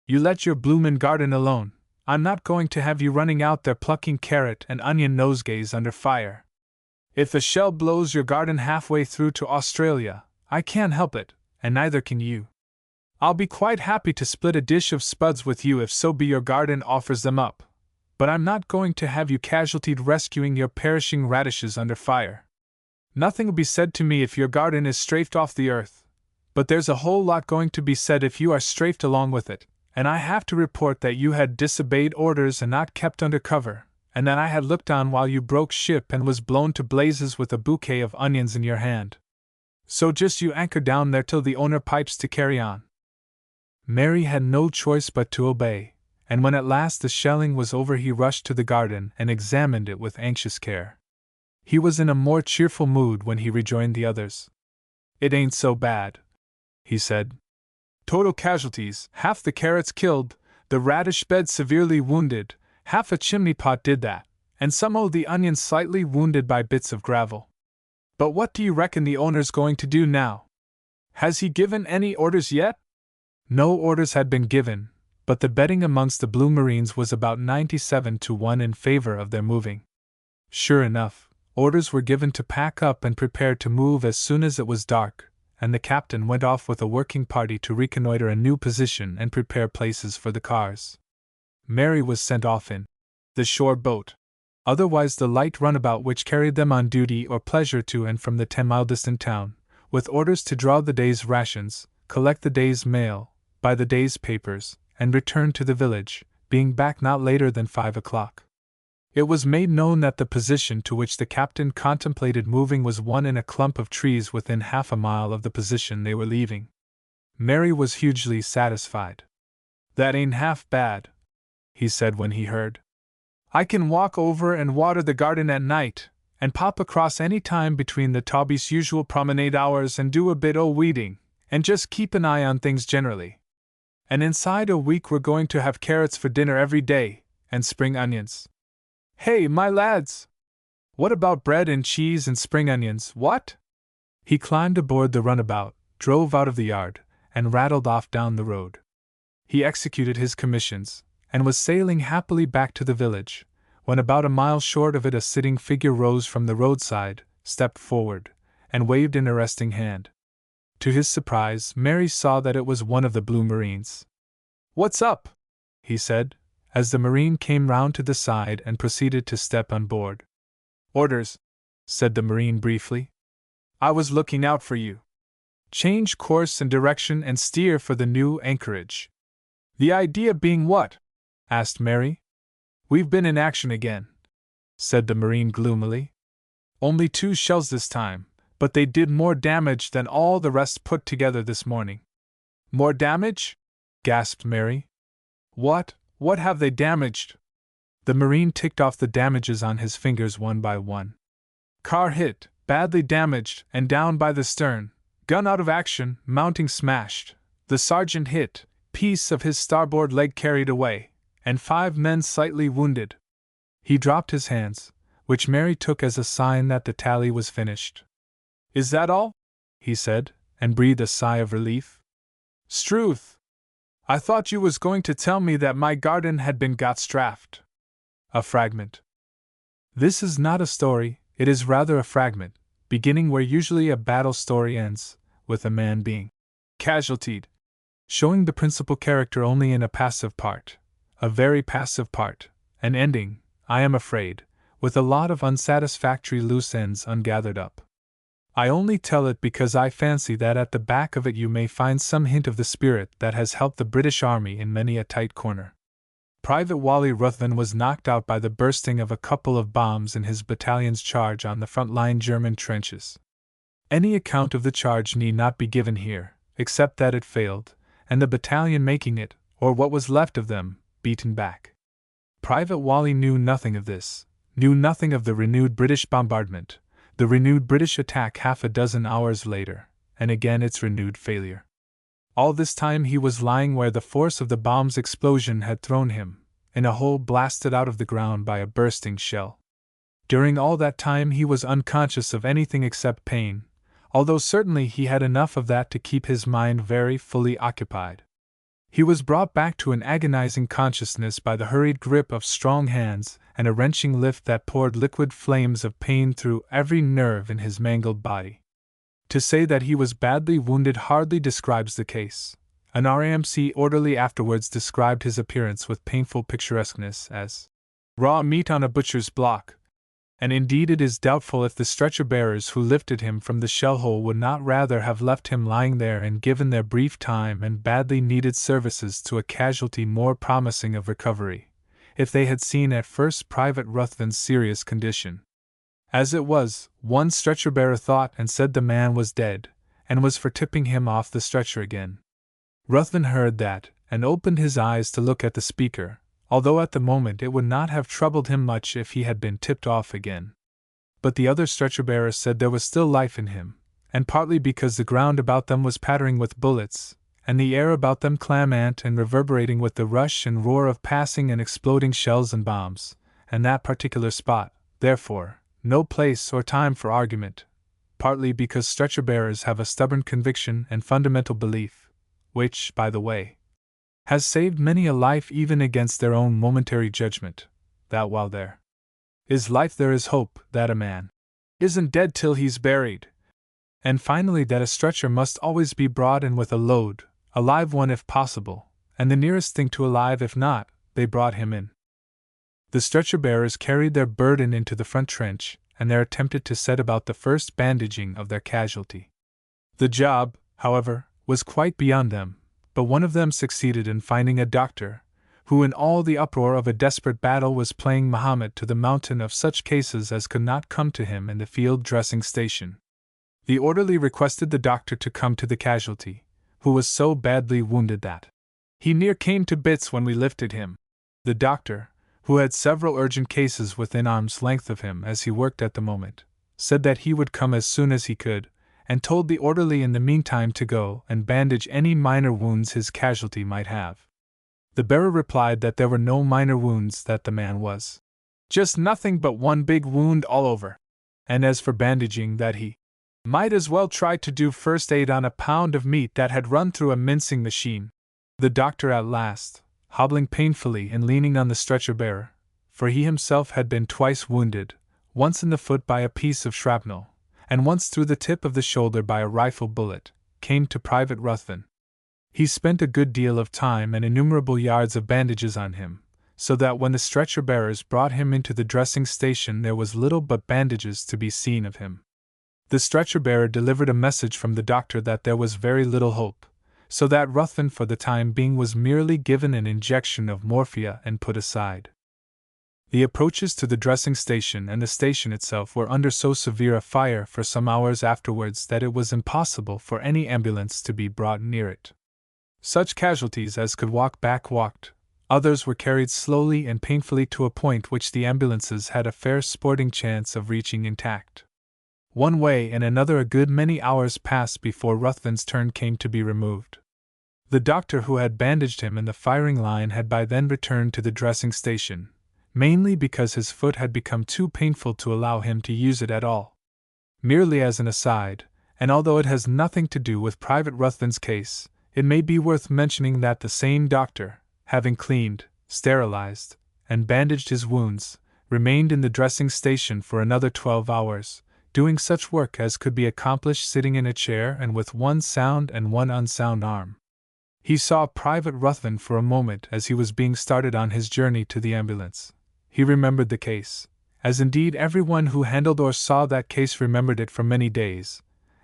"You let your bloomin' garden alone. I'm not going to have you running out there plucking carrot and onion nosegays under fire. If a shell blows your garden halfway through to Australia, I can't help it, and neither can you. I'll be quite happy to split a dish of spuds with you if so be your garden offers them up, but I'm not going to have you casualtied rescuing your perishing radishes under fire. Nothing'll be said to me if your garden is strafed off the earth, but there's a whole lot going to be said if you are strafed along with it, and I have to report that you had disobeyed orders and not kept under cover, and that I had looked on while you broke ship and was blown to blazes with a bouquet of onions in your hand. So just you anchor down there till the owner pipes to carry on." Mary had no choice but to obey, and when at last the shelling was over he rushed to the garden and examined it with anxious care. He was in a more cheerful mood when he rejoined the others. "It ain't so bad," he said. "Total casualties, half the carrots killed, the radish bed severely wounded, half a chimney pot did that, and some o' the onions slightly wounded by bits of gravel. But what do you reckon the owner's going to do now? Has he given any orders yet? No orders had been given, but the betting amongst the Blue Marines was about 97-1 in favor of their moving. Sure enough, orders were given to pack up and prepare to move as soon as it was dark, and the captain went off with a working party to reconnoiter a new position and prepare places for the cars. Mary was sent off in the shore boat, otherwise the light runabout which carried them on duty or pleasure to and from the 10-mile distant town, with orders to draw the day's rations, collect the day's mail, buy the day's papers, and return to the village, being back not later than 5 o'clock. It was made known that the position to which the captain contemplated moving was one in a clump of trees within half a mile of the position they were leaving. Mary was hugely satisfied. "That ain't half bad," he said when he heard. "I can walk over and water the garden at night, and pop across any time between the Tobby's usual promenade hours and do a bit o' weeding, and just keep an eye on things generally. And inside a week we're going to have carrots for dinner every day, and spring onions. Hey, my lads! What about bread and cheese and spring onions, what?" He climbed aboard the runabout, drove out of the yard, and rattled off down the road. He executed his commissions, and was sailing happily back to the village, when about a mile short of it a sitting figure rose from the roadside, stepped forward, and waved an arresting hand. To his surprise, Mary saw that it was one of the Blue Marines. "What's up?" he said, as the Marine came round to the side and proceeded to step on board. "Orders," said the Marine briefly. "I was looking out for you. Change course and direction and steer for the new anchorage." "The idea being what?" asked Mary. "We've been in action again," said the Marine gloomily. "Only 2 shells this time, but they did more damage than all the rest put together this morning." "More damage?" gasped Mary. What have they damaged?" The Marine ticked off the damages on his fingers one by one. "Car hit, badly damaged, and down by the stern. Gun out of action, mounting smashed. The sergeant hit, piece of his starboard leg carried away, and 5 men slightly wounded." He dropped his hands, which Mary took as a sign that the tally was finished. "Is that all?" he said, and breathed a sigh of relief. "Struth! I thought you was going to tell me that my garden had been got strafed." A fragment. This is not a story, it is rather a fragment, beginning where usually a battle story ends, with a man being casualtied, showing the principal character only in a passive part, a very passive part, and ending, I am afraid, with a lot of unsatisfactory loose ends ungathered up. I only tell it because I fancy that at the back of it you may find some hint of the spirit that has helped the British Army in many a tight corner. Private Wally Ruthven was knocked out by the bursting of a couple of bombs in his battalion's charge on the front-line German trenches. Any account of the charge need not be given here, except that it failed, and the battalion making it, or what was left of them, beaten back. Private Wally knew nothing of this, knew nothing of the renewed British bombardment, the renewed British attack half a dozen hours later, and again its renewed failure. All this time he was lying where the force of the bomb's explosion had thrown him, in a hole blasted out of the ground by a bursting shell. During all that time he was unconscious of anything except pain, although certainly he had enough of that to keep his mind very fully occupied. He was brought back to an agonizing consciousness by the hurried grip of strong hands and a wrenching lift that poured liquid flames of pain through every nerve in his mangled body. To say that he was badly wounded hardly describes the case. An RAMC orderly afterwards described his appearance with painful picturesqueness as raw meat on a butcher's block, and indeed it is doubtful if the stretcher-bearers who lifted him from the shell-hole would not rather have left him lying there and given their brief time and badly needed services to a casualty more promising of recovery, if they had seen at first Private Ruthven's serious condition. As it was, one stretcher-bearer thought and said the man was dead, and was for tipping him off the stretcher again. Ruthven heard that, and opened his eyes to look at the speaker, although at the moment it would not have troubled him much if he had been tipped off again. But the other stretcher-bearer said there was still life in him, and partly because the ground about them was pattering with bullets, and the air about them clamant and reverberating with the rush and roar of passing and exploding shells and bombs, and that particular spot, therefore, no place or time for argument, partly because stretcher-bearers have a stubborn conviction and fundamental belief, which, by the way, has saved many a life even against their own momentary judgment, that while there is life there is hope, that a man isn't dead till he's buried, and finally that a stretcher must always be brought in with a load, a live one if possible, and the nearest thing to alive if not, they brought him in. The stretcher-bearers carried their burden into the front trench, and there attempted to set about the first bandaging of their casualty. The job, however, was quite beyond them, but one of them succeeded in finding a doctor, who in all the uproar of a desperate battle was playing Muhammad to the mountain of such cases as could not come to him in the field dressing station. The orderly requested the doctor to come to the casualty, who was so badly wounded that he near came to bits when we lifted him. The doctor, who had several urgent cases within arm's length of him as he worked at the moment, said that he would come as soon as he could, and told the orderly in the meantime to go and bandage any minor wounds his casualty might have. The bearer replied that there were no minor wounds, that the man was just nothing but one big wound all over, and as for bandaging, that he might as well try to do first aid on a pound of meat that had run through a mincing machine. The doctor at last, hobbling painfully and leaning on the stretcher-bearer, for he himself had been twice wounded, once in the foot by a piece of shrapnel, and once through the tip of the shoulder by a rifle bullet, came to Private Ruthven. He spent a good deal of time and innumerable yards of bandages on him, so that when the stretcher-bearers brought him into the dressing station there was little but bandages to be seen of him. The stretcher-bearer delivered a message from the doctor that there was very little hope, so that Ruthven for the time being was merely given an injection of morphia and put aside. The approaches to the dressing station and the station itself were under so severe a fire for some hours afterwards that it was impossible for any ambulance to be brought near it. Such casualties as could walk back walked, others were carried slowly and painfully to a point which the ambulances had a fair sporting chance of reaching intact. One way and another a good many hours passed before Ruthven's turn came to be removed. The doctor who had bandaged him in the firing line had by then returned to the dressing station, mainly because his foot had become too painful to allow him to use it at all. Merely as an aside, and although it has nothing to do with Private Ruthven's case, it may be worth mentioning that the same doctor, having cleaned, sterilized, and bandaged his wounds, remained in the dressing station for another 12 hours, doing such work as could be accomplished sitting in a chair and with one sound and one unsound arm. He saw Private Ruthven for a moment as he was being started on his journey to the ambulance. He remembered the case, as indeed everyone who handled or saw that case remembered it for many days,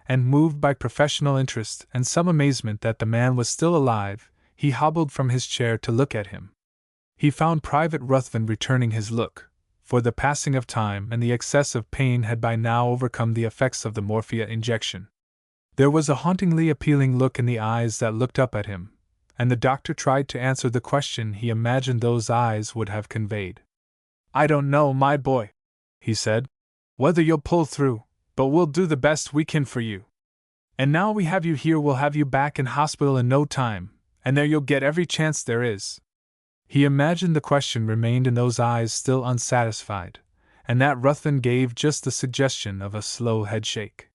and moved by professional interest and some amazement that the man was still alive, he hobbled from his chair to look at him. He found Private Ruthven returning his look, for the passing of time and the excess of pain had by now overcome the effects of the morphia injection. There was a hauntingly appealing look in the eyes that looked up at him, and the doctor tried to answer the question he imagined those eyes would have conveyed. "I don't know, my boy," he said, "whether you'll pull through, but we'll do the best we can for you. And now we have you here, we'll have you back in hospital in no time, and there you'll get every chance there is." He imagined the question remained in those eyes still unsatisfied, and that Ruthven gave just the suggestion of a slow headshake.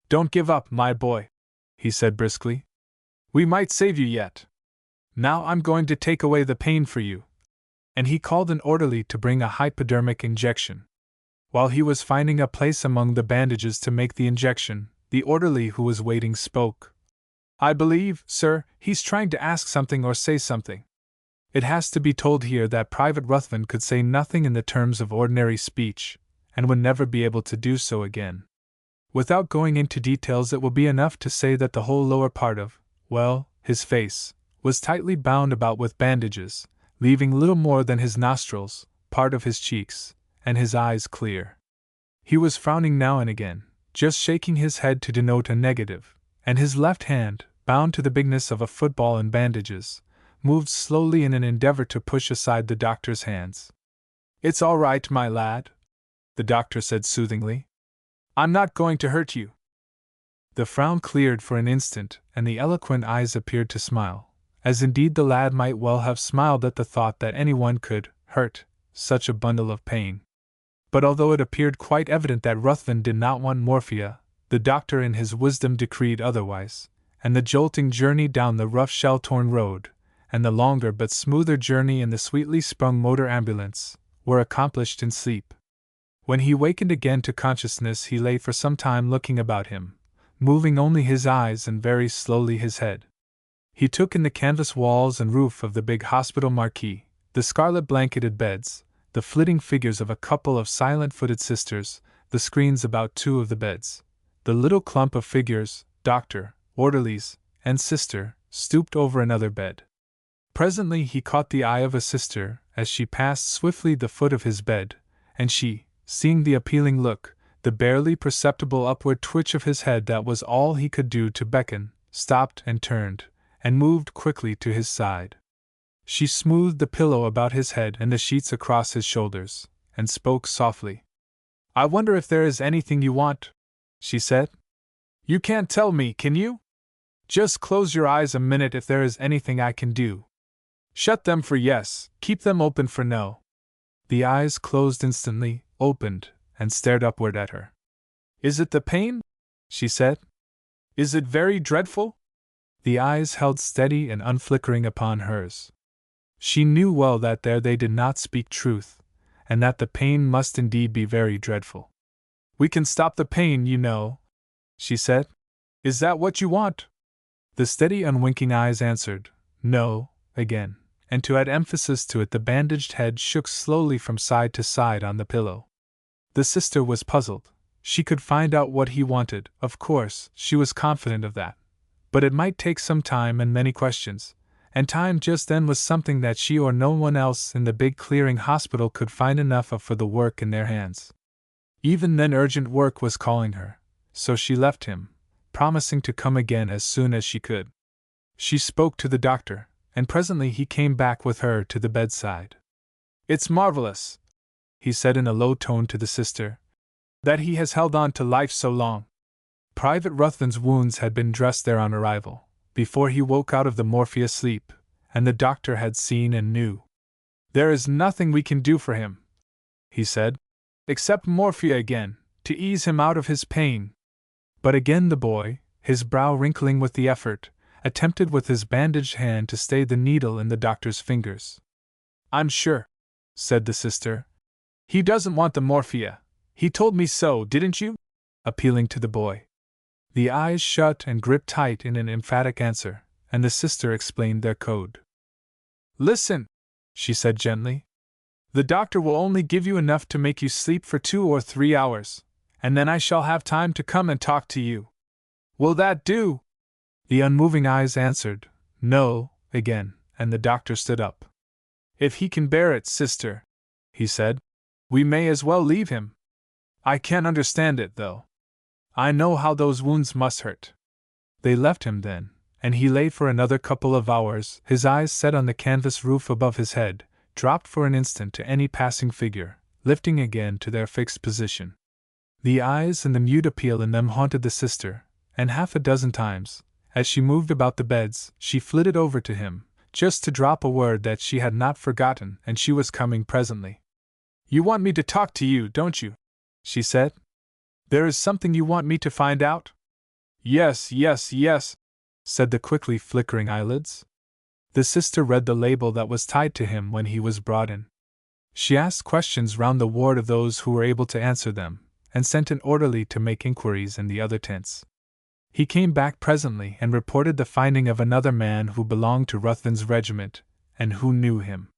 "Don't give up, my boy," he said briskly. "We might save you yet. Now I'm going to take away the pain for you." And he called an orderly to bring a hypodermic injection. While he was finding a place among the bandages to make the injection, the orderly who was waiting spoke. "I believe, sir, he's trying to ask something or say something." It has to be told here that Private Ruthven could say nothing in the terms of ordinary speech, and would never be able to do so again. Without going into details, it will be enough to say that the whole lower part of, well, his face, was tightly bound about with bandages, leaving little more than his nostrils, part of his cheeks, and his eyes clear. He was frowning now and again, just shaking his head to denote a negative, and his left hand, bound to the bigness of a football in bandages, moved slowly in an endeavor to push aside the doctor's hands. "It's all right, my lad," the doctor said soothingly. "I'm not going to hurt you." The frown cleared for an instant, and the eloquent eyes appeared to smile, as indeed the lad might well have smiled at the thought that anyone could hurt such a bundle of pain. But although it appeared quite evident that Ruthven did not want morphia, the doctor in his wisdom decreed otherwise, and the jolting journey down the rough shell-torn road, and the longer but smoother journey in the sweetly sprung motor ambulance, were accomplished in sleep. When he wakened again to consciousness, he lay for some time looking about him, moving only his eyes and very slowly his head. He took in the canvas walls and roof of the big hospital marquee, the scarlet blanketed beds, the flitting figures of a couple of silent-footed sisters, the screens about two of the beds, the little clump of figures, doctor, orderlies, and sister, stooped over another bed. Presently he caught the eye of a sister as she passed swiftly the foot of his bed, and she, seeing the appealing look, the barely perceptible upward twitch of his head that was all he could do to beckon, stopped and turned, and moved quickly to his side. She smoothed the pillow about his head and the sheets across his shoulders, and spoke softly. "I wonder if there is anything you want," she said. "You can't tell me, can you? Just close your eyes a minute if there is anything I can do. Shut them for yes, keep them open for no." The eyes closed instantly, opened, and stared upward at her. "Is it the pain?" she said. "Is it very dreadful?" The eyes held steady and unflickering upon hers. She knew well that there they did not speak truth, and that the pain must indeed be very dreadful. "We can stop the pain, you know," she said. "Is that what you want?" The steady, unwinking eyes answered, "No," again, and to add emphasis to it the bandaged head shook slowly from side to side on the pillow. The sister was puzzled. She could find out what he wanted, of course, she was confident of that. But it might take some time and many questions, and time just then was something that she or no one else in the big clearing hospital could find enough of for the work in their hands. Even then urgent work was calling her, so she left him, promising to come again as soon as she could. She spoke to the doctor, and presently he came back with her to the bedside. "It's marvelous," he said in a low tone to the sister, "that he has held on to life so long." Private Ruthven's wounds had been dressed there on arrival, before he woke out of the morphia sleep, and the doctor had seen and knew. "There is nothing we can do for him," he said, "except morphia again, to ease him out of his pain." But again the boy, his brow wrinkling with the effort, attempted with his bandaged hand to stay the needle in the doctor's fingers. "I'm sure," said the sister, "he doesn't want the morphia. He told me so, didn't you?" appealing to the boy. The eyes shut and gripped tight in an emphatic answer, and the sister explained their code. "Listen," she said gently. "The doctor will only give you enough to make you sleep for 2 or 3 hours, and then I shall have time to come and talk to you. Will that do?" The unmoving eyes answered, "No," again, and the doctor stood up. "If he can bear it, sister," he said, "we may as well leave him. I can't understand it, though. I know how those wounds must hurt." They left him then, and he lay for another couple of hours, his eyes set on the canvas roof above his head, dropped for an instant to any passing figure, lifting again to their fixed position. The eyes and the mute appeal in them haunted the sister, and half a dozen times, as she moved about the beds, she flitted over to him, just to drop a word that she had not forgotten and she was coming presently. "You want me to talk to you, don't you?" she said. "There is something you want me to find out?" "Yes, yes, yes," said the quickly flickering eyelids. The sister read the label that was tied to him when he was brought in. She asked questions round the ward of those who were able to answer them, and sent an orderly to make inquiries in the other tents. He came back presently and reported the finding of another man who belonged to Ruthven's regiment, and who knew him.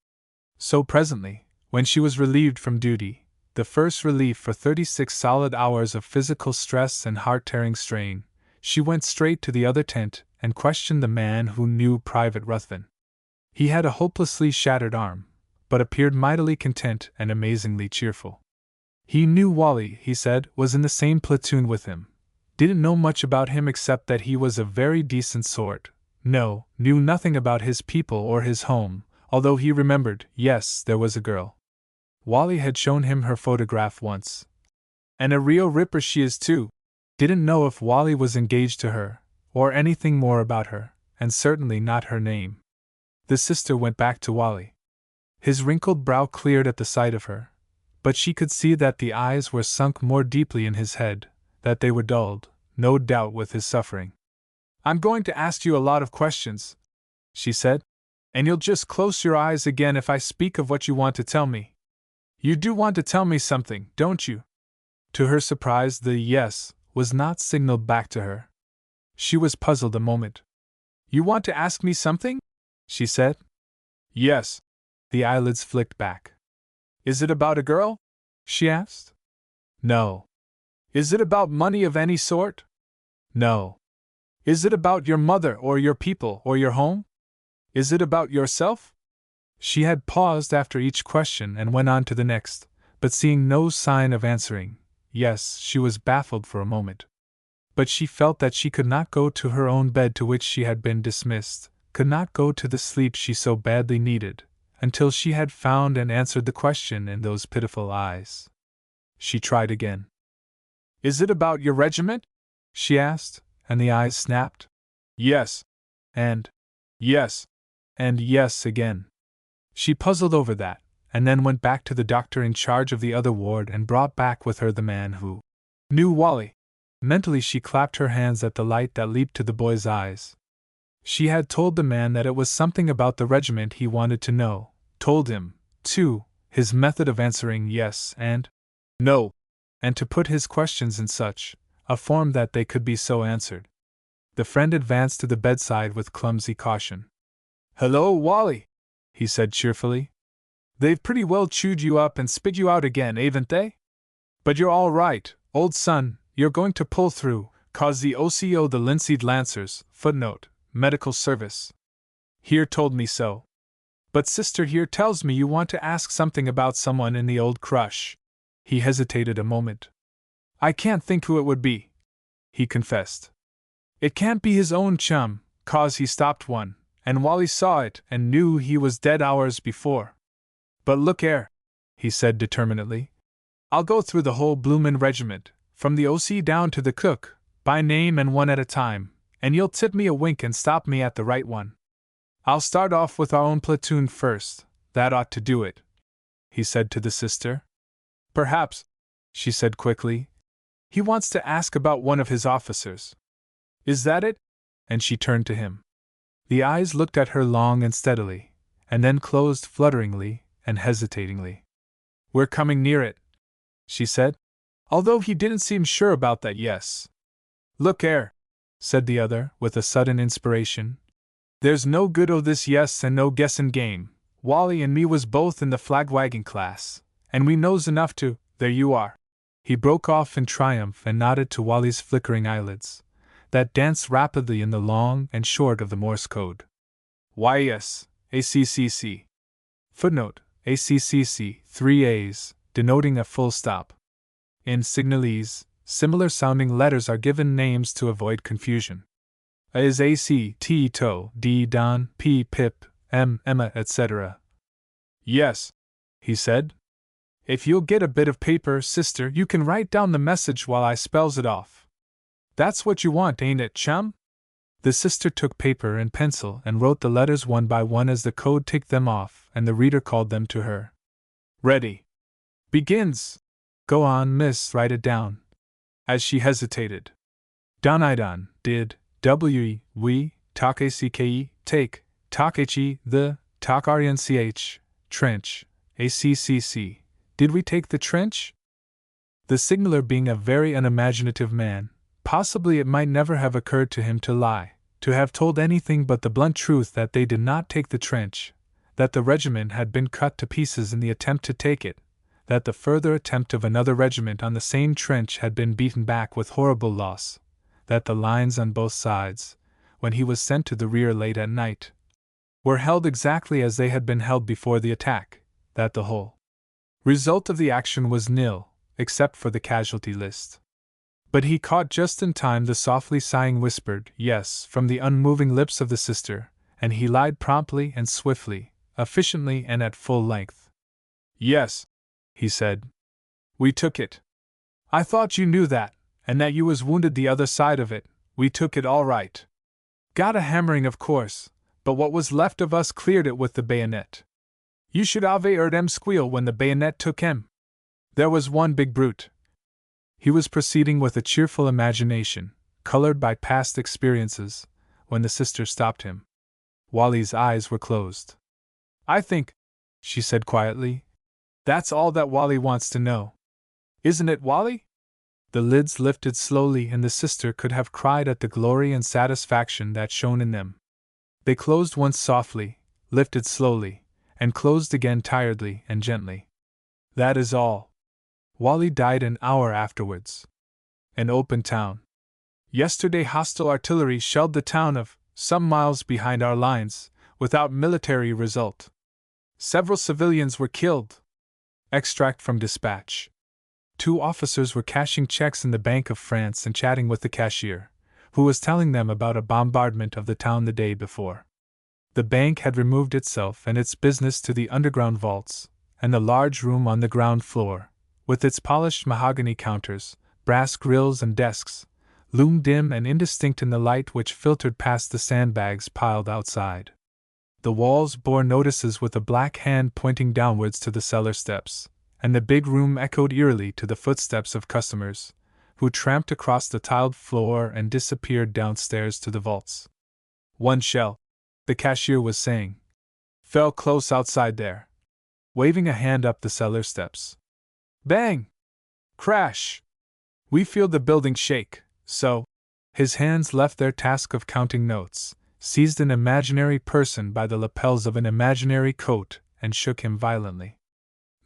So presently, when she was relieved from duty, the first relief for 36 solid hours of physical stress and heart-tearing strain, she went straight to the other tent and questioned the man who knew Private Ruthven. He had a hopelessly shattered arm, but appeared mightily content and amazingly cheerful. He knew Wally, he said, was in the same platoon with him. Didn't know much about him except that he was a very decent sort. No, knew nothing about his people or his home, although he remembered, yes, there was a girl. Wally had shown him her photograph once. "And a real ripper she is too." Didn't know if Wally was engaged to her, or anything more about her, and certainly not her name. The sister went back to Wally. His wrinkled brow cleared at the sight of her, but she could see that the eyes were sunk more deeply in his head, that they were dulled, no doubt with his suffering. I'm going to ask you a lot of questions, she said, and you'll just close your eyes again if I speak of what you want to tell me. You do want to tell me something, don't you? To her surprise, the yes was not signaled back to her. She was puzzled a moment. You want to ask me something? She said. Yes. The eyelids flicked back. Is it about a girl? She asked. No. Is it about money of any sort? No. Is it about your mother or your people or your home? Is it about yourself? She had paused after each question and went on to the next, but seeing no sign of answering, yes, she was baffled for a moment. But she felt that she could not go to her own bed to which she had been dismissed, could not go to the sleep she so badly needed, until she had found and answered the question in those pitiful eyes. She tried again. Is it about your regiment? She asked, and the eyes snapped. Yes. And yes. And yes again. She puzzled over that, and then went back to the doctor in charge of the other ward and brought back with her the man who knew Wally. Mentally she clapped her hands at the light that leaped to the boy's eyes. She had told the man that it was something about the regiment he wanted to know, told him, too, his method of answering yes and no, and to put his questions in such a form that they could be so answered. The friend advanced to the bedside with clumsy caution. Hello, Wally, he said cheerfully. They've pretty well chewed you up and spit you out again, ain't they? But you're all right, old son, you're going to pull through, 'cause the OCO, the Linseed Lancers, Medical Service, here told me so. But sister here tells me you want to ask something about someone in the old crush. He hesitated a moment. I can't think who it would be, he confessed. It can't be his own chum, 'cause he stopped one, and Wally saw it and knew he was dead hours before. But look 'ere, he said determinedly. I'll go through the whole bloomin' regiment, from the OC down to the cook, by name and one at a time, and you'll tip me a wink and stop me at the right one. I'll start off with our own platoon first, that ought to do it, he said to the sister. Perhaps, she said quickly, he wants to ask about one of his officers. Is that it? And she turned to him. The eyes looked at her long and steadily, and then closed flutteringly and hesitatingly. We're coming near it, she said, although he didn't seem sure about that yes. Look 'ere, said the other, with a sudden inspiration. There's no good o' this yes and no guessin' game. Wally and me was both in the flag-wagging class, and we knows enough to— There you are. He broke off in triumph and nodded to Wally's flickering eyelids, that danced rapidly in the long and short of the Morse code. YS, ACCC. Footnote, ACCC, 3 A's, denoting a full stop. In Signalese, similar-sounding letters are given names to avoid confusion. A is AC, T, To, D, Don, P, Pip, M, Emma, etc. Yes, he said. If you'll get a bit of paper, sister, you can write down the message while I spells it off. That's what you want, ain't it, chum? The sister took paper and pencil and wrote the letters one by one as the code ticked them off, and the reader called them to her. Ready. Begins. Go on, miss, write it down. As she hesitated. Donidon, did, we, talk ACKE, take, talk HE, the, talk RNCH, trench, ACCC. Did we take the trench? The signaler being a very unimaginative man, possibly it might never have occurred to him to lie, to have told anything but the blunt truth that they did not take the trench, that the regiment had been cut to pieces in the attempt to take it, that the further attempt of another regiment on the same trench had been beaten back with horrible loss, that the lines on both sides, when he was sent to the rear late at night, were held exactly as they had been held before the attack, that the whole result of the action was nil, except for the casualty list. But he caught just in time the softly sighing whispered yes from the unmoving lips of the sister, and he lied promptly and swiftly, efficiently and at full length. Yes, he said. We took it. I thought you knew that, and that you was wounded the other side of it. We took it all right. Got a hammering, of course, but what was left of us cleared it with the bayonet. You should have heard em squeal when the bayonet took him. There was one big brute. He was proceeding with a cheerful imagination, colored by past experiences, when the sister stopped him. Wally's eyes were closed. "I think," she said quietly, "that's all that Wally wants to know. Isn't it, Wally?" The lids lifted slowly, and the sister could have cried at the glory and satisfaction that shone in them. They closed once softly, lifted slowly, and closed again tiredly and gently. "That is all. Wally died an hour afterwards. An open town. Yesterday hostile artillery shelled the town of some miles behind our lines, without military result. Several civilians were killed." Extract from dispatch. 2 officers were cashing checks in the Bank of France and chatting with the cashier, who was telling them about a bombardment of the town the day before. The bank had removed itself and its business to the underground vaults, and the large room on the ground floor, with its polished mahogany counters, brass grills and desks, loomed dim and indistinct in the light which filtered past the sandbags piled outside. The walls bore notices with a black hand pointing downwards to the cellar steps, and the big room echoed eerily to the footsteps of customers, who tramped across the tiled floor and disappeared downstairs to the vaults. "One shell," the cashier was saying, "fell close outside there," waving a hand up the cellar steps. "Bang! Crash! We feel the building shake, so." His hands left their task of counting notes, seized an imaginary person by the lapels of an imaginary coat, and shook him violently.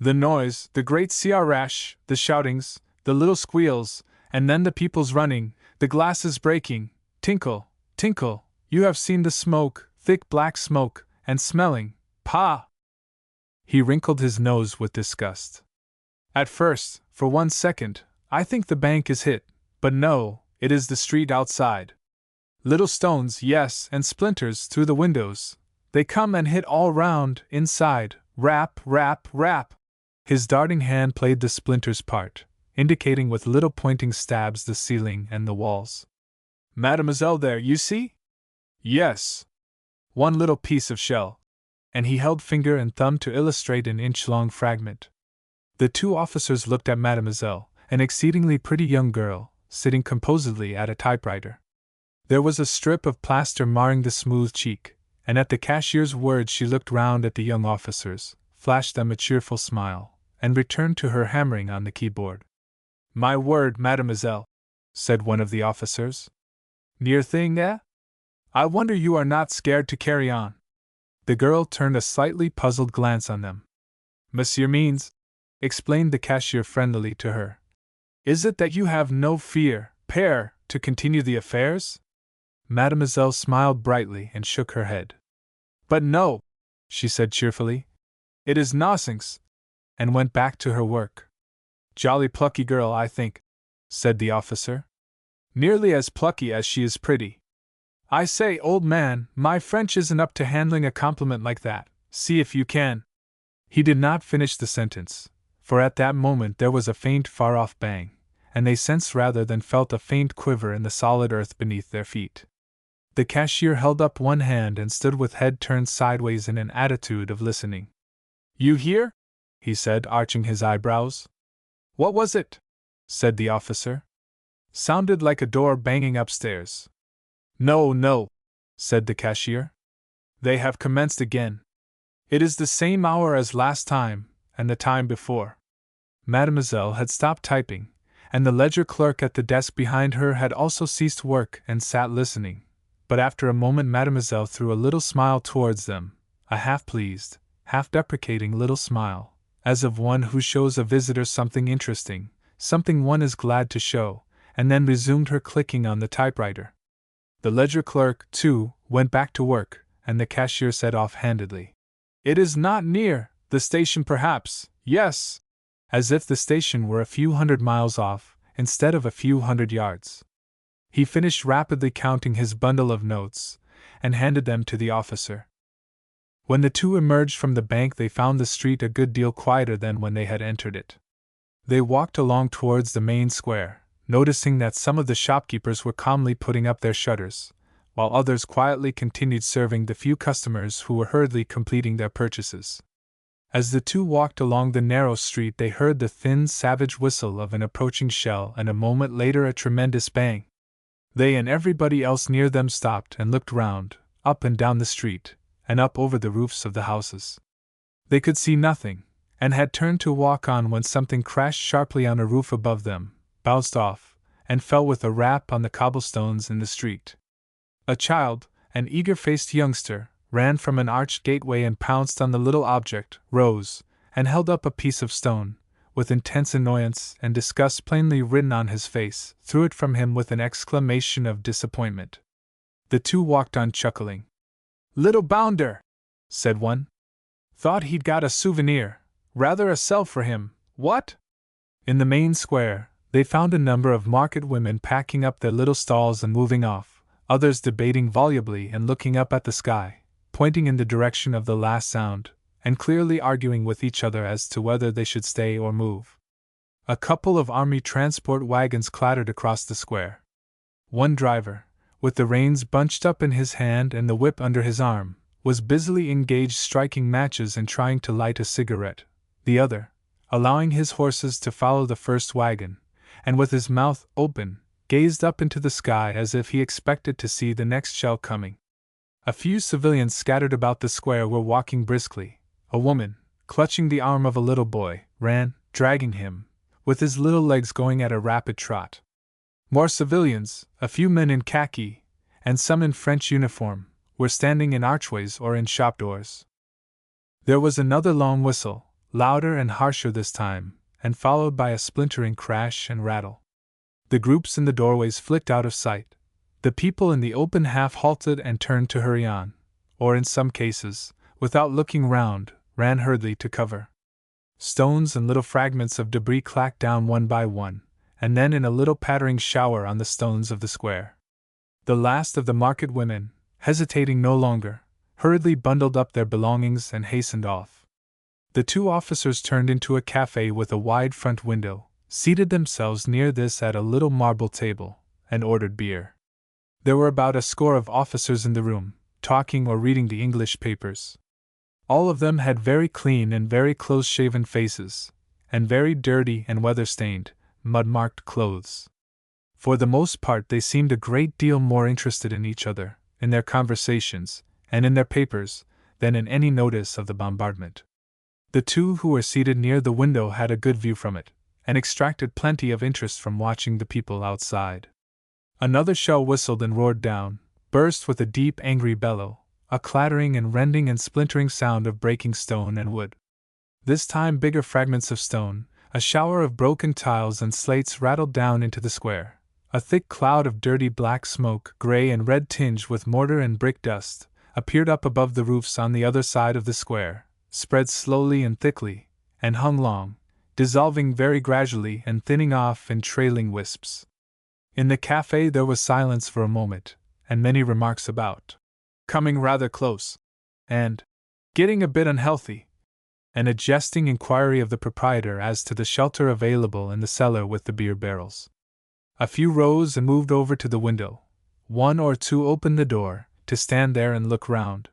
The noise, the great crash, the shoutings, the little squeals, and then the people's running, the glasses breaking, tinkle, tinkle, you have seen the smoke, thick black smoke, and smelling, pah! He wrinkled his nose with disgust. "At first, for 1 second, I think the bank is hit, but no, it is the street outside. Little stones, yes, and splinters through the windows. They come and hit all round, inside, rap, rap, rap." His darting hand played the splinters part, indicating with little pointing stabs the ceiling and the walls. "Mademoiselle there, you see?" "Yes." "One little piece of shell." And he held finger and thumb to illustrate an inch-long fragment. The 2 officers looked at Mademoiselle, an exceedingly pretty young girl, sitting composedly at a typewriter. There was a strip of plaster marring the smooth cheek, and at the cashier's words she looked round at the young officers, flashed them a cheerful smile, and returned to her hammering on the keyboard. "My word, mademoiselle," said one of the officers. "Near thing, eh? I wonder you are not scared to carry on." The girl turned a slightly puzzled glance on them. "Monsieur means," explained the cashier friendlily to her, "is it that you have no fear, père, to continue the affairs?" Mademoiselle smiled brightly and shook her head. "But no," she said cheerfully, "it is nothings," and went back to her work. "Jolly plucky girl, I think," said the officer. "Nearly as plucky as she is pretty. I say, old man, my French isn't up to handling a compliment like that. See if you can." He did not finish the sentence, for at that moment there was a faint far-off bang, and they sensed rather than felt a faint quiver in the solid earth beneath their feet. The cashier held up one hand and stood with head turned sideways in an attitude of listening. "You hear?" he said, arching his eyebrows. "What was it?" said the officer. "Sounded like a door banging upstairs." "No, no," said the cashier. "They have commenced again. It is the same hour as last time, and the time before." Mademoiselle had stopped typing, and the ledger clerk at the desk behind her had also ceased work and sat listening, but after a moment Mademoiselle threw a little smile towards them, a half-pleased, half-deprecating little smile, as of one who shows a visitor something interesting, something one is glad to show, and then resumed her clicking on the typewriter. The ledger clerk, too, went back to work, and the cashier said off-handedly, "It is not near, the station perhaps, yes," as if the station were a few hundred miles off, instead of a few hundred yards. He finished rapidly counting his bundle of notes, and handed them to the officer. When the 2 emerged from the bank they found the street a good deal quieter than when they had entered it. They walked along towards the main square, noticing that some of the shopkeepers were calmly putting up their shutters, while others quietly continued serving the few customers who were hurriedly completing their purchases. As the 2 walked along the narrow street they heard the thin, savage whistle of an approaching shell and a moment later a tremendous bang. They and everybody else near them stopped and looked round, up and down the street, and up over the roofs of the houses. They could see nothing, and had turned to walk on when something crashed sharply on a roof above them, bounced off, and fell with a rap on the cobblestones in the street. A child, an eager-faced youngster, ran from an arched gateway and pounced on the little object, rose, and held up a piece of stone, with intense annoyance and disgust plainly written on his face, threw it from him with an exclamation of disappointment. The two walked on chuckling. "Little bounder!" said one. "Thought he'd got a souvenir, rather a sell for him, what?" In the main square, they found a number of market women packing up their little stalls and moving off, others debating volubly and looking up at the sky, pointing in the direction of the last sound, and clearly arguing with each other as to whether they should stay or move. A couple of army transport wagons clattered across the square. One driver, with the reins bunched up in his hand and the whip under his arm, was busily engaged striking matches and trying to light a cigarette. The other, allowing his horses to follow the first wagon, and with his mouth open, gazed up into the sky as if he expected to see the next shell coming. A few civilians scattered about the square were walking briskly. A woman, clutching the arm of a little boy, ran, dragging him, with his little legs going at a rapid trot. More civilians, a few men in khaki, and some in French uniform, were standing in archways or in shop doors. There was another long whistle, louder and harsher this time, and followed by a splintering crash and rattle. The groups in the doorways flicked out of sight. The people in the open half halted and turned to hurry on, or in some cases, without looking round, ran hurriedly to cover. Stones and little fragments of debris clacked down one by one, and then in a little pattering shower on the stones of the square. The last of the market women, hesitating no longer, hurriedly bundled up their belongings and hastened off. The two officers turned into a cafe with a wide front window, seated themselves near this at a little marble table, and ordered beer. There were about a score of officers in the room, talking or reading the English papers. All of them had very clean and very close-shaven faces, and very dirty and weather-stained, mud-marked clothes. For the most part they seemed a great deal more interested in each other, in their conversations, and in their papers, than in any notice of the bombardment. The two who were seated near the window had a good view from it, and extracted plenty of interest from watching the people outside. Another shell whistled and roared down, burst with a deep angry bellow, a clattering and rending and splintering sound of breaking stone and wood. This time bigger fragments of stone, a shower of broken tiles and slates rattled down into the square. A thick cloud of dirty black smoke, gray and red tinged with mortar and brick dust, appeared up above the roofs on the other side of the square, spread slowly and thickly, and hung long, dissolving very gradually and thinning off in trailing wisps. In the cafe there was silence for a moment, and many remarks about coming rather close, and getting a bit unhealthy, and a jesting inquiry of the proprietor as to the shelter available in the cellar with the beer barrels. A few rose and moved over to the window. One or two opened the door, to stand there and look round.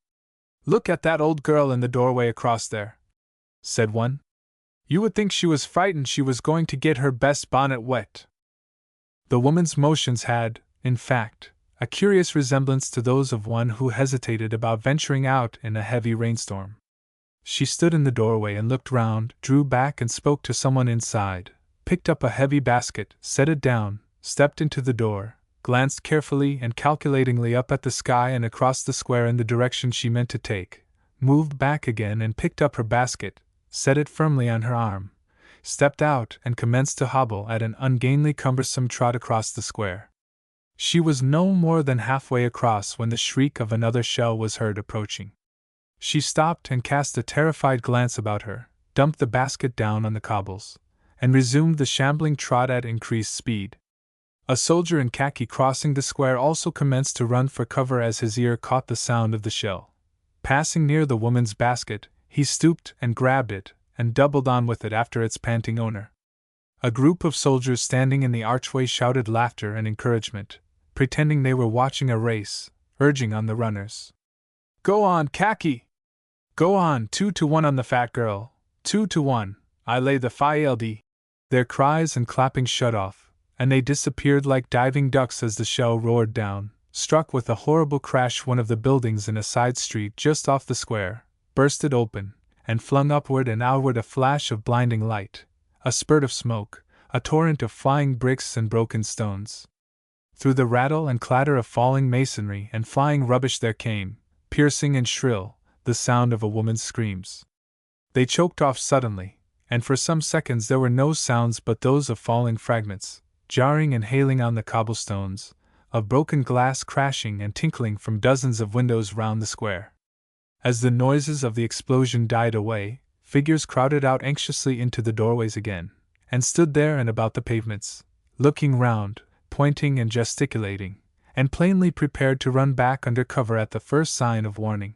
"Look at that old girl in the doorway across there," said one. "You would think she was frightened she was going to get her best bonnet wet." The woman's motions had, in fact, a curious resemblance to those of one who hesitated about venturing out in a heavy rainstorm. She stood in the doorway and looked round, drew back and spoke to someone inside, picked up a heavy basket, set it down, stepped into the door, glanced carefully and calculatingly up at the sky and across the square in the direction she meant to take, moved back again and picked up her basket, set it firmly on her arm, stepped out and commenced to hobble at an ungainly cumbersome trot across the square. She was no more than halfway across when the shriek of another shell was heard approaching. She stopped and cast a terrified glance about her, dumped the basket down on the cobbles, and resumed the shambling trot at increased speed. A soldier in khaki crossing the square also commenced to run for cover as his ear caught the sound of the shell. Passing near the woman's basket, he stooped and grabbed it, and doubled on with it after its panting owner. A group of soldiers standing in the archway shouted laughter and encouragement, pretending they were watching a race, urging on the runners. "Go on, khaki! Go on, 2-1 on the fat girl, 2-1, I lay the field." Their cries and clapping shut off, and they disappeared like diving ducks as the shell roared down, struck with a horrible crash one of the buildings in a side street just off the square, bursted open, and flung upward and outward a flash of blinding light, a spurt of smoke, a torrent of flying bricks and broken stones. Through the rattle and clatter of falling masonry and flying rubbish there came, piercing and shrill, the sound of a woman's screams. They choked off suddenly, and for some seconds there were no sounds but those of falling fragments, jarring and hailing on the cobblestones, of broken glass crashing and tinkling from dozens of windows round the square. As the noises of the explosion died away, figures crowded out anxiously into the doorways again, and stood there and about the pavements, looking round, pointing and gesticulating, and plainly prepared to run back under cover at the first sign of warning.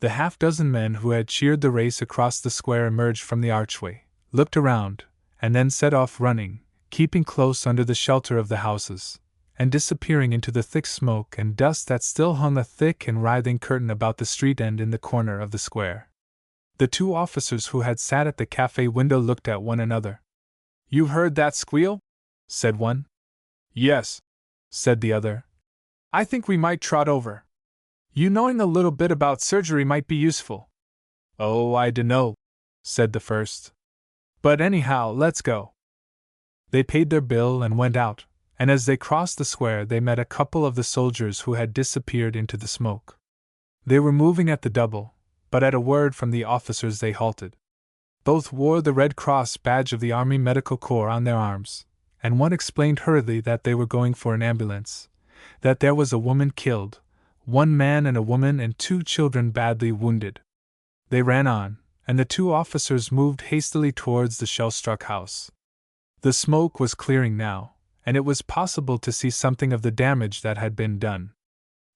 The half-dozen men who had cheered the race across the square emerged from the archway, looked around, and then set off running, keeping close under the shelter of the houses, and disappearing into the thick smoke and dust that still hung a thick and writhing curtain about the street end in the corner of the square. The two officers who had sat at the cafe window looked at one another. "You heard that squeal?" said one. "Yes," said the other. "I think we might trot over. You knowing a little bit about surgery might be useful." "Oh, I dunno," said the first. "But anyhow, let's go." They paid their bill and went out, and as they crossed the square they met a couple of the soldiers who had disappeared into the smoke. They were moving at the double, but at a word from the officers they halted. Both wore the Red Cross badge of the Army Medical Corps on their arms, and one explained hurriedly that they were going for an ambulance, that there was a woman killed, one man and a woman and 2 children badly wounded. They ran on, and the 2 officers moved hastily towards the shell-struck house. The smoke was clearing now, and it was possible to see something of the damage that had been done.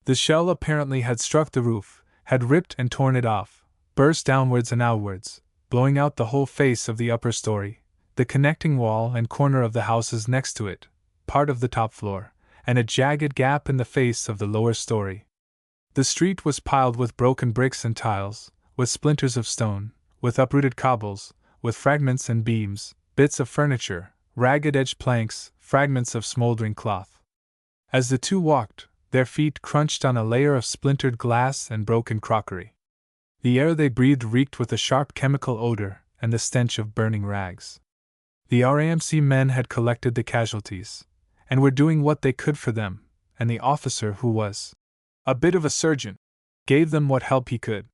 The shell apparently had struck the roof, had ripped and torn it off, burst downwards and outwards, blowing out the whole face of the upper story, the connecting wall and corner of the houses next to it, part of the top floor, and a jagged gap in the face of the lower story. The street was piled with broken bricks and tiles, with splinters of stone, with uprooted cobbles, with fragments and beams, bits of furniture, ragged-edged planks, fragments of smoldering cloth. As the two walked, their feet crunched on a layer of splintered glass and broken crockery. The air they breathed reeked with a sharp chemical odor and the stench of burning rags. The RAMC men had collected the casualties, and were doing what they could for them, and the officer who was a bit of a surgeon gave them what help he could.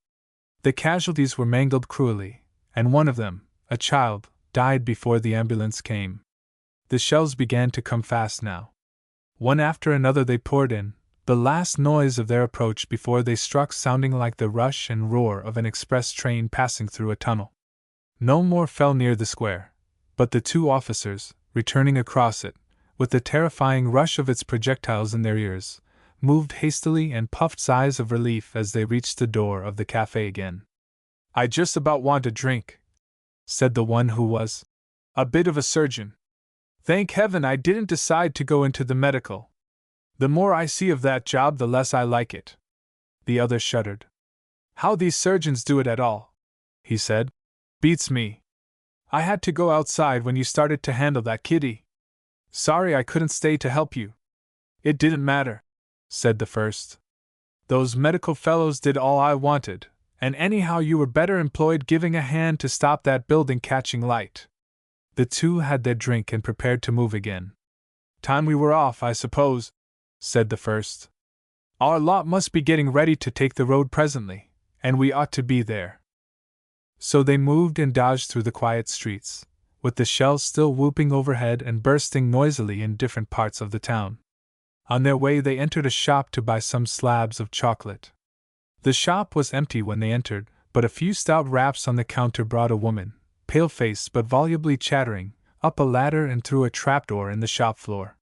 The casualties were mangled cruelly, and one of them, a child, died before the ambulance came. The shells began to come fast now. One after another they poured in, the last noise of their approach before they struck sounding like the rush and roar of an express train passing through a tunnel. No more fell near the square, but the 2 officers, returning across it, with the terrifying rush of its projectiles in their ears, moved hastily and puffed sighs of relief as they reached the door of the cafe again. "I just about want a drink," said the one who was a bit of a surgeon. "Thank heaven I didn't decide to go into the medical. The more I see of that job the less I like it." The other shuddered. "How these surgeons do it at all," he said, "beats me. I had to go outside when you started to handle that kitty. Sorry I couldn't stay to help you." "It didn't matter," said the first. "Those medical fellows did all I wanted, and anyhow you were better employed giving a hand to stop that building catching light." The 2 had their drink and prepared to move again. "Time we were off, I suppose," said the first. "Our lot must be getting ready to take the road presently, and we ought to be there." So they moved and dodged through the quiet streets, with the shells still whooping overhead and bursting noisily in different parts of the town. On their way they entered a shop to buy some slabs of chocolate. The shop was empty when they entered, but a few stout raps on the counter brought a woman, pale-faced but volubly chattering, up a ladder and through a trapdoor in the shop floor.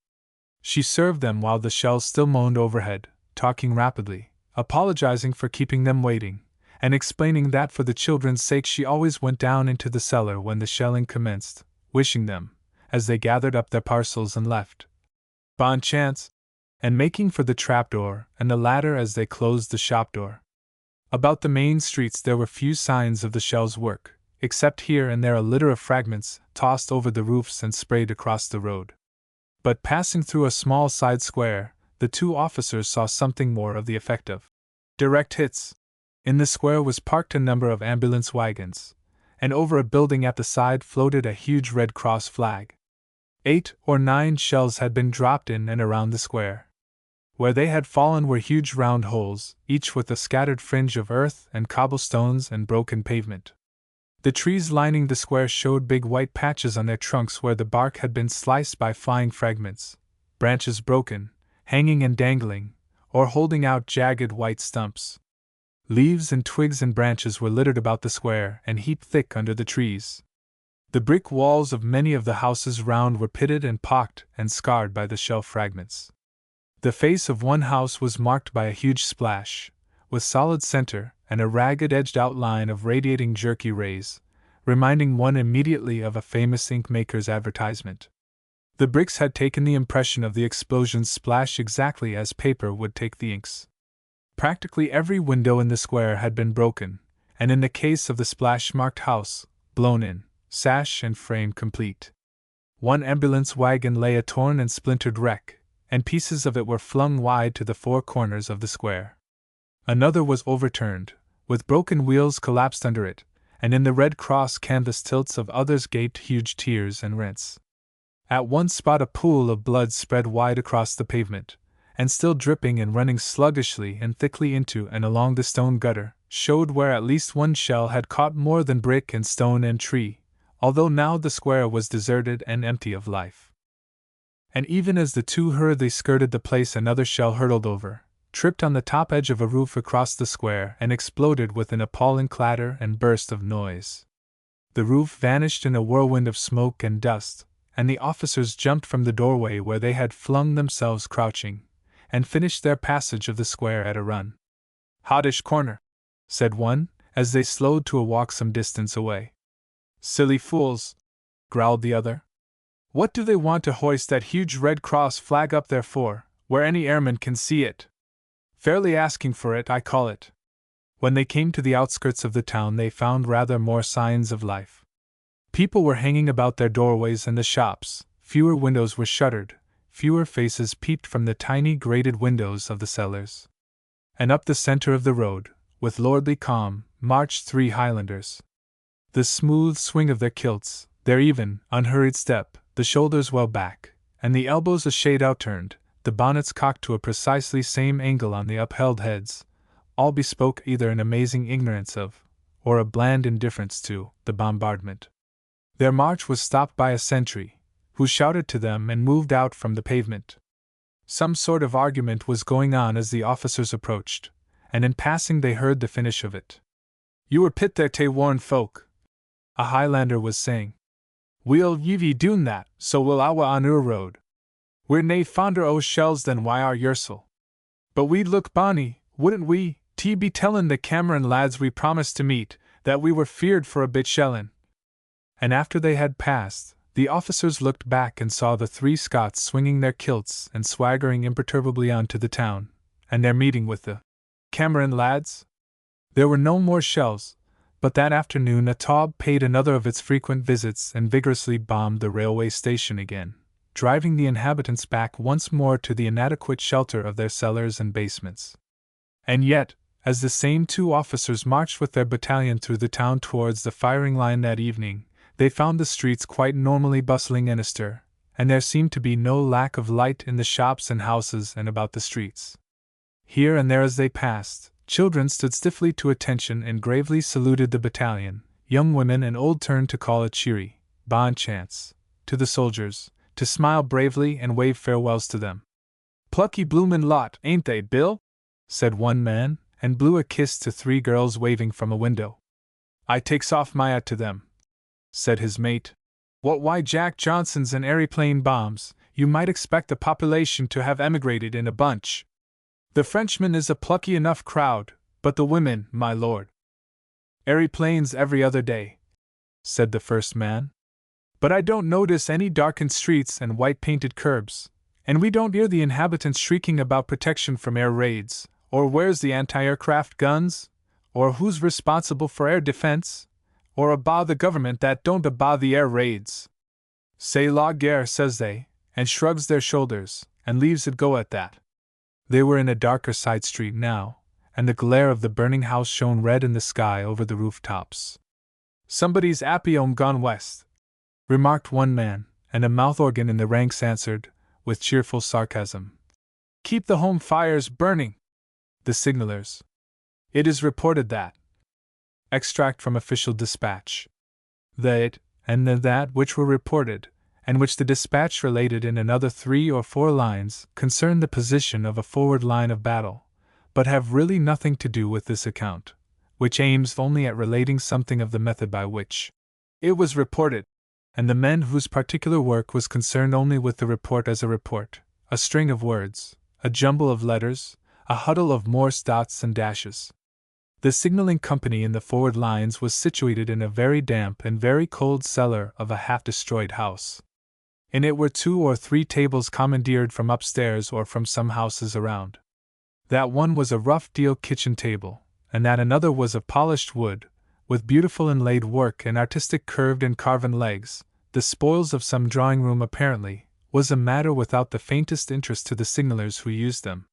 She served them while the shells still moaned overhead, talking rapidly, apologizing for keeping them waiting, and explaining that for the children's sake she always went down into the cellar when the shelling commenced, wishing them, as they gathered up their parcels and left, bon chance, and making for the trapdoor and the ladder as they closed the shop door. About the main streets there were few signs of the shell's work, except here and there a litter of fragments tossed over the roofs and sprayed across the road. But passing through a small side square, the two officers saw something more of the effect of direct hits. In the square was parked a number of ambulance wagons, and over a building at the side floated a huge Red Cross flag. 8 or 9 shells had been dropped in and around the square. Where they had fallen were huge round holes, each with a scattered fringe of earth and cobblestones and broken pavement. The trees lining the square showed big white patches on their trunks where the bark had been sliced by flying fragments, branches broken, hanging and dangling, or holding out jagged white stumps. Leaves and twigs and branches were littered about the square and heaped thick under the trees. The brick walls of many of the houses round were pitted and pocked and scarred by the shell fragments. The face of one house was marked by a huge splash, with solid center and a ragged-edged outline of radiating jerky rays, reminding one immediately of a famous ink maker's advertisement. The bricks had taken the impression of the explosion's splash exactly as paper would take the inks. Practically every window in the square had been broken, and in the case of the splash-marked house, blown in, sash and frame complete. One ambulance wagon lay a torn and splintered wreck, and pieces of it were flung wide to the four corners of the square. Another was overturned, with broken wheels collapsed under it, and in the Red Cross canvas tilts of others gaped huge tears and rents. At one spot a pool of blood spread wide across the pavement, and still dripping and running sluggishly and thickly into and along the stone gutter, showed where at least one shell had caught more than brick and stone and tree, although now the square was deserted and empty of life. And even as the two hurriedly skirted the place, another shell hurtled over, tripped on the top edge of a roof across the square, and exploded with an appalling clatter and burst of noise. The roof vanished in a whirlwind of smoke and dust, and the officers jumped from the doorway where they had flung themselves crouching, and finished their passage of the square at a run. "Hottish corner," said one, as they slowed to a walk some distance away. "Silly fools," growled the other. "What do they want to hoist that huge Red Cross flag up there for, where any airman can see it? Fairly asking for it, I call it." When they came to the outskirts of the town, they found rather more signs of life. People were hanging about their doorways and the shops, fewer windows were shuttered, fewer faces peeped from the tiny grated windows of the cellars. And up the center of the road, with lordly calm, marched 3 Highlanders. The smooth swing of their kilts, their even, unhurried step, the shoulders well back, and the elbows a shade outturned, the bonnets cocked to a precisely same angle on the upheld heads, all bespoke either an amazing ignorance of, or a bland indifference to, the bombardment. Their march was stopped by a sentry, who shouted to them and moved out from the pavement. Some sort of argument was going on as the officers approached, and in passing they heard the finish of it. "You were pit there, te warn folk," a Highlander was saying. "We'll ye doon that, so will awa on our road. We're nae fonder o' shells than we are yoursel. But we'd look bonny, wouldn't we, te be tellin' the Cameron lads we promised to meet, that we were feared for a bit shellin'." And after they had passed, the officers looked back and saw the 3 Scots swinging their kilts and swaggering imperturbably on to the town, and their meeting with the Cameron lads. There were no more shells, but that afternoon a Taube paid another of its frequent visits and vigorously bombed the railway station again, driving the inhabitants back once more to the inadequate shelter of their cellars and basements. And yet, as the same 2 officers marched with their battalion through the town towards the firing line that evening, they found the streets quite normally bustling and astir, and there seemed to be no lack of light in the shops and houses and about the streets. Here and there as they passed, children stood stiffly to attention and gravely saluted the battalion. Young women and old turned to call a cheery, bon chance, to the soldiers, to smile bravely and wave farewells to them. "Plucky bloomin' lot, ain't they, Bill?" said one man, and blew a kiss to 3 girls waving from a window. "I takes off my hat to them," said his mate. "What why Jack Johnsons and aeroplane bombs, you might expect the population to have emigrated in a bunch. The Frenchman is a plucky enough crowd, but the women, my lord." "Aeroplanes every other day," said the first man. "But I don't notice any darkened streets and white-painted curbs, and we don't hear the inhabitants shrieking about protection from air raids, or where's the anti-aircraft guns, or who's responsible for air defense, or aba the government that don't aba the air raids. C'est la guerre, says they, and shrugs their shoulders, and leaves it go at that. They were in a darker side street now, and the glare of the burning house shone red in the sky over the rooftops. "Somebody's Appiome gone west," remarked one man, and a mouth organ in the ranks answered, with cheerful sarcasm. "Keep the home fires burning!" The signalers. "It is reported that." Extract from official dispatch. The "it" and the "that" which were reported, and which the dispatch related in another 3 or 4 lines, concern the position of a forward line of battle, but have really nothing to do with this account, which aims only at relating something of the method by which it was reported, and the men whose particular work was concerned only with the report as a report, a string of words, a jumble of letters, a huddle of Morse dots and dashes. The signaling company in the forward lines was situated in a very damp and very cold cellar of a half-destroyed house. In it were 2 or 3 tables commandeered from upstairs or from some houses around. That one was a rough deal kitchen table, and that another was of polished wood, with beautiful inlaid work and artistic curved and carven legs, the spoils of some drawing-room apparently, was a matter without the faintest interest to the signalers who used them.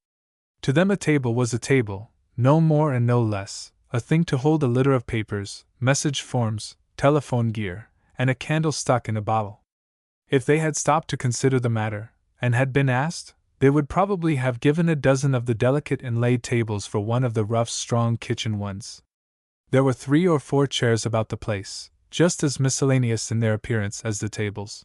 To them a table was a table, no more and no less, a thing to hold a litter of papers, message forms, telephone gear, and a candle stuck in a bottle. If they had stopped to consider the matter, and had been asked, they would probably have given a dozen of the delicate inlaid tables for one of the rough, strong kitchen ones. There were 3 or 4 chairs about the place, just as miscellaneous in their appearance as the tables.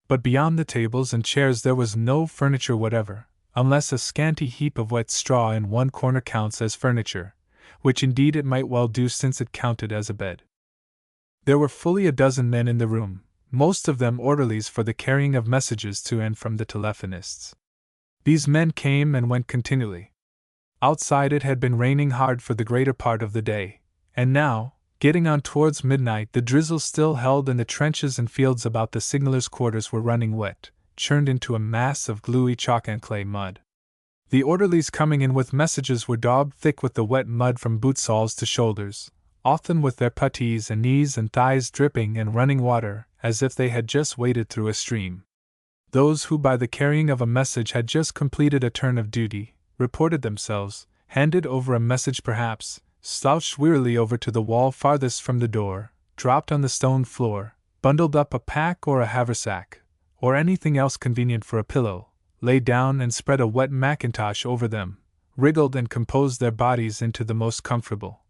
But beyond the tables and chairs there was no furniture whatever, unless a scanty heap of wet straw in one corner counts as furniture, which indeed it might well do since it counted as a bed. There were fully a dozen men in the room, most of them orderlies for the carrying of messages to and from the telephonists. These men came and went continually. Outside it had been raining hard for the greater part of the day, and now, getting on towards midnight, the drizzle still held and the trenches and fields about the signalers' quarters were running wet, churned into a mass of gluey chalk and clay mud. The orderlies coming in with messages were daubed thick with the wet mud from boot soles to shoulders, often with their puttees and knees and thighs dripping and running water, as if they had just waded through a stream. Those who by the carrying of a message had just completed a turn of duty, reported themselves, handed over a message perhaps, slouched wearily over to the wall farthest from the door, dropped on the stone floor, bundled up a pack or a haversack, or anything else convenient for a pillow, lay down and spread a wet mackintosh over them, wriggled and composed their bodies into the most comfortable,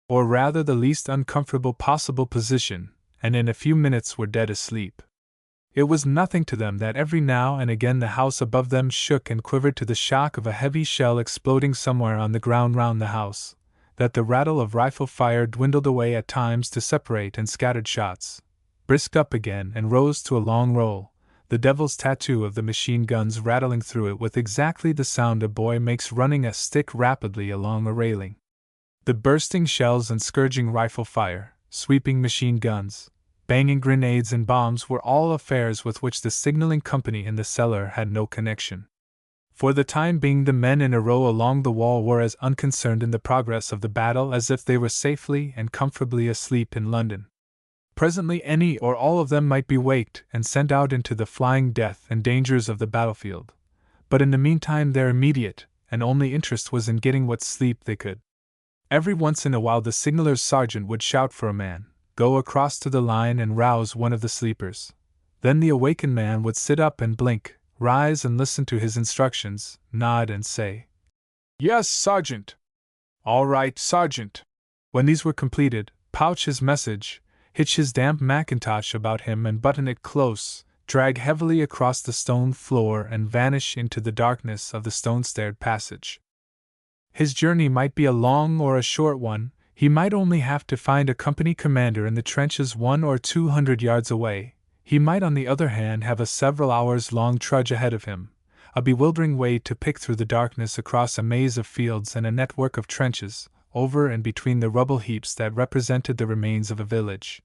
or rather the least uncomfortable possible position, and in a few minutes were dead asleep. It was nothing to them that every now and again the house above them shook and quivered to the shock of a heavy shell exploding somewhere on the ground round the house, that the rattle of rifle fire dwindled away at times to separate and scattered shots, brisked up again and rose to a long roll, the devil's tattoo of the machine guns rattling through it with exactly the sound a boy makes running a stick rapidly along a railing. The bursting shells and scourging rifle fire, sweeping machine guns, banging grenades and bombs were all affairs with which the signaling company in the cellar had no connection. For the time being the men in a row along the wall were as unconcerned in the progress of the battle as if they were safely and comfortably asleep in London. Presently any or all of them might be waked and sent out into the flying death and dangers of the battlefield, but in the meantime their immediate and only interest was in getting what sleep they could. Every once in a while the signaler's sergeant would shout for a man, go across to the line and rouse one of the sleepers. Then the awakened man would sit up and blink, rise and listen to his instructions, nod and say, "Yes, Sergeant." "All right, Sergeant." When these were completed, pouch his message, hitch his damp mackintosh about him and button it close, drag heavily across the stone floor and vanish into the darkness of the stone-staired passage. His journey might be a long or a short one, he might only have to find a company commander in the trenches 100 or 200 yards away. He might on the other hand have a several hours-long trudge ahead of him, a bewildering way to pick through the darkness across a maze of fields and a network of trenches, over and between the rubble heaps that represented the remains of a village.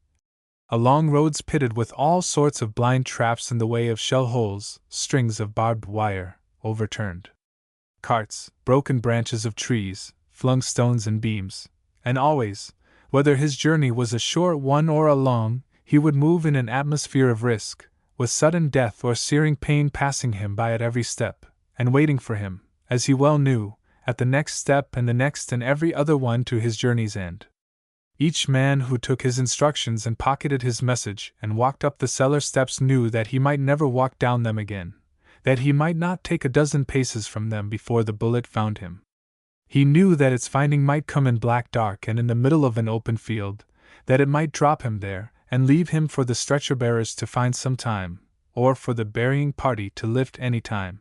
Along roads pitted with all sorts of blind traps in the way of shell holes, strings of barbed wire, overturned carts, broken branches of trees, flung stones and beams, and always, whether his journey was a short one or a long, he would move in an atmosphere of risk, with sudden death or searing pain passing him by at every step, and waiting for him, as he well knew, at the next step and the next and every other one to his journey's end. Each man who took his instructions and pocketed his message and walked up the cellar steps knew that he might never walk down them again, that he might not take a dozen paces from them before the bullet found him. He knew that its finding might come in black dark and in the middle of an open field, that it might drop him there and leave him for the stretcher-bearers to find some time, or for the burying party to lift any time.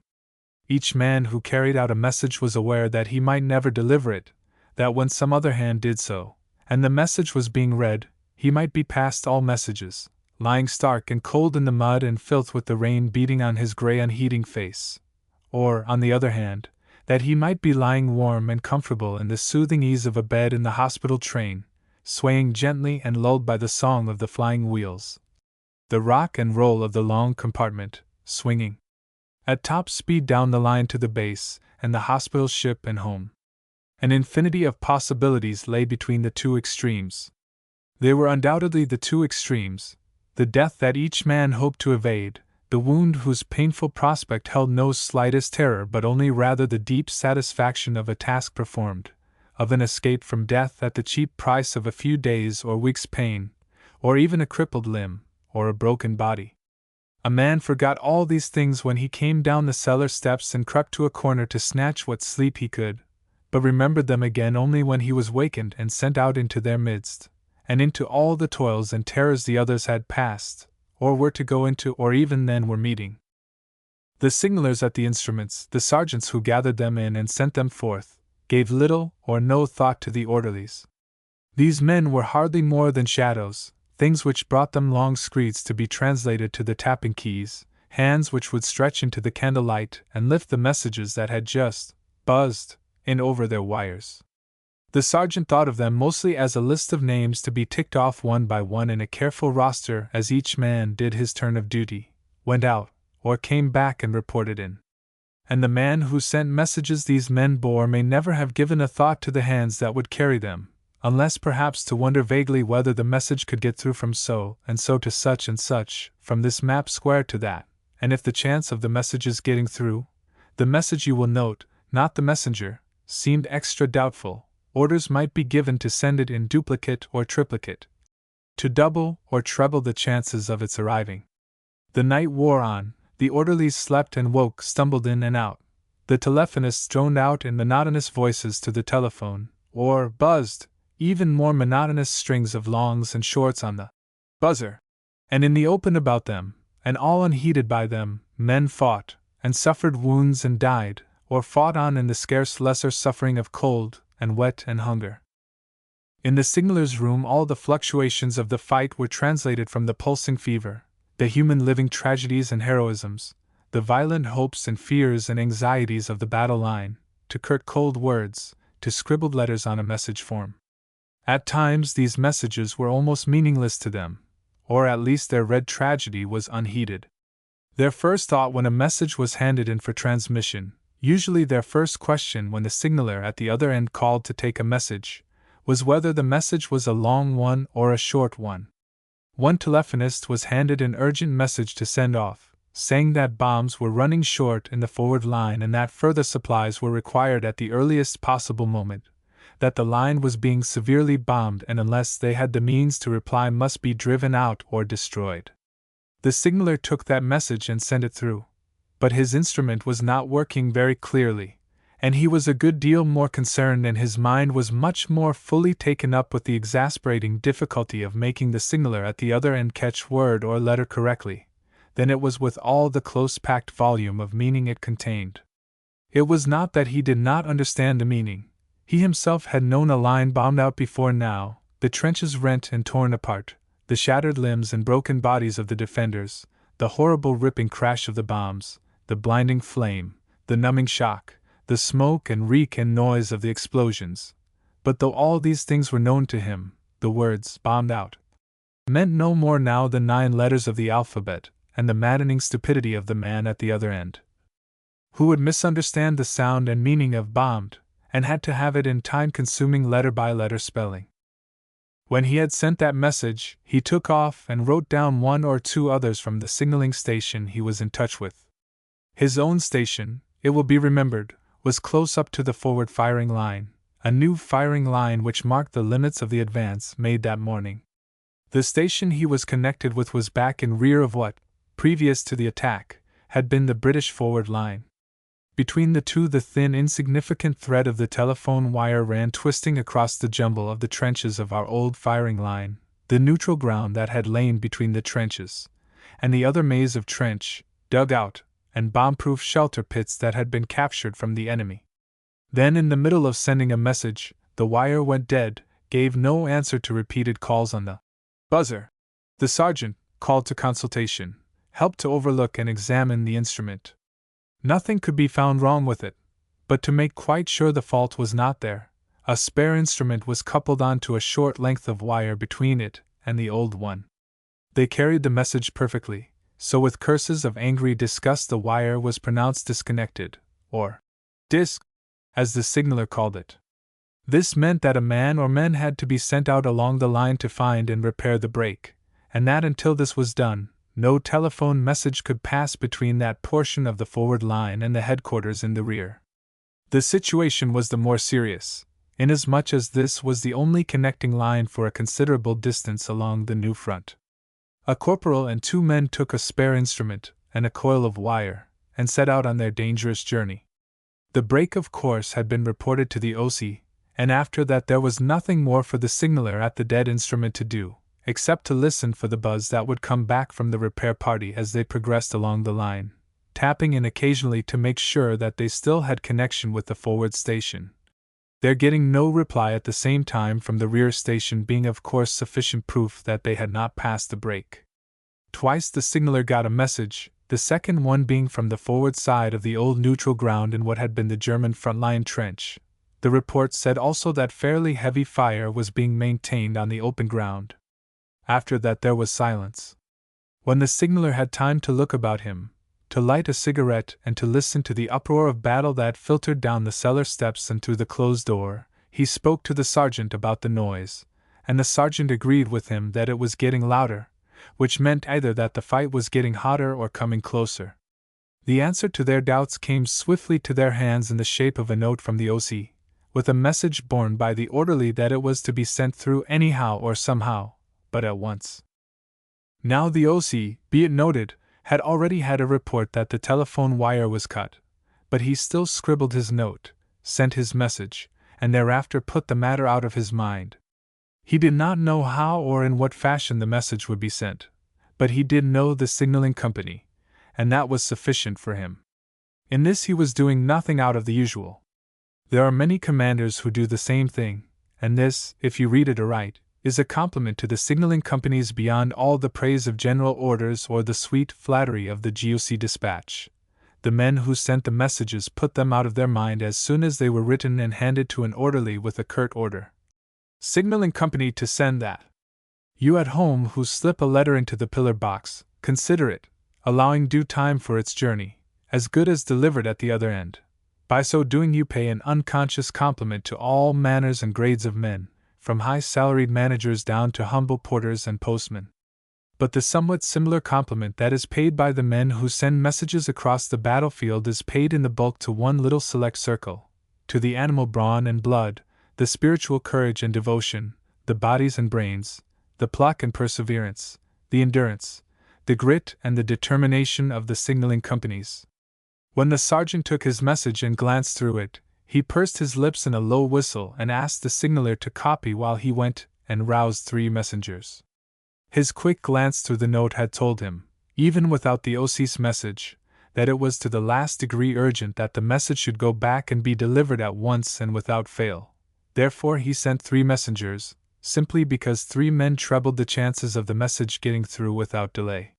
Each man who carried out a message was aware that he might never deliver it, that when some other hand did so, and the message was being read, he might be past all messages, lying stark and cold in the mud and filth with the rain beating on his gray unheeding face. Or, on the other hand, that he might be lying warm and comfortable in the soothing ease of a bed in the hospital train, swaying gently and lulled by the song of the flying wheels, the rock and roll of the long compartment, swinging at top speed down the line to the base and the hospital ship and home. An infinity of possibilities lay between the two extremes. They were undoubtedly the two extremes, the death that each man hoped to evade, the wound whose painful prospect held no slightest terror but only rather the deep satisfaction of a task performed, of an escape from death at the cheap price of a few days or weeks' pain, or even a crippled limb, or a broken body. A man forgot all these things when he came down the cellar steps and crept to a corner to snatch what sleep he could, but remembered them again only when he was wakened and sent out into their midst, and into all the toils and terrors the others had passed, or were to go into, or even then were meeting. The signalers at the instruments, the sergeants who gathered them in and sent them forth, gave little or no thought to the orderlies. These men were hardly more than shadows, things which brought them long screeds to be translated to the tapping keys, hands which would stretch into the candlelight and lift the messages that had just buzzed in over their wires. The sergeant thought of them mostly as a list of names to be ticked off one by one in a careful roster as each man did his turn of duty, went out, or came back and reported in. And the man who sent messages these men bore may never have given a thought to the hands that would carry them, unless perhaps to wonder vaguely whether the message could get through from so and so to such and such, from this map square to that, and if the chance of the message's getting through, the message you will note, not the messenger, seemed extra doubtful, orders might be given to send it in duplicate or triplicate, to double or treble the chances of its arriving. The night wore on, the orderlies slept and woke, stumbled in and out. The telephonists droned out in monotonous voices to the telephone, or buzzed, even more monotonous strings of longs and shorts on the buzzer. And in the open about them, and all unheeded by them, men fought, and suffered wounds and died, or fought on in the scarce lesser suffering of cold, and wet and hunger. In the signaler's room all the fluctuations of the fight were translated from the pulsing fever, the human living tragedies and heroisms, the violent hopes and fears and anxieties of the battle line, to curt cold words, to scribbled letters on a message form. At times these messages were almost meaningless to them, or at least their red tragedy was unheeded. Their first thought when a message was handed in for transmission, usually their first question when the signaler at the other end called to take a message, was whether the message was a long one or a short one. One telephonist was handed an urgent message to send off, saying that bombs were running short in the forward line and that further supplies were required at the earliest possible moment, that the line was being severely bombed and unless they had the means to reply must be driven out or destroyed. The signaler took that message and sent it through. But his instrument was not working very clearly, and he was a good deal more concerned and his mind was much more fully taken up with the exasperating difficulty of making the signaler at the other end catch word or letter correctly, than it was with all the close-packed volume of meaning it contained. It was not that he did not understand the meaning. He himself had known a line bombed out before now, the trenches rent and torn apart, the shattered limbs and broken bodies of the defenders, the horrible ripping crash of the bombs, the blinding flame, the numbing shock, the smoke and reek and noise of the explosions. But though all these things were known to him, the words bombed out meant no more now than 9 letters of the alphabet, and the maddening stupidity of the man at the other end, who would misunderstand the sound and meaning of bombed, and had to have it in time-consuming letter-by-letter spelling. When he had sent that message, he took off and wrote down one or two others from the signaling station he was in touch with. His own station, it will be remembered, was close up to the forward firing line, a new firing line which marked the limits of the advance made that morning. The station he was connected with was back in rear of what, previous to the attack, had been the British forward line. Between the two, the thin, insignificant thread of the telephone wire ran twisting across the jumble of the trenches of our old firing line, the neutral ground that had lain between the trenches, and the other maze of trench, dugout, and bomb-proof shelter pits that had been captured from the enemy. Then, in the middle of sending a message, the wire went dead, gave no answer to repeated calls on the buzzer. The sergeant, called to consultation, helped to overlook and examine the instrument. Nothing could be found wrong with it, but to make quite sure the fault was not there, a spare instrument was coupled onto a short length of wire between it and the old one. They carried the message perfectly, so with curses of angry disgust the wire was pronounced disconnected, or disc, as the signaller called it. This meant that a man or men had to be sent out along the line to find and repair the break, and that until this was done, no telephone message could pass between that portion of the forward line and the headquarters in the rear. The situation was the more serious, inasmuch as this was the only connecting line for a considerable distance along the new front. A corporal and 2 men took a spare instrument and a coil of wire, and set out on their dangerous journey. The break, of course, had been reported to the OC, and after that there was nothing more for the signaller at the dead instrument to do, except to listen for the buzz that would come back from the repair party as they progressed along the line, tapping in occasionally to make sure that they still had connection with the forward station. Their getting no reply at the same time from the rear station being of course sufficient proof that they had not passed the break. Twice the signaller got a message, the second one being from the forward side of the old neutral ground in what had been the German front-line trench. The report said also that fairly heavy fire was being maintained on the open ground. After that there was silence. When the signaller had time to look about him, to light a cigarette and to listen to the uproar of battle that filtered down the cellar steps and through the closed door, he spoke to the sergeant about the noise, and the sergeant agreed with him that it was getting louder, which meant either that the fight was getting hotter or coming closer. The answer to their doubts came swiftly to their hands in the shape of a note from the OC, with a message borne by the orderly that it was to be sent through anyhow or somehow, but at once. Now the OC, be it noted, had already had a report that the telephone wire was cut, but he still scribbled his note, sent his message, and thereafter put the matter out of his mind. He did not know how or in what fashion the message would be sent, but he did know the signaling company, and that was sufficient for him. In this he was doing nothing out of the usual. There are many commanders who do the same thing, and this, if you read it aright, is a compliment to the signaling companies beyond all the praise of general orders or the sweet flattery of the GOC dispatch. The men who sent the messages put them out of their mind as soon as they were written and handed to an orderly with a curt order. Signaling company to send that. You at home who slip a letter into the pillar box, consider it, allowing due time for its journey, as good as delivered at the other end. By so doing you pay an unconscious compliment to all manners and grades of men, from high-salaried managers down to humble porters and postmen. But the somewhat similar compliment that is paid by the men who send messages across the battlefield is paid in the bulk to one little select circle, to the animal brawn and blood, the spiritual courage and devotion, the bodies and brains, the pluck and perseverance, the endurance, the grit and the determination of the signaling companies. When the sergeant took his message and glanced through it, he pursed his lips in a low whistle and asked the signaller to copy while he went and roused 3 messengers. His quick glance through the note had told him, even without the OC's message, that it was to the last degree urgent that the message should go back and be delivered at once and without fail. Therefore he sent 3 messengers, simply because 3 men trebled the chances of the message getting through without delay.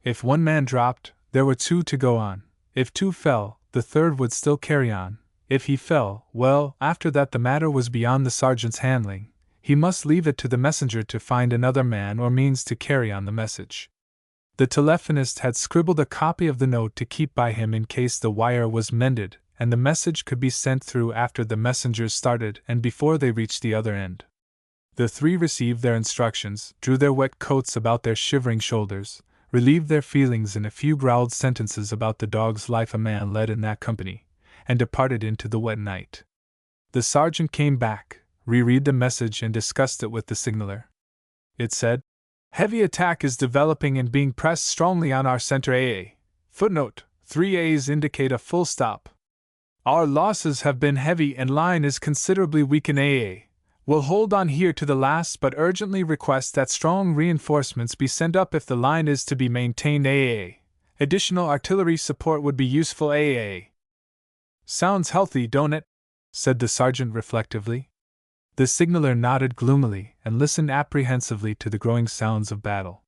If 1 man dropped, there were 2 to go on. If 2 fell, the 3rd would still carry on. If he fell, well, after that the matter was beyond the sergeant's handling. He must leave it to the messenger to find another man or means to carry on the message. The telephonist had scribbled a copy of the note to keep by him in case the wire was mended, and the message could be sent through after the messengers started and before they reached the other end. The three received their instructions, drew their wet coats about their shivering shoulders, relieved their feelings in a few growled sentences about the dog's life a man led in that company, and departed into the wet night. The sergeant came back, reread the message and discussed it with the signaller. It said, "Heavy attack is developing and being pressed strongly on our center AA. Footnote: 3 A's indicate a full stop. Our losses have been heavy and line is considerably weak in AA. Will hold on here to the last but urgently request that strong reinforcements be sent up if the line is to be maintained AA. Additional artillery support would be useful AA." "Sounds healthy, don't it?" said the sergeant reflectively. The signaller nodded gloomily and listened apprehensively to the growing sounds of battle.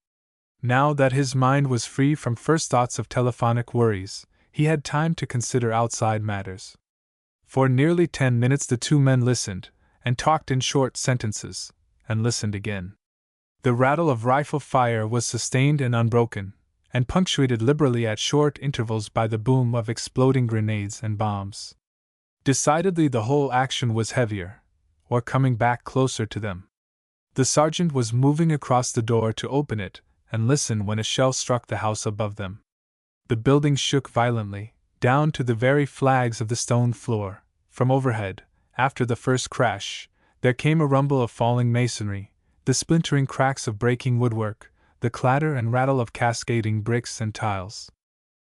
Now that his mind was free from first thoughts of telephonic worries, he had time to consider outside matters. For nearly 10 minutes the two men listened, and talked in short sentences, and listened again. The rattle of rifle fire was sustained and unbroken, and punctuated liberally at short intervals by the boom of exploding grenades and bombs. Decidedly the whole action was heavier, or coming back closer to them. The sergeant was moving across the door to open it and listen when a shell struck the house above them. The building shook violently, down to the very flags of the stone floor. From overhead, after the first crash, there came a rumble of falling masonry, the splintering cracks of breaking woodwork, the clatter and rattle of cascading bricks and tiles.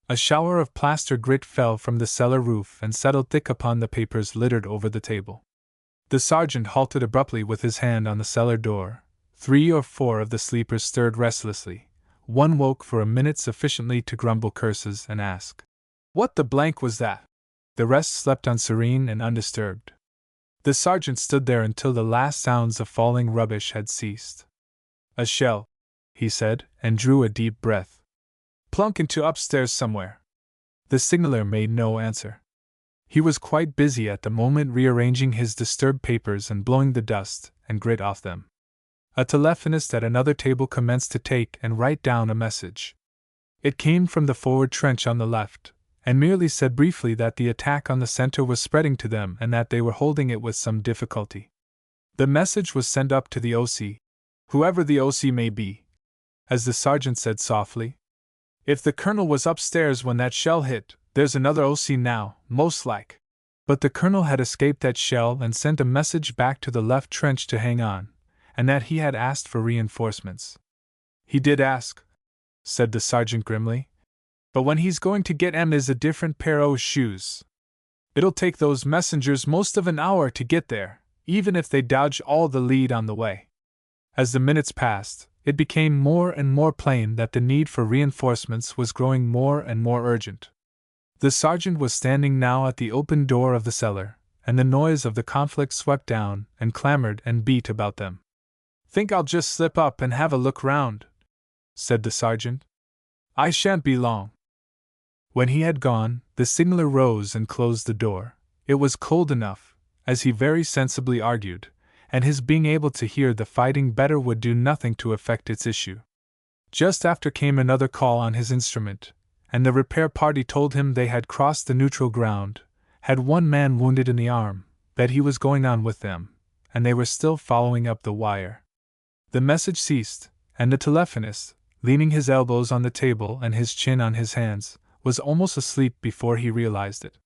A shower of plaster grit fell from the cellar roof and settled thick upon the papers littered over the table. The sergeant halted abruptly with his hand on the cellar door. 3 or 4 of the sleepers stirred restlessly. One woke for a minute sufficiently to grumble curses and ask, "What the blank was that?" The rest slept unserene and undisturbed. The sergeant stood there until the last sounds of falling rubbish had ceased. "A shell," he said, and drew a deep breath. "Plunk into upstairs somewhere." The signaller made no answer. He was quite busy at the moment rearranging his disturbed papers and blowing the dust and grit off them. A telephonist at another table commenced to take and write down a message. It came from the forward trench on the left, and merely said briefly that the attack on the center was spreading to them and that they were holding it with some difficulty. The message was sent up to the OC, whoever the OC may be. As the sergeant said softly, "If the colonel was upstairs when that shell hit, there's another OC now, most like." But the colonel had escaped that shell and sent a message back to the left trench to hang on, and that he had asked for reinforcements. "He did ask," said the sergeant grimly. "But when he's going to get 'em is a different pair o' shoes. It'll take those messengers most of an hour to get there, even if they dodge all the lead on the way." As the minutes passed, it became more and more plain that the need for reinforcements was growing more and more urgent. The sergeant was standing now at the open door of the cellar, and the noise of the conflict swept down and clamored and beat about them. "Think I'll just slip up and have a look round," said the sergeant. "I shan't be long." When he had gone, the signaller rose and closed the door. It was cold enough, as he very sensibly argued, and his being able to hear the fighting better would do nothing to affect its issue. Just after came another call on his instrument, and the repair party told him they had crossed the neutral ground, had one man wounded in the arm, that he was going on with them, and they were still following up the wire. The message ceased, and the telephonist, leaning his elbows on the table and his chin on his hands, was almost asleep before he realized it.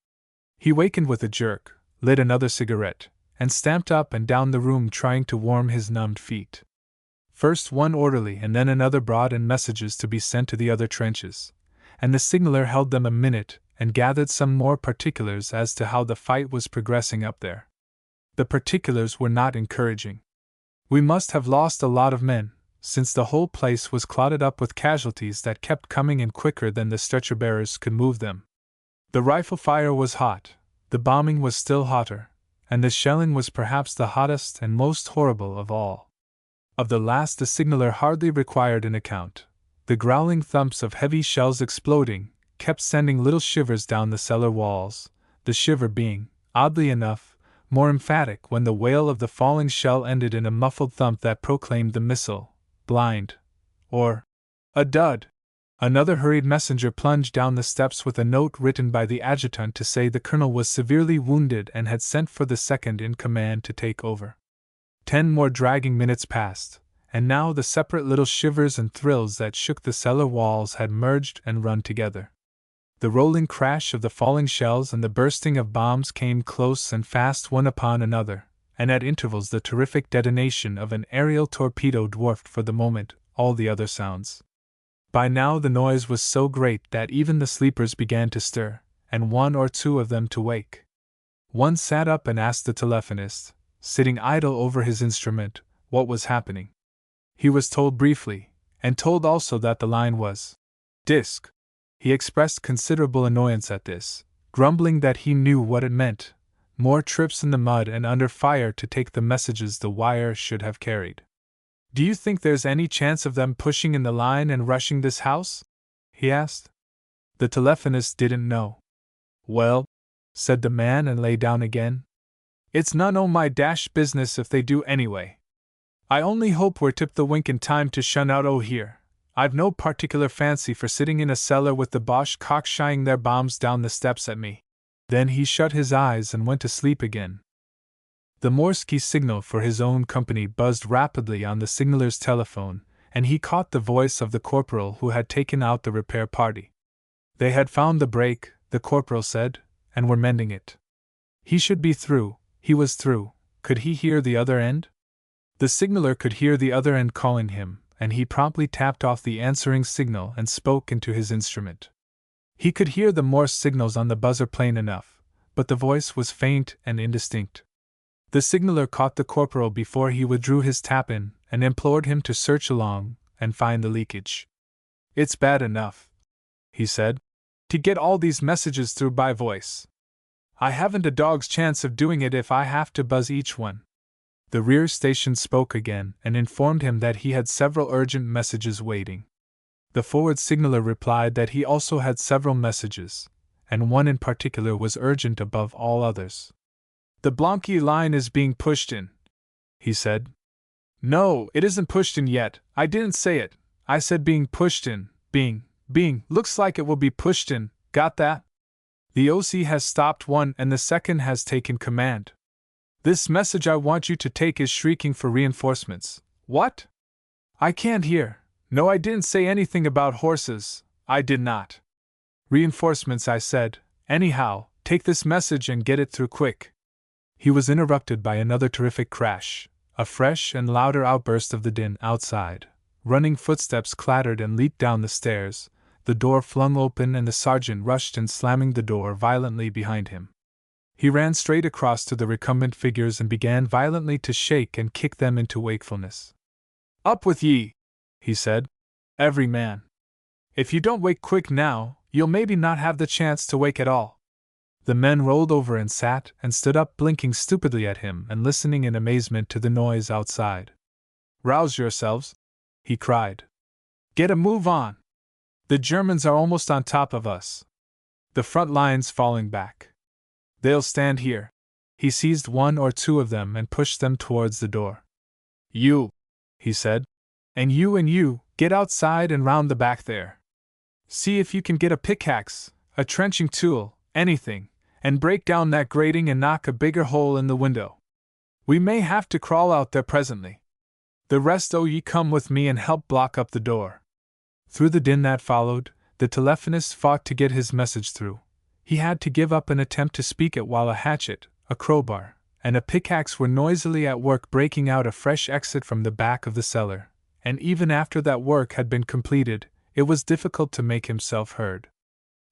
He wakened with a jerk, lit another cigarette, and stamped up and down the room trying to warm his numbed feet. First one orderly and then another brought in messages to be sent to the other trenches, and the signaller held them a minute and gathered some more particulars as to how the fight was progressing up there. The particulars were not encouraging. "We must have lost a lot of men, since the whole place was clouded up with casualties that kept coming in quicker than the stretcher-bearers could move them. The rifle fire was hot, the bombing was still hotter, and the shelling was perhaps the hottest and most horrible of all. Of the last the signaller hardly required an account. The growling thumps of heavy shells exploding kept sending little shivers down the cellar walls, the shiver being, oddly enough, more emphatic when the wail of the falling shell ended in a muffled thump that proclaimed the missile blind, or a dud. Another hurried messenger plunged down the steps with a note written by the adjutant to say the colonel was severely wounded and had sent for the second in command to take over. 10 more dragging minutes passed, and now the separate little shivers and thrills that shook the cellar walls had merged and run together. The rolling crash of the falling shells and the bursting of bombs came close and fast one upon another, and at intervals the terrific detonation of an aerial torpedo dwarfed for the moment all the other sounds. By now the noise was so great that even the sleepers began to stir, and one or two of them to wake. One sat up and asked the telephonist, sitting idle over his instrument, what was happening. He was told briefly, and told also that the line was disc. He expressed considerable annoyance at this, grumbling that he knew what it meant: more trips in the mud and under fire to take the messages the wire should have carried. "Do you think there's any chance of them pushing in the line and rushing this house?" he asked. The telephonist didn't know. "Well," said the man and lay down again, "it's none o' my business if they do anyway. I only hope we're tipped the wink in time to shun out o' here. I've no particular fancy for sitting in a cellar with the Boche cock-shying their bombs down the steps at me." Then he shut his eyes and went to sleep again. The Morsky signal for his own company buzzed rapidly on the signaler's telephone, and he caught the voice of the corporal who had taken out the repair party. They had found the break, the corporal said, and were mending it. He should be through. He was through. Could he hear the other end? The signaler could hear the other end calling him, and he promptly tapped off the answering signal and spoke into his instrument. He could hear the Morse signals on the buzzer plain enough, but the voice was faint and indistinct. The signaler caught the corporal before he withdrew his tap-in and implored him to search along and find the leakage. "It's bad enough," he said, "to get all these messages through by voice. I haven't a dog's chance of doing it if I have to buzz each one." The rear station spoke again and informed him that he had several urgent messages waiting. The forward signaler replied that he also had several messages, and one in particular was urgent above all others. "The Blanqui line is being pushed in," he said. "No, it isn't pushed in yet. I didn't say it. I said being pushed in. Being, looks like it will be pushed in, got that? The OC has stopped one and the second has taken command. This message I want you to take is shrieking for reinforcements." "What? I can't hear." "No, I didn't say anything about horses, I did not." "Reinforcements, I said. Anyhow, take this message and get it through quick." He was interrupted by another terrific crash, a fresh and louder outburst of the din outside. Running footsteps clattered and leaped down the stairs, the door flung open and the sergeant rushed in, slamming the door violently behind him. He ran straight across to the recumbent figures and began violently to shake and kick them into wakefulness. "Up with ye!" he said. "Every man. If you don't wake quick now, you'll maybe not have the chance to wake at all." The men rolled over and sat and stood up, blinking stupidly at him and listening in amazement to the noise outside. "Rouse yourselves," he cried. "Get a move on. The Germans are almost on top of us. The front line's falling back. They'll stand here." He seized one or two of them and pushed them towards the door. "You," he said, and you, get outside and round the back there. See if you can get a pickaxe, a trenching tool, anything, and break down that grating and knock a bigger hole in the window. We may have to crawl out there presently. The rest o' ye come with me and help block up the door." Through the din that followed, the telephonist fought to get his message through. He had to give up an attempt to speak it while a hatchet, a crowbar, and a pickaxe were noisily at work breaking out a fresh exit from the back of the cellar, and even after that work had been completed, it was difficult to make himself heard.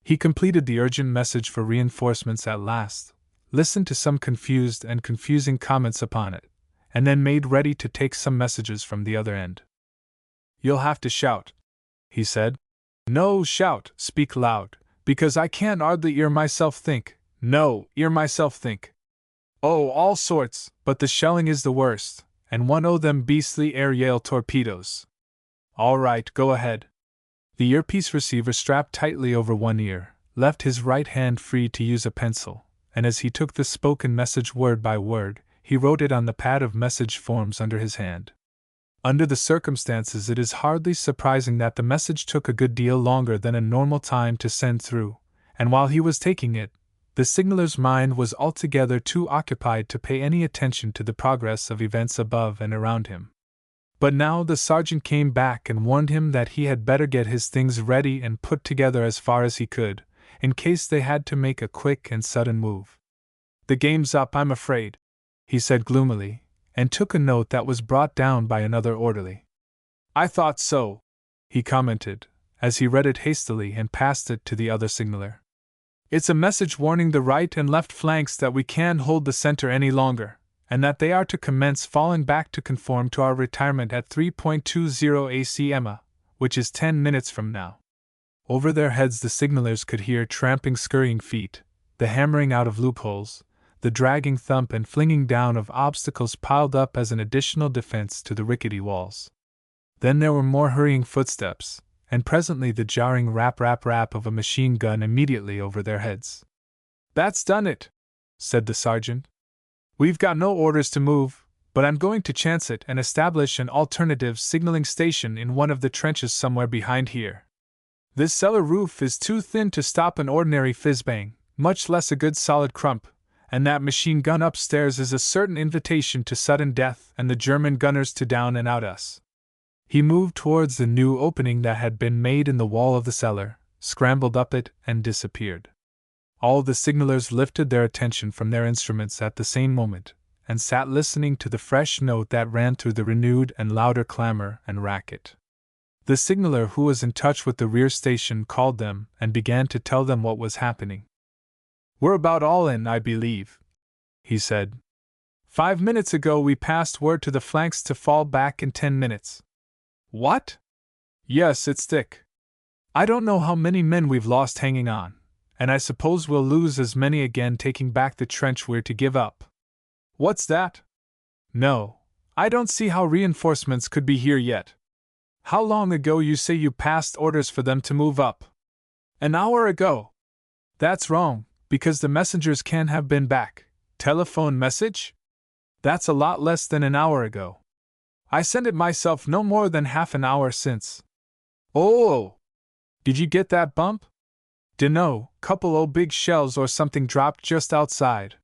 He completed the urgent message for reinforcements at last, listened to some confused and confusing comments upon it, and then made ready to take some messages from the other end. "You'll have to shout," he said. "No, shout, speak loud, because I can't hardly hear myself think. No, hear myself think. Oh, all sorts, but the shelling is the worst, and one o' them beastly air Yale torpedoes." "All right, go ahead." The earpiece receiver strapped tightly over one ear left his right hand free to use a pencil, and as he took the spoken message word by word, he wrote it on the pad of message forms under his hand. Under the circumstances, it is hardly surprising that the message took a good deal longer than a normal time to send through, and while he was taking it, The signaler's mind was altogether too occupied to pay any attention to the progress of events above and around him. But now the sergeant came back and warned him that he had better get his things ready and put together as far as he could, in case they had to make a quick and sudden move. "The game's up, I'm afraid," he said gloomily, and took a note that was brought down by another orderly. "I thought so," he commented, as he read it hastily and passed it to the other signaler. "It's a message warning the right and left flanks that we can't hold the center any longer, and that they are to commence falling back to conform to our retirement at 3.20 ACM, which is 10 minutes from now." Over their heads the signalers could hear tramping, scurrying feet, the hammering out of loopholes, the dragging thump and flinging down of obstacles piled up as an additional defense to the rickety walls. Then there were more hurrying footsteps, and presently the jarring rap rap rap of a machine gun immediately over their heads. "That's done it," said the sergeant. "We've got no orders to move, but I'm going to chance it and establish an alternative signaling station in one of the trenches somewhere behind here. This cellar roof is too thin to stop an ordinary fizz-bang, much less a good solid crump, and that machine gun upstairs is a certain invitation to sudden death and the German gunners to down and out us." He moved towards the new opening that had been made in the wall of the cellar, scrambled up it, and disappeared. All the signalers lifted their attention from their instruments at the same moment, and sat listening to the fresh note that ran through the renewed and louder clamor and racket. The signaler who was in touch with the rear station called them and began to tell them what was happening. "We're about all in, I believe," he said. "5 minutes ago we passed word to the flanks to fall back in 10 minutes. "What?" "Yes, it's thick. I don't know how many men we've lost hanging on, and I suppose we'll lose as many again taking back the trench we're to give up." "What's that?" "No, I don't see how reinforcements could be here yet." "How long ago you say you passed orders for them to move up?" "An hour ago." "That's wrong, because the messengers can't have been back. Telephone message?" "That's a lot less than an hour ago. I sent it myself no more than half an hour since." "Oh! Did you get that bump?" "Dunno, couple o' big shells or something dropped just outside."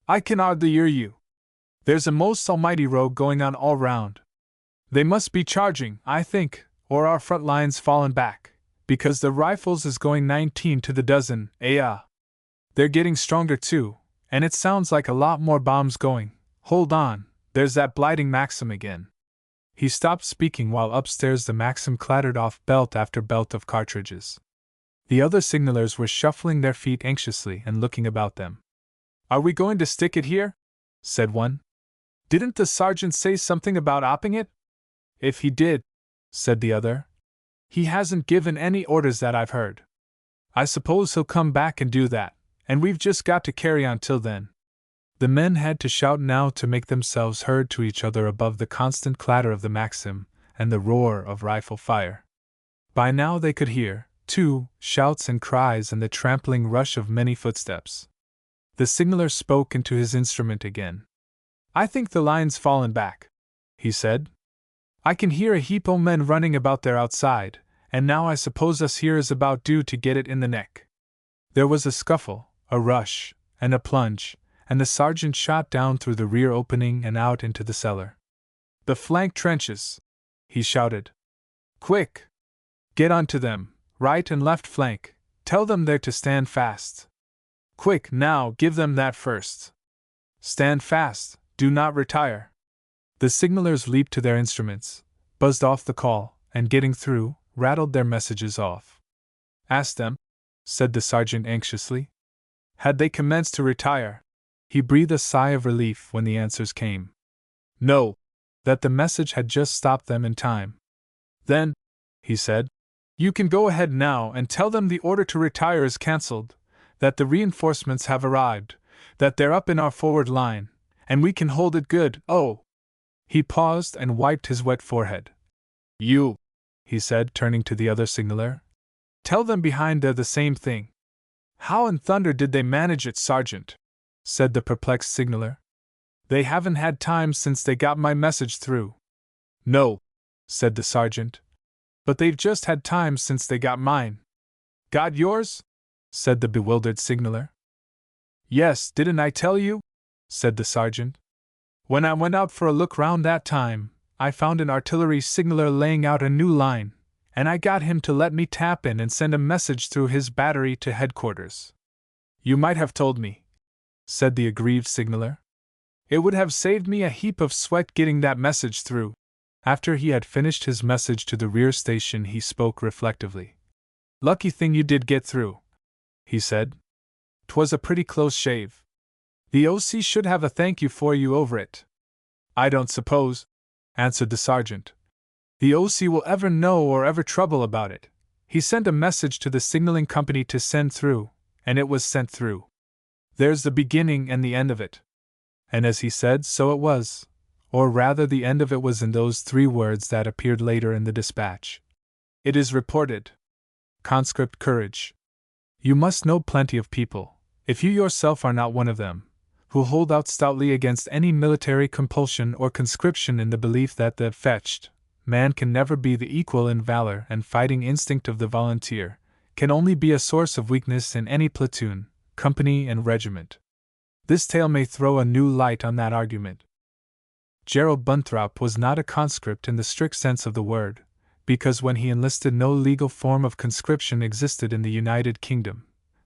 "I can hardly hear you. There's a most almighty row going on all round. They must be charging, I think, or our front line's fallen back, because the rifles is going 19 to the dozen, They're getting stronger too, and it sounds like a lot more bombs going. Hold on, there's that blighting Maxim again." He stopped speaking while upstairs the Maxim clattered off belt after belt of cartridges. The other signalers were shuffling their feet anxiously and looking about them. "Are we going to stick it here?" said one. "Didn't the sergeant say something about opping it?" "If he did," said the other, "he hasn't given any orders that I've heard. I suppose he'll come back and do that, and we've just got to carry on till then." The men had to shout now to make themselves heard to each other above the constant clatter of the Maxim and the roar of rifle fire. By now they could hear, too, shouts and cries and the trampling rush of many footsteps. The signaler spoke into his instrument again. "I think the line's fallen back," he said. "I can hear a heap o' men running about there outside, and now I suppose us here is about due to get it in the neck." There was a scuffle, a rush, and a plunge, and the sergeant shot down through the rear opening and out into the cellar. "The flank trenches!" he shouted. "Quick! Get onto them, right and left flank, tell them they're to stand fast. Quick, now, give them that first. Stand fast, do not retire." The signalers leaped to their instruments, buzzed off the call, and getting through, rattled their messages off. "Ask them," said the sergeant anxiously. "Had they commenced to retire?" He breathed a sigh of relief when the answers came. "No, that the message had just stopped them in time." "Then," he said, "you can go ahead now and tell them the order to retire is cancelled, that the reinforcements have arrived, that they're up in our forward line, and we can hold it good. Oh!" He paused and wiped his wet forehead. "You," he said, turning to the other signaler, "tell them behind there the same thing." "How in thunder did they manage it, Sergeant?" said the perplexed signaler. "They haven't had time since they got my message through." "No," said the sergeant, "but they've just had time since they got mine." "Got yours?" said the bewildered signaler. Yes, didn't I tell you? Said the sergeant. When I went out for a look round that time, I found an artillery signaller laying out a new line, and I got him to let me tap in and send a message through his battery to headquarters. You might have told me, said the aggrieved signaller. It would have saved me a heap of sweat getting that message through. After he had finished his message to the rear station, he spoke reflectively. Lucky thing you did get through, he said. 'Twas a pretty close shave. The O.C. should have a thank you for you over it. I don't suppose, answered the sergeant, the O.C. will ever know or ever trouble about it. He sent a message to the signaling company to send through, and it was sent through. There's the beginning and the end of it. And as he said, so it was, or rather the end of it was in those 3 words that appeared later in the dispatch. It is reported. Conscript courage. You must know plenty of people, if you yourself are not one of them, who hold out stoutly against any military compulsion or conscription in the belief that the fetched man can never be the equal in valor and fighting instinct of the volunteer, can only be a source of weakness in any platoon, company, and regiment. This tale may throw a new light on that argument. Gerald Bunthrop was not a conscript in the strict sense of the word, because when he enlisted no legal form of conscription existed in the United Kingdom,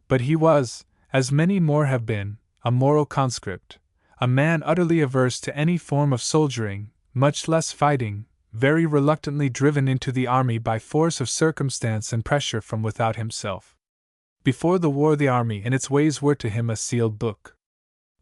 but he was, as many more have been, a moral conscript, a man utterly averse to any form of soldiering, much less fighting, very reluctantly driven into the army by force of circumstance and pressure from without himself. Before the war, the army and its ways were to him a sealed book.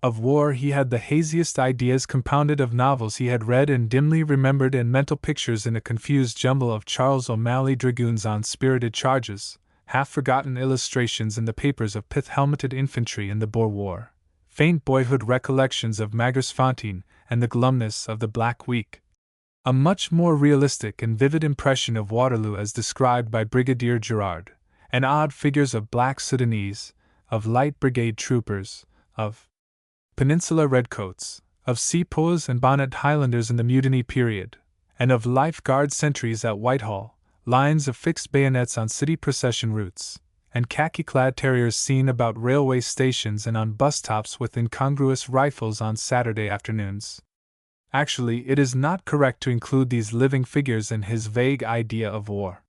Of war he had the haziest ideas, compounded of novels he had read and dimly remembered and mental pictures in a confused jumble of Charles O'Malley dragoons on spirited charges, half-forgotten illustrations in the papers of pith-helmeted infantry in the Boer War, faint boyhood recollections of Magersfontein and the glumness of the Black Week. A much more realistic and vivid impression of Waterloo as described by Brigadier Gerard, and odd figures of Black Sudanese, of Light Brigade troopers, of Peninsula Redcoats, of Sepoys and Bonnet Highlanders in the Mutiny period, and of Life Guard sentries at Whitehall, lines of fixed bayonets on city procession routes, and khaki-clad terriers seen about railway stations and on bus-tops with incongruous rifles on Saturday afternoons. Actually, it is not correct to include these living figures in his vague idea of war.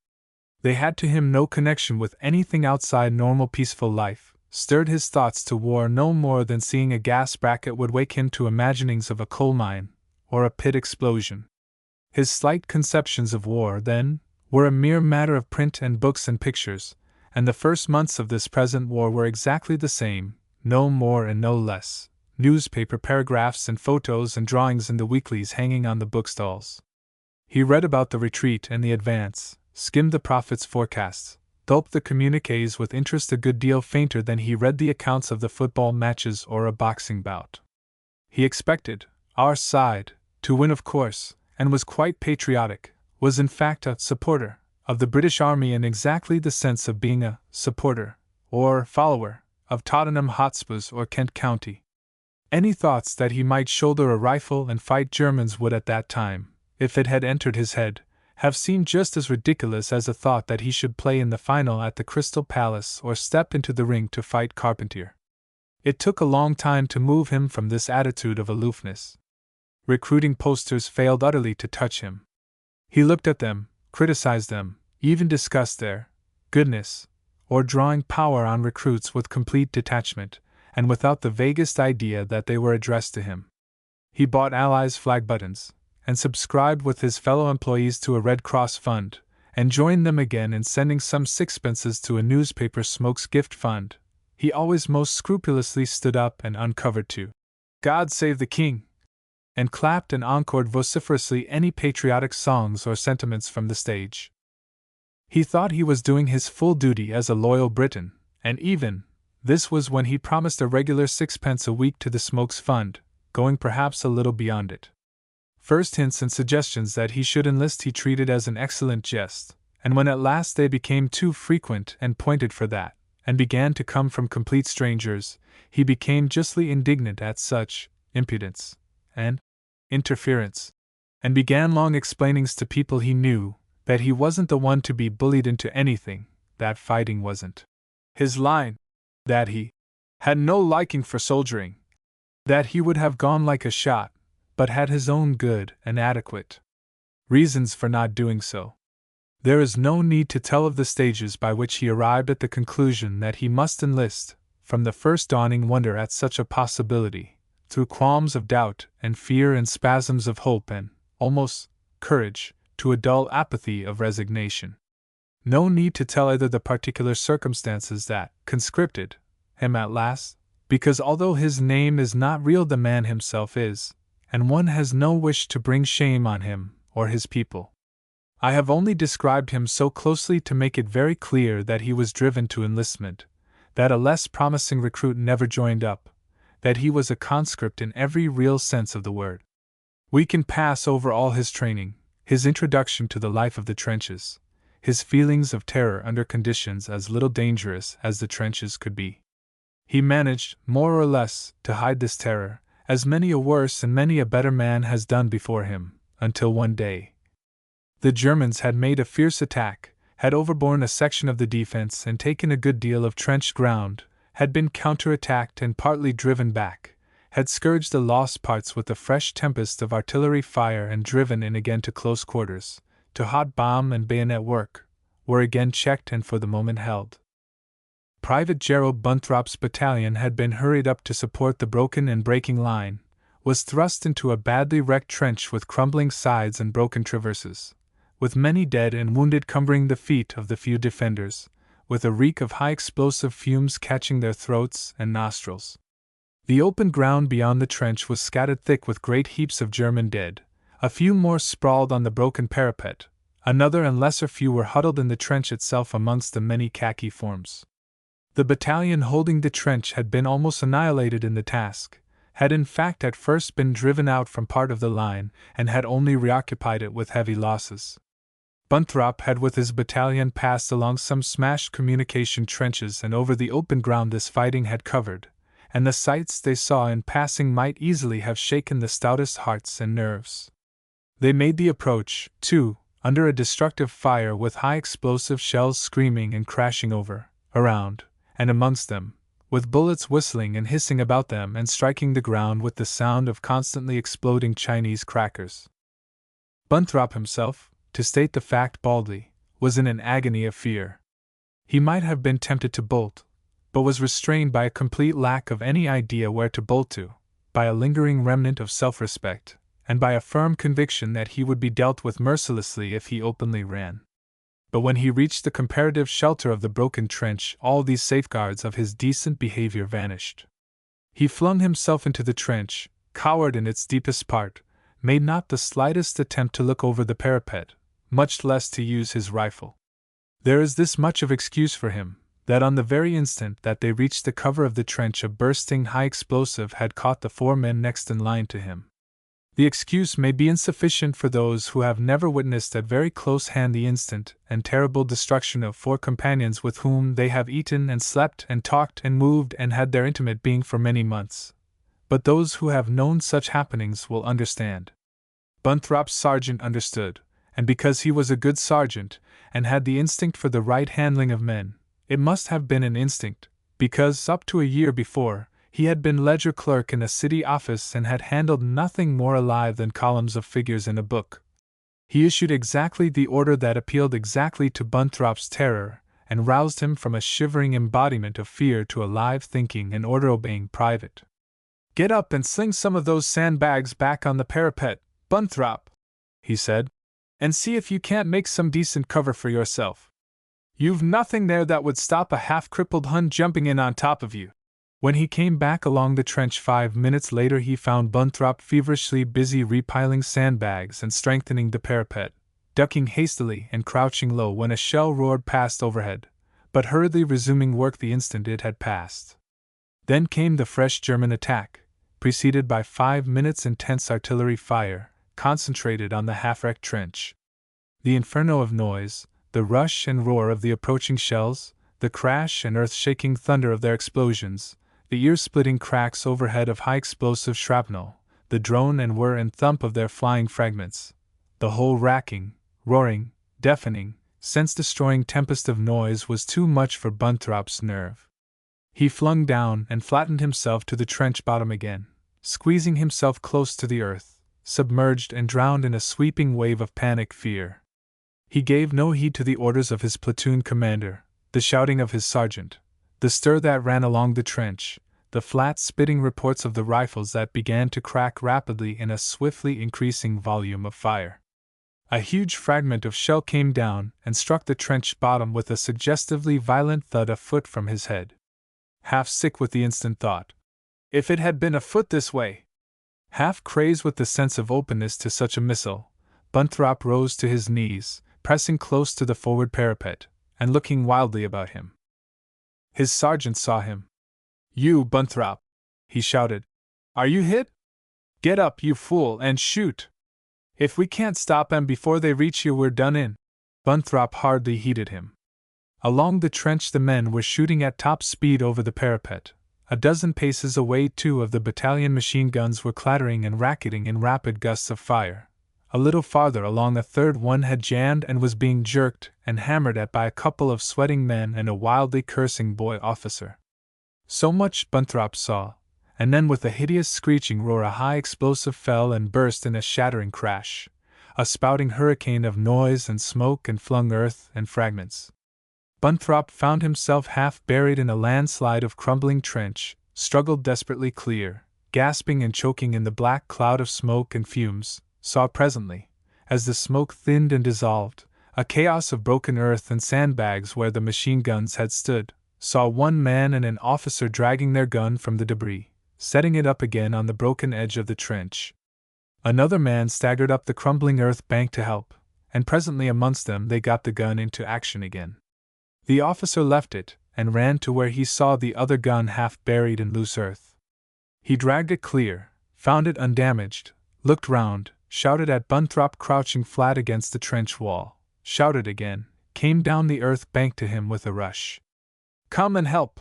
They had to him no connection with anything outside normal peaceful life, stirred his thoughts to war no more than seeing a gas bracket would wake him to imaginings of a coal mine, or a pit explosion. His slight conceptions of war, then, were a mere matter of print and books and pictures, and the first months of this present war were exactly the same, no more and no less. Newspaper paragraphs and photos and drawings in the weeklies hanging on the bookstalls. He read about the retreat and the advance, skimmed the prophet's forecasts, gulped the communiques with interest a good deal fainter than he read the accounts of the football matches or a boxing bout. He expected, our side, to win of course, and was quite patriotic, was in fact a supporter of the British Army in exactly the sense of being a supporter, or follower, of Tottenham Hotspurs or Kent County. Any thoughts that he might shoulder a rifle and fight Germans would at that time, if it had entered his head, have seemed just as ridiculous as a thought that he should play in the final at the Crystal Palace or step into the ring to fight Carpentier. It took a long time to move him from this attitude of aloofness. Recruiting posters failed utterly to touch him. He looked at them, criticized them, even discussed their goodness, or drawing power on recruits with complete detachment, and without the vaguest idea that they were addressed to him. He bought Allies flag buttons, and subscribed with his fellow employees to a Red Cross fund, and joined them again in sending some sixpences to a newspaper smokes gift fund. He always most scrupulously stood up and uncovered to God Save the King, and clapped and encored vociferously any patriotic songs or sentiments from the stage. He thought he was doing his full duty as a loyal Briton, and even, this was when he promised a regular 6 pence a week to the Smokes Fund, going perhaps a little beyond it. First hints and suggestions that he should enlist he treated as an excellent jest, and when at last they became too frequent and pointed for that, and began to come from complete strangers, he became justly indignant at such impudence and interference, and began long explainings to people he knew that he wasn't the one to be bullied into anything, that fighting wasn't his line, that he had no liking for soldiering, that he would have gone like a shot, but had his own good and adequate reasons for not doing so. There is no need to tell of the stages by which he arrived at the conclusion that he must enlist, from the first dawning wonder at such a possibility, through qualms of doubt and fear and spasms of hope and, almost, courage, to a dull apathy of resignation. No need to tell either the particular circumstances that conscripted him at last, because although his name is not real the man himself is, and one has no wish to bring shame on him or his people. I have only described him so closely to make it very clear that he was driven to enlistment, that a less promising recruit never joined up, that he was a conscript in every real sense of the word. We can pass over all his training, his introduction to the life of the trenches, his feelings of terror under conditions as little dangerous as the trenches could be. He managed, more or less, to hide this terror, as many a worse and many a better man has done before him, until one day the Germans had made a fierce attack, had overborne a section of the defense and taken a good deal of trenched ground, had been counterattacked and partly driven back, had scourged the lost parts with a fresh tempest of artillery fire and driven in again to close quarters, to hot bomb and bayonet work, were again checked and for the moment held. Private Gerald Bunthrop's battalion had been hurried up to support the broken and breaking line, was thrust into a badly wrecked trench with crumbling sides and broken traverses, with many dead and wounded cumbering the feet of the few defenders, with a reek of high explosive fumes catching their throats and nostrils. The open ground beyond the trench was scattered thick with great heaps of German dead, a few more sprawled on the broken parapet, another and lesser few were huddled in the trench itself amongst the many khaki forms. The battalion holding the trench had been almost annihilated in the task, had in fact at first been driven out from part of the line, and had only reoccupied it with heavy losses. Bunthrop had with his battalion passed along some smashed communication trenches and over the open ground this fighting had covered, and the sights they saw in passing might easily have shaken the stoutest hearts and nerves. They made the approach, too, under a destructive fire with high explosive shells screaming and crashing over, around, and amongst them, with bullets whistling and hissing about them and striking the ground with the sound of constantly exploding Chinese crackers. Bunthrop himself, to state the fact baldly, was in an agony of fear. He might have been tempted to bolt, but was restrained by a complete lack of any idea where to bolt to, by a lingering remnant of self-respect, and by a firm conviction that he would be dealt with mercilessly if he openly ran. But when he reached the comparative shelter of the broken trench, all these safeguards of his decent behavior vanished. He flung himself into the trench, cowered in its deepest part, made not the slightest attempt to look over the parapet, much less to use his rifle. There is this much of excuse for him, that on the very instant that they reached the cover of the trench a bursting high explosive had caught the four men next in line to him. The excuse may be insufficient for those who have never witnessed at very close hand the instant and terrible destruction of four companions with whom they have eaten and slept and talked and moved and had their intimate being for many months. But those who have known such happenings will understand. Bunthrop's sergeant understood, and because he was a good sergeant, and had the instinct for the right handling of men, it must have been an instinct, because up to a year before, he had been ledger clerk in a city office and had handled nothing more alive than columns of figures in a book. He issued exactly the order that appealed exactly to Bunthrop's terror, and roused him from a shivering embodiment of fear to a live thinking and order-obeying private. "Get up and sling some of those sandbags back on the parapet, Bunthorpe," he said, "and see if you can't make some decent cover for yourself. You've nothing there that would stop a half-crippled Hun jumping in on top of you." When he came back along the trench 5 minutes later, he found Bunthorpe feverishly busy repiling sandbags and strengthening the parapet, ducking hastily and crouching low when a shell roared past overhead, but hurriedly resuming work the instant it had passed. Then came the fresh German attack, preceded by 5 minutes' intense artillery fire, concentrated on the half-wrecked trench. The inferno of noise, the rush and roar of the approaching shells, the crash and earth-shaking thunder of their explosions, the ear-splitting cracks overhead of high-explosive shrapnel, the drone and whir and thump of their flying fragments, the whole racking, roaring, deafening, sense-destroying tempest of noise was too much for Bunthrop's nerve. He flung down and flattened himself to the trench bottom again, squeezing himself close to the earth, submerged and drowned in a sweeping wave of panic fear. He gave no heed to the orders of his platoon commander, the shouting of his sergeant, the stir that ran along the trench, the flat spitting reports of the rifles that began to crack rapidly in a swiftly increasing volume of fire. A huge fragment of shell came down and struck the trench bottom with a suggestively violent thud a foot from his head. Half sick with the instant thought, if it had been a foot this way! Half crazed with the sense of openness to such a missile, Bunthrop rose to his knees, pressing close to the forward parapet, and looking wildly about him. His sergeant saw him. "You, Bunthrop!" he shouted. "Are you hit? Get up, you fool, and shoot! If we can't stop 'em before they reach you, we're done in." Bunthrop hardly heeded him. Along the trench the men were shooting at top speed over the parapet. A dozen paces away 2 of the battalion machine guns were clattering and racketing in rapid gusts of fire. A little farther along a third one had jammed and was being jerked and hammered at by a couple of sweating men and a wildly cursing boy officer. So much Bunthrop saw, and then with a hideous screeching roar a high explosive fell and burst in a shattering crash, a spouting hurricane of noise and smoke and flung earth and fragments. Bunthrop found himself half buried in a landslide of crumbling trench, struggled desperately clear, gasping and choking in the black cloud of smoke and fumes, saw presently, as the smoke thinned and dissolved, a chaos of broken earth and sandbags where the machine guns had stood, saw one man and an officer dragging their gun from the debris, setting it up again on the broken edge of the trench. Another man staggered up the crumbling earth bank to help, and presently amongst them they got the gun into action again. The officer left it, and ran to where he saw the other gun half buried in loose earth. He dragged it clear, found it undamaged, looked round, shouted at Bunthrop crouching flat against the trench wall, shouted again, came down the earth bank to him with a rush. "Come and help!"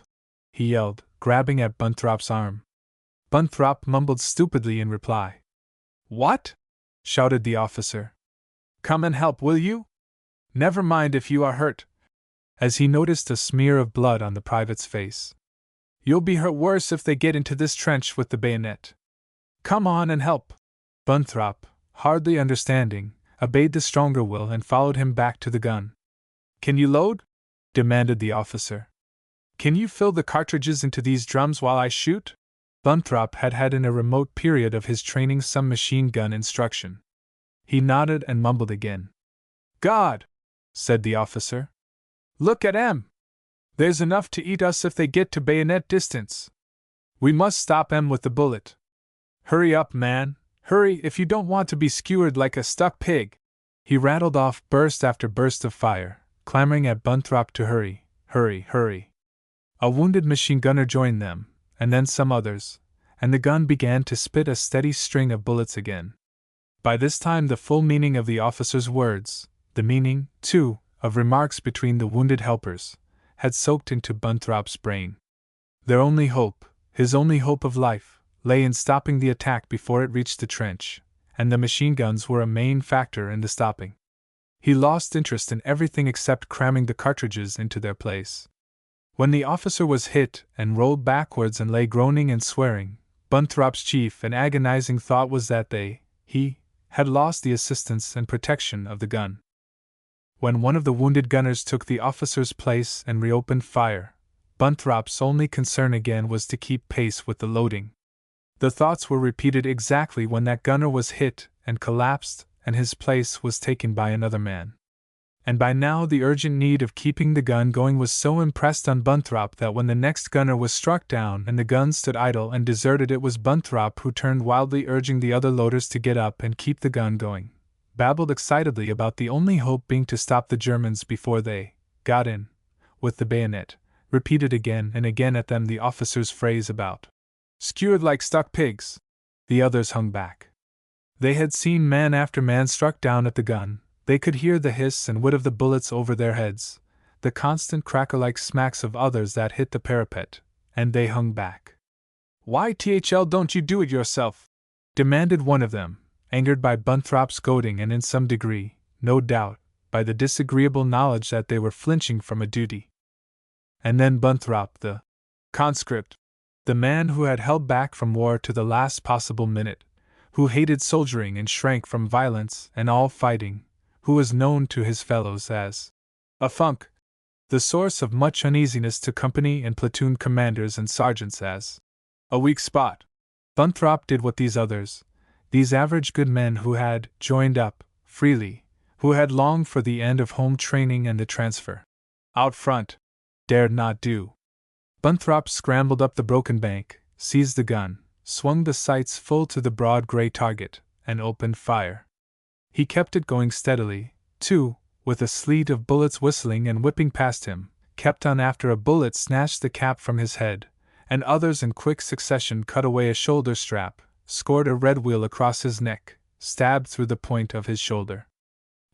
he yelled, grabbing at Bunthrop's arm. Bunthrop mumbled stupidly in reply. "What?" shouted the officer. "Come and help, will you? Never mind if you are hurt," as he noticed a smear of blood on the private's face. "You'll be hurt worse if they get into this trench with the bayonet. Come on and help." Bunthrop, hardly understanding, obeyed the stronger will and followed him back to the gun. "Can you load?" demanded the officer. "Can you fill the cartridges into these drums while I shoot?" Bunthrop had had in a remote period of his training some machine gun instruction. He nodded and mumbled again. "God!" said the officer. "Look at 'em! There's enough to eat us if they get to bayonet distance. We must stop 'em with the bullet. Hurry up, man, hurry if you don't want to be skewered like a stuck pig." He rattled off burst after burst of fire, clamoring at Bunthrop to hurry, hurry, hurry. A wounded machine gunner joined them, and then some others, and the gun began to spit a steady string of bullets again. By this time the full meaning of the officer's words, the meaning, too, of remarks between the wounded helpers, had soaked into Bunthrop's brain. Their only hope, his only hope of life, lay in stopping the attack before it reached the trench, and the machine guns were a main factor in the stopping. He lost interest in everything except cramming the cartridges into their place. When the officer was hit and rolled backwards and lay groaning and swearing, Bunthrop's chief and agonizing thought was that he, had lost the assistance and protection of the gun. When one of the wounded gunners took the officer's place and reopened fire, Bunthrop's only concern again was to keep pace with the loading. The thoughts were repeated exactly when that gunner was hit and collapsed and his place was taken by another man. And by now the urgent need of keeping the gun going was so impressed on Bunthrop that when the next gunner was struck down and the gun stood idle and deserted, it was Bunthrop who turned wildly, urging the other loaders to get up and keep the gun going, babbled excitedly about the only hope being to stop the Germans before they got in with the bayonet, repeated again and again at them the officer's phrase about skewered like stuck pigs. The others hung back. They had seen man after man struck down at the gun. They could hear the hiss and whit of the bullets over their heads, the constant cracker-like smacks of others that hit the parapet, and they hung back. "Why don't you do it yourself?" demanded one of them, angered by Bunthrop's goading and in some degree, no doubt, by the disagreeable knowledge that they were flinching from a duty. And then Bunthrop's Conscript. The man who had held back from war to the last possible minute, who hated soldiering and shrank from violence and all fighting, who was known to his fellows as a funk, the source of much uneasiness to company and platoon commanders and sergeants as a weak spot. Bunthrop did what these others, these average good men who had joined up, freely, who had longed for the end of home training and the transfer out front, dared not do. Bunthrop scrambled up the broken bank, seized the gun, swung the sights full to the broad gray target, and opened fire. He kept it going steadily, too, with a sleet of bullets whistling and whipping past him, kept on after a bullet snatched the cap from his head, and others in quick succession cut away a shoulder strap, scored a red wheal across his neck, stabbed through the point of his shoulder.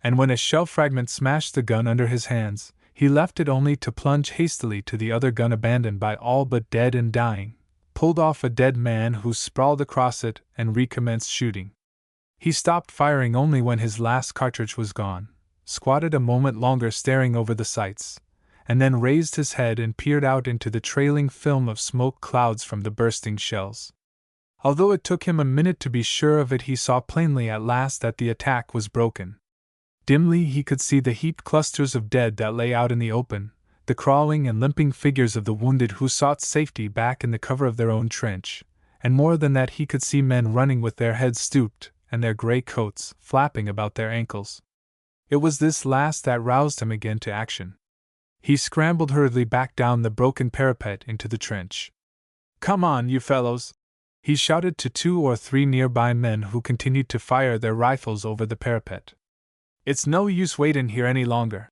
And when a shell fragment smashed the gun under his hands, he left it only to plunge hastily to the other gun abandoned by all but dead and dying, pulled off a dead man who sprawled across it, and recommenced shooting. He stopped firing only when his last cartridge was gone, squatted a moment longer staring over the sights, and then raised his head and peered out into the trailing film of smoke clouds from the bursting shells. Although it took him a minute to be sure of it, he saw plainly at last that the attack was broken. Dimly he could see the heaped clusters of dead that lay out in the open, the crawling and limping figures of the wounded who sought safety back in the cover of their own trench, and more than that he could see men running with their heads stooped and their gray coats flapping about their ankles. It was this last that roused him again to action. He scrambled hurriedly back down the broken parapet into the trench. "Come on, you fellows!" he shouted to 2 or 3 nearby men who continued to fire their rifles over the parapet. "It's no use waiting here any longer."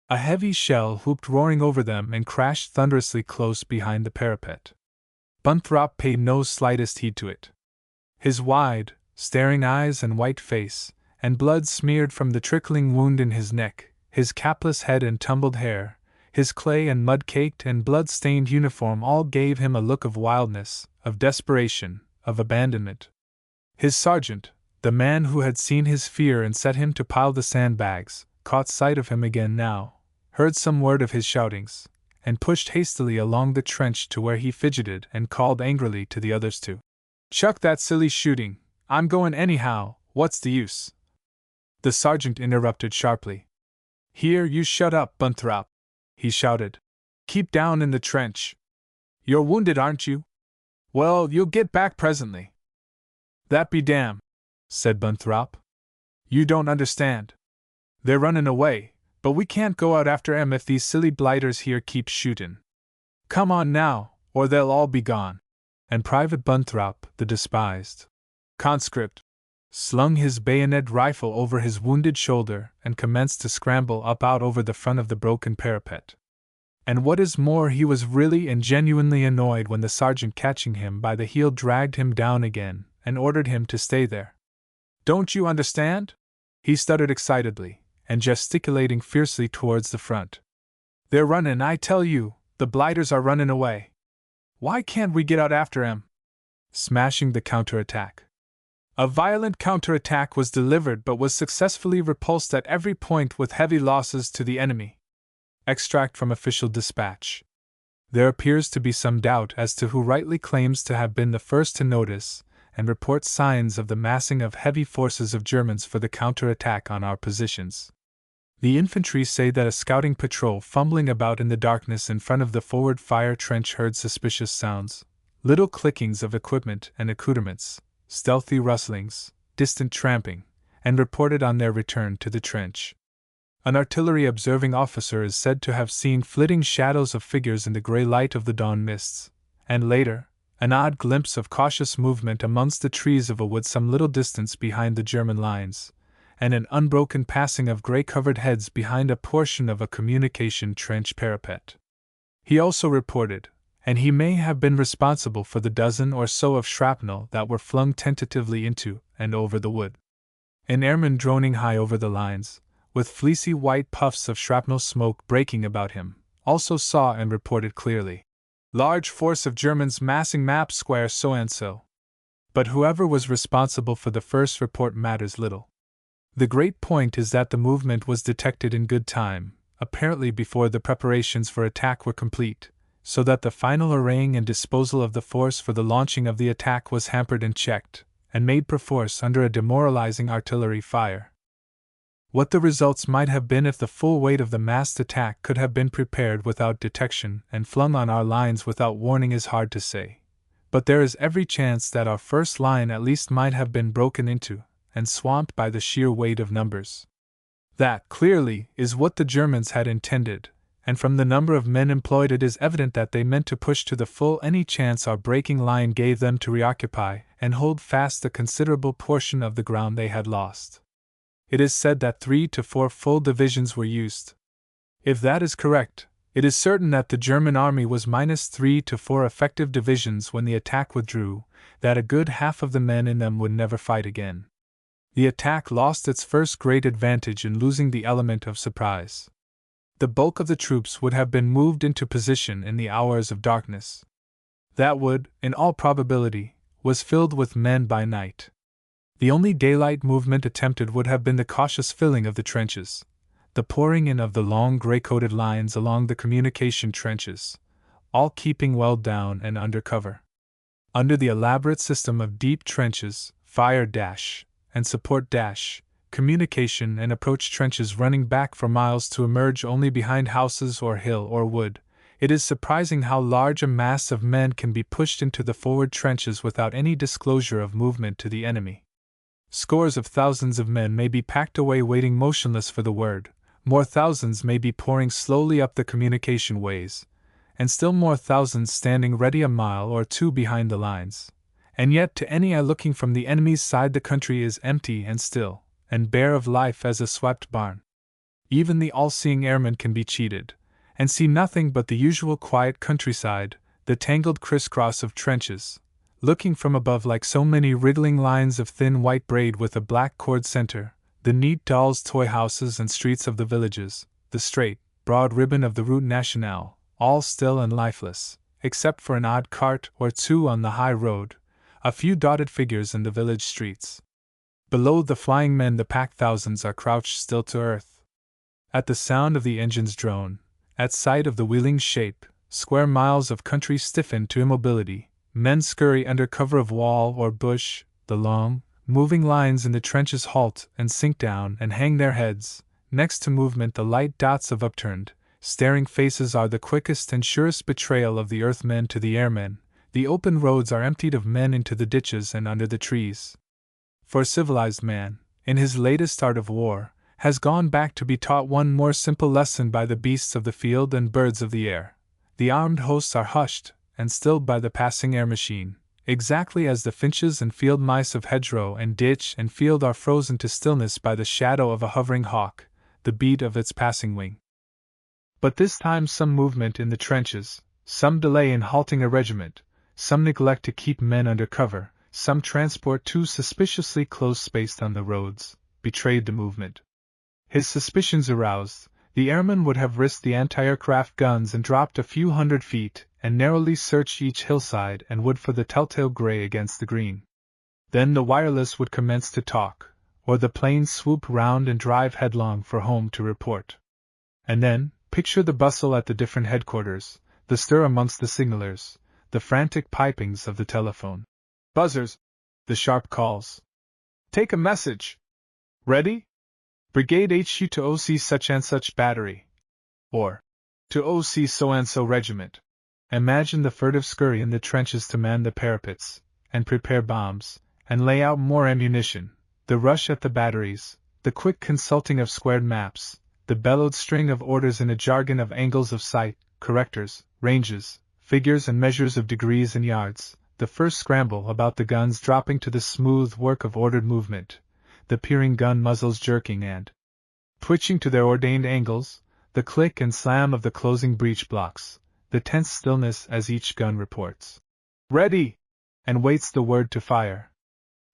A heavy shell whooped roaring over them and crashed thunderously close behind the parapet. Bunthrop paid no slightest heed to it. His wide, staring eyes and white face, and blood smeared from the trickling wound in his neck, his capless head and tumbled hair, his clay and mud-caked and blood-stained uniform all gave him a look of wildness, of desperation, of abandonment. His sergeant, the man who had seen his fear and set him to pile the sandbags, caught sight of him again now, heard some word of his shoutings, and pushed hastily along the trench to where he fidgeted and called angrily to the others to "Chuck that silly shooting, I'm going anyhow, what's the use?" The sergeant interrupted sharply. "Here, you shut up, Bunthrop," he shouted. "Keep down in the trench. You're wounded, aren't you? Well, you'll get back presently." "That be damn," said Bunthrop. "You don't understand. They're running away, but we can't go out after 'em if these silly blighters here keep shootin'. Come on now, or they'll all be gone." And Private Bunthrop, the despised conscript, slung his bayonet rifle over his wounded shoulder and commenced to scramble up out over the front of the broken parapet. And what is more, he was really and genuinely annoyed when the sergeant, catching him by the heel, dragged him down again and ordered him to stay there. "Don't you understand?" he stuttered excitedly, and gesticulating fiercely towards the front. "They're running, I tell you, the blighters are running away. Why can't we get out after 'em?" Smashing the counterattack. A violent counterattack was delivered but was successfully repulsed at every point with heavy losses to the enemy. Extract from official dispatch. There appears to be some doubt as to who rightly claims to have been the first to notice and report signs of the massing of heavy forces of Germans for the counterattack on our positions. The infantry say that a scouting patrol fumbling about in the darkness in front of the forward fire trench heard suspicious sounds, little clickings of equipment and accoutrements, stealthy rustlings, distant tramping, and reported on their return to the trench. An artillery observing officer is said to have seen flitting shadows of figures in the gray light of the dawn mists, and later, an odd glimpse of cautious movement amongst the trees of a wood some little distance behind the German lines, and an unbroken passing of gray-covered heads behind a portion of a communication trench parapet. He also reported, and he may have been responsible for the dozen or so of shrapnel that were flung tentatively into and over the wood. An airman droning high over the lines, with fleecy white puffs of shrapnel smoke breaking about him, also saw and reported clearly, "Large force of Germans massing map square so-and-so." But whoever was responsible for the first report matters little. The great point is that the movement was detected in good time, apparently before the preparations for attack were complete, so that the final arraying and disposal of the force for the launching of the attack was hampered and checked, and made perforce under a demoralizing artillery fire. What the results might have been if the full weight of the massed attack could have been prepared without detection and flung on our lines without warning is hard to say. But there is every chance that our first line at least might have been broken into, and swamped by the sheer weight of numbers. That, clearly, is what the Germans had intended, and from the number of men employed it is evident that they meant to push to the full any chance our breaking line gave them to reoccupy and hold fast a considerable portion of the ground they had lost. It is said that 3 to 4 full divisions were used. If that is correct, it is certain that the German army was minus 3 to 4 effective divisions when the attack withdrew, that a good half of the men in them would never fight again. The attack lost its first great advantage in losing the element of surprise. The bulk of the troops would have been moved into position in the hours of darkness. That wood, in all probability, was filled with men by night. The only daylight movement attempted would have been the cautious filling of the trenches, the pouring in of the long gray-coated lines along the communication trenches, all keeping well down and under cover. Under the elaborate system of deep trenches, fire dash, and support dash, communication and approach trenches running back for miles to emerge only behind houses or hill or wood, it is surprising how large a mass of men can be pushed into the forward trenches without any disclosure of movement to the enemy. Scores of thousands of men may be packed away waiting motionless for the word, more thousands may be pouring slowly up the communication ways, and still more thousands standing ready a mile or two behind the lines. And yet to any eye looking from the enemy's side the country is empty and still, and bare of life as a swept barn. Even the all-seeing airman can be cheated, and see nothing but the usual quiet countryside, the tangled crisscross of trenches, looking from above like so many wriggling lines of thin white braid with a black cord center, the neat dolls' toy houses and streets of the villages, the straight, broad ribbon of the Route Nationale, all still and lifeless, except for an odd cart or two on the high road, a few dotted figures in the village streets. Below the flying men the packed thousands are crouched still to earth. At the sound of the engine's drone, at sight of the wheeling shape, square miles of country stiffen to immobility. Men scurry under cover of wall or bush, the long, moving lines in the trenches halt and sink down and hang their heads. Next to movement, the light dots of upturned, staring faces are the quickest and surest betrayal of the earthmen to the airmen. The open roads are emptied of men into the ditches and under the trees. For civilized man, in his latest art of war, has gone back to be taught one more simple lesson by the beasts of the field and birds of the air. The armed hosts are hushed and stilled by the passing air machine, exactly as the finches and field mice of hedgerow and ditch and field are frozen to stillness by the shadow of a hovering hawk, the beat of its passing wing. But this time some movement in the trenches, some delay in halting a regiment, some neglect to keep men under cover, some transport too suspiciously close-spaced on the roads, betrayed the movement. His suspicions aroused, the airman would have risked the anti-aircraft guns and dropped a few hundred feet, and narrowly searched each hillside and wood for the telltale gray against the green. Then the wireless would commence to talk, or the planes swoop round and drive headlong for home to report. And then, picture the bustle at the different headquarters, the stir amongst the signalers, the frantic pipings of the telephone. Buzzers! The sharp calls. Take a message! Ready? Brigade HQ to OC such and such battery. Or, to OC so and so regiment. Imagine the furtive scurry in the trenches to man the parapets, and prepare bombs, and lay out more ammunition, the rush at the batteries, the quick consulting of squared maps, the bellowed string of orders in a jargon of angles of sight, correctors, ranges, figures and measures of degrees and yards, the first scramble about the guns dropping to the smooth work of ordered movement, the peering gun muzzles jerking and twitching to their ordained angles, the click and slam of the closing breech blocks, the tense stillness as each gun reports "Ready!" and waits the word to fire.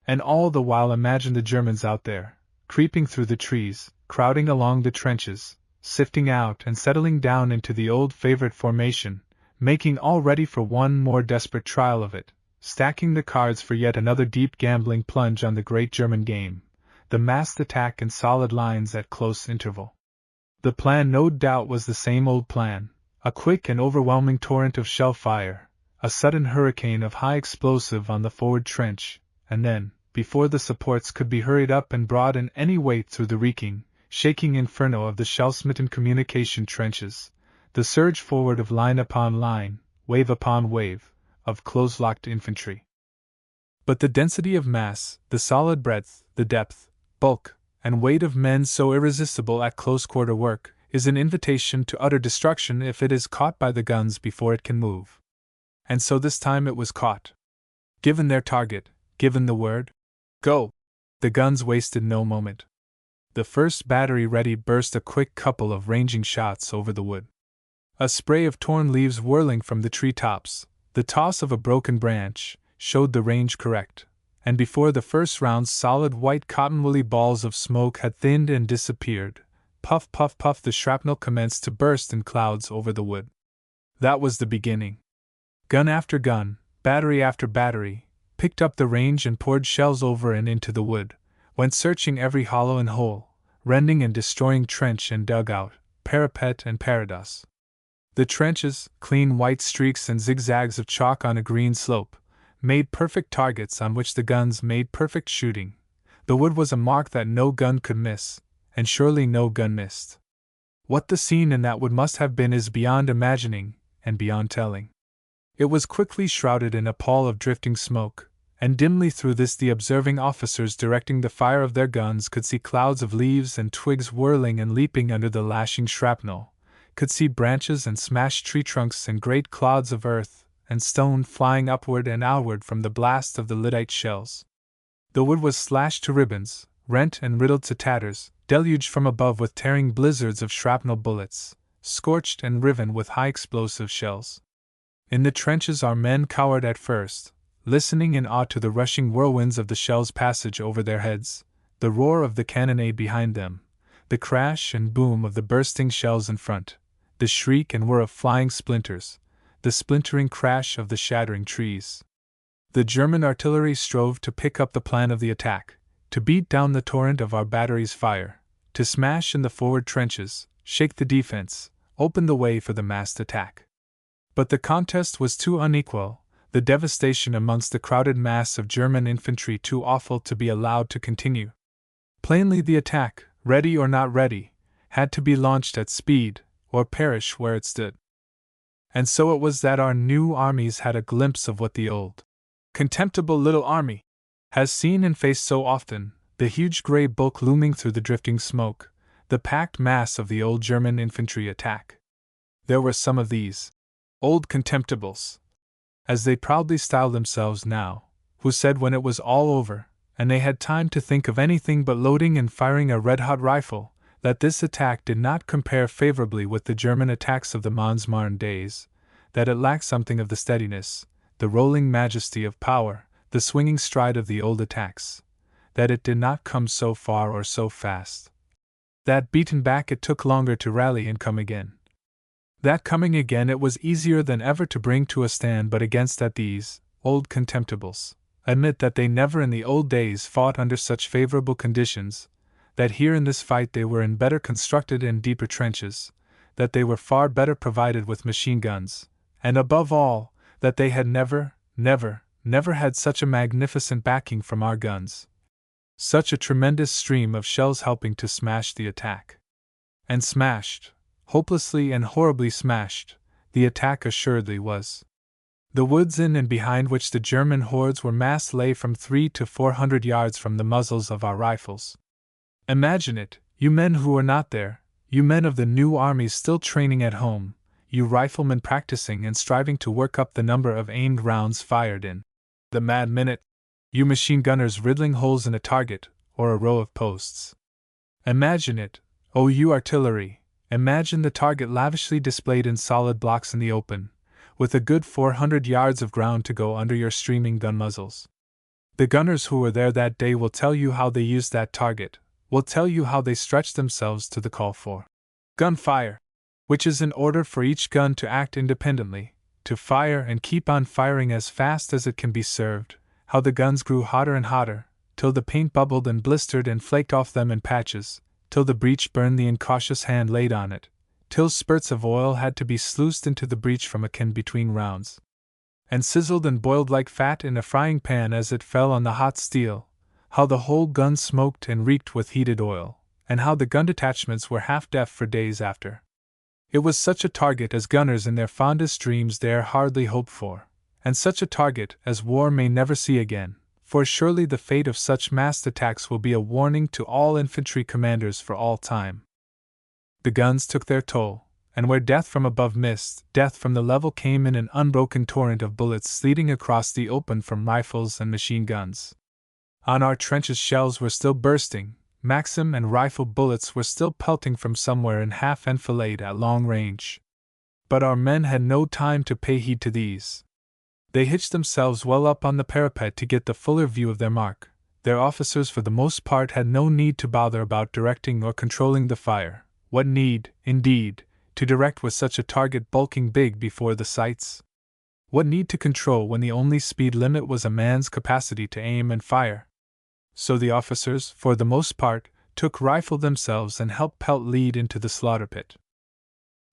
And all the while imagine the Germans out there, creeping through the trees, crowding along the trenches, sifting out and settling down into the old favorite formation, making all ready for one more desperate trial of it, stacking the cards for yet another deep gambling plunge on the great German game, the massed attack in solid lines at close interval. The plan no doubt was the same old plan, a quick and overwhelming torrent of shell fire, a sudden hurricane of high explosive on the forward trench, and then, before the supports could be hurried up and brought in any weight through the reeking, shaking inferno of the shell-smitten communication trenches, the surge forward of line upon line, wave upon wave, of close-locked infantry. But the density of mass, the solid breadth, the depth, bulk, and weight of men so irresistible at close-quarter work, is an invitation to utter destruction if it is caught by the guns before it can move. And so this time it was caught. Given their target, given the word, "Go!" the guns wasted no moment. The first battery ready burst a quick couple of ranging shots over the wood. A spray of torn leaves whirling from the tree tops, the toss of a broken branch, showed the range correct, and before the first round's solid white cotton-woolly balls of smoke had thinned and disappeared, puff, puff, puff, the shrapnel commenced to burst in clouds over the wood. That was the beginning. Gun after gun, battery after battery, picked up the range and poured shells over and into the wood, went searching every hollow and hole, rending and destroying trench and dugout, parapet and parados. The trenches, clean white streaks and zigzags of chalk on a green slope, made perfect targets on which the guns made perfect shooting. The wood was a mark that no gun could miss, and surely no gun missed. What the scene in that wood must have been is beyond imagining, and beyond telling. It was quickly shrouded in a pall of drifting smoke, and dimly through this the observing officers directing the fire of their guns could see clouds of leaves and twigs whirling and leaping under the lashing shrapnel, could see branches and smashed tree trunks and great clods of earth and stone flying upward and outward from the blast of the lyddite shells. The wood was slashed to ribbons, rent and riddled to tatters, deluged from above with tearing blizzards of shrapnel bullets, scorched and riven with high explosive shells. In the trenches our men cowered at first, listening in awe to the rushing whirlwinds of the shells' passage over their heads, the roar of the cannonade behind them, the crash and boom of the bursting shells in front, the shriek and whir of flying splinters, the splintering crash of the shattering trees. The German artillery strove to pick up the plan of the attack, to beat down the torrent of our batteries' fire, to smash in the forward trenches, shake the defense, open the way for the massed attack. But the contest was too unequal, the devastation amongst the crowded mass of German infantry too awful to be allowed to continue. Plainly the attack, ready or not ready, had to be launched at speed, or perish where it stood. And so it was that our new armies had a glimpse of what the old, contemptible little army has seen and faced so often, the huge gray bulk looming through the drifting smoke, the packed mass of the old German infantry attack. There were some of these old contemptibles, as they proudly styled themselves now, who said when it was all over, and they had time to think of anything but loading and firing a red-hot rifle, that this attack did not compare favorably with the German attacks of the Mons Marne days, that it lacked something of the steadiness, the rolling majesty of power, the swinging stride of the old attacks, that it did not come so far or so fast, that beaten back it took longer to rally and come again, that coming again it was easier than ever to bring to a stand, but against that these old contemptibles admit that they never in the old days fought under such favorable conditions, that here in this fight they were in better constructed and deeper trenches, that they were far better provided with machine guns, and above all, that they had never had such a magnificent backing from our guns, such a tremendous stream of shells helping to smash the attack. And smashed, hopelessly and horribly smashed, the attack assuredly was. The woods in and behind which the German hordes were massed lay from 300 to 400 yards from the muzzles of our rifles. Imagine it, you men who were not there, you men of the new armies still training at home, you riflemen practicing and striving to work up the number of aimed rounds fired in the mad minute, you machine gunners riddling holes in a target or a row of posts. Imagine it, oh you artillery, imagine the target lavishly displayed in solid blocks in the open, with a good 400 yards of ground to go under your streaming gun muzzles. The gunners who were there that day will tell you how they used that target, will tell you how they stretched themselves to the call for gunfire, which is in order for each gun to act independently, to fire and keep on firing as fast as it can be served, how the guns grew hotter and hotter, till the paint bubbled and blistered and flaked off them in patches, till the breech burned the incautious hand laid on it, till spurts of oil had to be sluiced into the breech from a can between rounds, and sizzled and boiled like fat in a frying pan as it fell on the hot steel, how the whole gun smoked and reeked with heated oil, and how the gun detachments were half deaf for days after. It was such a target as gunners in their fondest dreams dare hardly hope for, and such a target as war may never see again, for surely the fate of such massed attacks will be a warning to all infantry commanders for all time. The guns took their toll, and where death from above missed, death from the level came in an unbroken torrent of bullets sleeting across the open from rifles and machine guns. On our trenches shells were still bursting, Maxim and rifle bullets were still pelting from somewhere in half enfilade at long range. But our men had no time to pay heed to these. They hitched themselves well up on the parapet to get the fuller view of their mark. Their officers for the most part had no need to bother about directing or controlling the fire. What need, indeed, to direct with such a target bulking big before the sights? What need to control when the only speed limit was a man's capacity to aim and fire? So the officers, for the most part, took rifle themselves and helped pelt lead into the slaughter pit.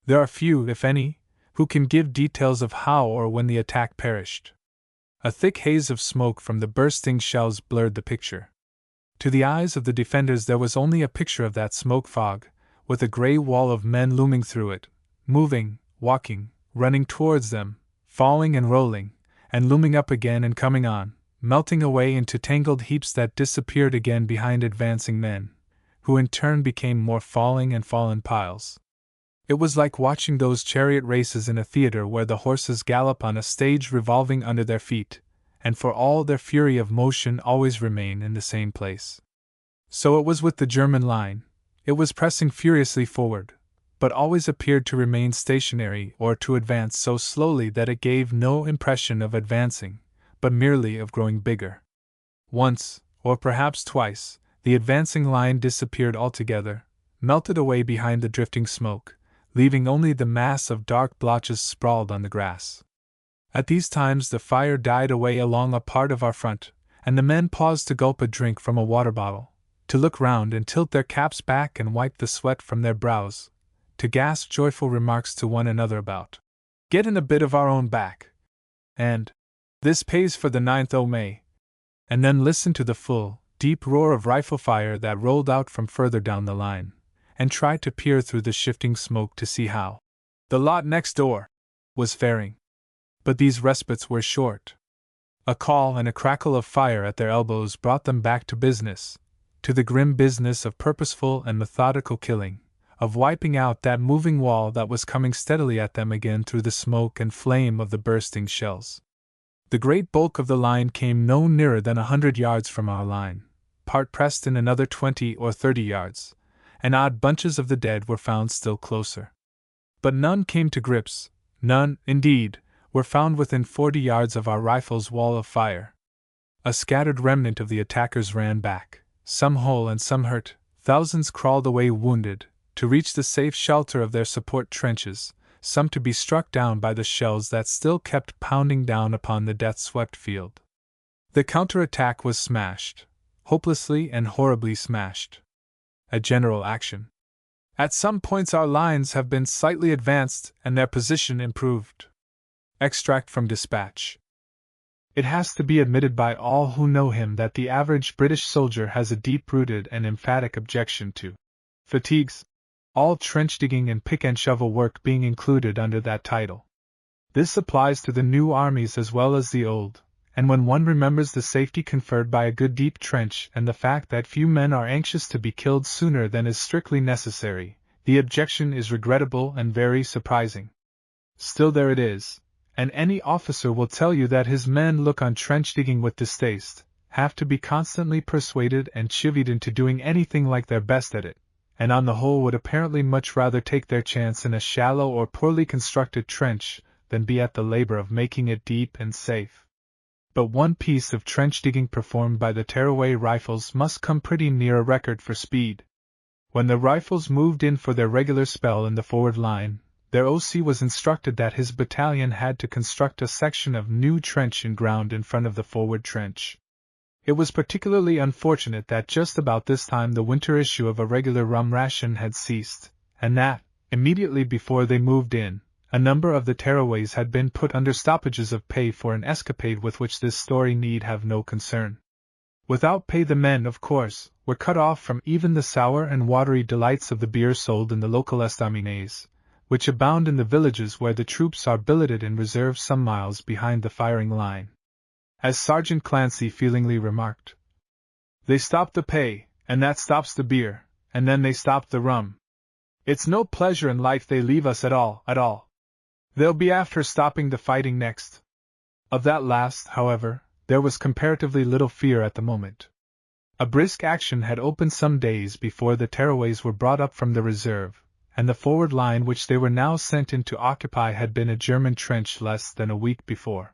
There are few, if any, who can give details of how or when the attack perished. A thick haze of smoke from the bursting shells blurred the picture. To the eyes of the defenders there was only a picture of that smoke fog, with a gray wall of men looming through it, moving, walking, running towards them, falling and rolling, and looming up again and coming on, melting away into tangled heaps that disappeared again behind advancing men, who in turn became more falling and fallen piles. It was like watching those chariot races in a theater where the horses gallop on a stage revolving under their feet, and for all their fury of motion always remain in the same place. So it was with the German line. It was pressing furiously forward, but always appeared to remain stationary or to advance so slowly that it gave no impression of advancing, but merely of growing bigger. Once, or perhaps twice, the advancing line disappeared altogether, melted away behind the drifting smoke, leaving only the mass of dark blotches sprawled on the grass. At these times the fire died away along a part of our front, and the men paused to gulp a drink from a water bottle, to look round and tilt their caps back and wipe the sweat from their brows, to gasp joyful remarks to one another about "Getting a bit of our own back," and "This pays for the 9th o' May," and then listen to the full, deep roar of rifle fire that rolled out from further down the line, and try to peer through the shifting smoke to see how the lot next door was faring. But these respites were short. A call and a crackle of fire at their elbows brought them back to business, to the grim business of purposeful and methodical killing, of wiping out that moving wall that was coming steadily at them again through the smoke and flame of the bursting shells. The great bulk of the line came no nearer than 100 yards from our line, part pressed in another 20 or 30 yards, and odd bunches of the dead were found still closer. But none came to grips, none, indeed, were found within 40 yards of our rifles' wall of fire. A scattered remnant of the attackers ran back, some whole and some hurt, thousands crawled away wounded, to reach the safe shelter of their support trenches, some to be struck down by the shells that still kept pounding down upon the death-swept field. The counter-attack was smashed, hopelessly and horribly smashed. A general action. At some points our lines have been slightly advanced and their position improved. Extract from dispatch. It has to be admitted by all who know him that the average British soldier has a deep-rooted and emphatic objection to fatigues, all trench digging and pick and shovel work being included under that title. This applies to the new armies as well as the old, and when one remembers the safety conferred by a good deep trench and the fact that few men are anxious to be killed sooner than is strictly necessary, the objection is regrettable and very surprising. Still there it is, and any officer will tell you that his men look on trench digging with distaste, have to be constantly persuaded and chivied into doing anything like their best at it, and on the whole would apparently much rather take their chance in a shallow or poorly constructed trench than be at the labor of making it deep and safe. But one piece of trench digging performed by the tearaway rifles must come pretty near a record for speed. When the rifles moved in for their regular spell in the forward line, their OC was instructed that his battalion had to construct a section of new trench in ground in front of the forward trench. It was particularly unfortunate that just about this time the winter issue of a regular rum ration had ceased, and that, Immediately before they moved in, a number of the tearaways had been put under stoppages of pay for an escapade with which this story need have no concern. Without pay, the men, of course, were cut off from even the sour and watery delights of the beer sold in the local estaminets, which abound in the villages where the troops are billeted in reserve some miles behind the firing line. As Sergeant Clancy feelingly remarked, "They stop the pay, and that stops the beer, and then they stop the rum. It's no pleasure in life they leave us at all. They'll be after stopping the fighting next." Of that last, however, there was comparatively little fear at the moment. A brisk action had opened some days before the tearaways were brought up from the reserve, and the forward line which they were now sent in to occupy had been a German trench less than a week before.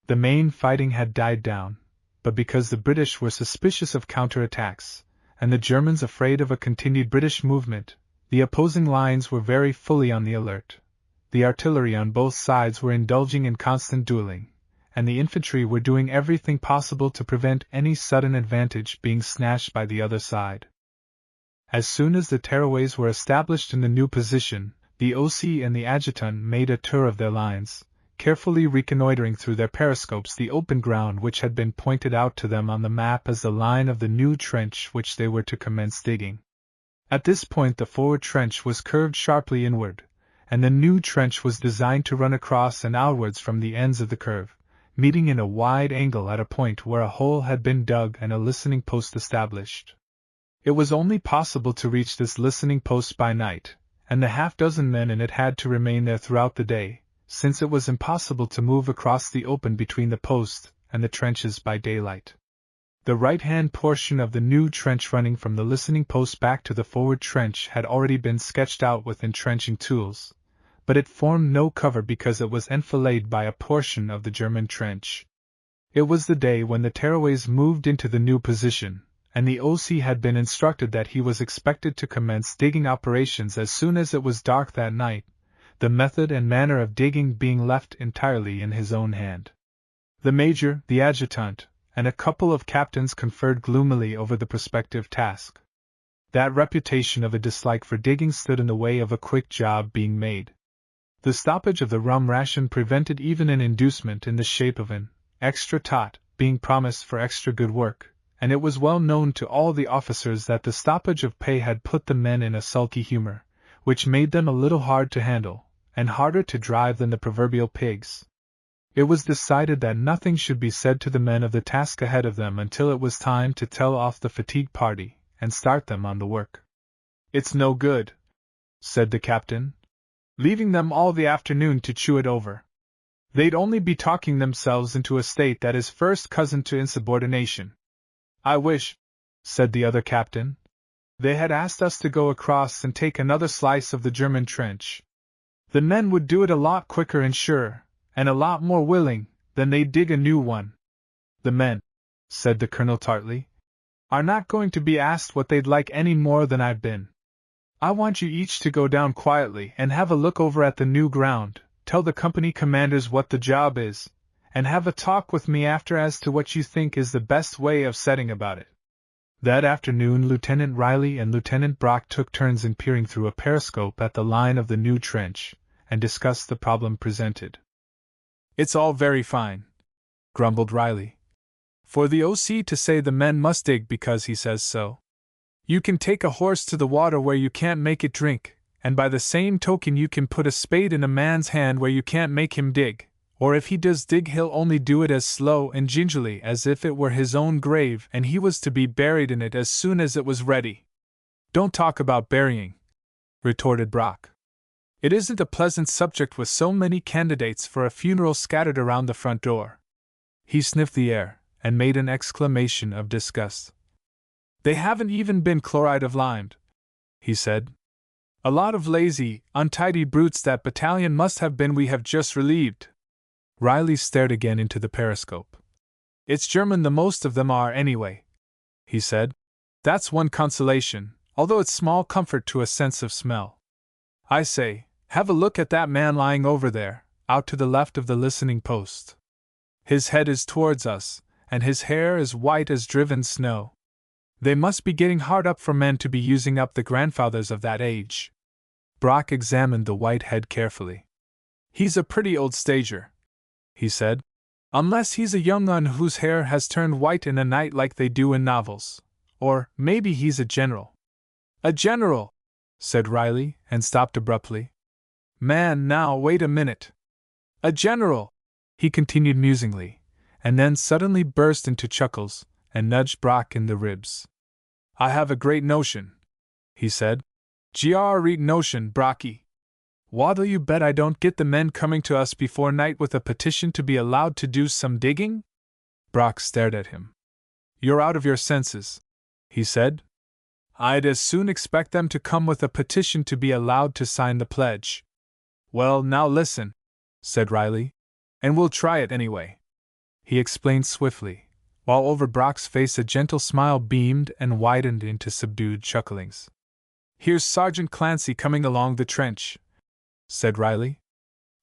The main fighting had died down, but because the British were suspicious of counterattacks, and the Germans afraid of a continued British movement, the opposing lines were very fully on the alert. The artillery on both sides were indulging in constant dueling, and the infantry were doing everything possible to prevent any sudden advantage being snatched by the other side. As soon as the tearaways were established in the new position, the OC and the adjutant made a tour of their lines, carefully reconnoitering through their periscopes the open ground which had been pointed out to them on the map as the line of the new trench which they were to commence digging. At this point the forward trench was curved sharply inward, and the new trench was designed to run across and outwards from the ends of the curve, meeting in a wide angle at a point where a hole had been dug and a listening post established. It was only possible to reach this listening post by night, and the half-dozen men in it had to remain there throughout the day, since it was impossible to move across the open between the post and the trenches by daylight. The right-hand portion of the new trench running from the listening post back to the forward trench had already been sketched out with entrenching tools, but it formed no cover because it was enfiladed by a portion of the German trench. It was the day when the tearaways moved into the new position, and the OC had been instructed that he was expected to commence digging operations as soon as it was dark that night, the method and manner of digging being left entirely in his own hand. The major, the adjutant, and a couple of captains conferred gloomily over the prospective task. That reputation of a dislike for digging stood in the way of a quick job being made. The stoppage of the rum ration prevented even an inducement in the shape of an extra tot being promised for extra good work, and it was well known to all the officers that the stoppage of pay had put the men in a sulky humor, which made them a little hard to handle, and harder to drive than the proverbial pigs. It was decided that nothing should be said to the men of the task ahead of them until it was time to tell off the fatigue party and start them on the work. "It's no good," said the captain, "leaving them all the afternoon to chew it over. They'd only be talking themselves into a state that is first cousin to insubordination." "I wish," said the other captain, "they had asked us to go across and take another slice of the German trench. The men would do it a lot quicker and surer, and a lot more willing, than they'd dig a new one." "The men," said the colonel tartly, "are not going to be asked what they'd like any more than I've been. I want you each to go down quietly and have a look over at the new ground, tell the company commanders what the job is, and have a talk with me after as to what you think is the best way of setting about it." That afternoon Lieutenant Riley and Lieutenant Brock took turns in peering through a periscope at the line of the new trench, and discussed the problem presented. "It's all very fine," grumbled Riley, "for the OC to say the men must dig because he says so. You can take a horse to the water where you can't make it drink, and by the same token you can put a spade in a man's hand where you can't make him dig, or if he does dig he'll only do it as slow and gingerly as if it were his own grave and he was to be buried in it as soon as it was ready." "Don't talk about burying," retorted Brock. "It isn't a pleasant subject with so many candidates for a funeral scattered around the front door." He sniffed the air, and made an exclamation of disgust. "They haven't even been chloride of limed," he said. "A lot of lazy, untidy brutes that battalion must have been we have just relieved." Riley stared again into the periscope. "It's German the most of them are anyway," he said. "That's one consolation, although it's small comfort to a sense of smell. I say, have a look at that man lying over there, out to the left of the listening post. His head is towards us, and his hair is white as driven snow. They must be getting hard up for men to be using up the grandfathers of that age." Brock examined the white head carefully. "He's a pretty old stager," he said. "Unless he's a young un whose hair has turned white in a night like they do in novels. Or maybe he's a general." "A general!" said Riley, and stopped abruptly. "Man, now, wait a minute. A general!" he continued musingly, and then suddenly burst into chuckles, and nudged Brock in the ribs. "I have a great notion," he said. "Great notion, Brocky. What'll you bet I don't get the men coming to us before night with a petition to be allowed to do some digging?" Brock stared at him. "You're out of your senses," he said. "I'd as soon expect them to come with a petition to be allowed to sign the pledge." "Well, now listen," said Riley, "and we'll try it anyway," he explained swiftly, while over Brock's face a gentle smile beamed and widened into subdued chucklings. "Here's Sergeant Clancy coming along the trench," said Riley.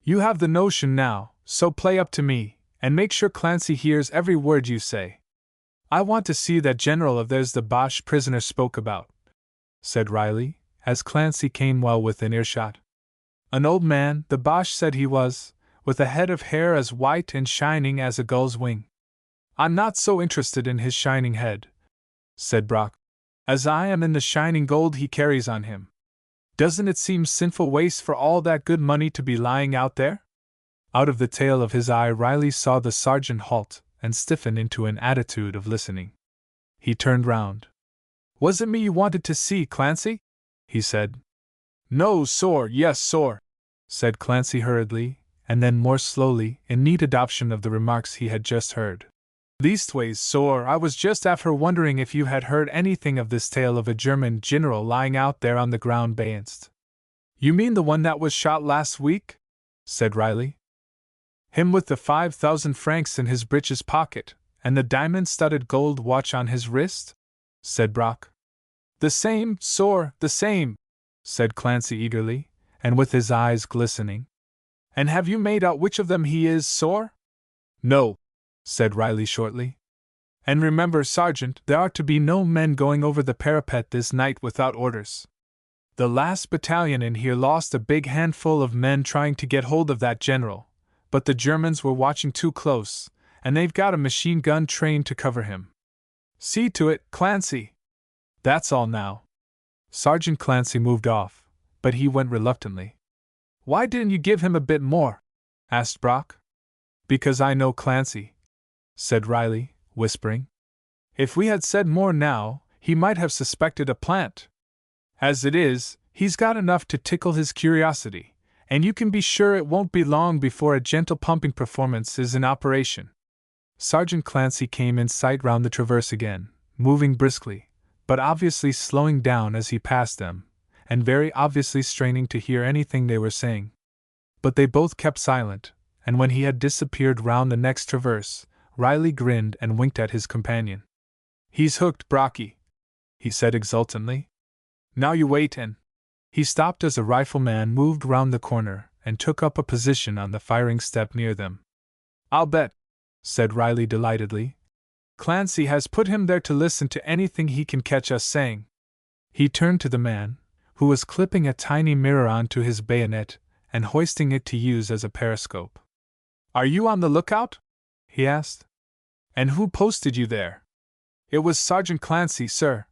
"You have the notion now, so play up to me, and make sure Clancy hears every word you say. I want to see that general of theirs the Boche prisoner spoke about," said Riley, as Clancy came well within earshot. "An old man, the Boche said he was, with a head of hair as white and shining as a gull's wing." "I'm not so interested in his shining head," said Brock, "as I am in the shining gold he carries on him. Doesn't it seem sinful waste for all that good money to be lying out there?" Out of the tail of his eye Riley saw the sergeant halt and stiffen into an attitude of listening. He turned round. "Was it me you wanted to see, Clancy?" he said. "No, sor, yes, sor," said Clancy hurriedly, and then more slowly, in neat adoption of the remarks he had just heard. "Leastways, sor, I was just after wondering if you had heard anything of this tale of a German general lying out there on the ground bayoned." "You mean the one that was shot last week?" said Riley. "Him with the 5,000 francs in his breeches pocket, and the diamond-studded gold watch on his wrist?" said Brock. "The same, sor, the same," said Clancy eagerly, and with his eyes glistening. "And have you made out which of them he is, sor?" "No," said Riley shortly. "And remember, Sergeant, there are to be no men going over the parapet this night without orders. The last battalion in here lost a big handful of men trying to get hold of that general, but the Germans were watching too close, and they've got a machine gun trained to cover him. See to it, Clancy. That's all now." Sergeant Clancy moved off, but he went reluctantly. "Why didn't you give him a bit more?" asked Brock. "Because I know Clancy," said Riley, whispering. "If we had said more now, he might have suspected a plant. As it is, he's got enough to tickle his curiosity, and you can be sure it won't be long before a gentle pumping performance is in operation." Sergeant Clancy came in sight round the traverse again, moving briskly, but obviously slowing down as he passed them, and very obviously straining to hear anything they were saying. But they both kept silent, and when he had disappeared round the next traverse, Riley grinned and winked at his companion. "He's hooked, Brocky," he said exultantly. "Now you wait and—" He stopped as a rifleman moved round the corner and took up a position on the firing step near them. "I'll bet," said Riley delightedly, "Clancy has put him there to listen to anything he can catch us saying." He turned to the man, who was clipping a tiny mirror onto his bayonet and hoisting it to use as a periscope. "Are you on the lookout?" he asked. "And who posted you there?" "It was Sergeant Clancy, sir,"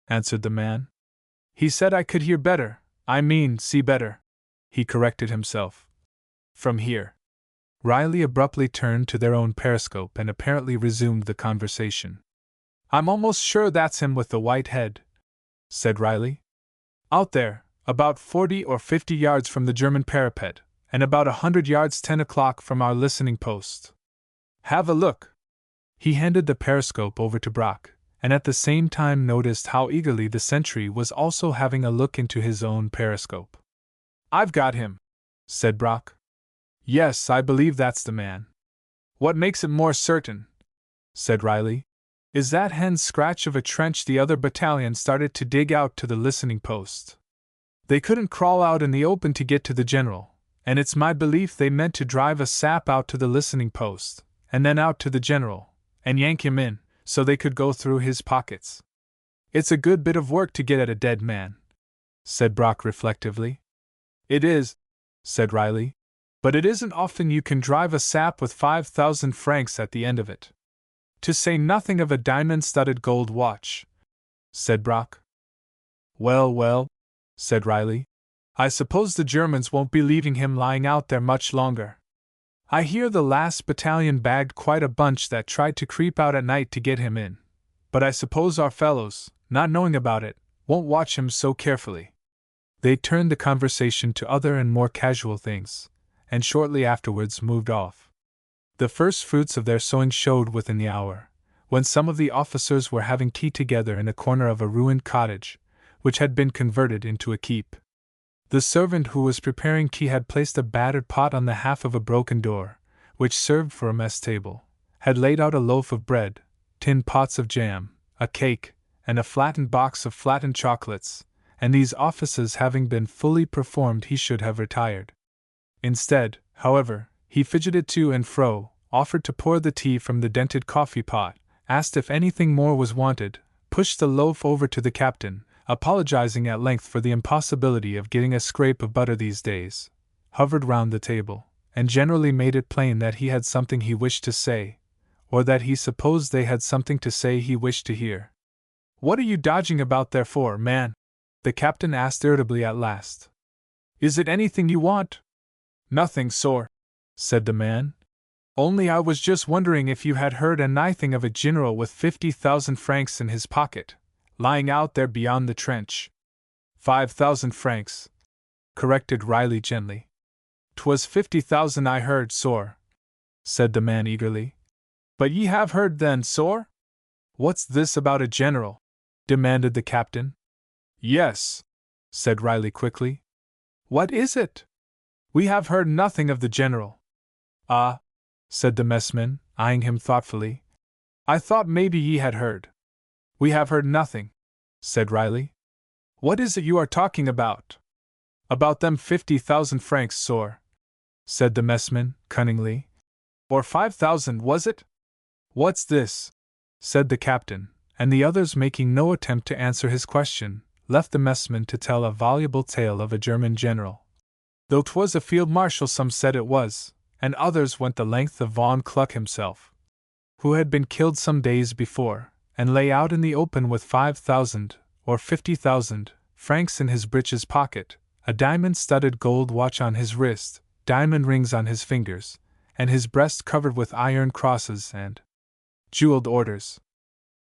answered the man. "He said I could hear better, see better," he corrected himself, "from here." Riley abruptly turned to their own periscope and apparently resumed the conversation. "I'm almost sure that's him with the white head," said Riley. "Out there, about 40 or 50 yards from the German parapet, and about 100 yards 10 o'clock from our listening post. Have a look." He handed the periscope over to Brock, and at the same time noticed how eagerly the sentry was also having a look into his own periscope. "I've got him," said Brock. "Yes, I believe that's the man." "What makes it more certain," said Riley, "is that hen's scratch of a trench the other battalion started to dig out to the listening post. They couldn't crawl out in the open to get to the general, and it's my belief they meant to drive a sap out to the listening post, and then out to the general, and yank him in, so they could go through his pockets. It's a good bit of work to get at a dead man," said Brock reflectively. "It is," said Riley. "But it isn't often you can drive a sap with 5,000 francs at the end of it. To say nothing of a diamond-studded gold watch," said Brock. "Well, well," said Riley. "I suppose the Germans won't be leaving him lying out there much longer. I hear the last battalion bagged quite a bunch that tried to creep out at night to get him in, but I suppose our fellows, not knowing about it, won't watch him so carefully." They turned the conversation to other and more casual things, and shortly afterwards moved off. The first fruits of their sowing showed within the hour, when some of the officers were having tea together in a corner of a ruined cottage, which had been converted into a keep. The servant who was preparing tea had placed a battered pot on the half of a broken door, which served for a mess table, had laid out a loaf of bread, tin pots of jam, a cake, and a flattened box of flattened chocolates, and these offices having been fully performed he should have retired. Instead, however, he fidgeted to and fro, offered to pour the tea from the dented coffee pot, asked if anything more was wanted, pushed the loaf over to the captain, apologizing at length for the impossibility of getting a scrape of butter these days, hovered round the table, and generally made it plain that he had something he wished to say, or that he supposed they had something to say he wished to hear. "What are you dodging about there for, man?" the captain asked irritably at last. "Is it anything you want?" "Nothing, sir," said the man. "Only I was just wondering if you had heard anything of a general with 50,000 francs in his pocket, lying out there beyond the trench." 5,000 francs, corrected Riley gently. "'Twas 50,000 I heard, sir," said the man eagerly. "But ye have heard then, sir? What's this about a general?" demanded the captain. "Yes," said Riley quickly. "What is it?" "We have heard nothing of the general." "Ah," said the messman, eyeing him thoughtfully. "I thought maybe ye had heard." "We have heard nothing," said Riley. "What is it you are talking about?" "About them 50,000 francs, sir," said the messman, cunningly. "Or 5,000, was it?" "What's this?" said the captain, and the others, making no attempt to answer his question, left the messman to tell a voluble tale of a German general. Though 'twas a field marshal, some said it was, and others went the length of Von Kluck himself, who had been killed some days before, and lay out in the open with 5,000, or 50,000, francs in his breeches pocket, a diamond-studded gold watch on his wrist, diamond rings on his fingers, and his breast covered with iron crosses and jeweled orders.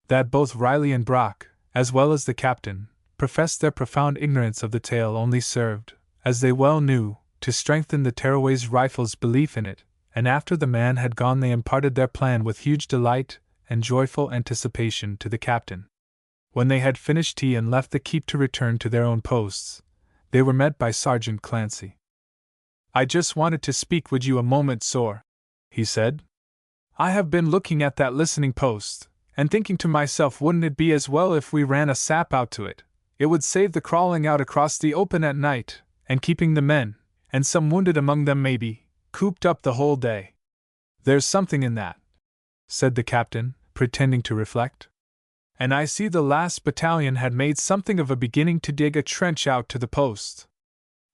That both Riley and Brock, as well as the captain, professed their profound ignorance of the tale only served, as they well knew, to strengthen the Tearaway's rifle's belief in it, and after the man had gone they imparted their plan with huge delight and joyful anticipation to the captain. When they had finished tea and left the keep to return to their own posts, they were met by Sergeant Clancy. "I just wanted to speak with you a moment, sir," he said. "I have been looking at that listening post, and thinking to myself, wouldn't it be as well if we ran a sap out to it? It would save the crawling out across the open at night, and keeping the men, and some wounded among them maybe, cooped up the whole day." "There's something in that," said the captain, pretending to reflect. "And I see the last battalion had made something of a beginning to dig a trench out to the post.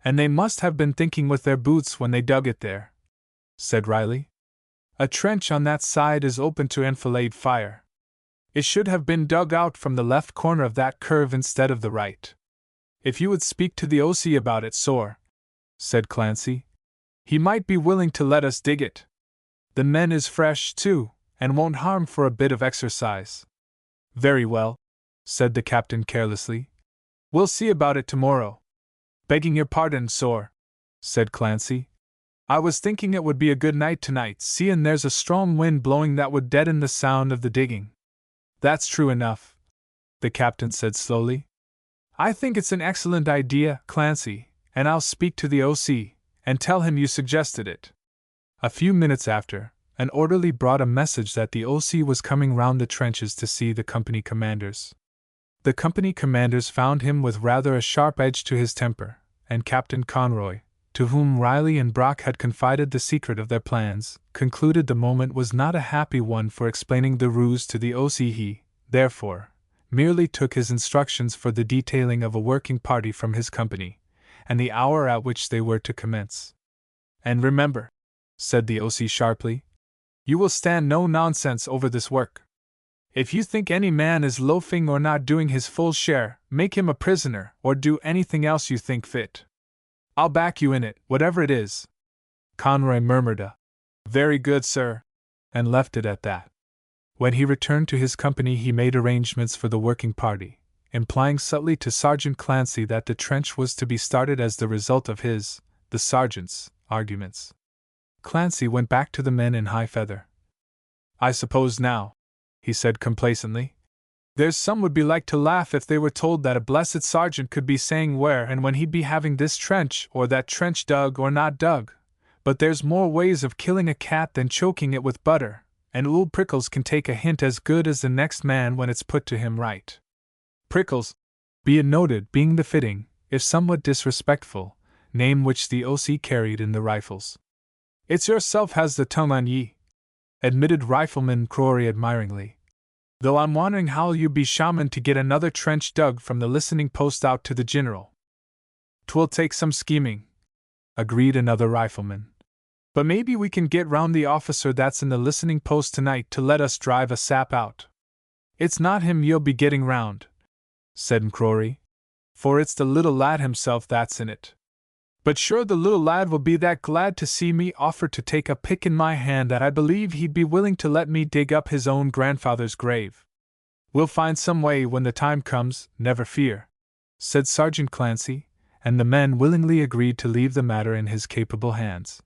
And they must have been thinking with their boots when they dug it there," said Riley. "A trench on that side is open to enfilade fire. It should have been dug out from the left corner of that curve instead of the right. If you would speak to the O.C. about it, sir," said Clancy, "he might be willing to let us dig it. The men is fresh, too, and won't harm for a bit of exercise." "Very well," said the captain carelessly. "We'll see about it tomorrow." "Begging your pardon, sir," said Clancy, "I was thinking it would be a good night tonight, seeing there's a strong wind blowing that would deaden the sound of the digging." "That's true enough," the captain said slowly. "I think it's an excellent idea, Clancy, and I'll speak to the O.C. and tell him you suggested it." A few minutes after, an orderly brought a message that the O.C. was coming round the trenches to see the company commanders. The company commanders found him with rather a sharp edge to his temper, and Captain Conroy, to whom Riley and Brock had confided the secret of their plans, concluded the moment was not a happy one for explaining the ruse to the O.C. He, therefore, merely took his instructions for the detailing of a working party from his company, and the hour at which they were to commence. "And remember," said the OC sharply, "you will stand no nonsense over this work. If you think any man is loafing or not doing his full share, make him a prisoner or do anything else you think fit. I'll back you in it, whatever it is." Conroy murmured a "Very good, sir," and left it at that. When he returned to his company, he made arrangements for the working party, implying subtly to Sergeant Clancy that the trench was to be started as the result of his, the sergeant's, arguments. Clancy went back to the men in high feather. "I suppose now," he said complacently, "there's some would be like to laugh if they were told that a blessed sergeant could be saying where and when he'd be having this trench or that trench dug or not dug. But there's more ways of killing a cat than choking it with butter, and old Prickles can take a hint as good as the next man when it's put to him right." Prickles, be it noted, being the fitting, if somewhat disrespectful, name which the OC carried in the rifles. "It's yourself has the tongue on ye," admitted Rifleman Crory admiringly. "Though I'm wondering how you be shaman to get another trench dug from the listening post out to the General." "'Twill take some scheming," agreed another rifleman. "But maybe we can get round the officer that's in the listening post tonight to let us drive a sap out." "It's not him you'll be getting round," said Crory, "for it's the little lad himself that's in it. But sure the little lad will be that glad to see me offer to take a pick in my hand that I believe he'd be willing to let me dig up his own grandfather's grave." "We'll find some way when the time comes, never fear," said Sergeant Clancy, and the men willingly agreed to leave the matter in his capable hands.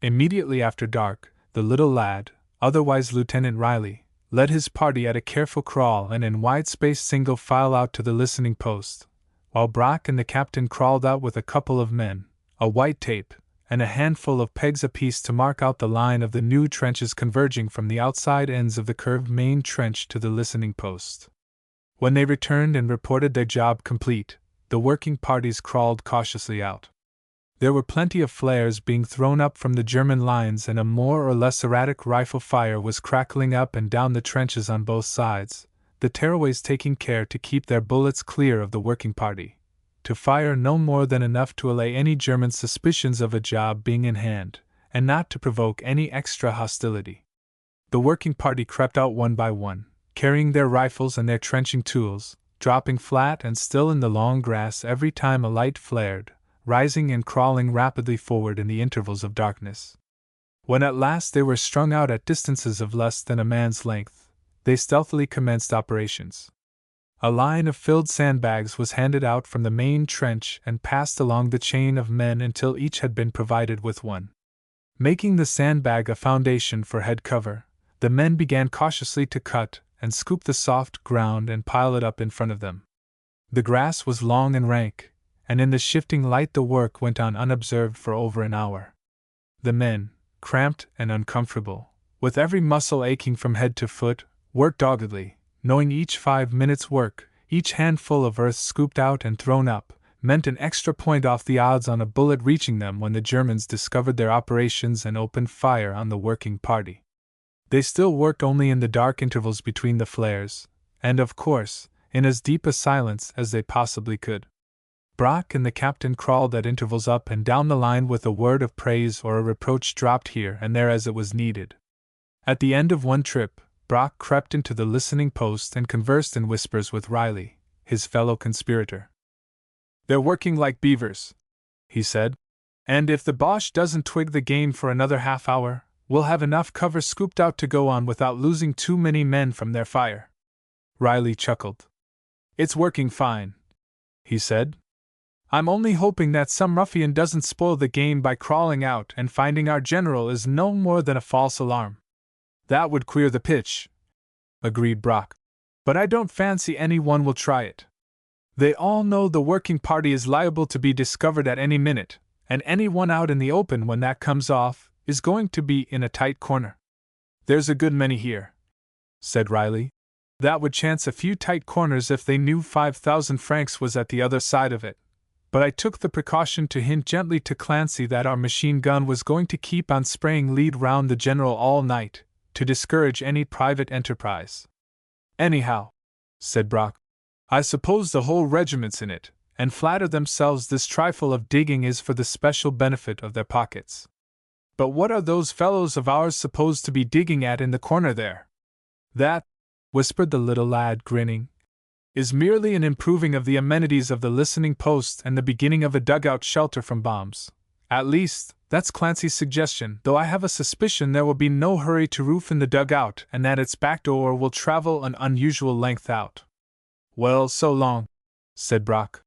Immediately after dark, the little lad, otherwise Lieutenant Riley, led his party at a careful crawl and in wide-spaced single file out to the listening post, while Brock and the captain crawled out with a couple of men, a white tape, and a handful of pegs apiece to mark out the line of the new trenches converging from the outside ends of the curved main trench to the listening post. When they returned and reported their job complete, the working parties crawled cautiously out. There were plenty of flares being thrown up from the German lines, and a more or less erratic rifle fire was crackling up and down the trenches on both sides, the tearaways taking care to keep their bullets clear of the working party, to fire no more than enough to allay any German suspicions of a job being in hand, and not to provoke any extra hostility. The working party crept out one by one, carrying their rifles and their trenching tools, dropping flat and still in the long grass every time a light flared, rising and crawling rapidly forward in the intervals of darkness. When at last they were strung out at distances of less than a man's length, they stealthily commenced operations. A line of filled sandbags was handed out from the main trench and passed along the chain of men until each had been provided with one. Making the sandbag a foundation for head cover, the men began cautiously to cut and scoop the soft ground and pile it up in front of them. The grass was long and rank, and in the shifting light the work went on unobserved for over an hour. The men, cramped and uncomfortable, with every muscle aching from head to foot, worked doggedly, knowing each 5 minutes' work, each handful of earth scooped out and thrown up, meant an extra point off the odds on a bullet reaching them when the Germans discovered their operations and opened fire on the working party. They still worked only in the dark intervals between the flares, and of course, in as deep a silence as they possibly could. Brock and the captain crawled at intervals up and down the line with a word of praise or a reproach dropped here and there as it was needed. At the end of one trip, Brock crept into the listening post and conversed in whispers with Riley, his fellow conspirator. "They're working like beavers," he said, "and if the Boche doesn't twig the game for another half hour, we'll have enough cover scooped out to go on without losing too many men from their fire." Riley chuckled. "It's working fine," he said. "I'm only hoping that some ruffian doesn't spoil the game by crawling out and finding our general is no more than a false alarm." "That would queer the pitch," agreed Brock. "But I don't fancy anyone will try it. They all know the working party is liable to be discovered at any minute, and anyone out in the open when that comes off is going to be in a tight corner." "There's a good many here," said Riley. "That would chance a few tight corners if they knew 5,000 francs was at the other side of it. But I took the precaution to hint gently to Clancy that our machine gun was going to keep on spraying lead round the general all night, to discourage any private enterprise." "Anyhow," said Brock, "I suppose the whole regiment's in it, and flatter themselves this trifle of digging is for the special benefit of their pockets. But what are those fellows of ours supposed to be digging at in the corner there? That, whispered the little lad, grinning, is merely an improving of the amenities of the listening post and the beginning of a dugout shelter from bombs. At least, that's Clancy's suggestion, though I have a suspicion there will be no hurry to roof in the dugout and that its back door will travel an unusual length out. Well, so long, said Brock.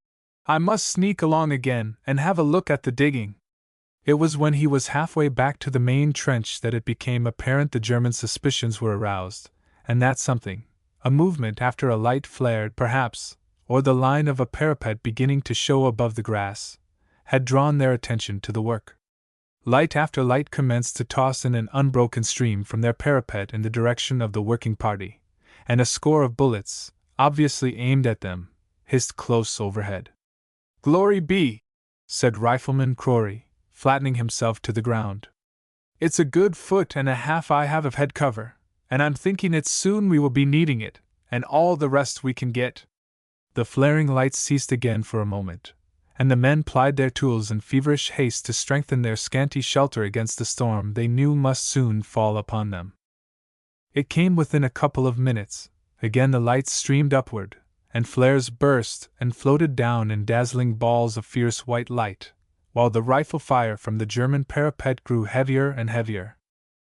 I must sneak along again and have a look at the digging. It was when he was halfway back to the main trench that it became apparent the German suspicions were aroused, and that something, a movement after a light flared perhaps, or the line of a parapet beginning to show above the grass, had drawn their attention to the work. Light after light commenced to toss in an unbroken stream from their parapet in the direction of the working party, and a score of bullets, obviously aimed at them, hissed close overhead. Glory be, said Rifleman Crory, flattening himself to the ground. It's a good foot and a half I have of head cover, and I'm thinking it's soon we will be needing it, and all the rest we can get. The flaring lights ceased again for a moment, and the men plied their tools in feverish haste to strengthen their scanty shelter against the storm they knew must soon fall upon them. It came within a couple of minutes. Again the lights streamed upward, and flares burst and floated down in dazzling balls of fierce white light, while the rifle fire from the German parapet grew heavier and heavier.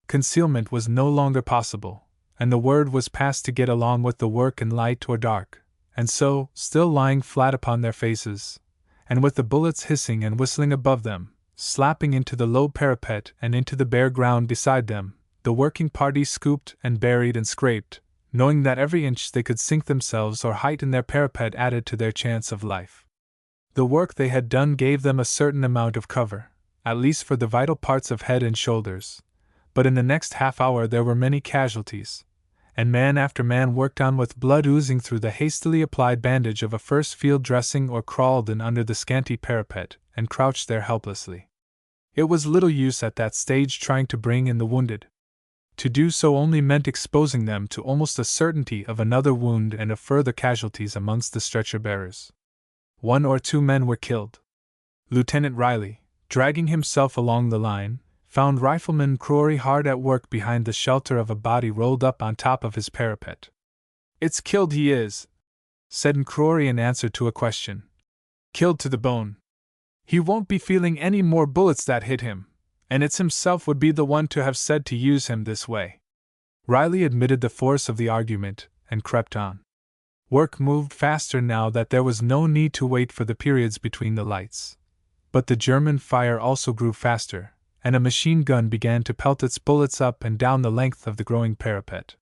Concealment was no longer possible, and the word was passed to get along with the work in light or dark, and so, still lying flat upon their faces, and with the bullets hissing and whistling above them, slapping into the low parapet and into the bare ground beside them, the working party scooped and buried and scraped, knowing that every inch they could sink themselves or heighten their parapet added to their chance of life. The work they had done gave them a certain amount of cover, at least for the vital parts of head and shoulders, but in the next half hour there were many casualties, and man after man worked on with blood oozing through the hastily applied bandage of a first field dressing or crawled in under the scanty parapet and crouched there helplessly. It was little use at that stage trying to bring in the wounded. To do so only meant exposing them to almost a certainty of another wound and of further casualties amongst the stretcher-bearers. 1 or 2 men were killed. Lieutenant Riley, dragging himself along the line, found Rifleman Crory hard at work behind the shelter of a body rolled up on top of his parapet. It's killed he is, said Crory in answer to a question. Killed to the bone. He won't be feeling any more bullets that hit him, and it's himself would be the one to have said to use him this way. Riley admitted the force of the argument, and crept on. Work moved faster now that there was no need to wait for the periods between the lights. But the German fire also grew faster, and a machine gun began to pelt its bullets up and down the length of the growing parapet.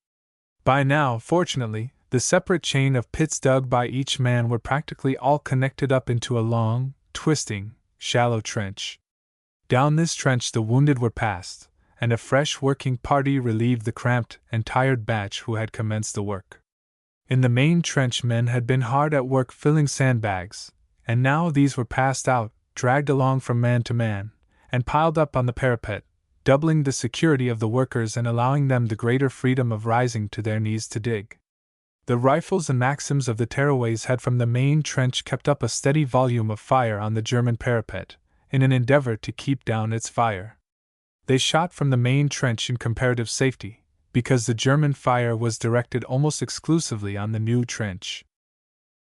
By now, fortunately, the separate chain of pits dug by each man were practically all connected up into a long, twisting, shallow trench. Down this trench the wounded were passed, and a fresh working party relieved the cramped and tired batch who had commenced the work. In the main trench men had been hard at work filling sandbags, and now these were passed out, dragged along from man to man, and piled up on the parapet, doubling the security of the workers and allowing them the greater freedom of rising to their knees to dig. The rifles and Maxims of the tearaways had from the main trench kept up a steady volume of fire on the German parapet, in an endeavor to keep down its fire. They shot from the main trench in comparative safety, because the German fire was directed almost exclusively on the new trench.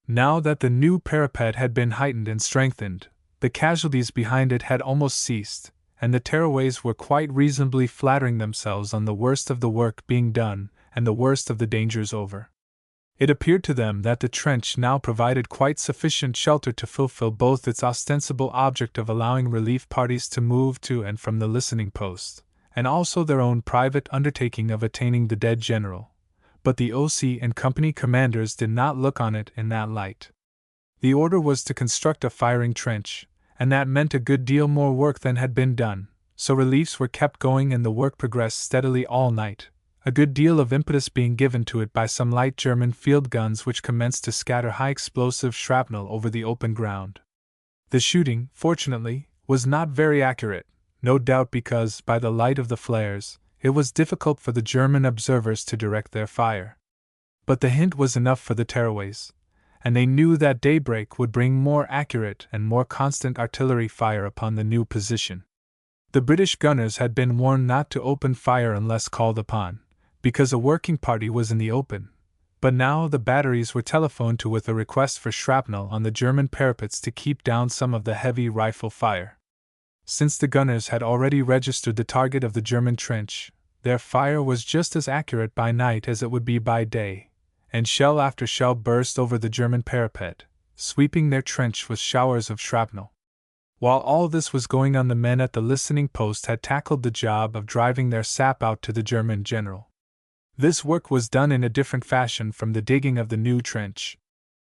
Now that the new parapet had been heightened and strengthened, the casualties behind it had almost ceased, and the tearaways were quite reasonably flattering themselves on the worst of the work being done and the worst of the dangers over. It appeared to them that the trench now provided quite sufficient shelter to fulfill both its ostensible object of allowing relief parties to move to and from the listening post, and also their own private undertaking of attaining the dead general, but the O.C. and company commanders did not look on it in that light. The order was to construct a firing trench, and that meant a good deal more work than had been done, so reliefs were kept going and the work progressed steadily all night, a good deal of impetus being given to it by some light German field guns which commenced to scatter high-explosive shrapnel over the open ground. The shooting, fortunately, was not very accurate, no doubt because, by the light of the flares, it was difficult for the German observers to direct their fire. But the hint was enough for the tearaways, and they knew that daybreak would bring more accurate and more constant artillery fire upon the new position. The British gunners had been warned not to open fire unless called upon, because a working party was in the open, but now the batteries were telephoned to with a request for shrapnel on the German parapets to keep down some of the heavy rifle fire. Since the gunners had already registered the target of the German trench, their fire was just as accurate by night as it would be by day, and shell after shell burst over the German parapet, sweeping their trench with showers of shrapnel. While all this was going on, the men at the listening post had tackled the job of driving their sap out to the German general. This work was done in a different fashion from the digging of the new trench.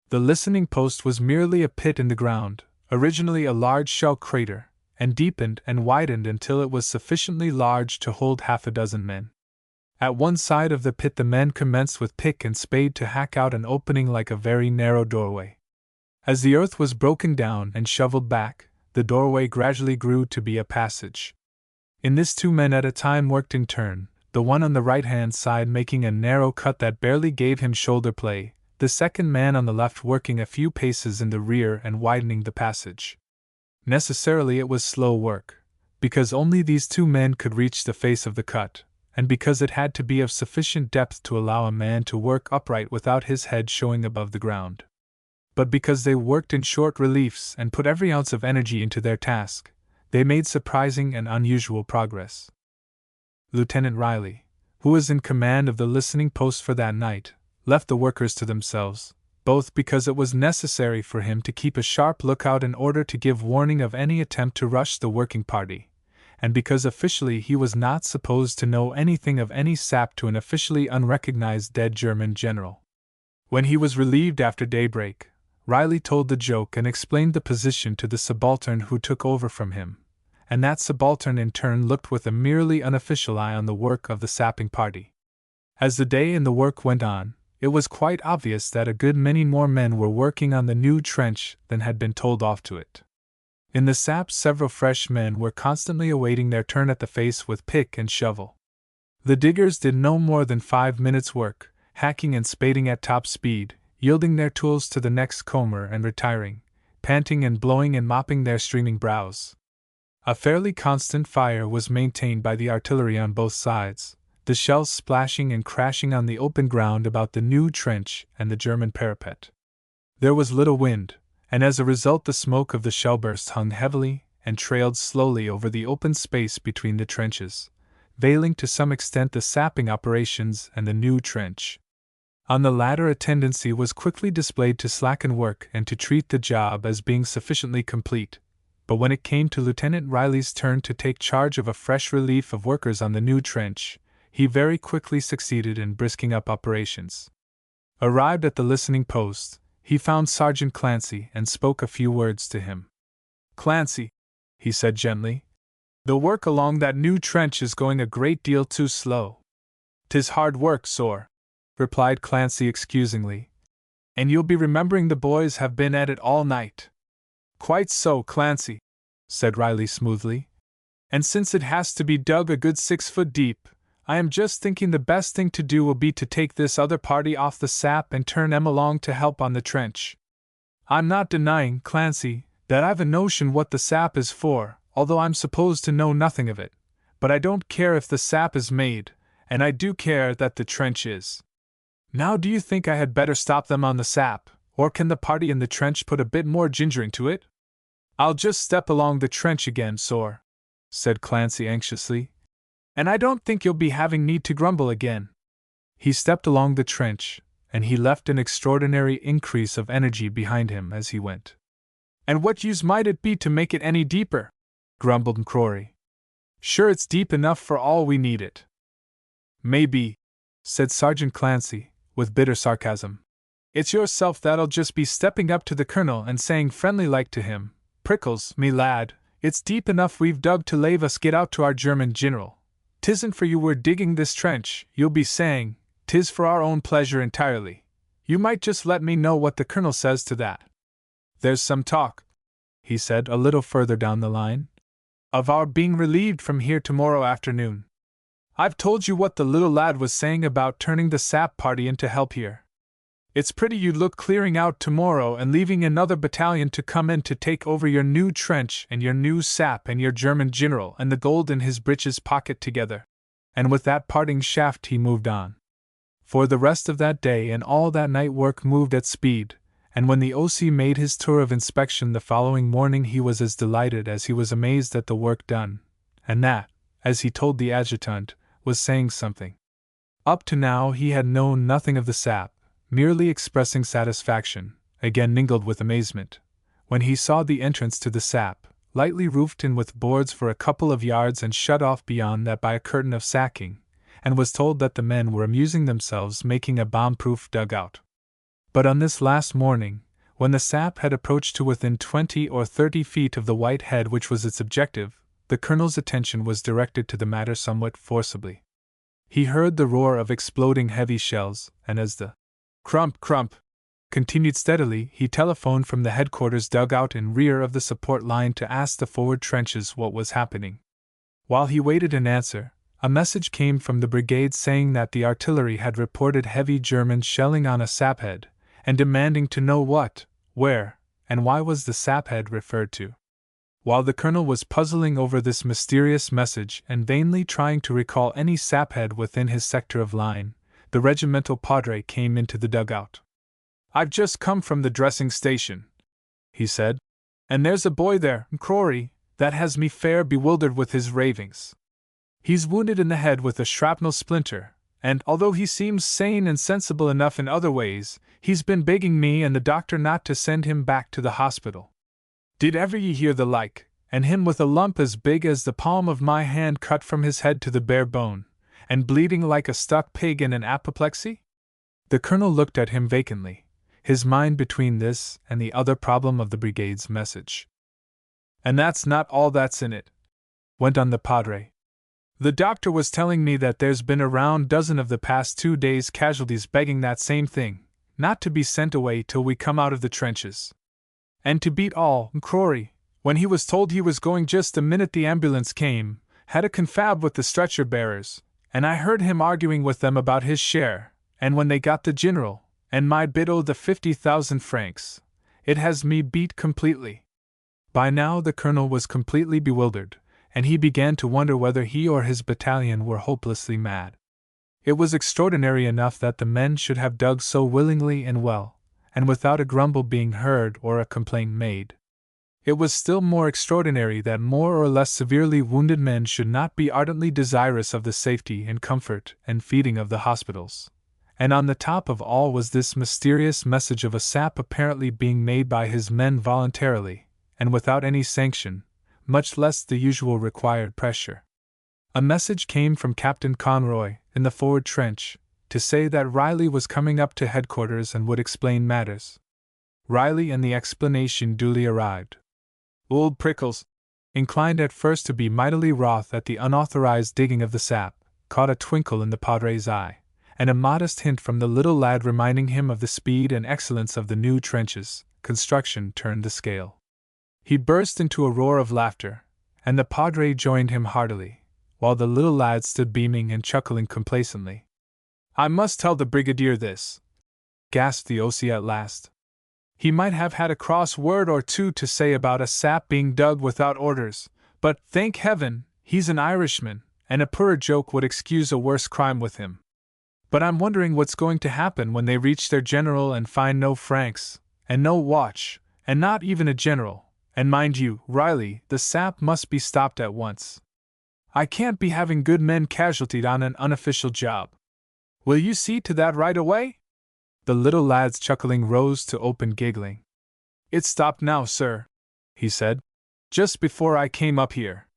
The listening post was merely a pit in the ground, originally a large shell crater, and deepened and widened until it was sufficiently large to hold half a dozen men. At one side of the pit the men commenced with pick and spade to hack out an opening like a very narrow doorway. As the earth was broken down and shoveled back, the doorway gradually grew to be a passage. In this 2 men at a time worked in turn, the one on the right-hand side making a narrow cut that barely gave him shoulder play, the second man on the left working a few paces in the rear and widening the passage. Necessarily it was slow work, because only these 2 men could reach the face of the cut, and because it had to be of sufficient depth to allow a man to work upright without his head showing above the ground. But because they worked in short reliefs and put every ounce of energy into their task, they made surprising and unusual progress. Lieutenant Riley, who was in command of the listening post for that night, left the workers to themselves, both because it was necessary for him to keep a sharp lookout in order to give warning of any attempt to rush the working party, and because officially he was not supposed to know anything of any sap to an officially unrecognized dead German general. When he was relieved after daybreak, Riley told the joke and explained the position to the subaltern who took over from him, and that subaltern in turn looked with a merely unofficial eye on the work of the sapping party. As the day and the work went on, it was quite obvious that a good many more men were working on the new trench than had been told off to it. In the sap, several fresh men were constantly awaiting their turn at the face with pick and shovel. The diggers did no more than 5 minutes' work, hacking and spading at top speed, yielding their tools to the next comber and retiring, panting and blowing and mopping their streaming brows. A fairly constant fire was maintained by the artillery on both sides, the shells splashing and crashing on the open ground about the new trench and the German parapet. There was little wind, and as a result the smoke of the shell bursts hung heavily and trailed slowly over the open space between the trenches, veiling to some extent the sapping operations and the new trench. On the latter a tendency was quickly displayed to slacken work and to treat the job as being sufficiently complete, but when it came to Lieutenant Riley's turn to take charge of a fresh relief of workers on the new trench, he very quickly succeeded in brisking up operations. Arrived at the listening post, he found Sergeant Clancy and spoke a few words to him. "Clancy," he said gently, "the work along that new trench is going a great deal too slow." "'Tis hard work, sor," replied Clancy excusingly, "and you'll be remembering the boys have been at it all night." "Quite so, Clancy," said Riley smoothly, "and since it has to be dug a good 6 foot deep, I am just thinking the best thing to do will be to take this other party off the sap and turn 'em along to help on the trench. I'm not denying, Clancy, that I've a notion what the sap is for, although I'm supposed to know nothing of it, but I don't care if the sap is made, and I do care that the trench is. Now do you think I had better stop them on the sap, or can the party in the trench put a bit more ginger into it?" "I'll just step along the trench again, sor," said Clancy anxiously, "and I don't think you'll be having need to grumble again." He stepped along the trench, and he left an extraordinary increase of energy behind him as he went. "And what use might it be to make it any deeper?" grumbled Crory. "Sure it's deep enough for all we need it." "Maybe," said Sergeant Clancy, with bitter sarcasm. "It's yourself that'll just be stepping up to the colonel and saying friendly-like to him, 'Prickles, me lad, it's deep enough we've dug to lave us get out to our German general. 'Tisn't for you we're digging this trench,' you'll be saying, ''tis for our own pleasure entirely. You might just let me know what the colonel says to that.' There's some talk," he said a little further down the line, "of our being relieved from here tomorrow afternoon. I've told you what the little lad was saying about turning the sap party in to help here. It's pretty you'd look clearing out tomorrow and leaving another battalion to come in to take over your new trench and your new sap and your German general and the gold in his breeches pocket together. And with that parting shaft he moved on. For the rest of that day and all that night work moved at speed, and when the OC made his tour of inspection the following morning he was as delighted as he was amazed at the work done, and that, as he told the adjutant, was saying something. Up to now he had known nothing of the sap, merely expressing satisfaction, again mingled with amazement, when he saw the entrance to the sap, lightly roofed in with boards for a couple of yards and shut off beyond that by a curtain of sacking, and was told that the men were amusing themselves making a bomb-proof dugout. But on this last morning, when the sap had approached to within 20 or 30 feet of the white head which was its objective, the colonel's attention was directed to the matter somewhat forcibly. He heard the roar of exploding heavy shells, and as the crump, crump continued steadily, he telephoned from the headquarters dugout in rear of the support line to ask the forward trenches what was happening. While he waited an answer, a message came from the brigade saying that the artillery had reported heavy German shelling on a saphead, and demanding to know what, where, and why was the saphead referred to. While the colonel was puzzling over this mysterious message and vainly trying to recall any saphead within his sector of line, the regimental padre came into the dugout. "I've just come from the dressing station," he said, "and there's a boy there, Crory, that has me fair bewildered with his ravings. He's wounded in the head with a shrapnel splinter, and although he seems sane and sensible enough in other ways, he's been begging me and the doctor not to send him back to the hospital. Did ever ye hear the like, and him with a lump as big as the palm of my hand cut from his head to the bare bone, and bleeding like a stuck pig in an apoplexy?" The colonel looked at him vacantly, his mind between this and the other problem of the brigade's message. "And that's not all that's in it," went on the padre. "The doctor was telling me that there's been a round dozen of the past 2 days casualties begging that same thing, not to be sent away till we come out of the trenches. And to beat all, Crory, when he was told he was going just the minute the ambulance came, had a confab with the stretcher bearers, and I heard him arguing with them about his share, and when they got the general, and my bid o' the 50,000 francs, it has me beat completely." By now the colonel was completely bewildered, and he began to wonder whether he or his battalion were hopelessly mad. It was extraordinary enough that the men should have dug so willingly and well, and without a grumble being heard or a complaint made. It was still more extraordinary that more or less severely wounded men should not be ardently desirous of the safety and comfort and feeding of the hospitals. And on the top of all was this mysterious message of a sap apparently being made by his men voluntarily, and without any sanction, much less the usual required pressure. A message came from Captain Conroy, in the forward trench, to say that Riley was coming up to headquarters and would explain matters. Riley and the explanation duly arrived. Old Prickles, inclined at first to be mightily wroth at the unauthorized digging of the sap, caught a twinkle in the padre's eye, and a modest hint from the little lad reminding him of the speed and excellence of the new trenches construction turned the scale. He burst into a roar of laughter, and the padre joined him heartily, while the little lad stood beaming and chuckling complacently. "I must tell the brigadier this," gasped the O.C. at last. "He might have had a cross word or two to say about a sap being dug without orders, but, thank heaven, he's an Irishman, and a poorer joke would excuse a worse crime with him. But I'm wondering what's going to happen when they reach their general and find no francs, and no watch, and not even a general. And mind you, Riley, the sap must be stopped at once. I can't be having good men casualtied on an unofficial job. Will you see to that right away?" The little lad's chuckling rose to open giggling. "It stopped now, sir," he said, "just before I came up here.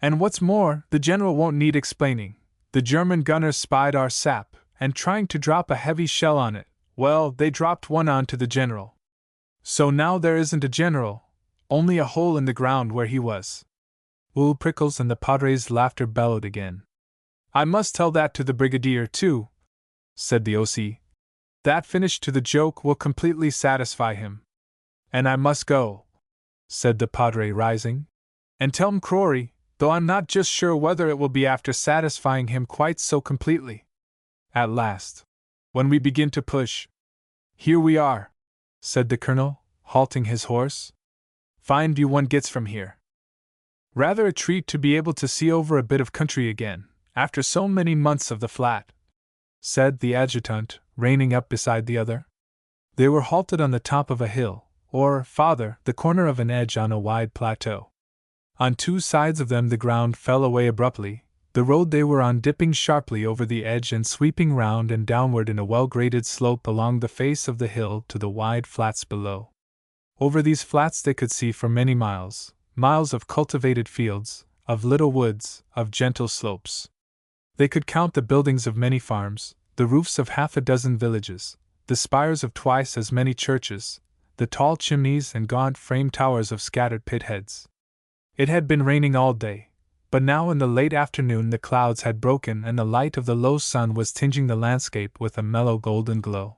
And what's more, the general won't need explaining. The German gunners spied our sap, and trying to drop a heavy shell on it, well, they dropped one onto the general. So now there isn't a general, only a hole in the ground where he was." Wool Prickles and the padre's laughter bellowed again. "I must tell that to the brigadier, too," said the O.C. "That finish to the joke will completely satisfy him. And I must go," said the padre, rising, "and tell McCrory, though I'm not just sure whether it will be after satisfying him quite so completely. At last, when we begin to push, "Here we are," said the colonel, halting his horse. "Fine view one gets from here. Rather a treat to be able to see over a bit of country again, after so many months of the flat," said the adjutant, reining up beside the other. They were halted on the top of a hill, or, farther, the corner of an edge on a wide plateau. On two sides of them the ground fell away abruptly, the road they were on dipping sharply over the edge and sweeping round and downward in a well-graded slope along the face of the hill to the wide flats below. Over these flats they could see for many miles, miles of cultivated fields, of little woods, of gentle slopes. They could count the buildings of many farms, the roofs of half a dozen villages, the spires of twice as many churches, the tall chimneys and gaunt frame towers of scattered pit heads. It had been raining all day, but now in the late afternoon the clouds had broken and the light of the low sun was tinging the landscape with a mellow golden glow.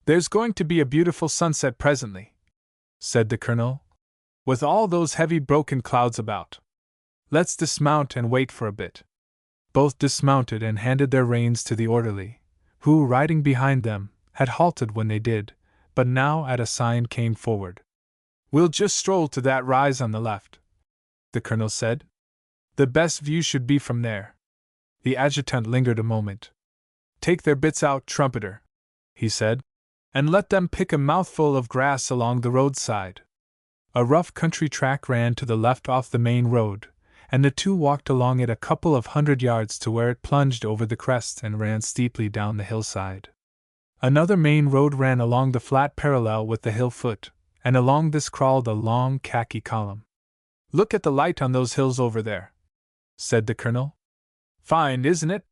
"There's going to be a beautiful sunset presently," said the colonel, "with all those heavy broken clouds about. Let's dismount and wait for a bit." Both dismounted and handed their reins to the orderly, who, riding behind them, had halted when they did, but now at a sign came forward. "We'll just stroll to that rise on the left," the colonel said. "The best view should be from there." The adjutant lingered a moment. "Take their bits out, trumpeter," he said, "and let them pick a mouthful of grass along the roadside." A rough country track ran to the left off the main road, and the two walked along it a couple of 100 yards to where it plunged over the crest and ran steeply down the hillside. Another main road ran along the flat parallel with the hill foot, and along this crawled a long khaki column. "Look at the light on those hills over there," said the colonel. "Fine, isn't it?"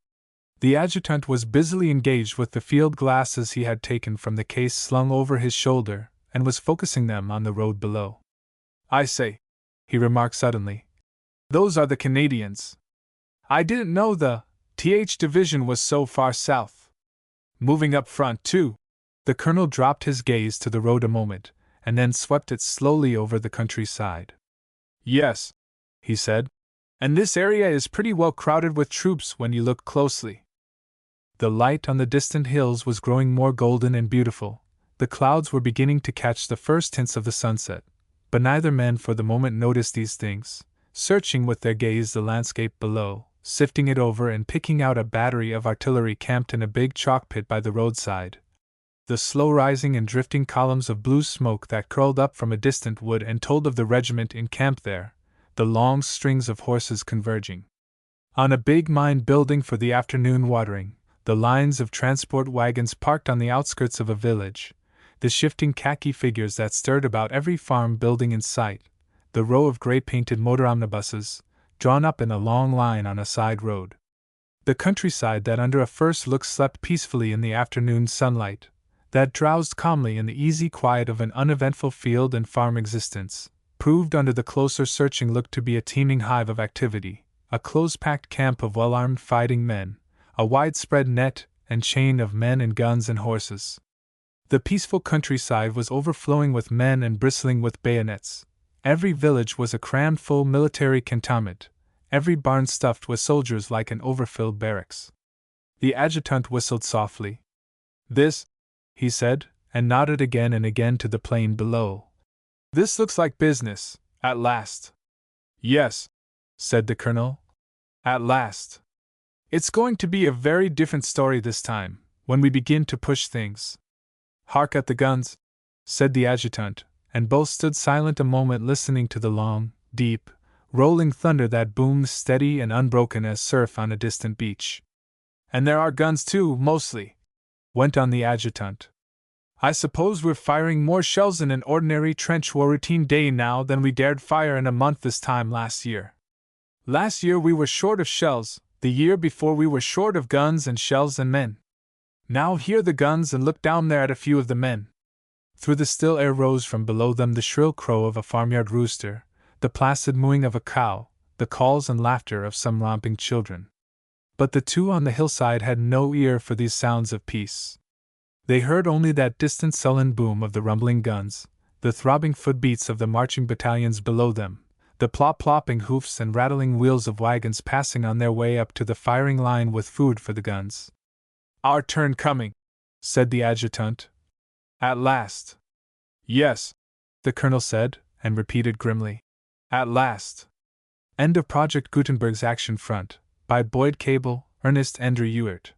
The adjutant was busily engaged with the field glasses he had taken from the case slung over his shoulder, and was focusing them on the road below. "I say," he remarked suddenly, "those are the Canadians. I didn't know the th Division was so far south. Moving up front, too." The colonel dropped his gaze to the road a moment, and then swept it slowly over the countryside. "Yes," he said, "and this area is pretty well crowded with troops when you look closely." The light on the distant hills was growing more golden and beautiful, the clouds were beginning to catch the first hints of the sunset, but neither man for the moment noticed these things, searching with their gaze the landscape below, sifting it over and picking out a battery of artillery camped in a big chalk pit by the roadside. The slow-rising and drifting columns of blue smoke that curled up from a distant wood and told of the regiment in camp there, the long strings of horses converging on a big mine building for the afternoon watering, the lines of transport wagons parked on the outskirts of a village, the shifting khaki figures that stirred about every farm building in sight, the row of gray-painted motor omnibuses, drawn up in a long line on a side road. The countryside that under a first look slept peacefully in the afternoon sunlight, that drowsed calmly in the easy quiet of an uneventful field and farm existence, proved under the closer searching look to be a teeming hive of activity, a close-packed camp of well-armed fighting men, a widespread net and chain of men and guns and horses. The peaceful countryside was overflowing with men and bristling with bayonets. Every village was a crammed full military cantonment, every barn stuffed with soldiers like an overfilled barracks. The adjutant whistled softly. "This," he said, and nodded again and again to the plain below. "This looks like business, at last." "Yes," said the colonel. "At last. It's going to be a very different story this time, when we begin to push things." "Hark at the guns," said the adjutant, and both stood silent a moment listening to the long, deep, rolling thunder that boomed steady and unbroken as surf on a distant beach. "And there are guns too, mostly," went on the adjutant. "I suppose we're firing more shells in an ordinary trench war routine day now than we dared fire in a month this time last year. Last year we were short of shells, the year before we were short of guns and shells and men. Now hear the guns and look down there at a few of the men." Through the still air rose from below them the shrill crow of a farmyard rooster, the placid mooing of a cow, the calls and laughter of some romping children. But the two on the hillside had no ear for these sounds of peace. They heard only that distant sullen boom of the rumbling guns, the throbbing footbeats of the marching battalions below them, the plop-plopping hoofs and rattling wheels of wagons passing on their way up to the firing line with food for the guns. "Our turn coming," said the adjutant. At last. Yes, the colonel said, and repeated grimly. At last. End of Project Gutenberg's Action Front, by Boyd Cable, Ernest Andrew Ewart.